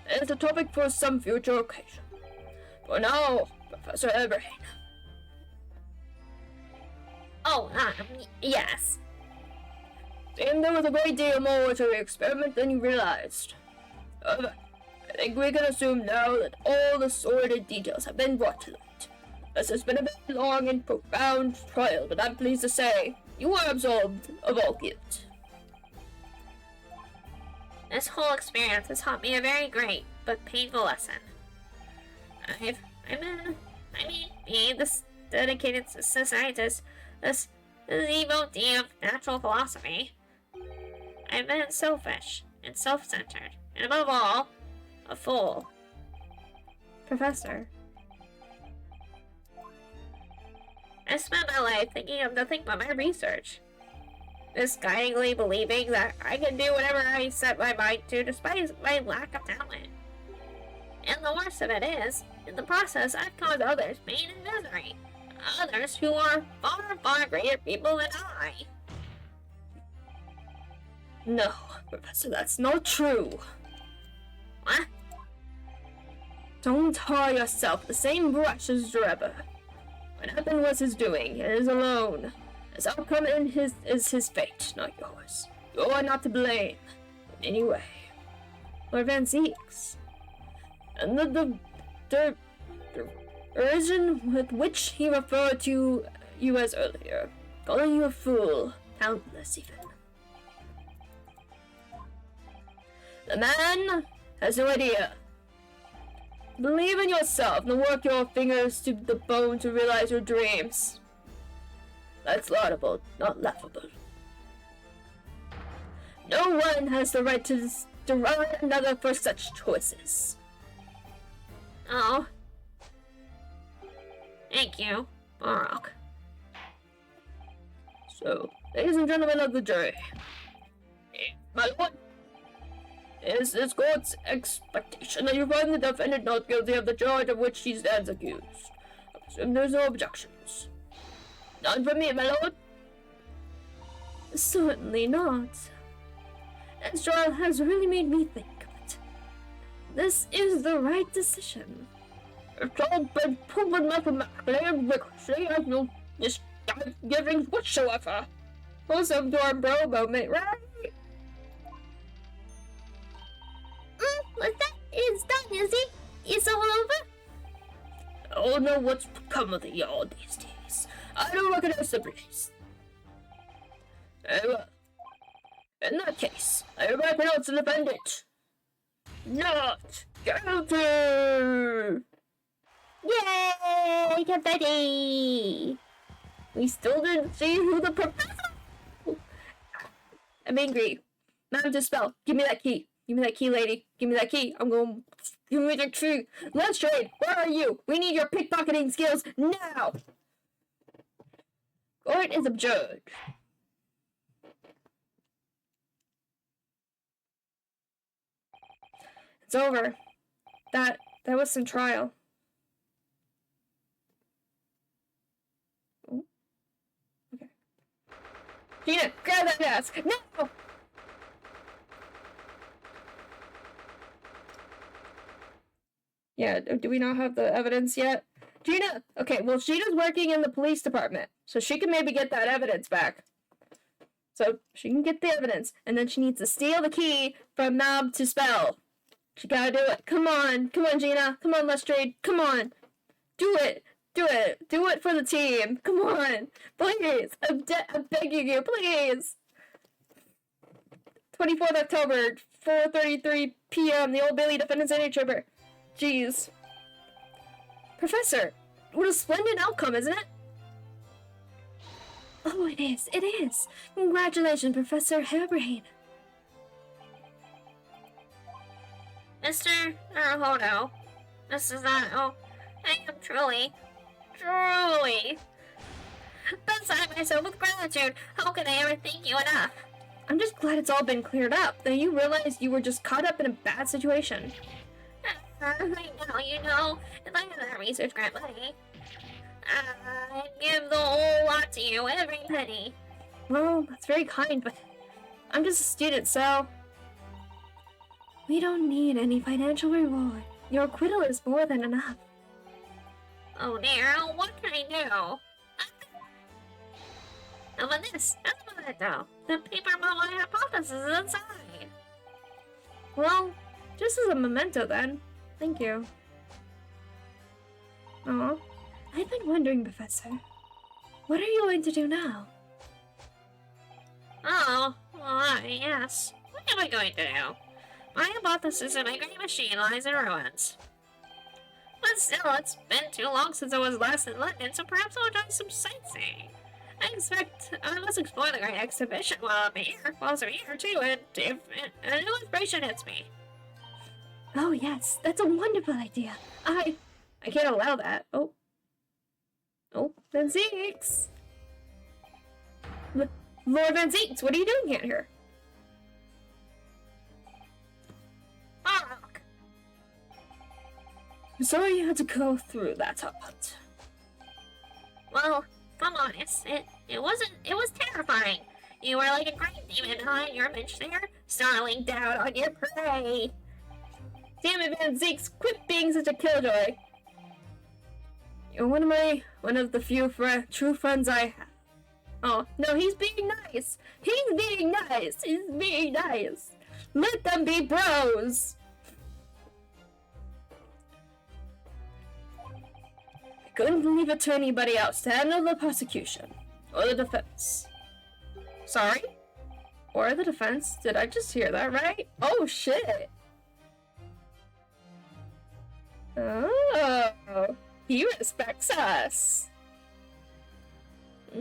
it's a topic for some future occasion. For now, Professor Eberhain. Oh, yes. Seemed there was a great deal more to the experiment than you realized. However, I think we can assume now that all the sordid details have been brought to light. This has been a very long and profound trial, but I'm pleased to say you are absolved of all guilt. This whole experience has taught me a very great but painful lesson. Being this dedicated scientist, this devotee of natural philosophy, I've been selfish and self-centered, and above all, a fool. Professor. I spent my life thinking of nothing but my research, misguidingly believing that I can do whatever I set my mind to despite my lack of talent. And the worst of it is, in the process, I've caused others pain and misery. Others who are far, far greater people than I. No, Professor, that's not true. What? Don't tar yourself with the same brush as Drebber. What happened was his doing, and is alone. His outcome is his fate, not yours. You are not to blame, in any way. Lord Van Zeeks. And the origin with which he referred to you as earlier, calling you a fool, talentless even. The man has no idea. Believe in yourself and work your fingers to the bone to realize your dreams. That's laudable, not laughable. No one has the right to deride another for such choices. Oh. Thank you, Barak. So, ladies and gentlemen of the jury, my lord, it is this court's expectation that you find the defendant not guilty of the charge of which he stands accused. I presume there's no objections. None from me, my lord? Certainly not. This trial has really made me think, but this is the right decision. It's all been proven mathematically and rigorously. I have no misgivings whatsoever. Welcome to our bro moment, right? What's that? It's done, is it? It's all over? I don't know what's become of the yard these days. I don't recognize the breeze. Well, in that case, I hereby pronounce the defendant not guilty! Yay! Confetti! We still didn't see who the professor. I'm angry. Ma'am, dispel. Give me that key. Give me that key, lady. Give me that key. I'm going. Give me the key. Let's trade. Where are you? We need your pickpocketing skills now. Court is adjourned. It's over. That was some trial. Ooh. Okay. Gina, grab that mask. No! Yeah, do we not have the evidence yet? Gina! Okay, well, Gina's working in the police department, so she can maybe get that evidence back. So, she can get the evidence, and then she needs to steal the key from Knob to Spell. She gotta do it. Come on, Gina. Come on, Lestrade. Come on. Do it. Do it for the team. Come on. Please. I'm begging you, please. 24th October, 4:33 p.m., the Old Bailey Defendant's Chamber. Jeez. Professor, what a splendid outcome, isn't it? Oh, it is. It is. Congratulations, Professor Haberhain. Mr. Naruhodo, this is not. Oh, I am truly beside myself with gratitude. How can I ever thank you enough? I'm just glad it's all been cleared up, that you realized you were just caught up in a bad situation. Right now, you know, if I had that research grant money, I'd give the whole lot to you, every penny. Well, that's very kind, but I'm just a student, so... We don't need any financial reward. Your acquittal is more than enough. Oh dear, what can I do? How about this? How about it though? The paper about my hypothesis is inside. Well, just as a memento then. Thank you. Aw. I've been wondering, Professor. What are you going to do now? Oh, well, yes. What am I going to do? My hypothesis and my great machine lies in ruins. But still, it's been too long since I was last in London, so perhaps I'll try some sightseeing. I expect I must explore the great exhibition while I'm here, too, and if a new inspiration hits me. Oh yes, that's a wonderful idea. I can't allow that. Oh, Van Zeeks. Lord Van Zeeks, what are you doing here? Fuck! I'm sorry you had to go through that, Hut. Well, come on, it was terrifying. You were like a great demon behind your bench there, snarling down on your prey. Damn it, Van Zeeks, quit being such a killjoy. You're one of the few true friends I have. Oh, no, he's being nice. He's being nice. Let them be bros. I couldn't leave it to anybody else to handle the prosecution. Or the defense. Sorry? Or the defense? Did I just hear that right? Oh, shit. Oh, he respects us. I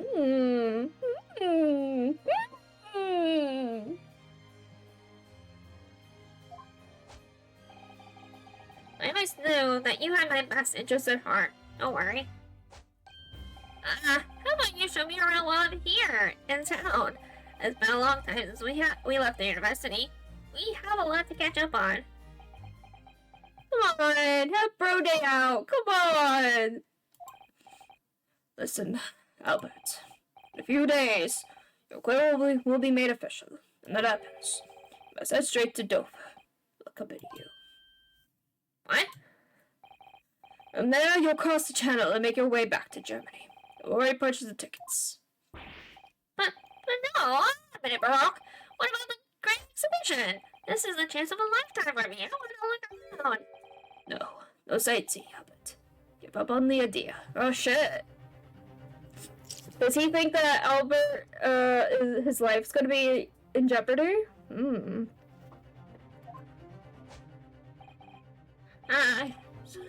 always knew that you had my best interest at heart. Don't worry. How about you show me around while I'm here in town? It's been a long time since we left the university. We have a lot to catch up on. Come on, have bro day out. Come on. Listen, Albert. In a few days, your claim will be made official. When that happens, you must head straight to Dover. Look up at you. What? From there, you'll cross the channel and make your way back to Germany. You'll already purchase the tickets. But no, a minute, Baroque. What about the great exhibition? This is the chance of a lifetime for me. I want to look around. No sightseeing, Albert. Give up on the idea. Oh shit. Does he think that Albert, his life's gonna be in jeopardy?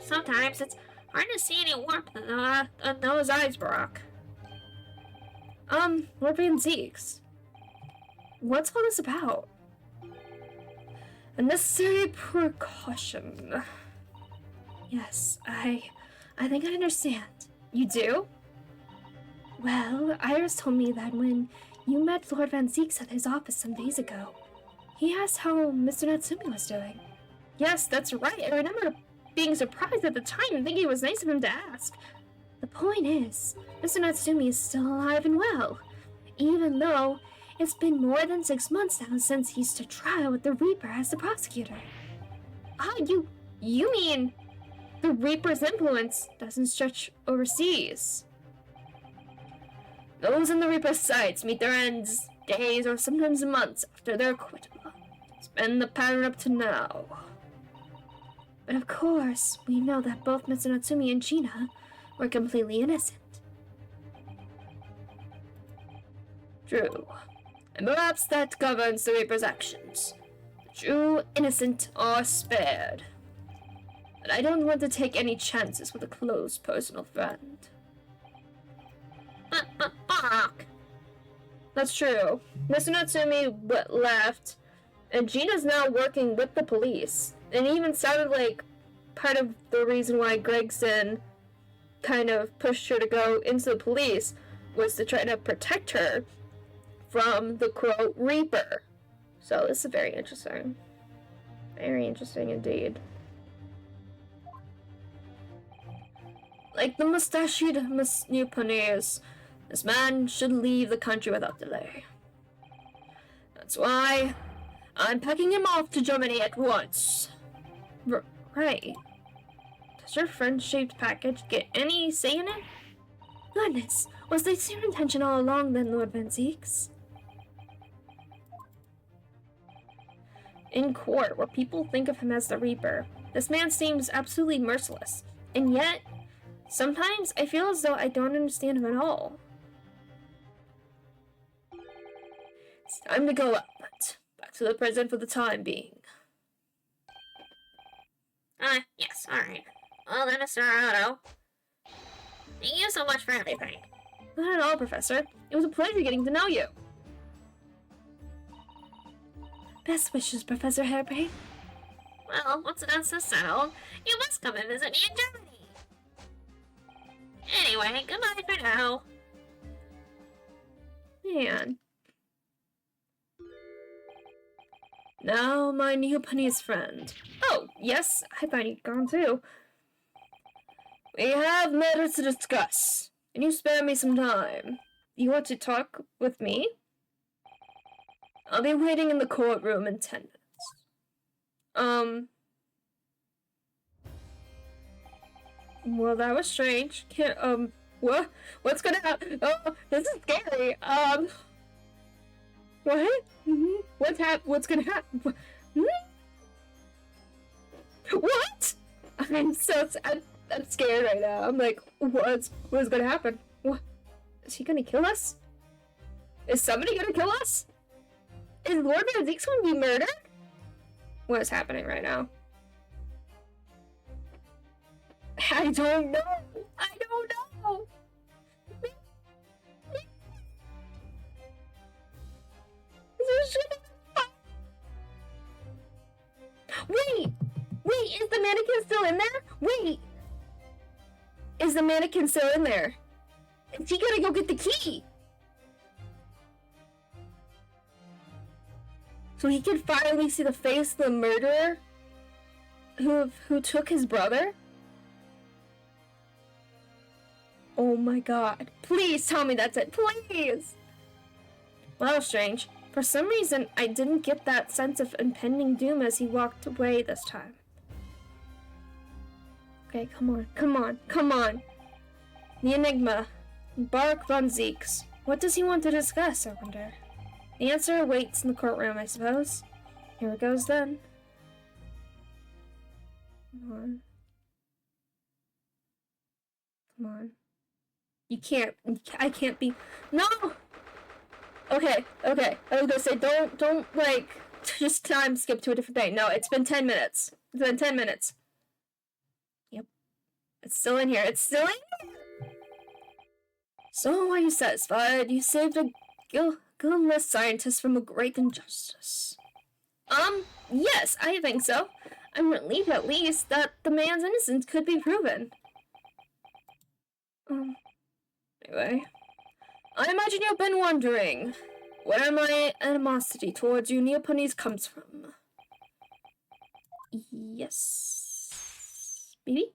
Sometimes it's hard to see any warmth in those eyes, Baroque. Lord Van Zeeks. What's all this about? A necessary precaution. Yes, I think I understand. You do? Well, Iris told me that when you met Lord Van Zeeks at his office some days ago, he asked how Mr. Natsumi was doing. Yes, that's right. I remember being surprised at the time and thinking it was nice of him to ask. The point is, Mr. Natsumi is still alive and well, even though it's been more than 6 months now since he stood trial with the Reaper as the prosecutor. You mean the Reaper's influence doesn't stretch overseas? Those in the Reaper's sights meet their ends days or sometimes months after their acquittal. It's been the pattern up to now. But of course, we know that both Mr. Natsumi and Gina were completely innocent. True. And perhaps that governs the Reaper's actions. The true innocent are spared. But I don't want to take any chances with a close personal friend. Baroque. That's true. Mr. Natsumi left, and Gina's now working with the police. And it even sounded like part of the reason why Gregson kind of pushed her to go into the police was to try to protect her from the quote Reaper. So this is very interesting. Very interesting indeed. Like the mustachioed new pioneers, this man should leave the country without delay. That's why I'm packing him off to Germany at once. Right. Does your friend-shaped package get any say in it? Goodness, was this your intention all along then, Lord Van Zeeks? In court, where people think of him as the Reaper, this man seems absolutely merciless, and yet, sometimes I feel as though I don't understand him at all. It's time to go out, but back to the prison for the time being. Yes, alright. Well then, Mr. Naruto. Thank you so much for everything. Not at all, Professor. It was a pleasure getting to know you. Best wishes, Professor Hairbrain. Well, once the dust is settled, you must come and visit me in Germany. Anyway, goodbye for now. Man. Now, my new Penny's friend. Oh, yes, I thought you'd gone too. We have matters to discuss. Can you spare me some time? You want to talk with me? I'll be waiting in the courtroom in 10 minutes. Well, that was strange. Can't, what? What's gonna happen? Oh, this is scary. What? What's gonna happen? What? I'm scared right now. I'm like, what's gonna happen? What? Is he gonna kill us? Is somebody gonna kill us? Is Lord Van Zeeks gonna be murdered? What is happening right now? I don't know. I don't know. Wait, is the mannequin still in there? Wait. Is the mannequin still in there? Is he gonna go get the key? So he can finally see the face of the murderer who took his brother? Oh my god. Please tell me that's it. Please! Well, that was strange. For some reason, I didn't get that sense of impending doom as he walked away this time. Okay, come on. The enigma. Bark Van Zeeks. What does he want to discuss, I wonder? The answer awaits in the courtroom, I suppose. Here it goes then. Come on. I can't be. No! Okay. I was gonna say, don't, like, just time skip to a different day. No, it's been 10 minutes. Yep. It's still in here. So, are you satisfied? You saved a guiltless scientist from a great injustice. Yes, I think so. I'm relieved at least that the man's innocence could be proven. Anyway. I imagine you've been wondering where my animosity towards you Neoponies comes from. Yes. Maybe?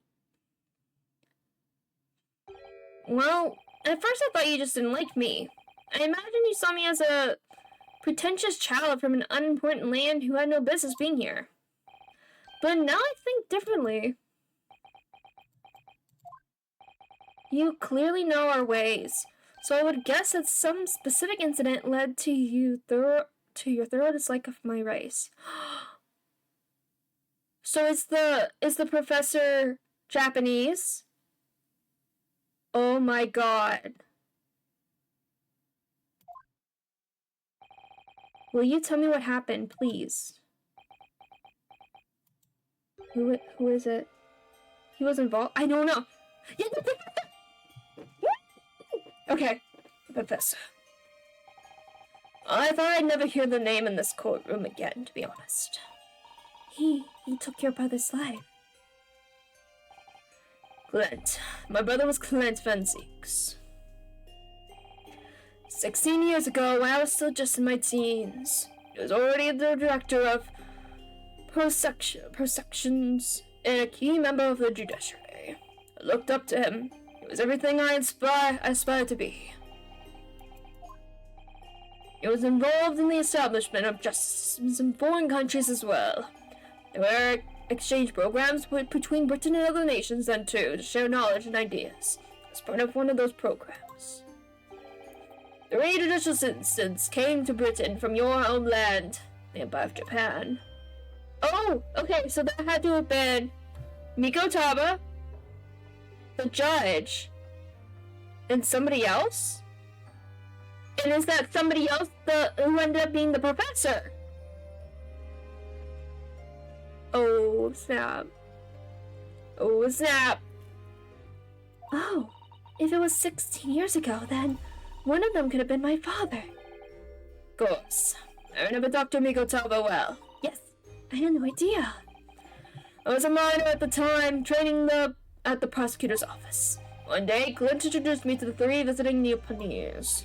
Well, at first I thought you just didn't like me. I imagine you saw me as a pretentious child from an unimportant land who had no business being here. But now I think differently. You clearly know our ways. So I would guess that some specific incident led to your thorough dislike of my race. So is the professor Japanese? Oh my god. Will you tell me what happened, please? Who is it? He was involved? I don't know. Okay, Professor. I thought I'd never hear the name in this courtroom again, to be honest. He took your brother's life. Clint. My brother was Clint Van Zeeks. 16 years ago, when I was still just in my teens, he was already the director of prosections and a key member of the judiciary. I looked up to him. He was everything I aspired to be. He was involved in the establishment of justice in foreign countries as well. There were exchange programs between Britain and other nations then too, to share knowledge and ideas. As part of one of those programs. 3 judicial citizens came to Britain from your homeland, the Empire of Japan. Oh, okay, so that had to have been Miko Taba, the judge, and somebody else? And is that somebody else who ended up being the professor? Oh, snap. Oh, snap. Oh, if it was 16 years ago, then one of them could have been my father. Of course. I remember Dr. Miko Taba well. Yes, I had no idea. I was a minor at the time, training at the prosecutor's office. One day, Clint introduced me to the 3 visiting Neopanese.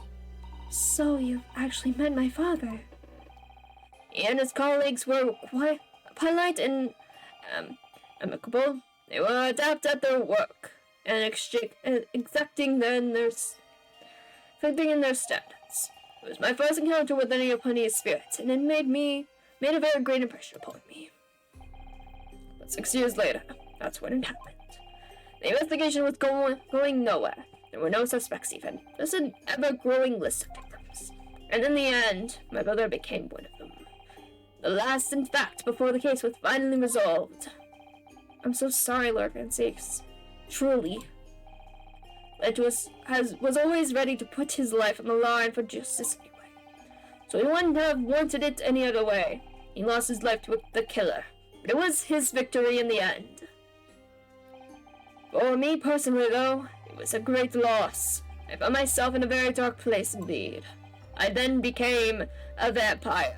So you've actually met my father? He and his colleagues were quite polite and amicable. They were adept at their work and exacting in their standards. It was my first encounter with the Neopanese spirit, and it made a very great impression upon me. But 6 years later, that's when it happened. The investigation was going nowhere. There were no suspects even. Just an ever-growing list of victims. And in the end, my brother became one of them. The last, in fact, before the case was finally resolved. I'm so sorry, Lord Van Six. Truly. It was always ready to put his life on the line for justice anyway. So he wouldn't have wanted it any other way. He lost his life to the killer. But it was his victory in the end. For me personally, though, it was a great loss. I found myself in a very dark place indeed. I then became a vampire.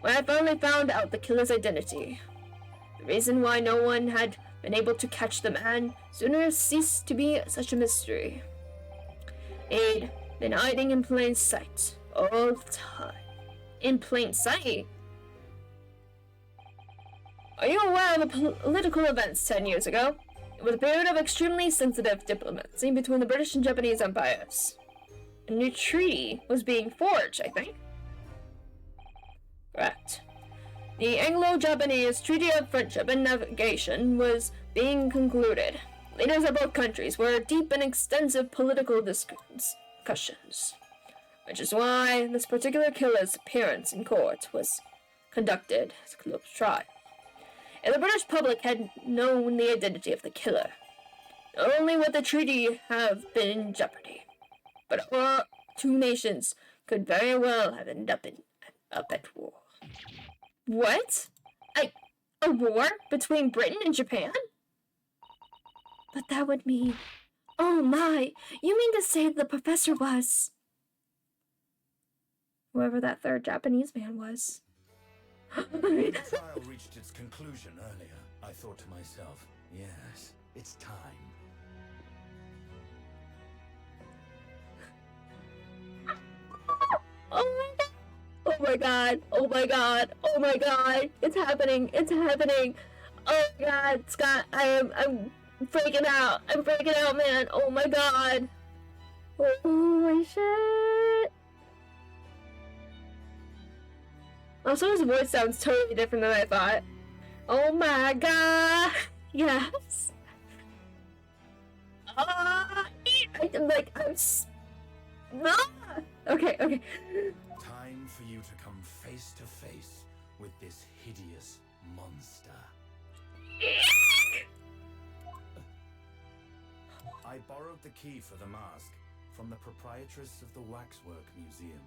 When I finally found out the killer's identity, the reason why no one had been able to catch the man sooner ceased to be such a mystery. He'd been hiding in plain sight all the time. In plain sight? Are you aware of the political events 10 years ago? It was a period of extremely sensitive diplomacy between the British and Japanese empires. A new treaty was being forged, I think. Correct. The Anglo-Japanese Treaty of Friendship and Navigation was being concluded. Leaders of both countries were deep in extensive political discussions, which is why this particular killer's appearance in court was conducted as a closed trial. And the British public had known the identity of the killer. Not only would the treaty have been in jeopardy, but our 2 nations could very well have ended up at war. What? A war between Britain and Japan? But that would mean... Oh my! You mean to say the professor was... whoever that 3rd Japanese man was. The trial reached its conclusion earlier. I thought to myself, yes, it's time. Oh my god, oh my god, oh my god, it's happening, it's happening. Oh my god, Scott, I'm freaking out, man, oh my god. Holy shit. Also, his voice sounds totally different than I thought. Oh my god, yes. Okay. Time for you to come face to face with this hideous monster. I borrowed the key for the mask from the proprietress of the Waxwork Museum.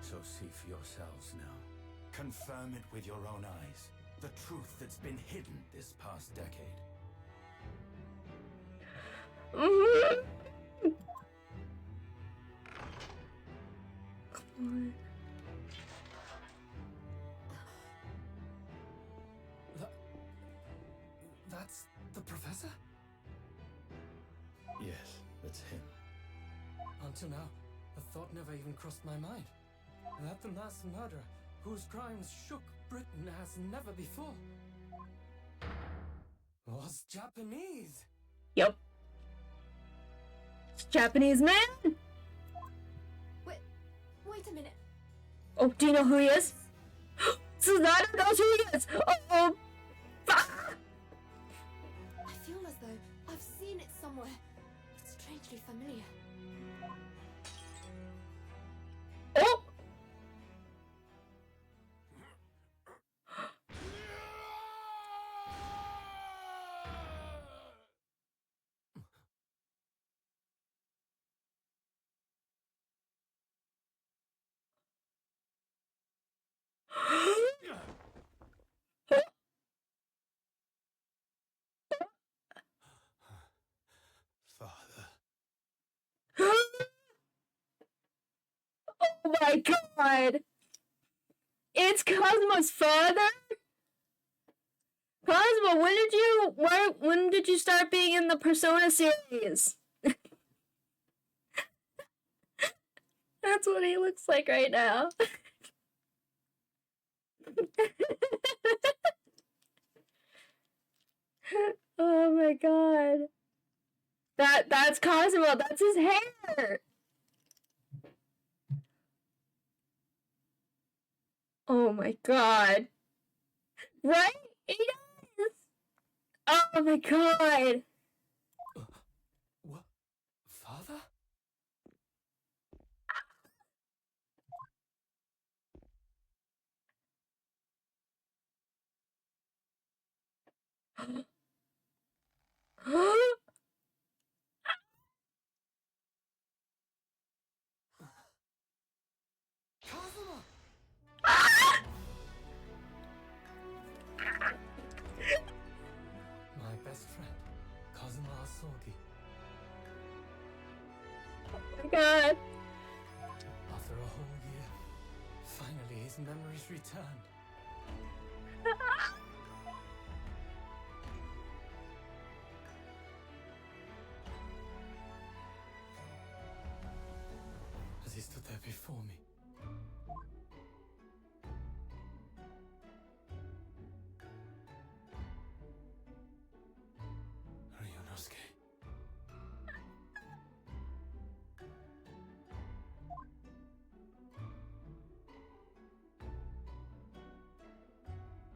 So see for yourselves now. Confirm it with your own eyes. The truth that's been hidden this past decade. Come on. That's the professor? Yes, that's him. Until now, the thought never even crossed my mind. That the mass murderer, whose crimes shook Britain as never before, was Japanese. Yep. It's Japanese man? Wait a minute. Oh, do you know who he is? Tsunade knows who he is! Oh! I feel as though I've seen it somewhere. It's strangely familiar. Oh! Father. Oh my god! It's Cosmo's father? Cosmo, when did you start being in the Persona series? That's what he looks like right now. Oh my god. That's Cosmo, that's his hair. Oh my god. Right? He does. Oh my god. What? Father? Kazuma! My best friend, Kazuma Asogi. Oh my god. After a whole year, finally his memories returned. As he stood there before me. Ryunosuke.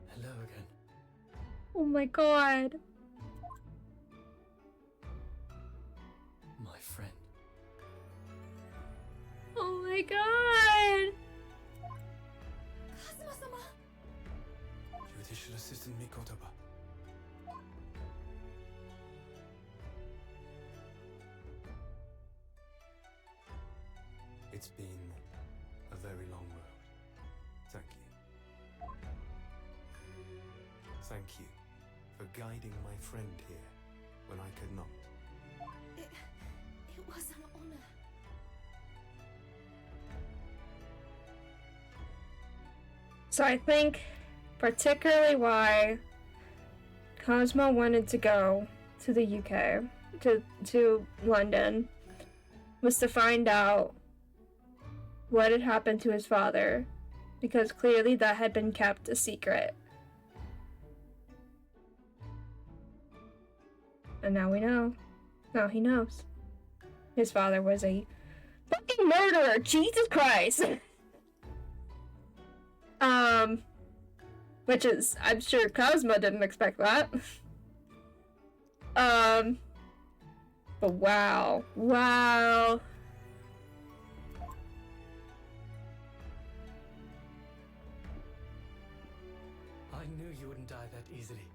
Hello again. Oh my god. My friend. Oh my god. Kazuma-sama! Judicial Assistant Mikotaba. It's been a very long road. Thank you. Thank you for guiding my friend here when I could not. It was an honor. So I think particularly why Cosmo wanted to go to the UK, to London, was to find out what had happened to his father, because clearly that had been kept a secret. And now we know. Now he knows. His father was a fucking murderer! Jesus Christ! Which is, I'm sure Cosmo didn't expect that. But wow. Wow. I knew you wouldn't die that easily.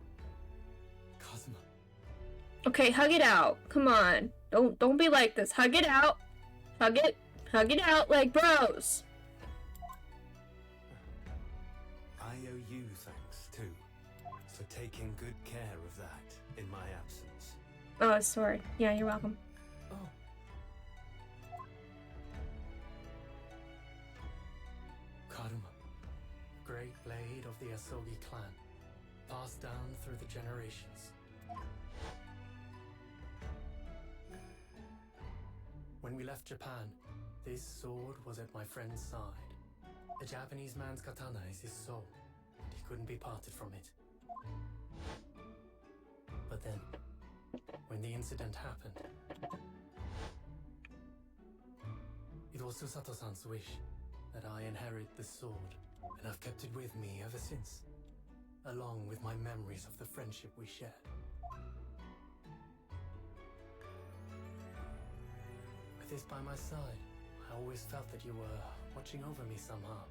Kazuma. Okay, hug it out. Come on. Don't be like this. Hug it out. Hug it out like bros. I owe you thanks too for taking good care of that in my absence. Oh, sorry. Yeah, you're welcome. Oh. Karuma. Great blade of the Asogi clan. Passed down through the generations. When we left Japan, this sword was at my friend's side. A Japanese man's katana is his soul, and he couldn't be parted from it. But then, when the incident happened, it was Susato-san's wish that I inherit the sword and I've kept it with me ever since, along with my memories of the friendship we shared. With this by my side, I always felt that you were watching over me somehow.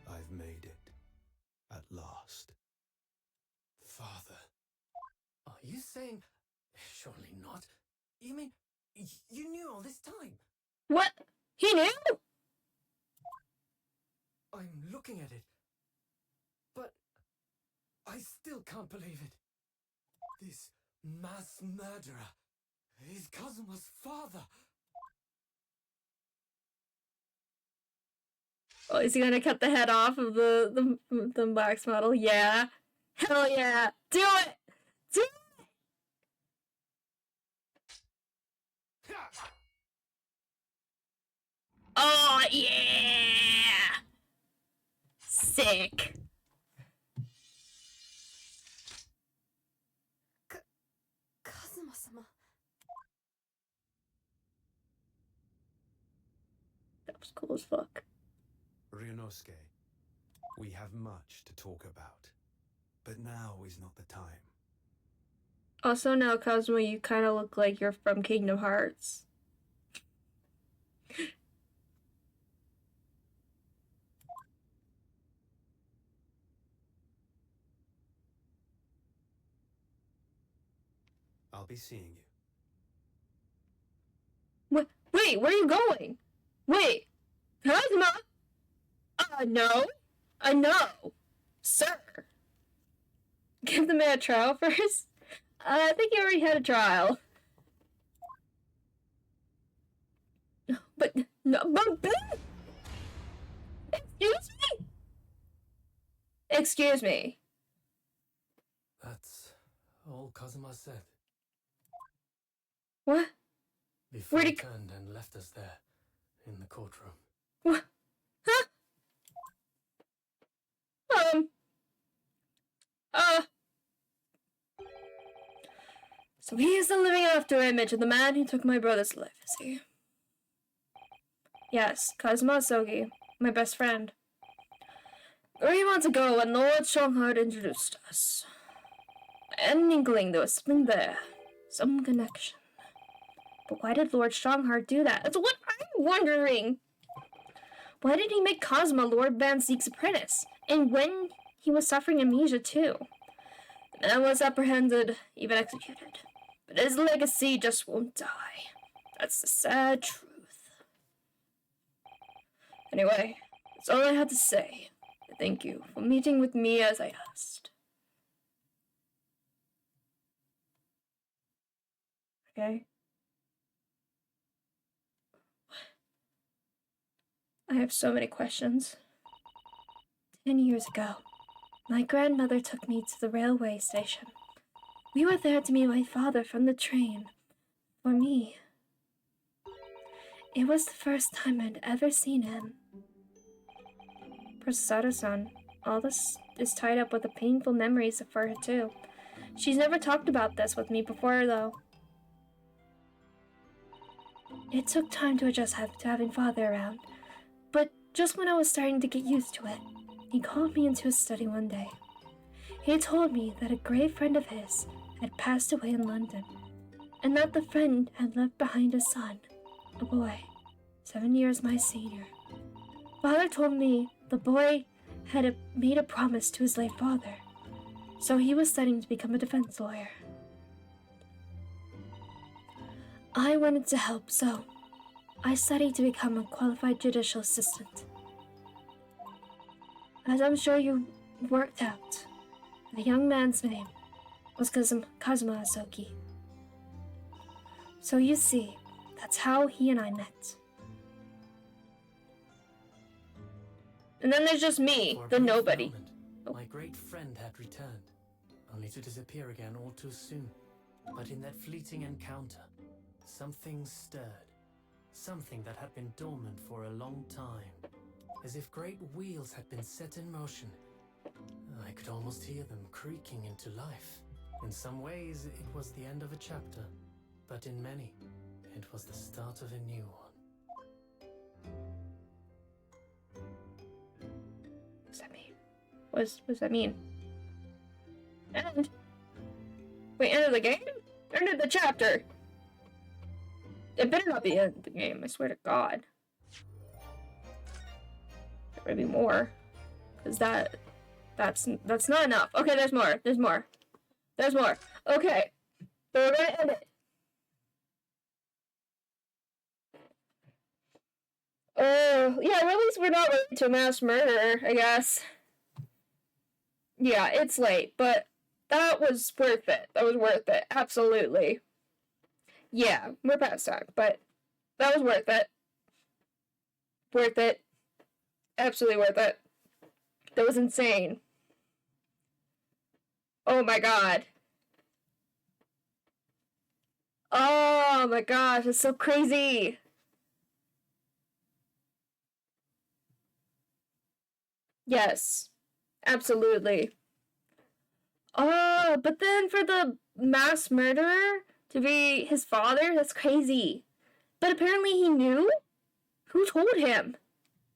I've made it. At last. Father. Are you saying... Surely not. You mean... You knew all this time? What? He knew? I'm looking at it. But... I still can't believe it. This mass murderer is Kazuma's father. Oh, is he gonna cut the head off of the wax model? Yeah. Hell yeah. Do it! Do it! Oh, yeah! Sick. Kazuma-sama. That was cool as fuck. Ryunosuke, we have much to talk about. But now is not the time. Also, now, Cosmo, you kind of look like you're from Kingdom Hearts. I'll be seeing you. Wait, where are you going? Wait, Cosmo? No. No. Sir. Give the man a trial first? I think he already had a trial. But, no, but, excuse me? Excuse me. That's all Kazuma said. What? Before Where'd he he turned and left us there, in the courtroom. What? Huh? So he is the living after image of the man who took my brother's life, is he? Yes, Kazuma Sogi, my best friend. 3 months ago, when Lord Strongheart introduced us, I had an inkling there was something there, some connection. But why did Lord Strongheart do that? That's what I'm wondering. Why did he make Kazuma Lord Van Zeek's apprentice? And when he was suffering amnesia too? The man was apprehended, even executed. But his legacy just won't die. That's the sad truth. Anyway, that's all I had to say. Thank you for meeting with me as I asked. Okay? I have so many questions. 10 years ago, my grandmother took me to the railway station. We were there to meet my father from the train. For me, it was the first time I'd ever seen him. For Sada-san, all this is tied up with the painful memories for her too. She's never talked about this with me before, though. It took time to adjust to having father around, but just when I was starting to get used to it, he called me into his study one day. He told me that a great friend of his had passed away in London, and that the friend had left behind a son, a boy, 7 years my senior. Father told me the boy had made a promise to his late father, so he was studying to become a defense lawyer. I wanted to help, so I studied to become a qualified judicial assistant. As I'm sure you worked out, the young man's name was Kazuma Asoki. So you see, that's how he and I met. And then there's just me, For a the brief nobody. moment, my great friend had returned, only to disappear again all too soon. But in that fleeting encounter, Something stirred. Something that had been dormant for a long time. As if great wheels had been set in motion. I could almost hear them creaking into life. In some ways, it was the end of a chapter. But in many, it was the start of a new one. What does that mean? What does that mean? End? Wait, end of the game? End of the chapter? It better not be the end of the game, I swear to God. There better be more. Because that's not enough. Okay, there's more. There's more. There's more. Okay. So we're gonna end it. Yeah, at least we're not related to a mass murder, I guess. Yeah, it's late, but that was worth it. That was worth it. Absolutely. Yeah, we're past time, but that was worth it. Worth it. Absolutely worth it. That was insane. Oh my god. Oh my gosh, it's so crazy. Yes, absolutely. Oh, but then for the mass murderer to be his father, that's crazy. But apparently he knew? Who told him?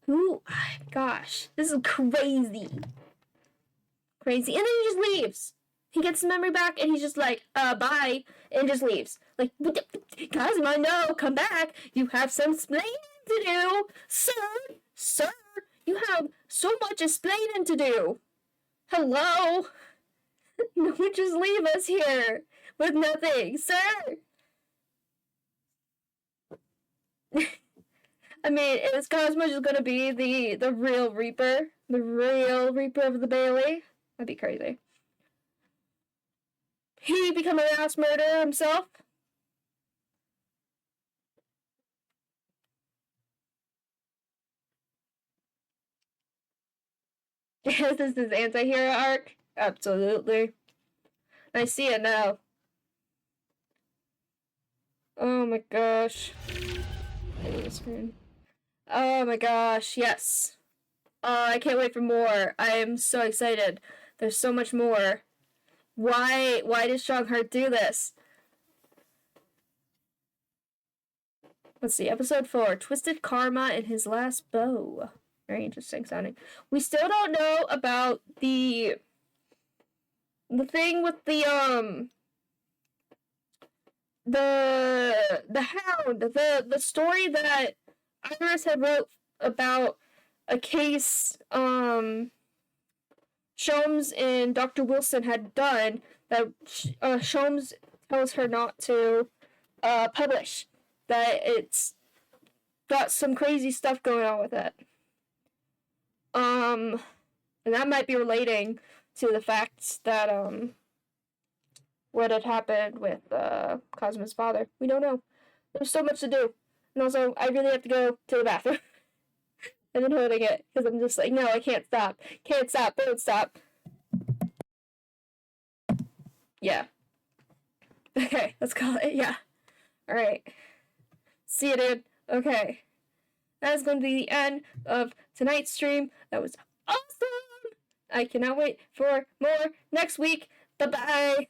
Who? Gosh, this is crazy. Crazy. And then he just leaves. He gets his memory back and he's just like, bye, and just leaves. Like, Kazuma, no, come back. You have some explaining to do. Sir, you have so much explaining to do. Hello? Don't just leave us here with nothing, sir. I mean, is Cosmo just gonna be the real Reaper? The real Reaper of the Bailey? That'd be crazy. He become a mass murderer himself? Is this his anti-hero arc? Absolutely. I see it now. Oh my gosh. Oh my gosh, yes. I can't wait for more. I am so excited. There's so much more. Why did Strongheart do this? Let's see, episode 4, Twisted Karma and His Last Bow. Very interesting sounding. We still don't know about the thing with the hound, the story that Iris had wrote about a case Sholmes and Dr. Wilson had done that Sholmes tells her not to publish, that it's got some crazy stuff going on with it. And that might be relating to the fact that what had happened with Cosmo's father. We don't know. There's so much to do. And also, I really have to go to the bathroom. I've been holding it, because I'm just like, no, I can't stop. Can't stop, don't stop. Yeah. Okay, let's call it, yeah. Alright. See you, dude. Okay. That's going to be the end of tonight's stream. That was awesome! I cannot wait for more next week. Bye-bye.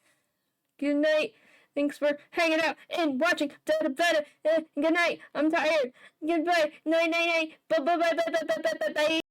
Good night. Thanks for hanging out and watching. Good night. I'm tired. Goodbye. Night. Bye.